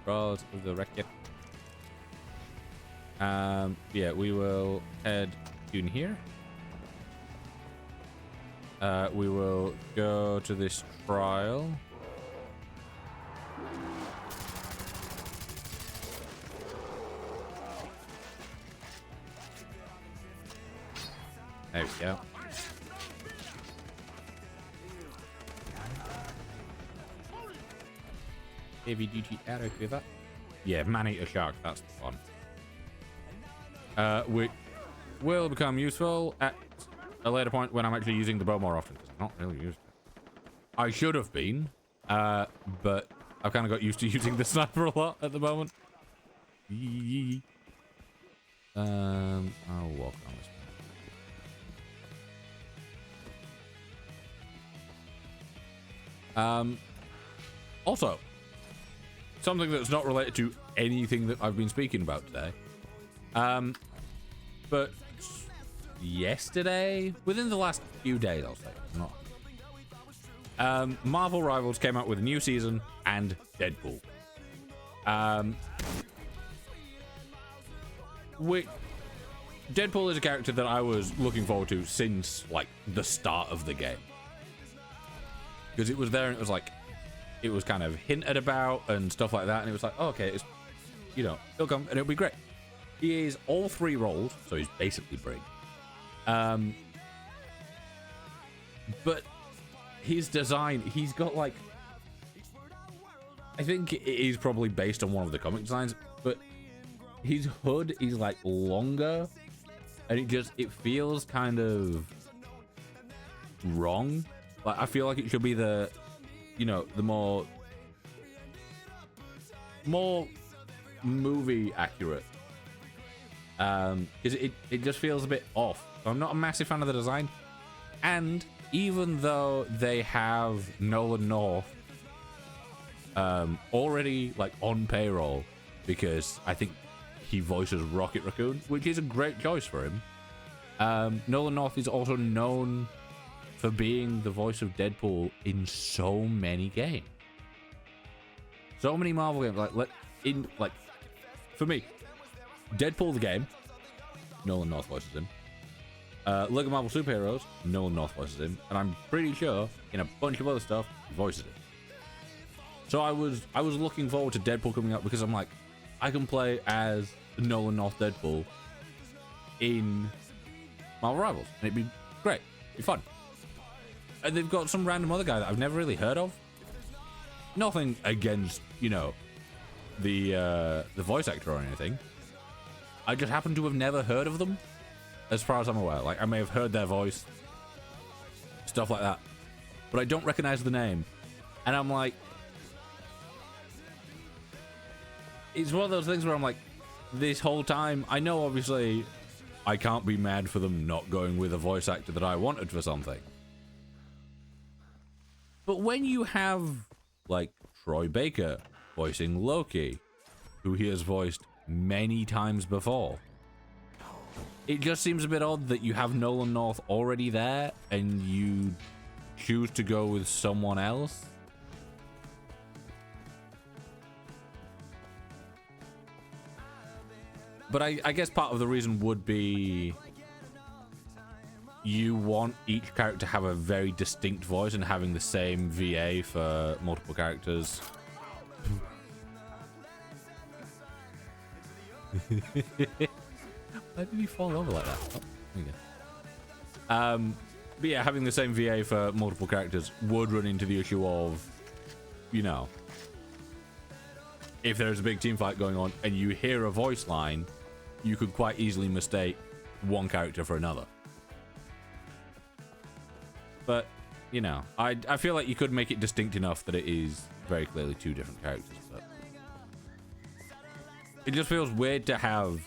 [SPEAKER 1] Rolls of the wreckage. Yeah, we will head in here. We will go to this trial. There we go. Heavy duty arrow quiver. Yeah, man-eater shark, that's the one. Which will become useful at a later point when I'm actually using the bow more often. Because I'm not really used it. I should have been, but I've kind of got used to using the sniper a lot at the moment. I'll walk on this one. Also, something that's not related to anything that I've been speaking about today. But yesterday, within the last few days, I'll say, not. Marvel Rivals came out with a new season and Deadpool. Deadpool is a character that I was looking forward to since like the start of the game. Because it was there and it was like, it was kind of hinted about and stuff like that. And it was like, oh, okay, it's, you know, it'll come and it'll be great. He is all 3 roles, so he's basically Brig. But his design, he's got like, I think it is probably based on one of the comic designs, but his hood is like longer and it feels kind of wrong. Like, I feel like it should be the, you know, the more movie accurate. Because it just feels a bit off. So I'm not a massive fan of the design. And even though they have Nolan North already like on payroll, because I think he voices Rocket Raccoon, which is a great choice for him. Nolan North is also known for being the voice of Deadpool in so many games. So many Marvel games, like for me, Deadpool the game, Nolan North voices him. Lego Marvel Superheroes, Nolan North voices him, and I'm pretty sure in a bunch of other stuff, he voices it. So I was looking forward to Deadpool coming out because I'm like, I can play as Nolan North Deadpool in Marvel Rivals, and it'd be great, it'd be fun. And they've got some random other guy that I've never really heard of. Nothing against, you know, the voice actor or anything. I just happen to have never heard of them, as far as I'm aware. Like, I may have heard their voice, stuff like that, but I don't recognize the name. And I'm like, it's one of those things where I'm like, this whole time, I know obviously I can't be mad for them not going with a voice actor that I wanted for something. But when you have, like, Troy Baker voicing Loki, who he has voiced many times before, it just seems a bit odd that you have Nolan North already there and you choose to go with someone else. But I guess part of the reason would be you want each character to have a very distinct voice, and having the same VA for multiple characters. Why did he fall over like that? Oh, there you go. But yeah, having the same VA for multiple characters would run into the issue of, you know, if there's a big team fight going on and you hear a voice line, you could quite easily mistake one character for another. But, you know, I feel like you could make it distinct enough that it is very clearly two different characters. But it just feels weird to have,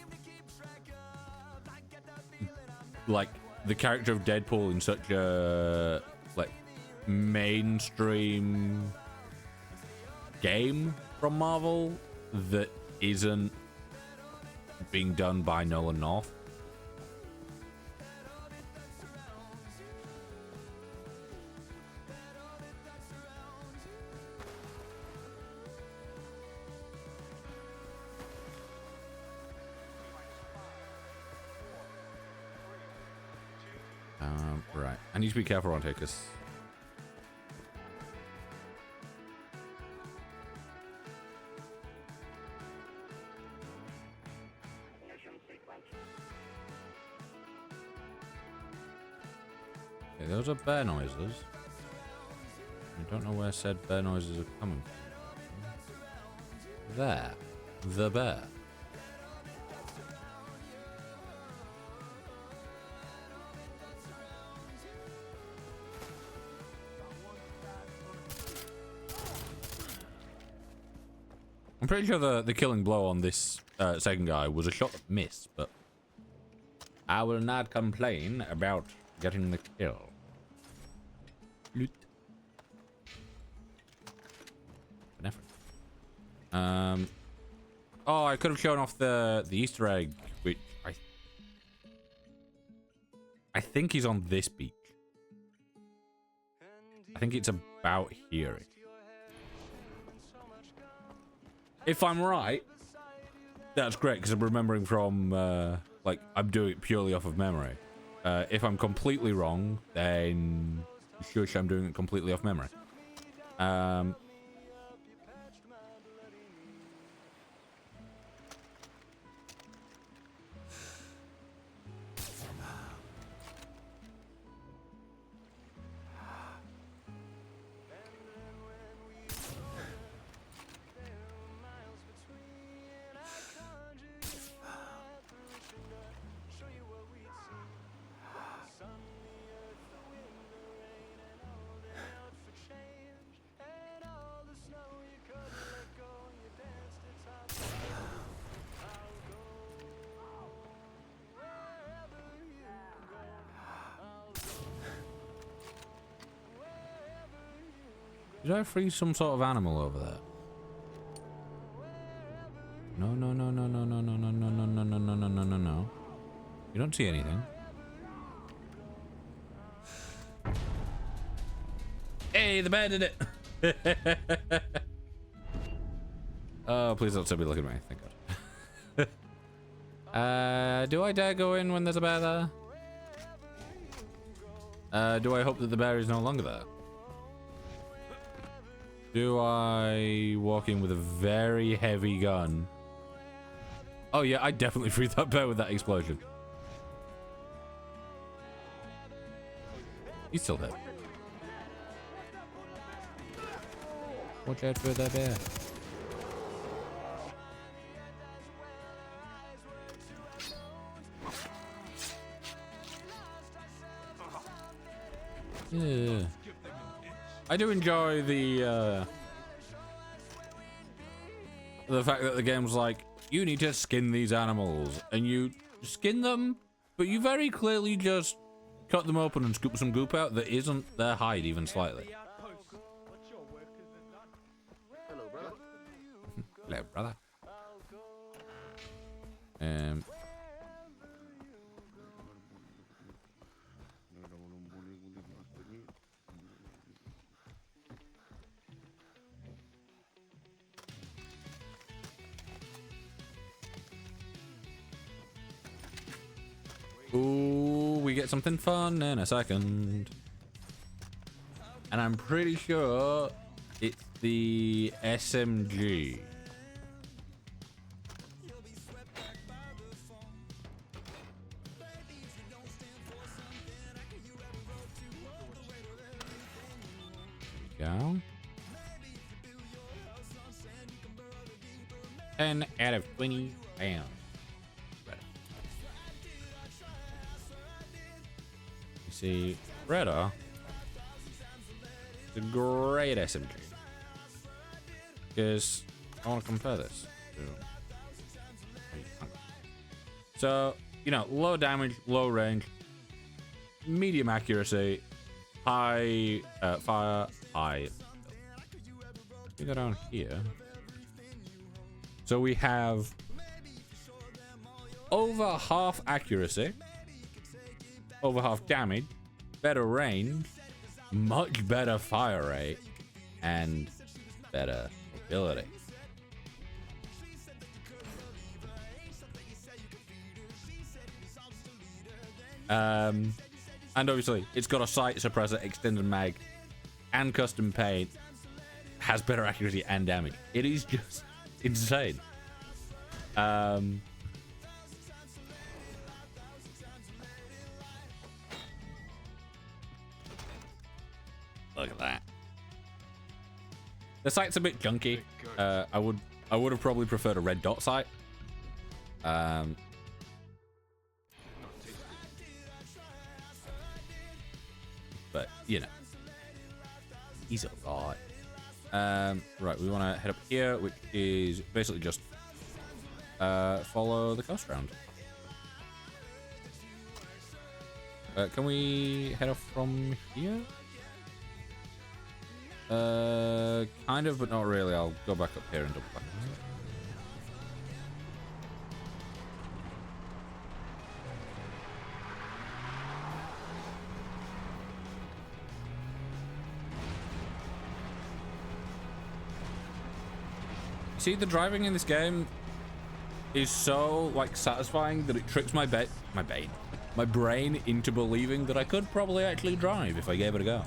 [SPEAKER 1] like, the character of Deadpool in such a, like, mainstream game from Marvel that isn't being done by Nolan North. Right. I need to be careful around here because okay, those are bear noises. I don't know where said bear noises are coming from. There. The bear. I'm pretty sure the killing blow on this second guy was a shot that missed, but I will not complain about getting the kill. Loot. An effort. Oh, I could have shown off the Easter egg, which I think he's on this beach. I think it's about here. If I'm right, that's great, because I'm remembering from, like, I'm doing it purely off of memory. If I'm completely wrong, then shush, I'm doing it completely off memory. Did I freeze some sort of animal over there? No, no, no, no, no, no, no, no, no, no, no, no, no, no, no, no, no. You don't see anything. Hey, the bear did it! Oh, please don't still be looking at me. Thank God. Do I dare go in when there's a bear there? Do I hope that the bear is no longer there? Do I walk in with a very heavy gun? Oh yeah, I definitely freed that bear with that explosion. He's still dead. Watch out for that bear. Yeah. I do enjoy the fact that the game's like, you need to skin these animals, and you skin them, but you very clearly just cut them open and scoop some goop out that isn't their hide even slightly.
[SPEAKER 8] Hello, brother.
[SPEAKER 1] Hello, brother. Ooh, we get something fun in a second. And I'm pretty sure it's the SMG. There we go. 10 out of 20 pounds. See, Reda, it's a great SMG because I want to compare this to. So, you know, low damage, low range, medium accuracy, high fire, high. We go down here. So we have over half accuracy, over half damage, better range, much better fire rate, and better ability. And obviously it's got a sight suppressor, extended mag, and custom paint, has better accuracy and damage. It is just insane. Look at that. The sight's a bit junky. I would have probably preferred a red dot sight. But you know, he's alright. Right, we want to head up here, which is basically just follow the coast round. Can we head off from here? Kind of, but not really. I'll go back up here and double back. See, the driving in this game is so like satisfying that it tricks my brain into believing that I could probably actually drive if I gave it a go.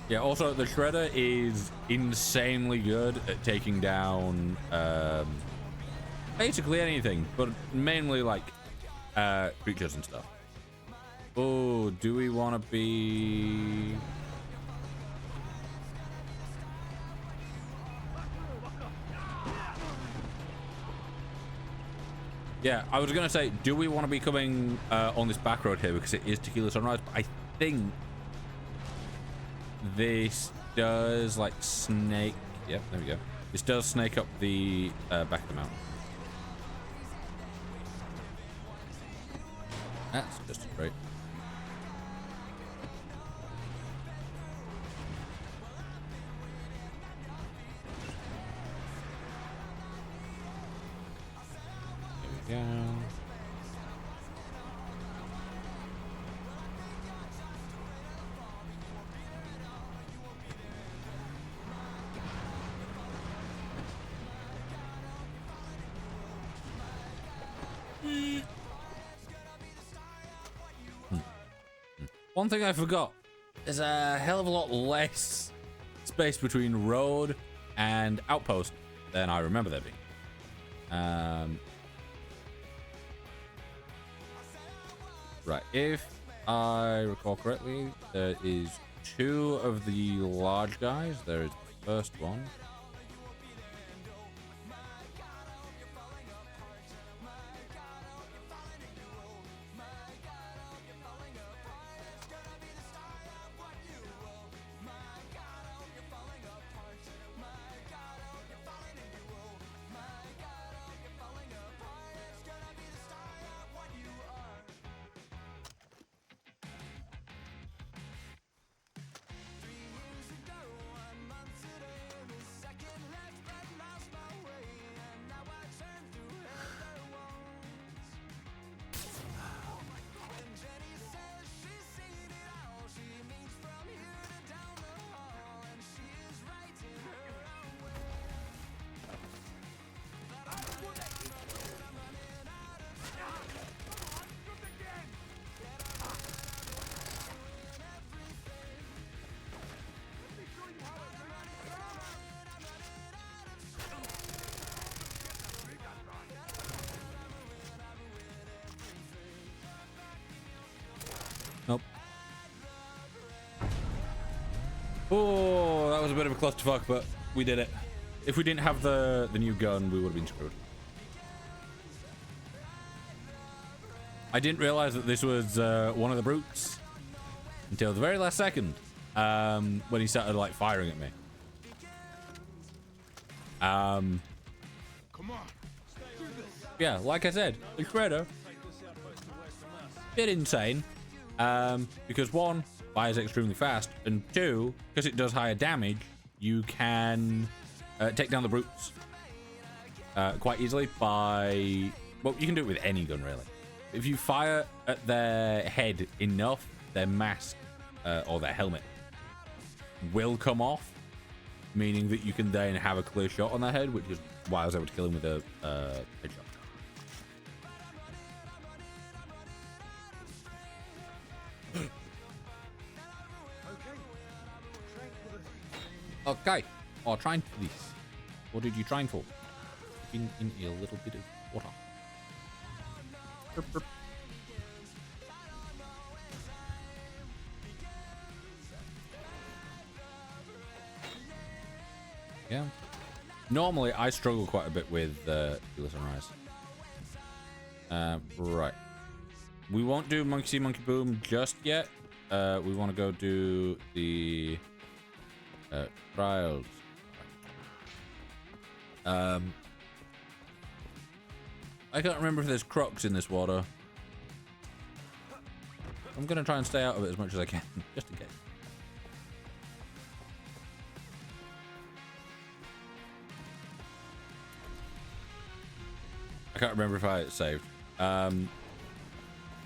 [SPEAKER 1] Yeah, also the shredder is insanely good at taking down basically anything, but mainly like creatures and stuff. Oh, do we want to be... Yeah, I was gonna say, do we want to be coming on this back road here because it is Tequila Sunrise? But I think this does like snake. Yep, there we go. This does snake up the back of the mountain. That's just great. There we go. One thing I forgot. There's a hell of a lot less space between road and outpost than I remember there being. Right, if I recall correctly, there is 2 of the large guys. There is the first one. Nope. Oh, that was a bit of a clusterfuck, but we did it. If we didn't have the new gun, we would have been screwed. I didn't realize that this was one of the brutes until the very last second, when he started like firing at me.
[SPEAKER 7] Come on.
[SPEAKER 1] Yeah, like I said, the Shredder, bit insane. Because 1, fires extremely fast, and 2, because it does higher damage, you can take down the brutes quite easily by, well, you can do it with any gun really. If you fire at their head enough, their mask or their helmet will come off, meaning that you can then have a clear shot on their head, which is why I was able to kill him with a headshot. Okay, I'll train for this. What did you train for? In a little bit of water. Burp, burp. Yeah. Normally, I struggle quite a bit with the Sunrise. Right. We won't do Monkey See, Monkey Boom just yet. We want to go do the trials. I can't remember if there's crocs in this water. I'm gonna try and stay out of it as much as I can, just in case. I can't remember if I saved. The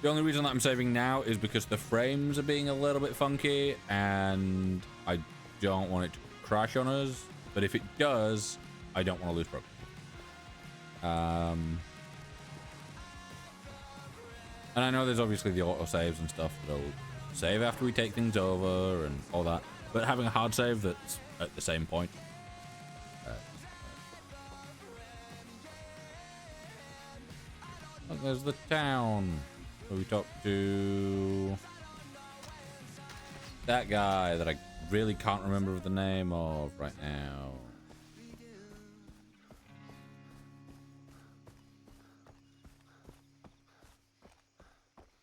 [SPEAKER 1] only reason that I'm saving now is because the frames are being a little bit funky and I don't want it to crash on us, but if it does, I don't want to lose progress. And I know there's obviously the auto saves and stuff that'll save after we take things over and all that, but having a hard save that's at the same point. Look, there's the town where we talked to that guy that I really can't remember the name of right now.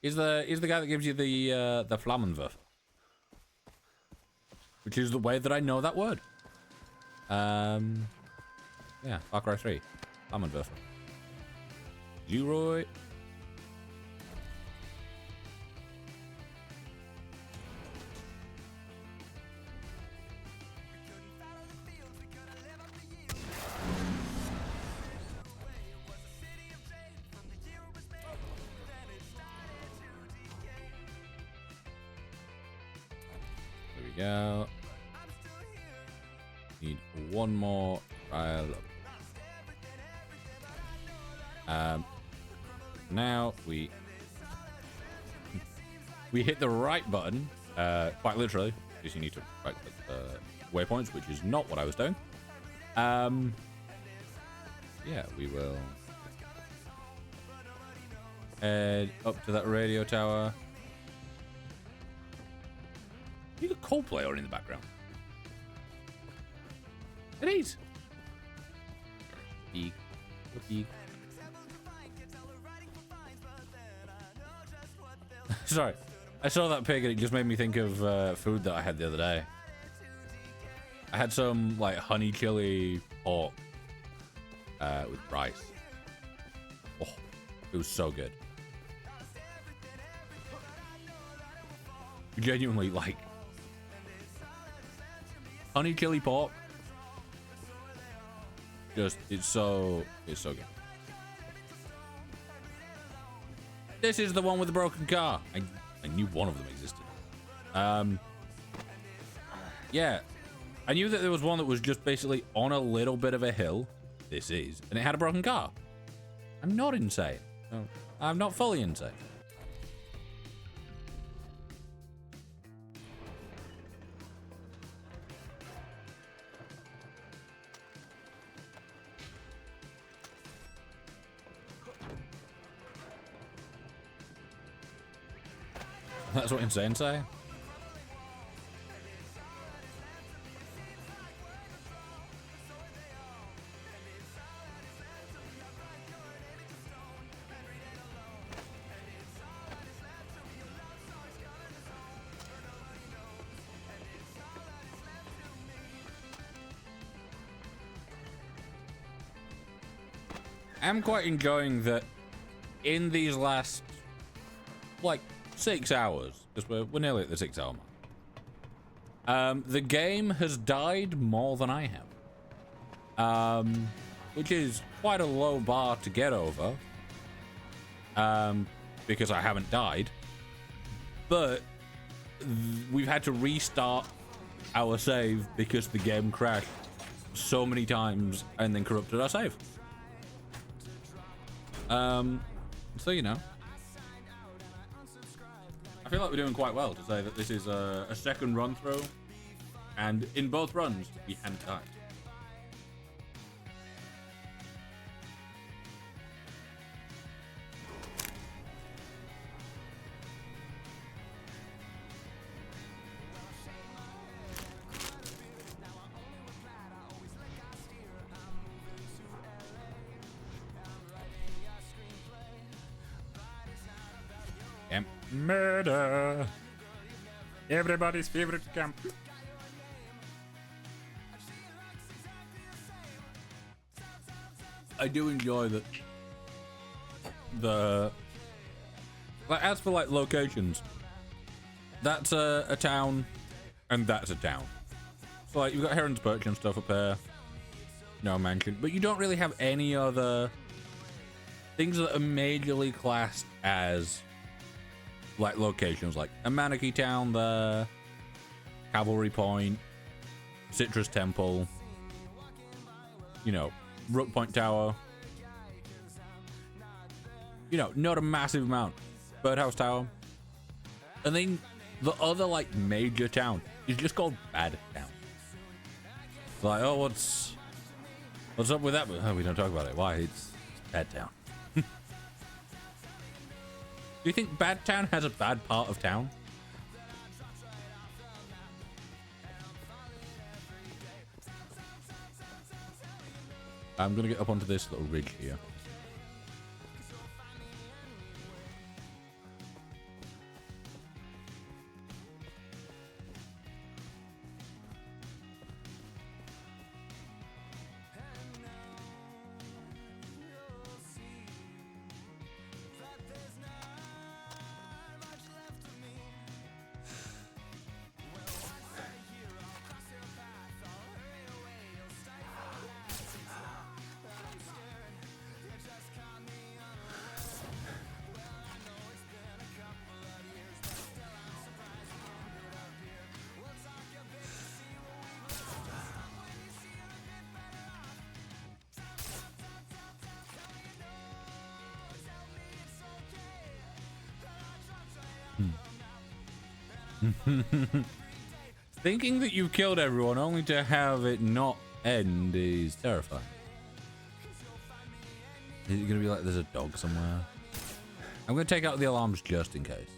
[SPEAKER 1] He's the guy that gives you the Flammenwerfer, which is the way that I know that word. Yeah, Far Cry 3, Flammenwerfer. Leroy. Go. Need one more trial. Now we we hit the right button, quite literally, because you need to right-click the waypoints, which is not what I was doing. Yeah, we will head up to that radio tower. You got Coldplay on in the background. It is. Peek. Peek. Sorry, I saw that pig and it just made me think of food that I had the other day. I had some like honey chili pork with rice. Oh, it was so good. Genuinely, like honey chili pork. Just it's so good. This is the one with the broken car. I knew one of them existed. Yeah. I knew that there was one that was just basically on a little bit of a hill. This is. And it had a broken car. I'm not insane. No, I'm not fully insane. That's what insane say. I'm quite enjoying that in these last like 6 hours, because we're nearly at the 6 hour mark. The game has died more than I have, which is quite a low bar to get over, because I haven't died. But we've had to restart our save because the game crashed so many times and then corrupted our save. So you know. I feel like we're doing quite well to say that this is a second run through, and in both runs we hadn't died.
[SPEAKER 9] Murder. Everybody's favorite camp.
[SPEAKER 1] I do enjoy that the like as for like locations, that's a town and that's a town. So like you've got Heron's Perch and stuff up there, no mention, but you don't really have any other things that are majorly classed as like locations, like a Manaki Town there, Cavalry Point, Citrus Temple, you know, Rook Point Tower, you know, not a massive amount, Birdhouse Tower, and then the other like major town is just called Bad Town. It's like, oh, what's up with that? Oh, we don't talk about it. Why? It's Bad Town. Do you think Bad Town has a bad part of town? I'm gonna get up onto this little ridge here. Thinking that you've killed everyone only to have it not end is terrifying. Is it gonna be like there's a dog somewhere? I'm gonna take out the alarms just in case.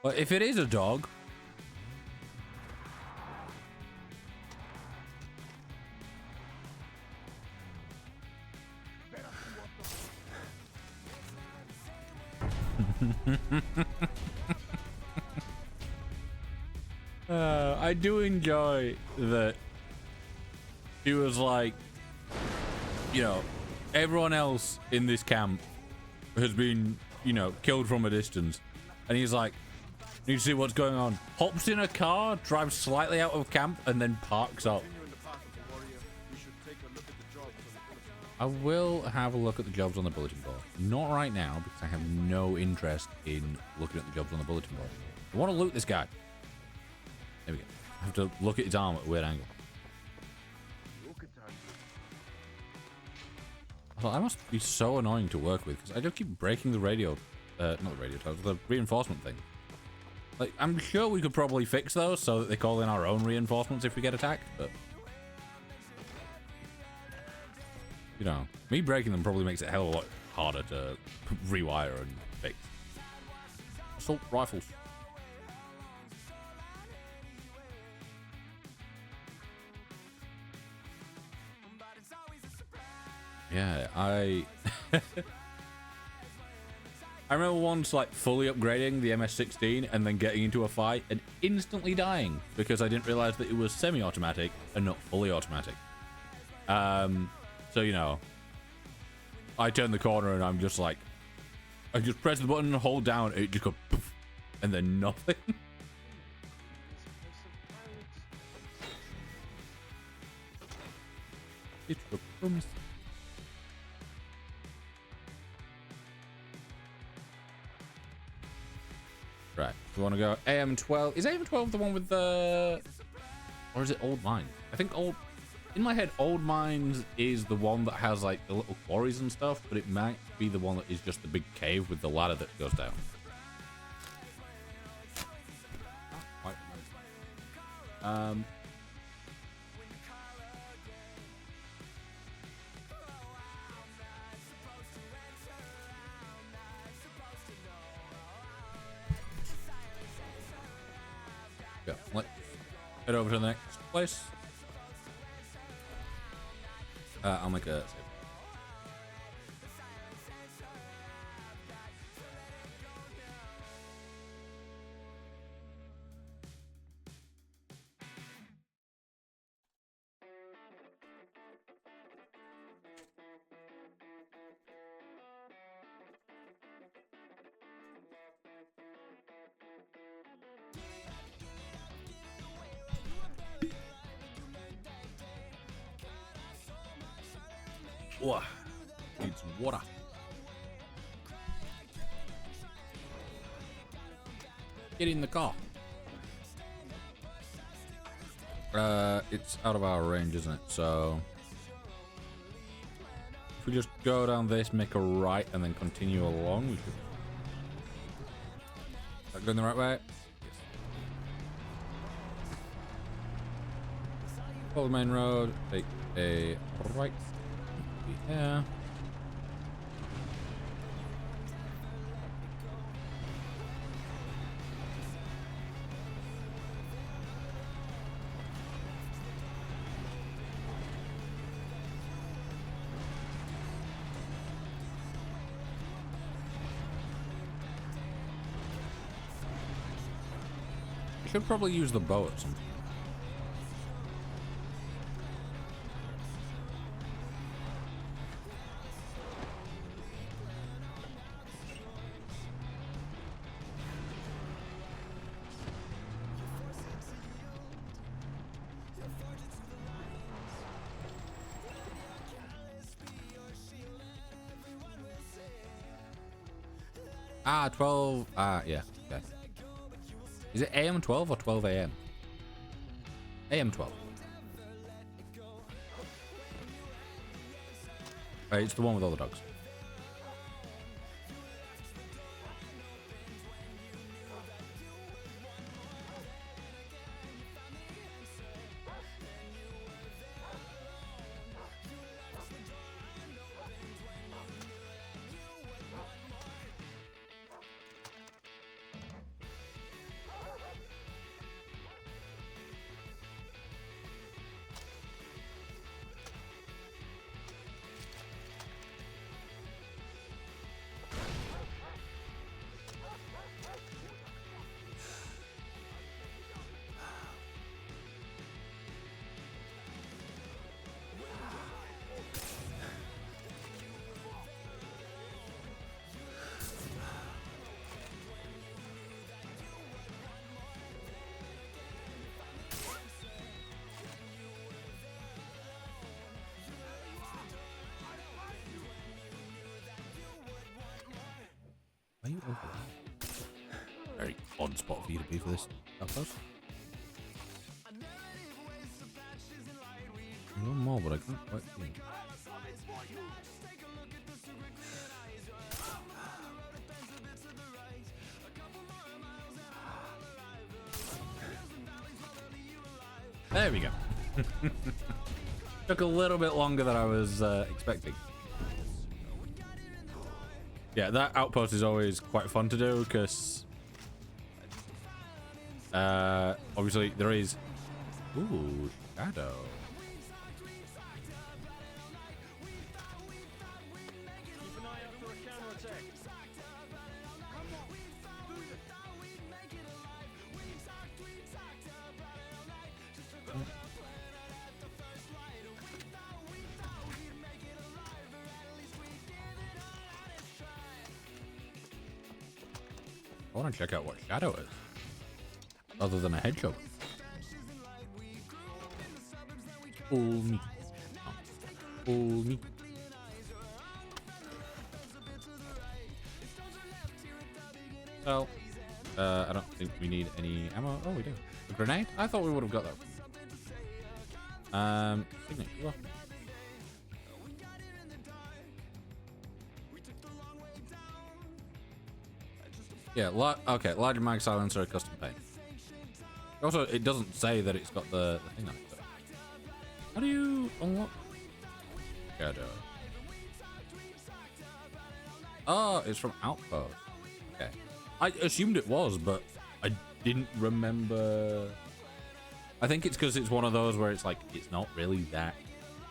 [SPEAKER 1] But if it is a dog, I do enjoy that he was like, you know, everyone else in this camp has been, you know, killed from a distance. And he's like, need to see what's going on. Hops in a car, drives slightly out of camp, and then parks up. I will have a look at the jobs on the bulletin board. Not right now, because I have no interest in looking at the jobs on the bulletin board. I want to loot this guy. There we go. I have to look at his arm at a weird angle. Well, I must be so annoying to work with, because I just keep breaking the radio... not the radio towers, the reinforcement thing. Like, I'm sure we could probably fix those so that they call in our own reinforcements if we get attacked, but... You know, me breaking them probably makes it a hell of a lot harder to rewire and fix. Assault rifles. Yeah, I remember once like fully upgrading the MS-16 and then getting into a fight and instantly dying because I didn't realize that it was semi-automatic and not fully automatic. So, you know, I turn the corner and I'm just like, I just press the button and hold down, and it just goes poof, and then nothing. It's a promise. Right, we want to go AM12. Is AM12 the one with the... Or is it Old Mines? I think Old... In my head, Old Mines is the one that has, like, the little quarries and stuff, but it might be the one that is just the big cave with the ladder that goes down. Yeah, let's head over to the next place. I'll make a save. Oh, need some water. Get in the car. It's out of our range, isn't it? So if we just go down this, make a right, and then continue along, we should. Is that going the right way? Follow the main road. Take a right. Yeah. Should probably use the bow at some point. Ah, 12. Yeah. Okay. Is it AM 12 or 12 AM? AM 12. It's the one with all the dogs. Very odd spot for you to be for this outpost. One more, but I can't quite see it. There we go. Took a little bit longer than I was expecting. Yeah, that outpost is always quite fun to do because obviously there is shadow.
[SPEAKER 3] Keep an eye out for a counterattack.
[SPEAKER 1] I want to check out what shadow is, other than a hedgehog. Fool me. Fool me. Well, I don't think we need any ammo. Oh, we do. A grenade? I thought we would have got that. Signature. Well. Yeah, okay, larger mag silencer, custom paint. Also, it doesn't say that it's got the thing on it. But how do you unlock shadow? Oh, it's from Outpost. Okay. I assumed it was, but I didn't remember. I think it's because it's one of those where it's like, it's not really that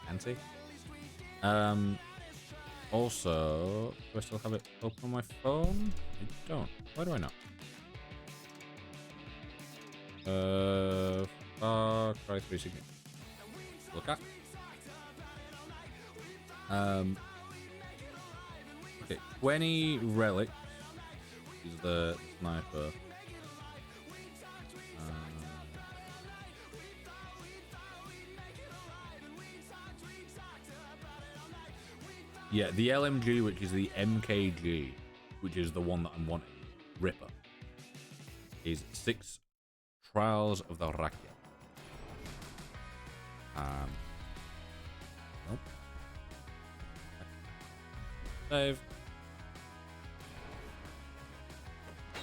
[SPEAKER 1] fancy. Also, do I still have it open on my phone? I don't. Why do I not? Far Cry 3 signature. Look at. Okay, 20 relics is the sniper. Yeah, the LMG, which is the MKG, which is the one that I'm wanting, Ripper, is 6 Trials of the Rakia. Nope. Save.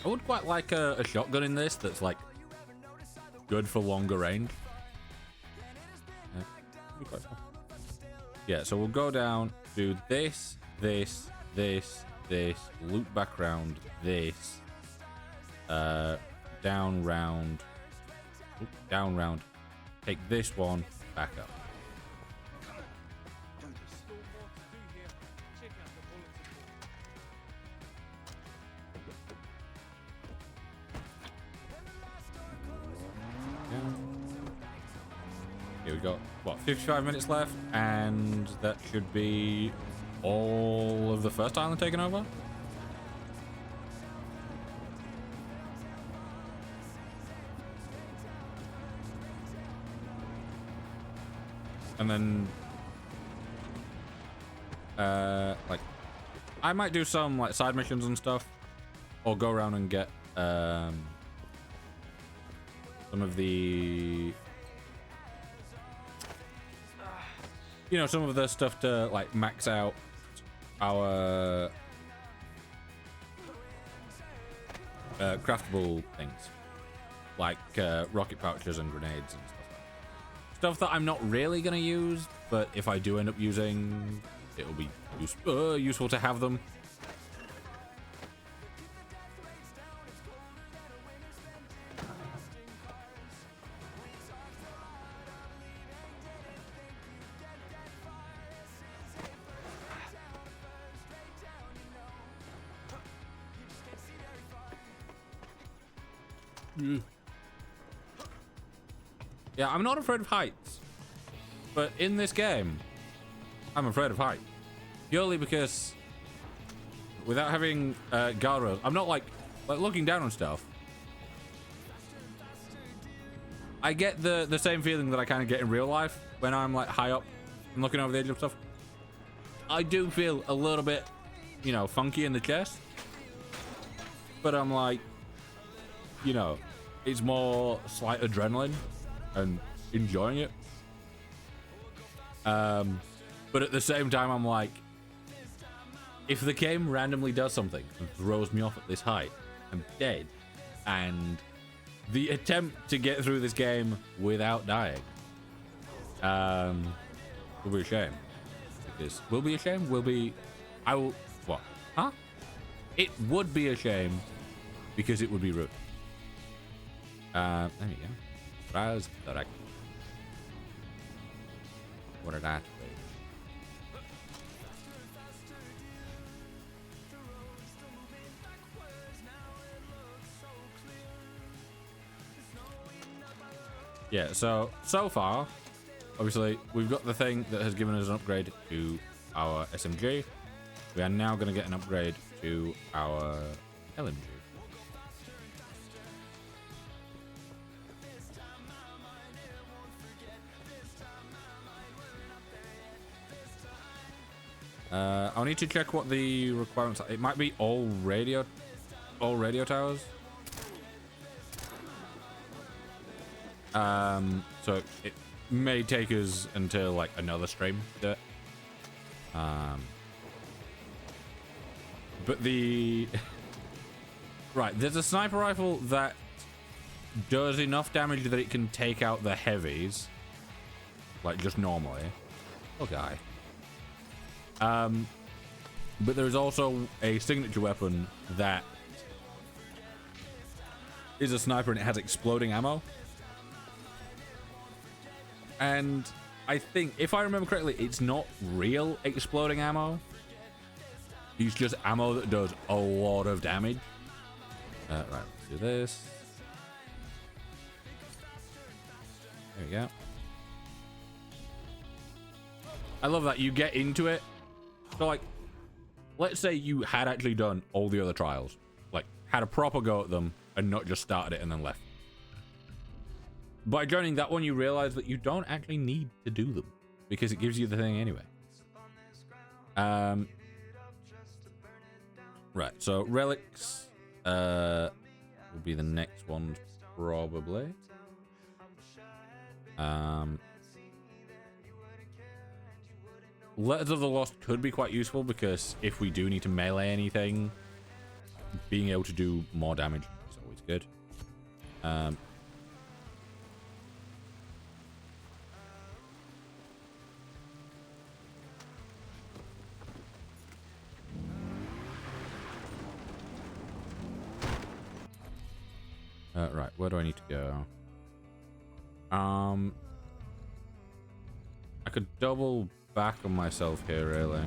[SPEAKER 1] I would quite like a shotgun in this that's like good for longer range. Yeah, be quite fun. Yeah, so we'll go down, do this, this, this, this, loop back round, this, down round, take this one, back up. Here we got, what, 55 minutes left, and that should be all of the first island taken over. And then, like, I might do some, like, side missions and stuff, or go around and get, some of the... You know, some of the stuff to, like, max out our craftable things. Like, rocket pouches and grenades and stuff like that. Stuff that I'm not really going to use, but if I do end up using, it'll be useful to have them. Yeah, I'm not afraid of heights, but in this game, I'm afraid of height. Purely because without having guardrails, I'm not like looking down on stuff. I get the same feeling that I kind of get in real life when I'm like high up and looking over the edge of stuff. I do feel a little bit, you know, funky in the chest. but I'm like, you know, it's more slight adrenaline and enjoying it. But at the same time, I'm like, if the game randomly does something and throws me off at this height, I'm dead. And the attempt to get through this game without dying will be a shame. Because will be a shame? Will be... I will... What? Huh? It would be a shame because it would be rude. There you go. Browse direct. What did that be? Yeah, so far, obviously, we've got the thing that has given us an upgrade to our SMG. We are now going to get an upgrade to our LMG. I'll need to check what the requirements are. It might be all radio towers. So it may take us until like another stream to do it. But the right, there's a sniper rifle that does enough damage that it can take out the heavies, like just normally. Oh, guy. But there is also a signature weapon that is a sniper and it has exploding ammo. And I think, if I remember correctly, it's not real exploding ammo. It's just ammo that does a lot of damage. Right, let's do this. There we go. I love that you get into it. So, like, let's say you had actually done all the other trials. Like, had a proper go at them and not just started it and then left. By joining that one, you realize that you don't actually need to do them because it gives you the thing anyway. Right, so relics will be the next one probably. Letters of the Lost could be quite useful because if we do need to melee anything, being able to do more damage is always good. Right, where do I need to go? I could double back on myself here, really.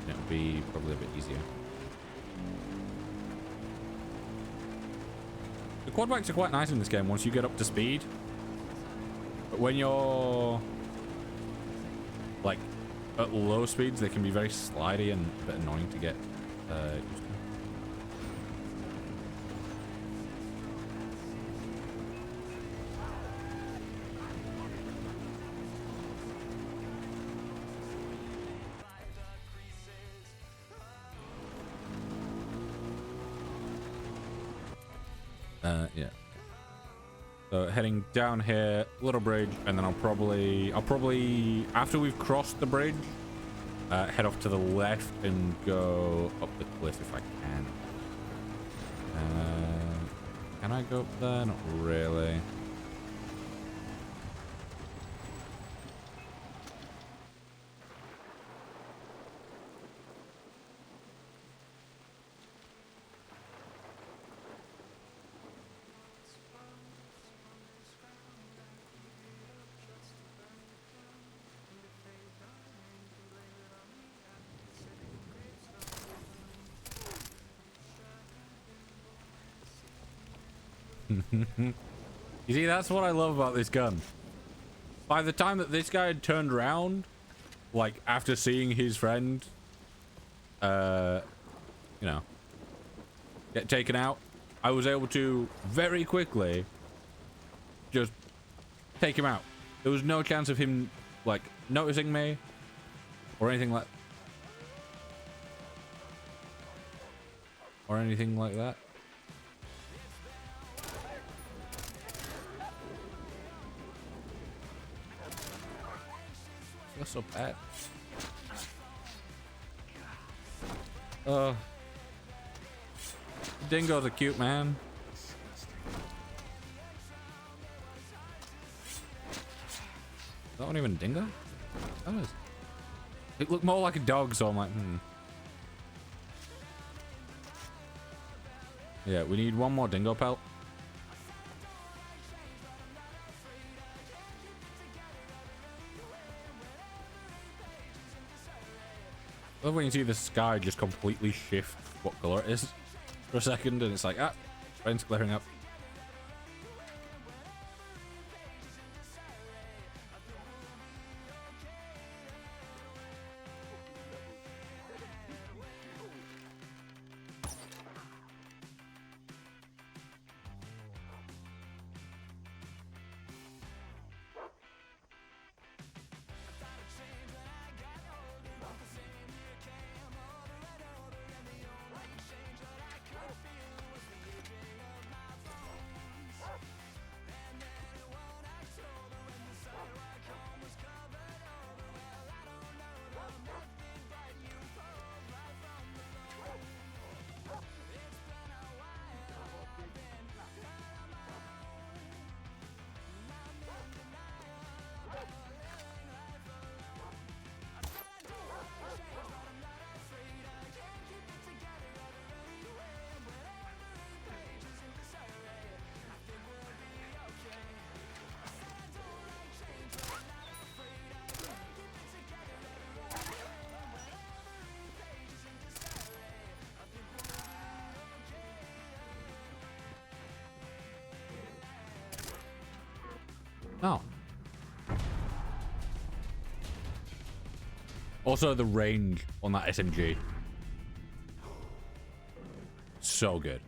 [SPEAKER 1] It would be probably a bit easier. The quad bikes are quite nice in this game once you get up to speed. But when you're like at low speeds, they can be very slidey and a bit annoying to get used to. Yeah. So heading down here, little bridge, and then I'll probably after we've crossed the bridge, head off to the left and go up the cliff if I can. Can I go up there? Not really. You see, that's what I love about this gun. By the time that this guy had turned around, like after seeing his friend, you know, get taken out, I was able to very quickly just take him out. There was no chance of him like noticing me or anything like. or anything like that. Feels so bad. Dingoes are cute, man. Is that one even a dingo? That is. It looked more like a dog, so I'm like, Yeah, we need one more dingo pelt. I love when you see the sky just completely shift what color it is for a second, and it's like, rain's clearing up. Oh. Also, the range on that SMG. So good.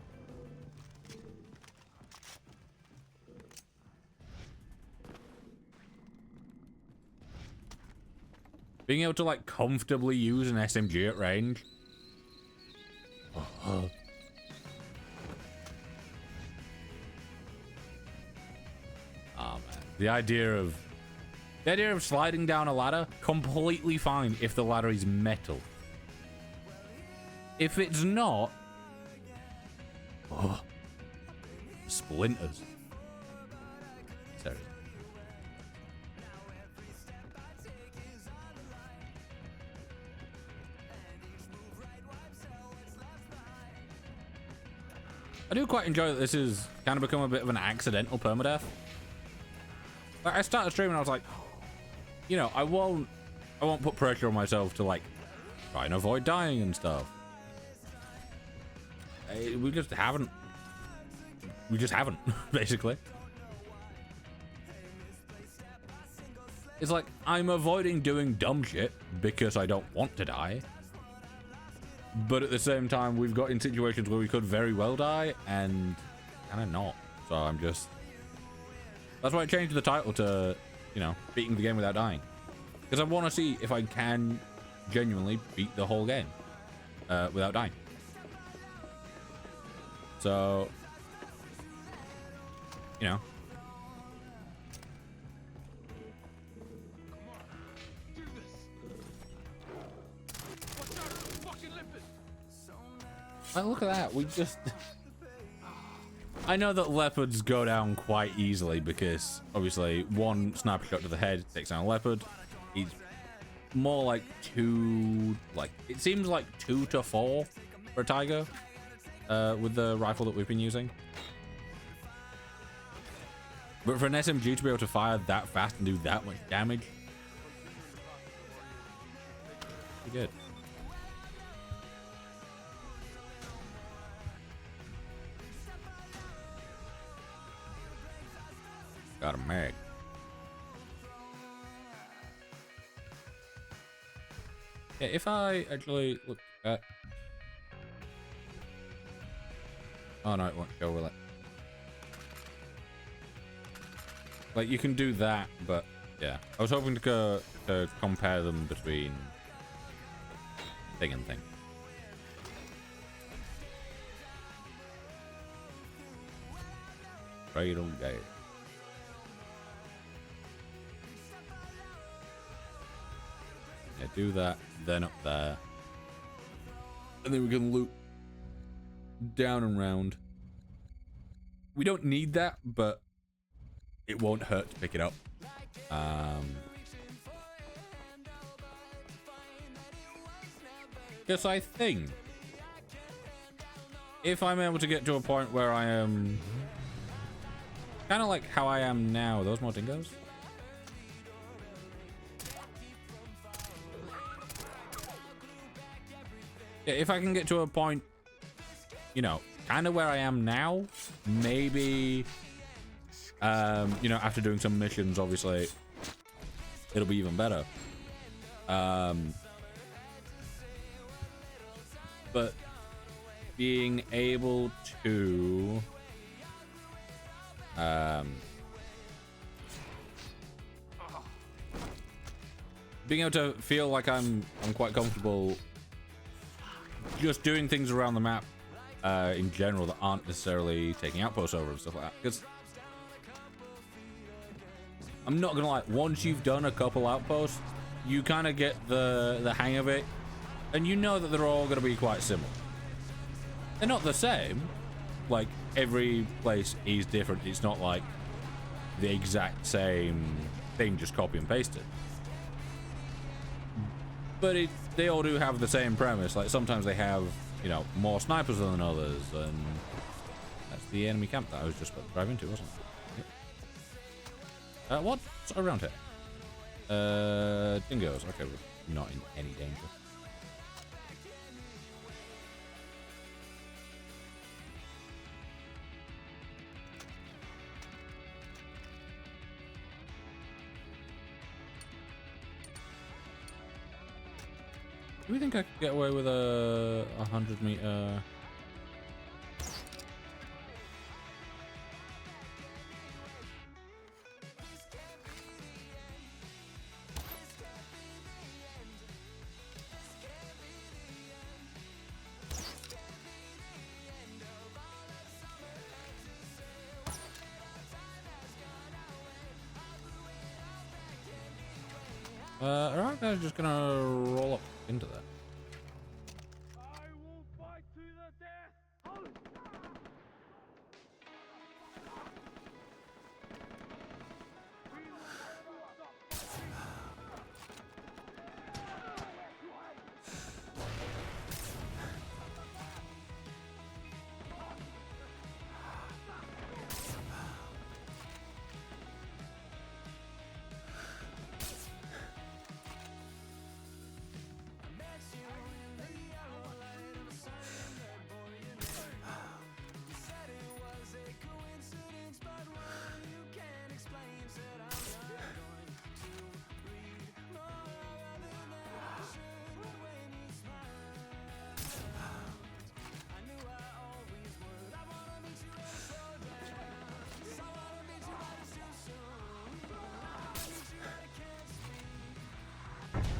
[SPEAKER 1] Being able to, like, comfortably use an SMG at range. Oh, man. The idea of sliding down a ladder, completely fine if the ladder is metal. If it's not, splinters. Sorry. I do quite enjoy that this has kind of become a bit of an accidental permadeath. Like, I started streaming and I was like, you know, I won't put pressure on myself to, like, try and avoid dying and stuff. We just haven't. We just haven't, basically. It's like, I'm avoiding doing dumb shit because I don't want to die. But at the same time, we've got in situations where we could very well die and kind of not. So I'm just... That's why I changed the title to, you know, beating the game without dying. Because I want to see if I can genuinely beat the whole game without dying. So, you know. Oh, look at that. We just... I know that leopards go down quite easily because, obviously, one sniper shot to the head takes down a leopard. He's more like it seems like 2 to 4 for a tiger with the rifle that we've been using. But for an SMG to be able to fire that fast and do that much damage, pretty good. Got a mag. Yeah, if I actually look at... Oh no, it won't show, will it? Like, you can do that, but yeah. I was hoping to compare them between thing and thing. cradle gate. Yeah, do that, then up there. And then we can loop down and round. We don't need that, but it won't hurt to pick it up. Because I think if I'm able to get to a point where I am kind of like how I am now, those more dingoes. Yeah, if I can get to a point, you know, kind of where I am now, maybe, you know, after doing some missions, obviously, it'll be even better. But being able to, being able to feel like I'm quite comfortable just doing things around the map in general that aren't necessarily taking outposts over and stuff like that. Because I'm not gonna lie, once you've done a couple outposts, you kind of get the hang of it, and you know that they're all gonna be quite similar. They're not the same. Like, every place is different. It's not like the exact same thing, just copy and paste it. But they all do have the same premise. Like, sometimes they have, you know, more snipers than others, and that's the enemy camp that I was just about to drive into, wasn't it? Yep. What's around here? Dingoes. Okay, we're not in any danger. Do we think I could get away with a 100-meter? Alright, guys, just gonna roll up into that.
[SPEAKER 7] I will fight to the death.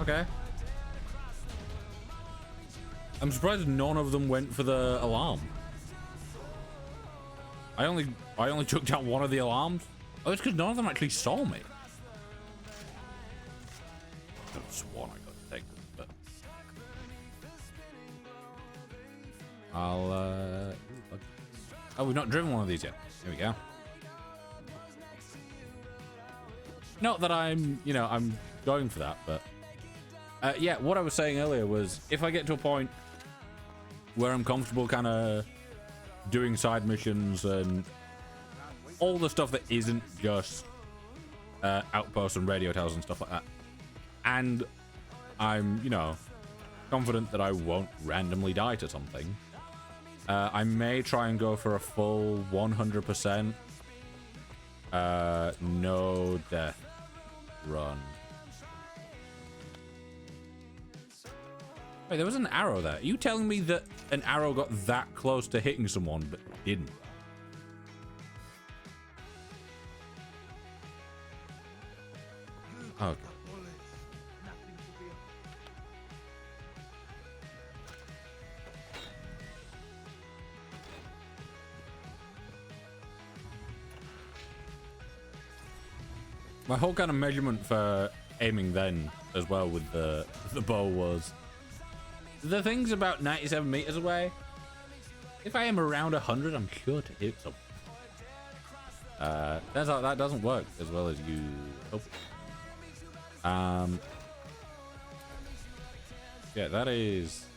[SPEAKER 1] Okay. I'm surprised none of them went for the alarm. I only took down one of the alarms. Oh, it's because none of them actually saw me. I could have sworn I got to take them, but I'll oh, we've not driven one of these yet. Here we go. Not that I'm, you know, I'm going for that, but yeah, what I was saying earlier was if I get to a point where I'm comfortable kind of doing side missions and all the stuff that isn't just outposts and radio towers and stuff like that, and I'm, you know, confident that I won't randomly die to something, I may try and go for a full 100% no death run. Wait, there was an arrow there. Are you telling me that an arrow got that close to hitting someone but didn't? Okay. My whole kind of measurement for aiming then as well with the bow was the thing's about 97 meters away. If I am around 100, I'm sure to hit something. Turns out that doesn't work as well as you hope. Yeah, that is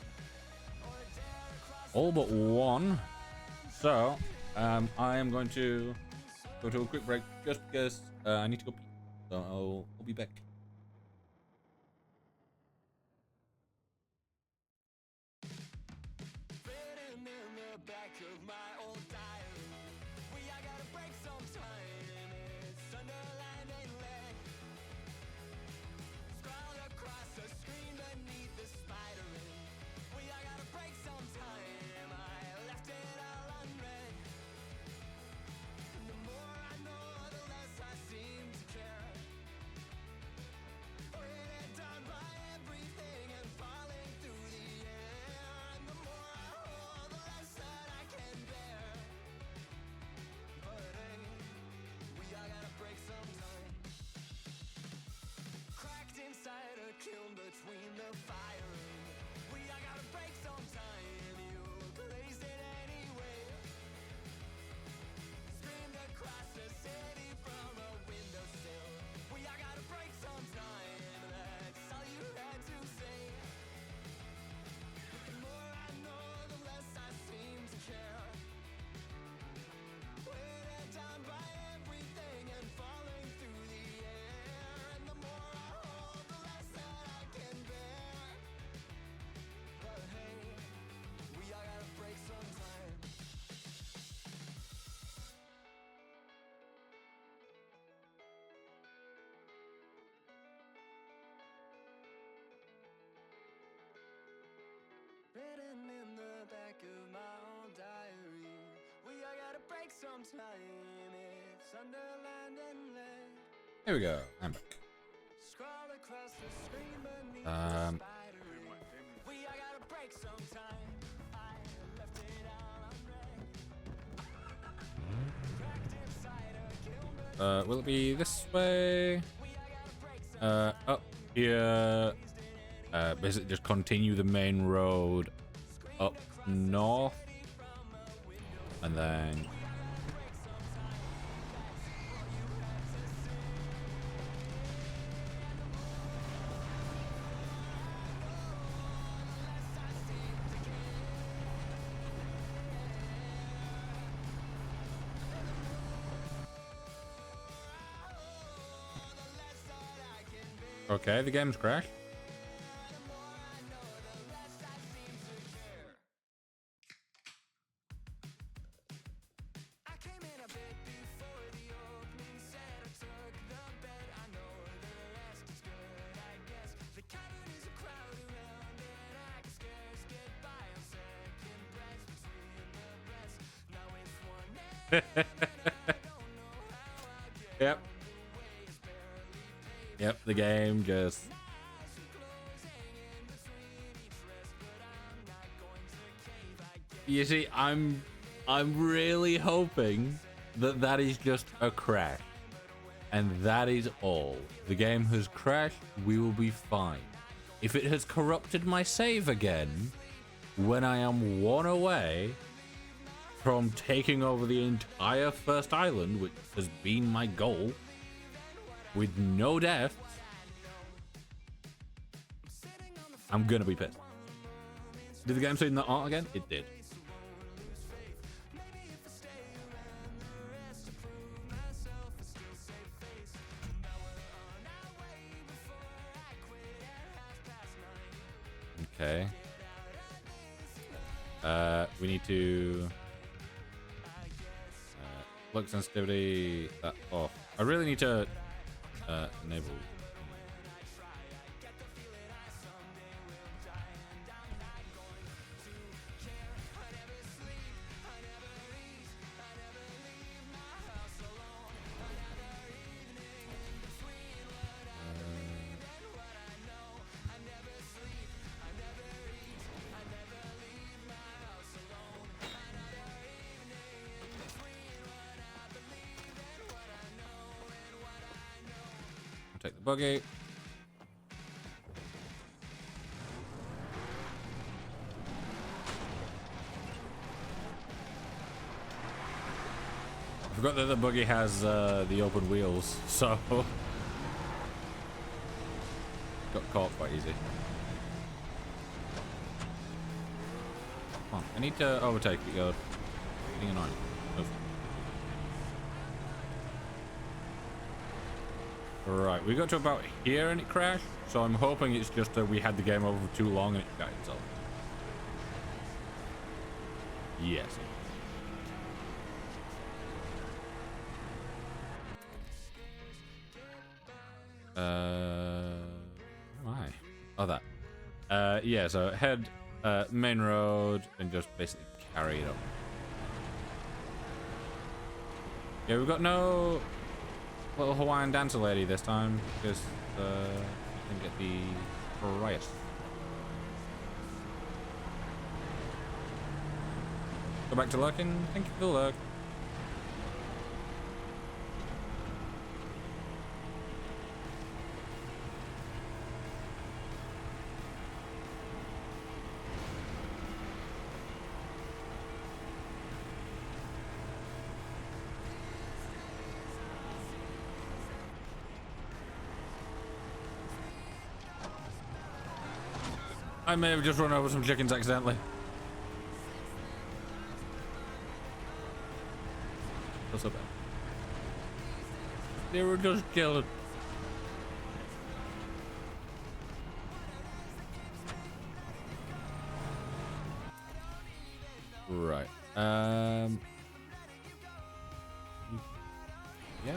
[SPEAKER 1] all but one. So, I am going to go to a quick break just because I need to go pee. So I'll be back.
[SPEAKER 6] Written in the back of my old diary, we all gotta break sometime. It's underlined and lead.
[SPEAKER 1] Here we go. I'm back.
[SPEAKER 6] Scroll across the screen beneath the spider. We all gotta break sometime. I left it all unread. Cracked inside a kiln.
[SPEAKER 1] Will it be this way? Up here. Basically just continue the main road up north and then okay, the game's crashed. Yep. Yep, the game just... You see, I'm really hoping that that is just a crash. And that is all. The game has crashed, we will be fine. If it has corrupted my save again, when I am one away from taking over the entire first island, which has been my goal, with no deaths, I'm gonna be pissed. Did the game say that art again? It did. Okay. We need to look sensitivity that off. I really need to enable. take the buggy. I forgot that the buggy has the open wheels, so got caught quite easy. Come on, I need to overtake, but you're getting annoying. Move. Right, we got to about here and it crashed, so I'm hoping it's just we had the game over for too long and it got itself. Yes. Where am I? Oh, that. Yeah, so head main road and just basically carry it up. Yeah, we've got no little Hawaiian dancer lady this time because we didn't get the price. Go back to lurking. Thank you for the lurk. I may have just run over some chickens accidentally. What's up? They were just killed. Right. Yeah,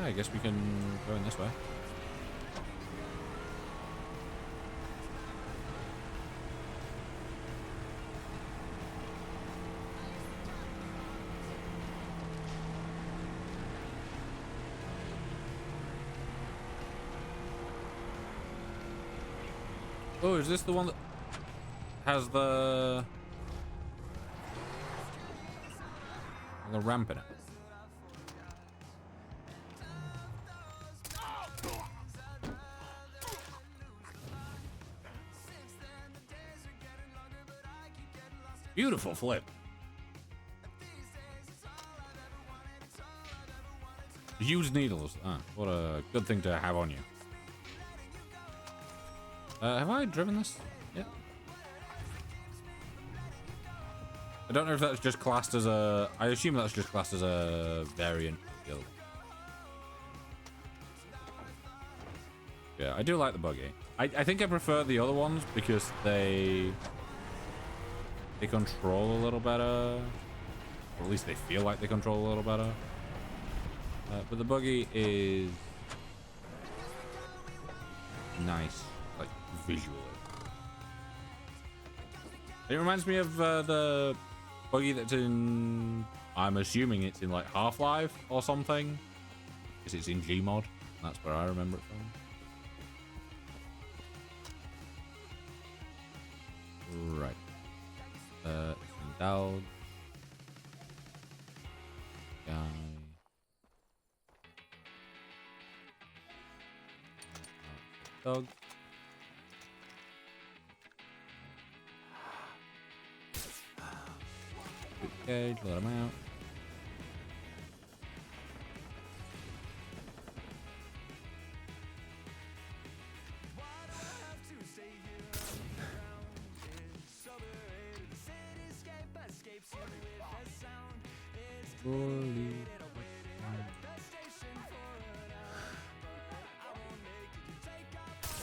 [SPEAKER 1] I guess we can go in this way. Oh, is this the one that has the ramp in it? Beautiful flip. Used needles. Ah, what a good thing to have on you. Have I driven this? Yeah. I don't know if that's just classed as a... I assume that's just classed as a variant build. Yeah, I do like the buggy. I think I prefer the other ones because they control a little better. Or at least they feel like they control a little better. But the buggy is nice. Like, visually. It reminds me of the buggy that's in... I'm assuming it's in, like, Half-Life or something. Because it's in Gmod. That's where I remember it from. Right. Endowed. Guy. Dog. Cage, let him out.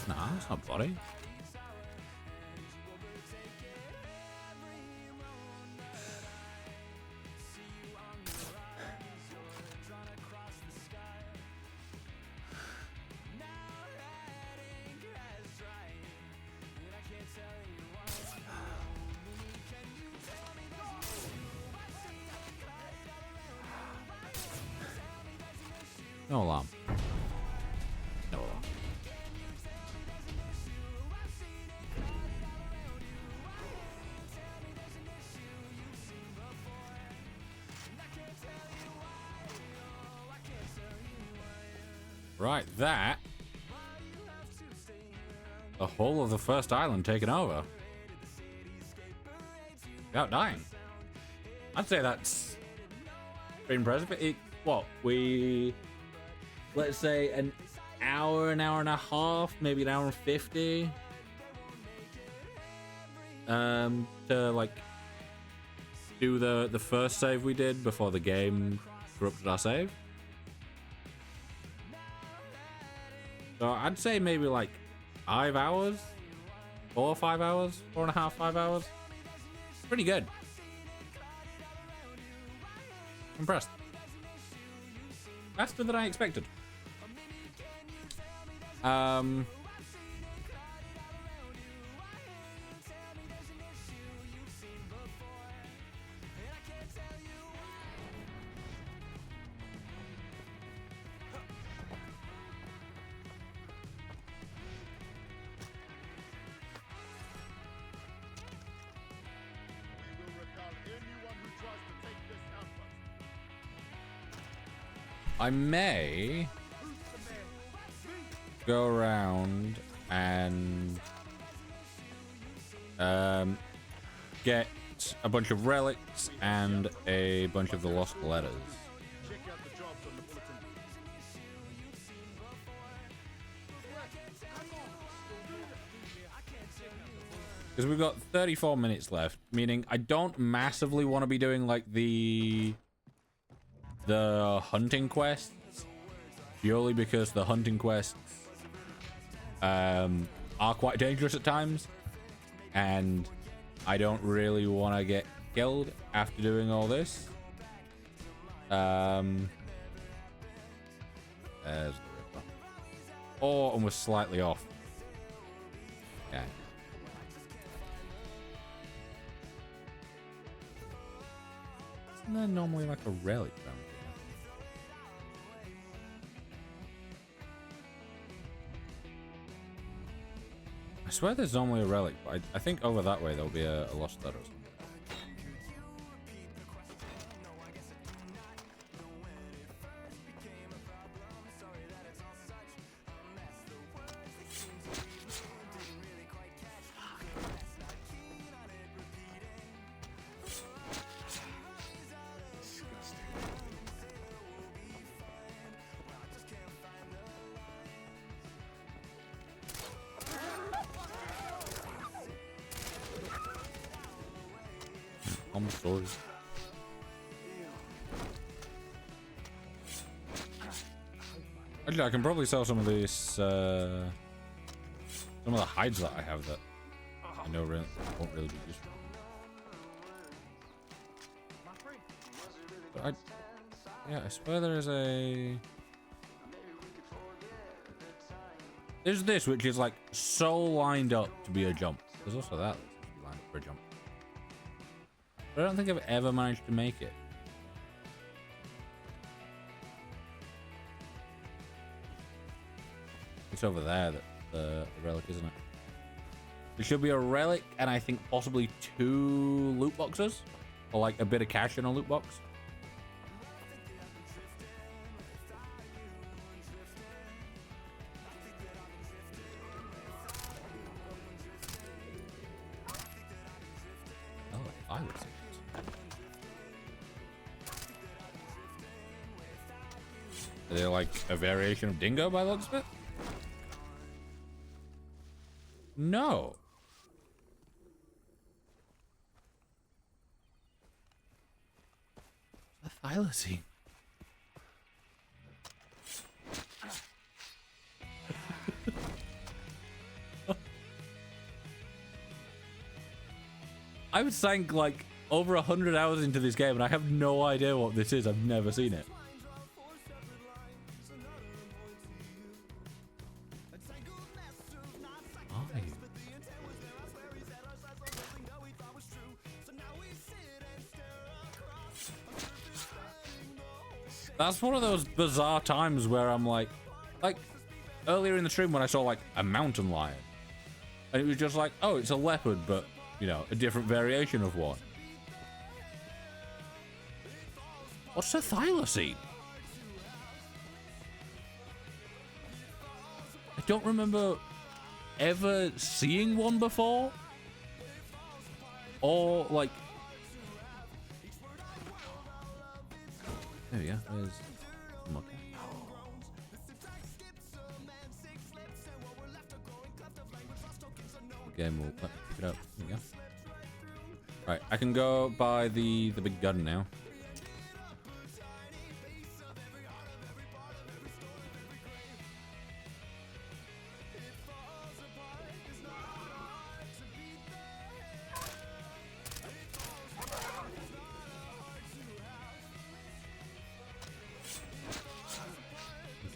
[SPEAKER 1] Nah, it's not body. No alarm. No alarm. Right, that
[SPEAKER 9] the whole of the first island taken over without dying. I'd say that's pretty impressive. Let's say an hour and a half, maybe an hour and 50 to like do the first save we did before the game corrupted our save. So I'd say maybe like 5 hours, 4 or 5 hours, 4.5, 5 hours. Pretty good. Impressed. Faster than I expected. I may go around and get a bunch of relics and a bunch of the lost letters. Because we've got 34 minutes left, meaning I don't massively want to be doing like the hunting quests, purely because the hunting quests are quite dangerous at times, and I don't really want to get killed after doing all this. There's the Ripper. Oh, and we're slightly off. Yeah. Isn't there normally like a relic around here? I swear there's normally a relic, but I think over that way there'll be a lost letter or something. I'm sorry. Actually, I can probably sell some of these, some of the hides that I have that I know won't really be useful. But I swear there's there's this, which is like so lined up to be a jump. There's also that that's lined up for a jump. But I don't think I've ever managed to make it. It's over there that the relic, isn't it? There should be a relic and I think possibly 2 loot boxes. Or like a bit of cash in a loot box. Oh, I would say. Are they like a variation of dingo by the looks of it? No. A thylacine. I was sank like over 100 hours into this game and I have no idea what this is. I've never seen it. That's one of those bizarre times where I'm like earlier in the stream when I saw like a mountain lion and it was just like, oh, it's a leopard, but you know, a different variation of one. What's a thylacine? I don't remember ever seeing one before. Or, like... There we go. There's... Okay. Game will pick it up. There we go. Right, I can go by the big gun now.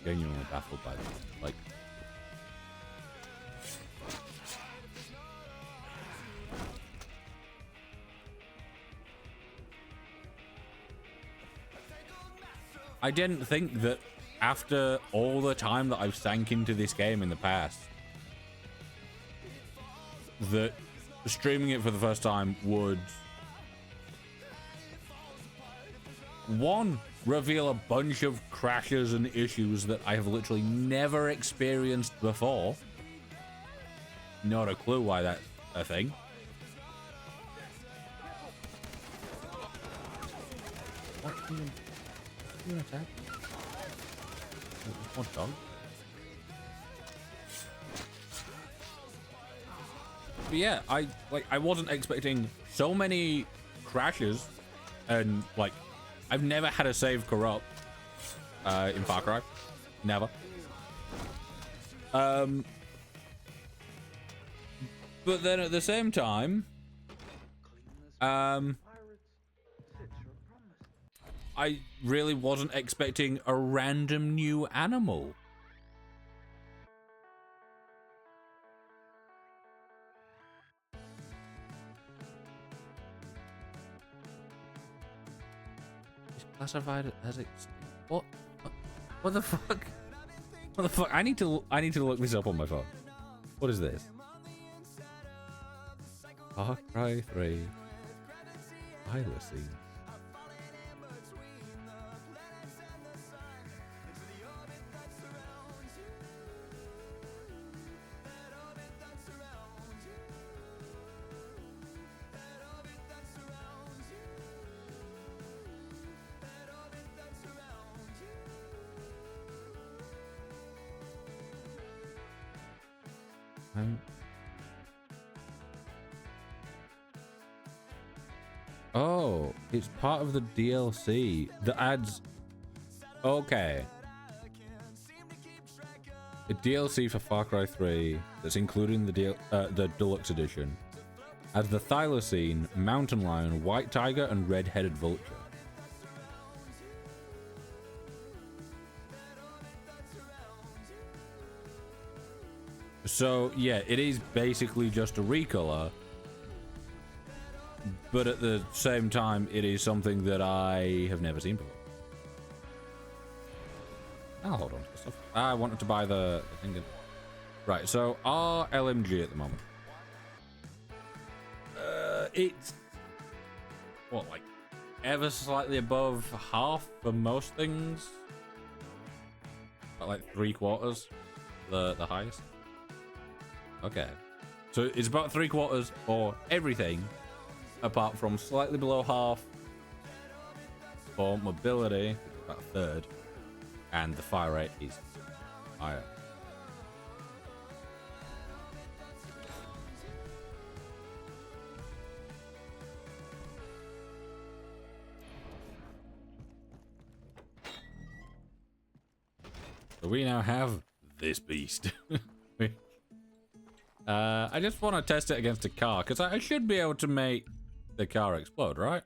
[SPEAKER 9] Genuinely baffled by this. Like, I didn't think that after all the time that I've sank into this game in the past, that streaming it for the first time would, one, reveal a bunch of crashes and issues that I have literally never experienced before. Not a clue why that's a thing. What you an attack? What dog? But yeah, I wasn't expecting so many crashes, and like I've never had a save corrupt in Far Cry. Never. But then at the same time, I really wasn't expecting a random new animal. It's classified as extinct. What the fuck? What the fuck? I need to look this up on my phone. What is this? Far Cry 3. Thylacine. Oh, it's part of the DLC that adds. Okay. A DLC for Far Cry 3 that's including the deluxe edition adds the Thylacine, Mountain Lion, White Tiger, and Red-Headed Vulture. So yeah, it is basically just a recolor, but at the same time, it is something that I have never seen before. I'll hold on to the stuff. I wanted to buy the thing. Right, so our LMG at the moment. It's what, like ever slightly above half for most things. But like 3/4, the highest. Okay, so it's about 3/4 for everything, apart from slightly below half for mobility, about a third, and the fire rate is higher. So we now have this beast. I just want to test it against a car, because I should be able to make the car explode, right?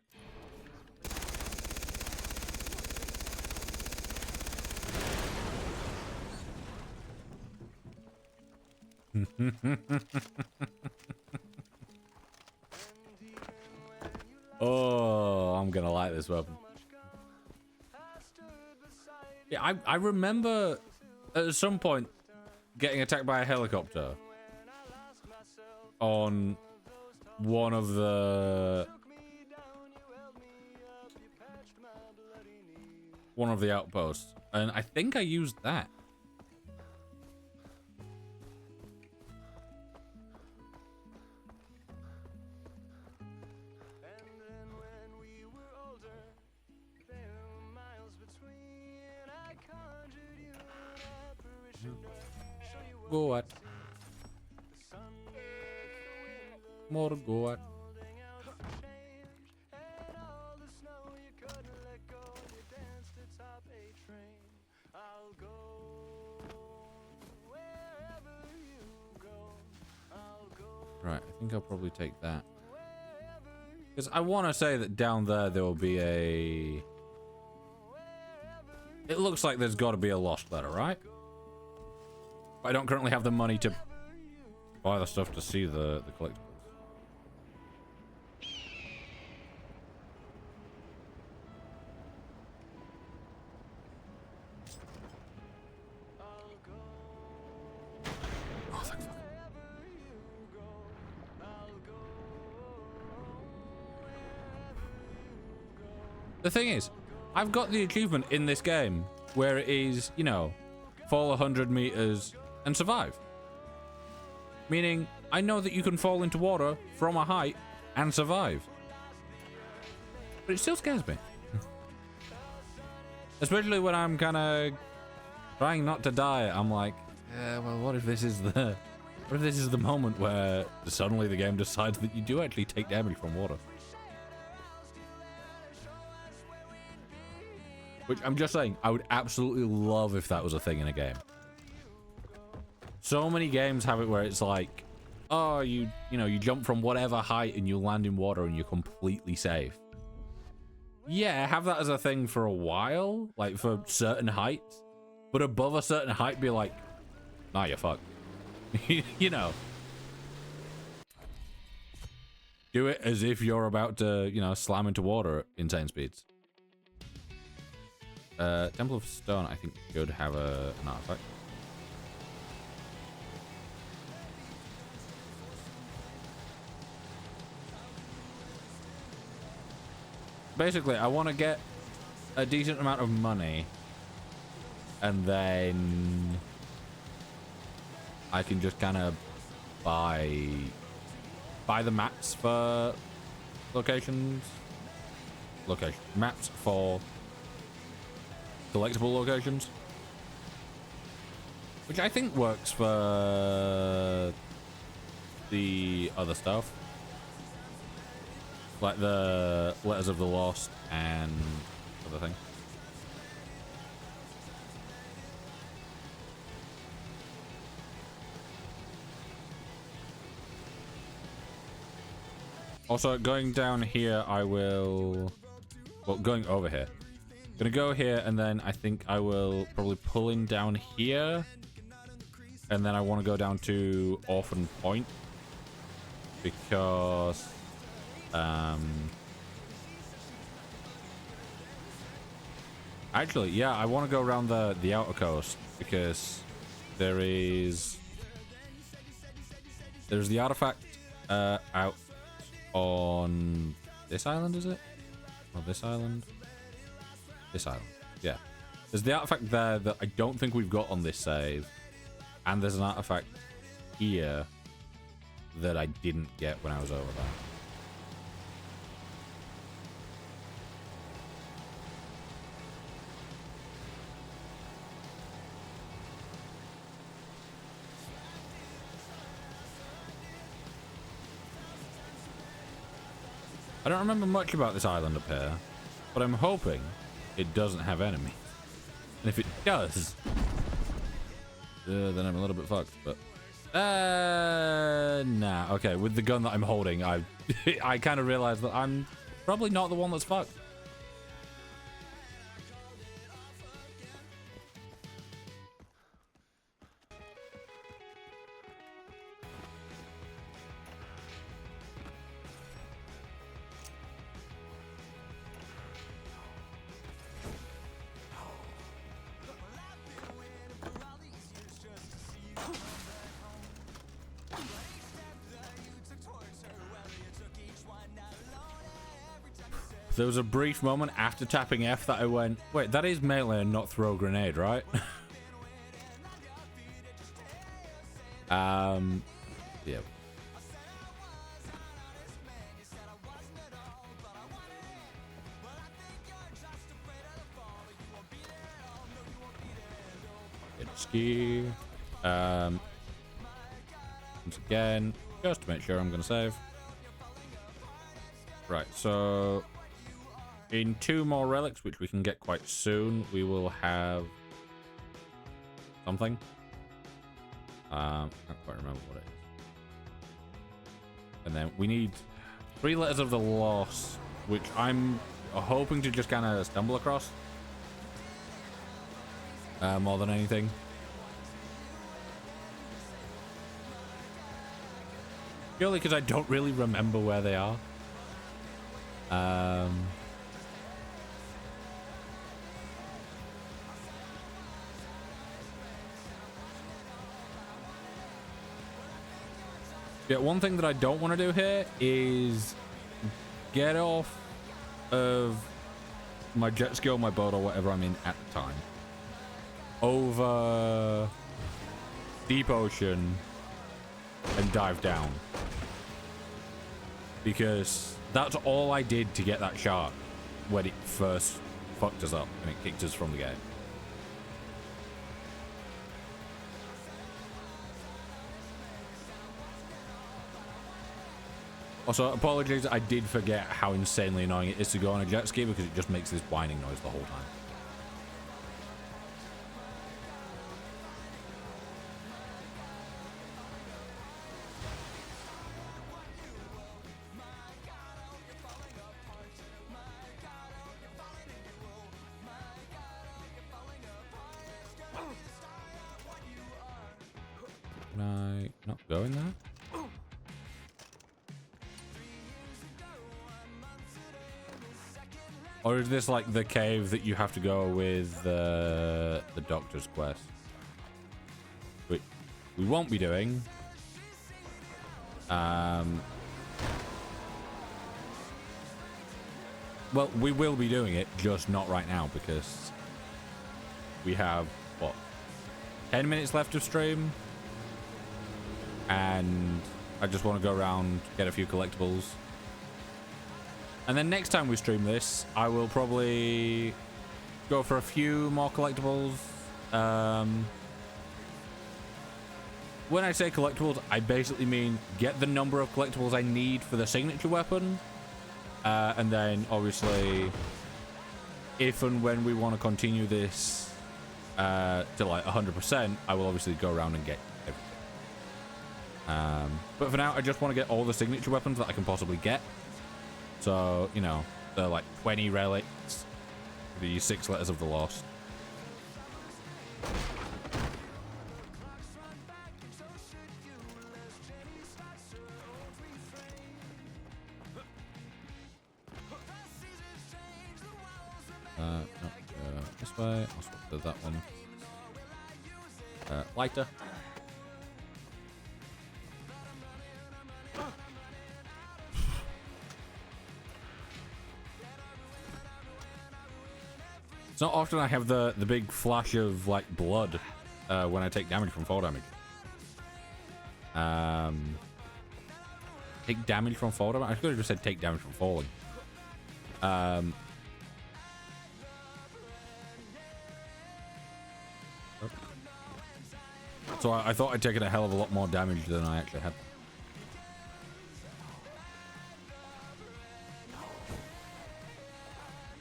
[SPEAKER 9] Oh, I'm gonna like this weapon. Yeah, I remember at some point getting attacked by a helicopter on one of the outposts, and I think I used that. goat. More goat. Right, I think I'll probably take that. Because I want to say that down there will be a... It looks like there's got to be a lost letter, right? But I don't currently have the money to buy the stuff to see the collectibles. Oh, thank fuck. The thing is, I've got the achievement in this game where it is, you know, fall 100 meters and survive. Meaning, I know that you can fall into water from a height and survive. But it still scares me. Especially when I'm kind of trying not to die. I'm like, well, what if this is the... What if this is the moment where suddenly the game decides that you do actually take damage from water? Which I'm just saying, I would absolutely love if that was a thing in a game. So many games have it where it's like, oh, you know, you jump from whatever height and you land in water and you're completely safe. Yeah, have that as a thing for a while, like for certain heights. But above a certain height, be like, nah, you're fucked. You know. Do it as if you're about to, you know, slam into water at insane speeds. Temple of Stone, I think, could have an artifact. Basically, I want to get a decent amount of money, and then I can just kind of buy the maps for maps for collectible locations, which I think works for the other stuff, like the Letters of the Lost and other things. Also, going down here, I will... Well, going over here. Gonna go here, and then I think I will probably pull in down here. And then I want to go down to Orphan Point. Because... Actually, yeah, I want to go around the outer coast. Because there's the artifact out on this island, is it? Oh, this island? This island, yeah. There's the artifact there that I don't think we've got on this save. And there's an artifact here that I didn't get when I was over there. I don't remember much about this island up here, but I'm hoping it doesn't have enemies. And if it does, then I'm a little bit fucked, but... Nah, okay, with the gun that I'm holding, I kind of realized that I'm probably not the one that's fucked. There was a brief moment after tapping F that I went, wait, that is melee and not throw grenade, right? Yeah. Ski. once again, just to make sure I'm going to save. Right, so in 2 more relics, which we can get quite soon, we will have something. I can't quite remember what it is. And then we need 3 letters of the lost, which I'm hoping to just kind of stumble across. More than anything. Purely because I don't really remember where they are. Yeah, one thing that I don't want to do here is get off of my jet ski or my boat or whatever I'm in at the time over deep ocean and dive down, because that's all I did to get that shark when it first fucked us up and it kicked us from the game. Also, apologies, I did forget how insanely annoying it is to go on a jet ski because it just makes this whining noise the whole time. Can I not go in there? Or is this like the cave that you have to go with the doctor's quest? Which we won't be doing. Well, we will be doing it, just not right now because we have, what, 10 minutes left of stream? And I just want to go around, get a few collectibles. And then next time we stream this, I will probably go for a few more collectibles. When I say collectibles, I basically mean get the number of collectibles I need for the signature weapon. And then, obviously, if and when we want to continue this to like 100%, I will obviously go around and get everything. But for now, I just want to get all the signature weapons that I can possibly get. So, you know, the like 20 relics, the 6 letters of the lost. No, this way. I'll swap to that one. Lighter. It's not often I have the big flash of like blood when I take damage from fall damage. Take damage from fall damage? I could have just said take damage from falling. So I thought I'd taken a hell of a lot more damage than I actually had.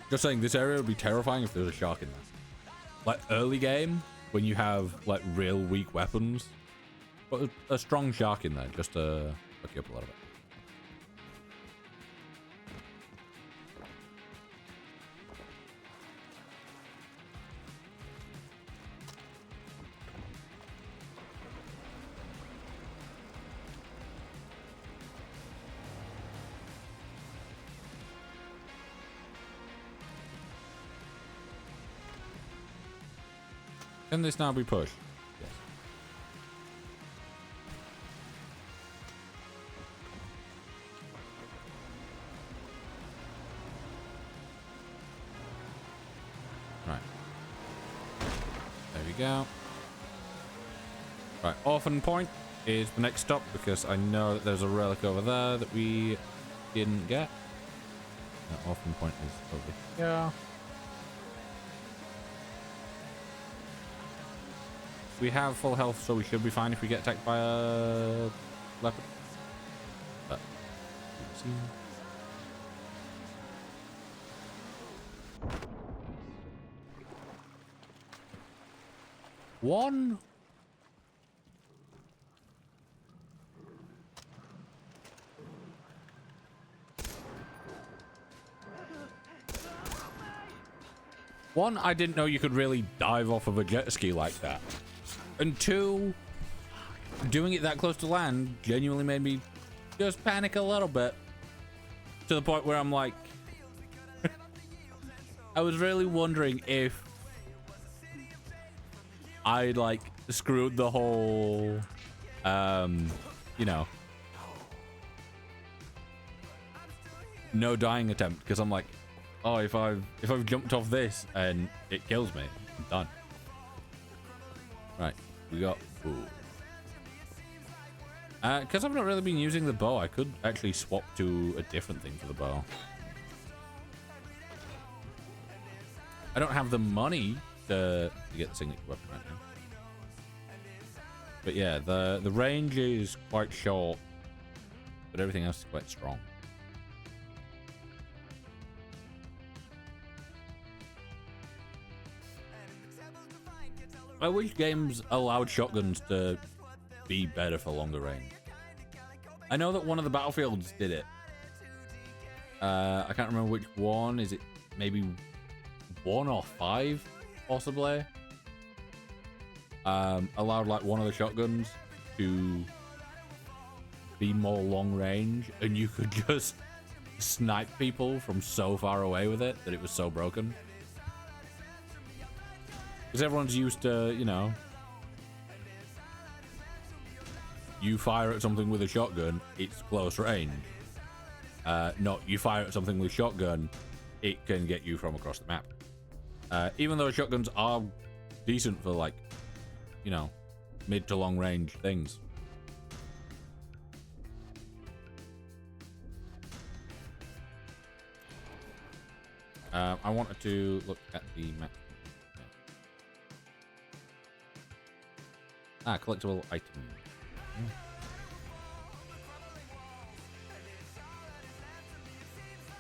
[SPEAKER 9] Just saying, this area would be terrifying if there was a shark in there. Like, early game, when you have, like, real weak weapons. But a strong shark in there, just to fuck you up a little bit. Can this now be pushed? Yes. Right. There we go. Right, Orphan Point is the next stop because I know that there's a relic over there that we didn't get. Orphan Point is over here. We have full health, so we should be fine if we get attacked by a leopard. But, one. One, I didn't know you could really dive off of a jet ski like that. And two, doing it that close to land genuinely made me just panic a little bit. To the point where I'm like, I was really wondering if I like screwed the whole, you know, no dying attempt, because I'm like, oh, if I've jumped off this and it kills me, I'm done. Right, we got. Because I've not really been using the bow, I could actually swap to a different thing for the bow. I don't have the money to get the signature weapon right now. But yeah, the range is quite short, but everything else is quite strong. I wish games allowed shotguns to be better for longer range. I know that one of the Battlefields did it. I can't remember which one. Is it maybe 1 or 5, possibly? Allowed like one of the shotguns to be more long range, and you could just snipe people from so far away with it that it was so broken. Because everyone's used to, you know, you fire at something with a shotgun, it's close range. Not you fire at something with shotgun, it can get you from across the map. Even though shotguns are decent for, like, you know, mid to long range things. I wanted to look at the map. Collectible item.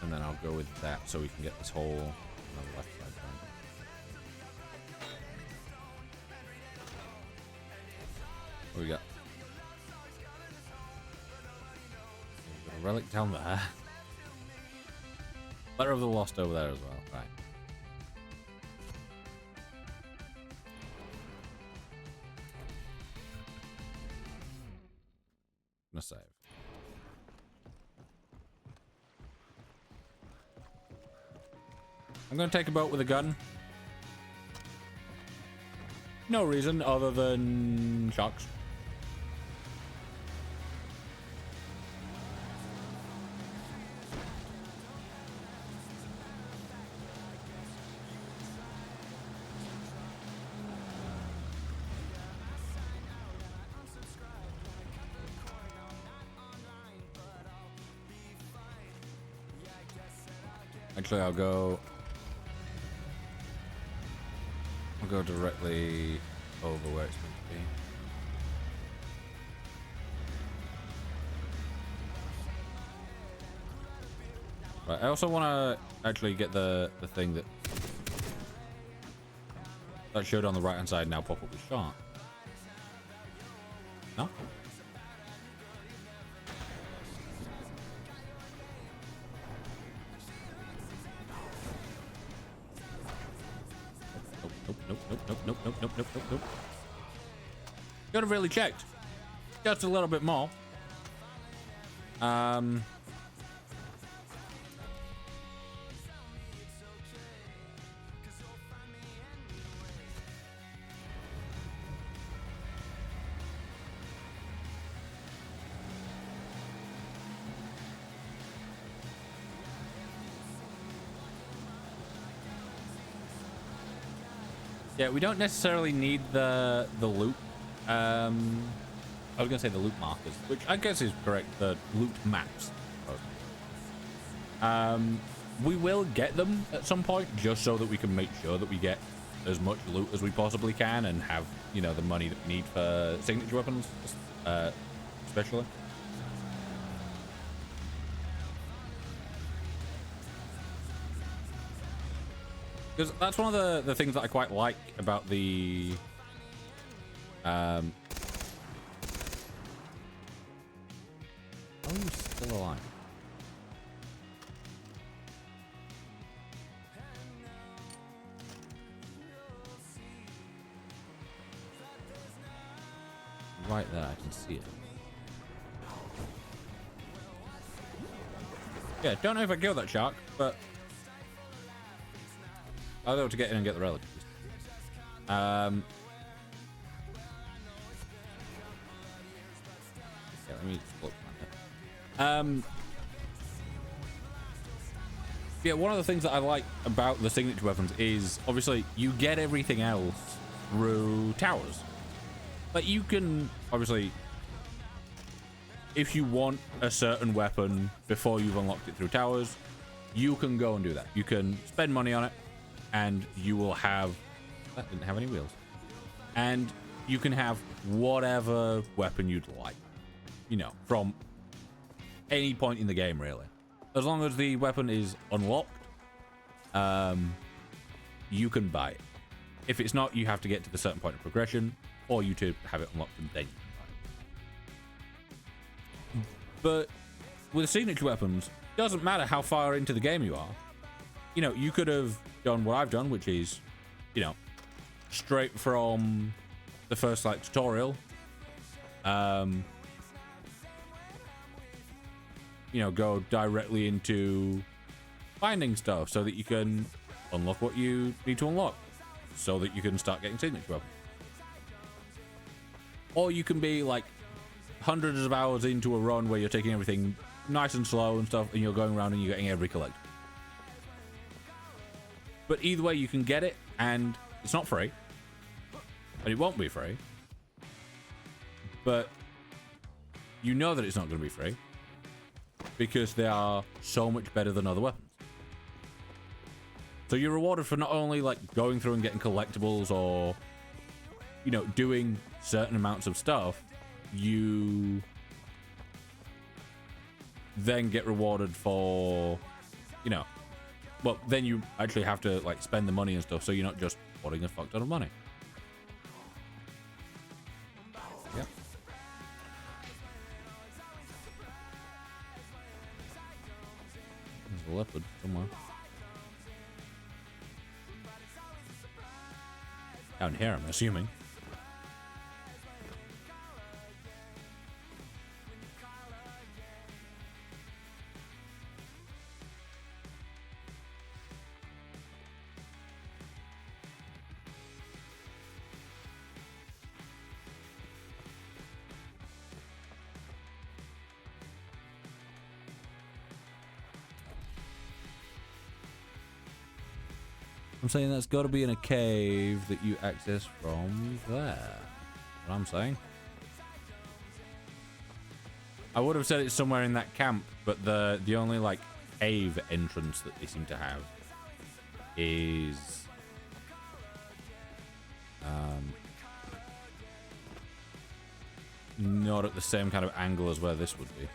[SPEAKER 9] And then I'll go with that so we can get this whole on the left side done. What we got? We've got a relic down there. Letter of the Lost over there as well. Right. Gonna save. I'm gonna take a boat with a gun. No reason other than sharks. Actually, I'll go directly over where it's meant to be. Right, I also want to actually get the thing that showed on the right hand side now pop up with shark. No? Nope. Could have really checked just a little bit more. Yeah, we don't necessarily need the loot. I was gonna say the loot markers, which I guess is correct. The loot maps. We will get them at some point, just so that we can make sure that we get as much loot as we possibly can and have, you know, the money that we need for signature weapons, especially. Because that's one of the things that I quite like about the oh, you're still alive. Right there, I can see it. Yeah, don't know if I killed that shark, but I was able to get in and get the relic. Yeah, let me look. Yeah, one of the things that I like about the signature weapons is obviously you get everything else through towers. But you can obviously, if you want a certain weapon before you've unlocked it through towers, you can go and do that. You can spend money on it, and you will have. That didn't have any wheels. And you can have whatever weapon you'd like, you know, from any point in the game, really. As long as the weapon is unlocked, you can buy it. If it's not, you have to get to the certain point of progression, or you to have it unlocked and then you can buy it. But with signature weapons, it doesn't matter how far into the game you are. You know, you could have done what I've done, which is, you know, straight from the first like tutorial, you know, go directly into finding stuff so that you can unlock what you need to unlock, so that you can start getting signature weapons. Or you can be like hundreds of hours into a run where you're taking everything nice and slow and stuff, and you're going around and you're getting every collect. But either way, you can get it, and it's not free, and it won't be free. But you know that it's not going to be free because they are so much better than other weapons. So you're rewarded for not only like going through and getting collectibles or, you know, doing certain amounts of stuff, you then get rewarded for, you know, well, then you actually have to like spend the money and stuff, so you're not just putting a fuck ton of money. Yep. There's a leopard somewhere. Down here, I'm assuming. I'm saying that's got to be in a cave that you access from there. What I'm saying. I would have said it's somewhere in that camp, but the only like cave entrance that they seem to have is not at the same kind of angle as where this would be.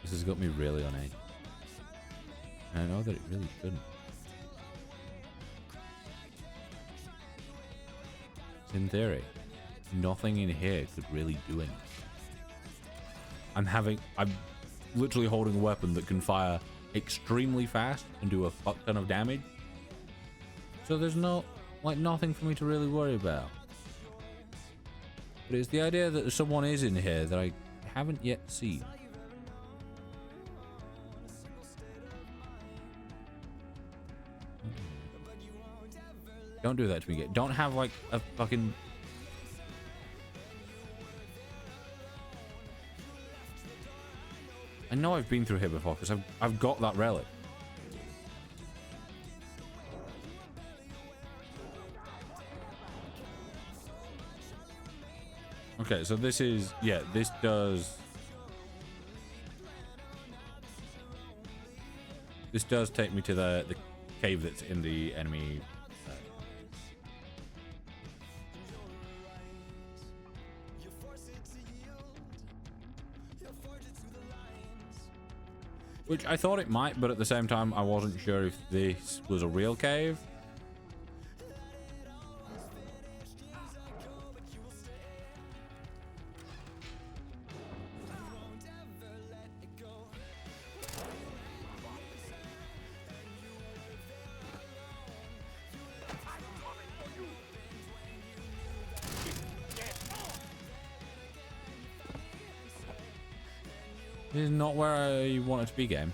[SPEAKER 9] This has got me really on edge. And I know that it really shouldn't. In theory, nothing in here could really do anything. I'm literally holding a weapon that can fire extremely fast and do a fuck ton of damage. So there's nothing for me to really worry about. But it's the idea that someone is in here that I haven't yet seen. Don't do that to me. Don't have like a fucking I know I've been through here before because I've got that relic. Okay, so this is, yeah, this does take me to the cave that's in the enemy. Which I thought it might, but at the same time, I wasn't sure if this was a real cave. This is not where I want it to be, game.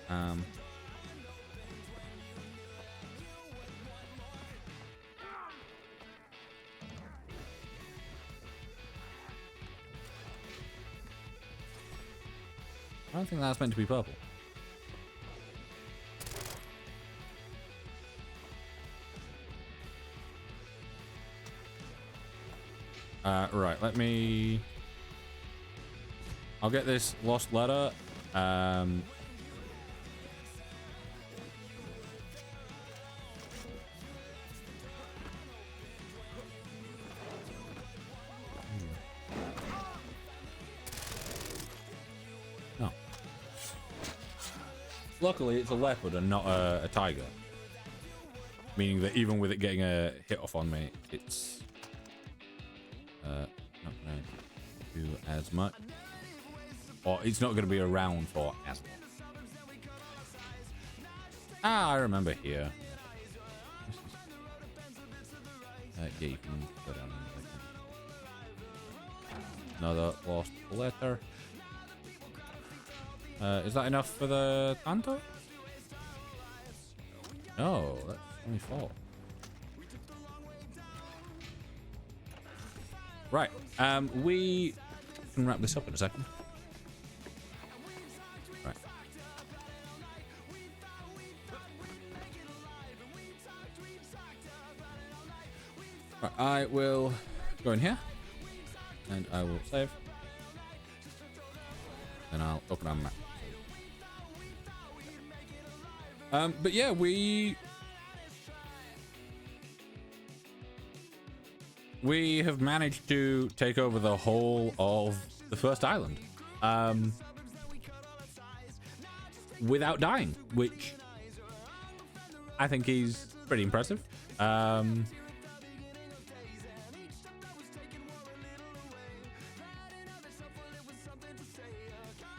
[SPEAKER 9] I don't think that's meant to be purple. Right, let me... I'll get this lost letter. No. Luckily, it's a leopard and not a tiger. Meaning that even with it getting a hit off on me, it's not going to do as much. Or it's not going to be around for as long. Ah, I remember here. Yeah, you can go down. Another lost letter. Is that enough for the Tanto? No, that's only 4. Right. We can wrap this up in a second. Right. Right, I will go in here and I will save. Then I'll open our map. But yeah, we have managed to take over the whole of the first island without dying, which I think is pretty impressive.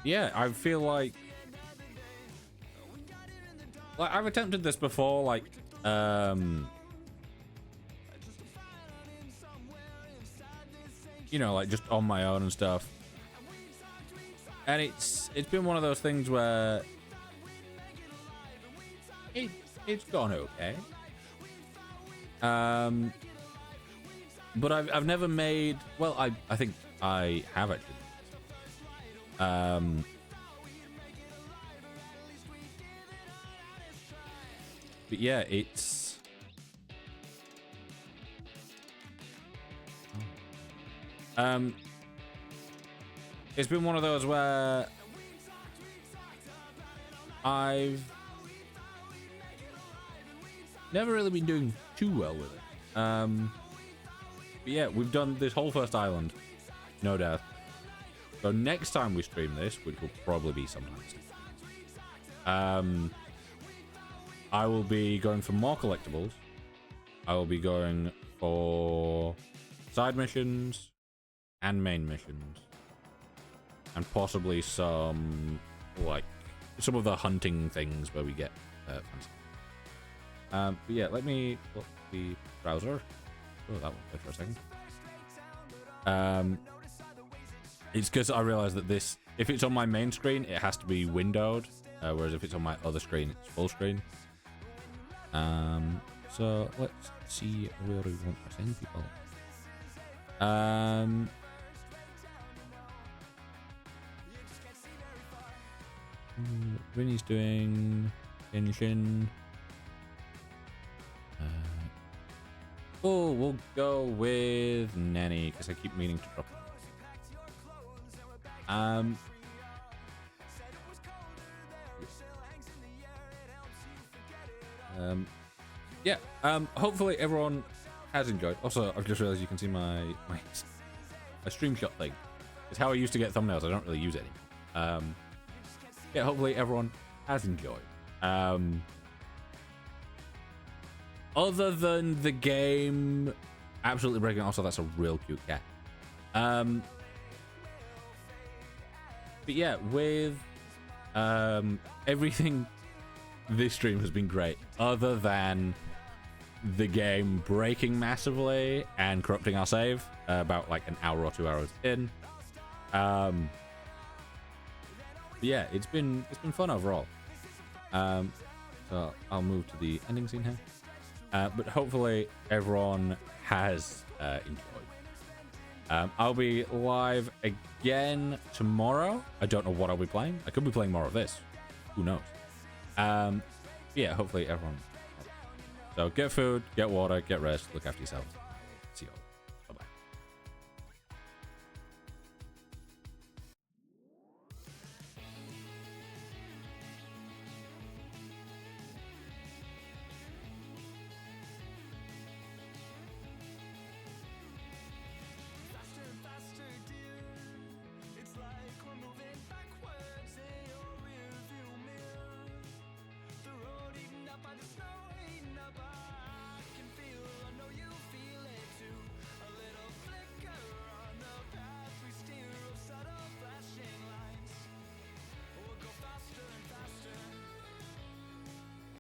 [SPEAKER 9] Yeah, I feel like I've attempted this before, like you know, like just on my own and stuff, and it's been one of those things where it's gone okay, but I've never made, well, I think I have actually. But yeah, it's been one of those where I've never really been doing too well with it. But yeah, we've done this whole first island, no doubt. So next time we stream this, which will probably be sometime soon, I will be going for more collectibles. I will be going for side missions and main missions, and possibly some of the hunting things where we get fancy. But yeah, let me look the browser. Oh, that went good for a second. It's because I realized that this, if it's on my main screen, it has to be windowed, whereas if it's on my other screen, it's full screen. So let's see where we want to send people. Vinny's doing Genshin. Oh, we'll go with Nanny because I keep meaning to drop it. Yeah. Hopefully everyone has enjoyed. Also, I've just realized you can see my stream shot thing. It's how I used to get thumbnails. I don't really use it anymore. Yeah. Hopefully everyone has enjoyed. Other than the game absolutely breaking. Also, that's a real cute cat. But yeah, with everything, this stream has been great. Other than the game breaking massively and corrupting our save about like an hour or 2 hours in. Yeah, it's been fun overall. So I'll move to the ending scene here. But hopefully everyone has enjoyed. I'll be live again tomorrow. I don't know what I'll be playing. I could be playing more of this. Who knows? Yeah, hopefully everyone. So get food, get water, get rest, look after yourselves.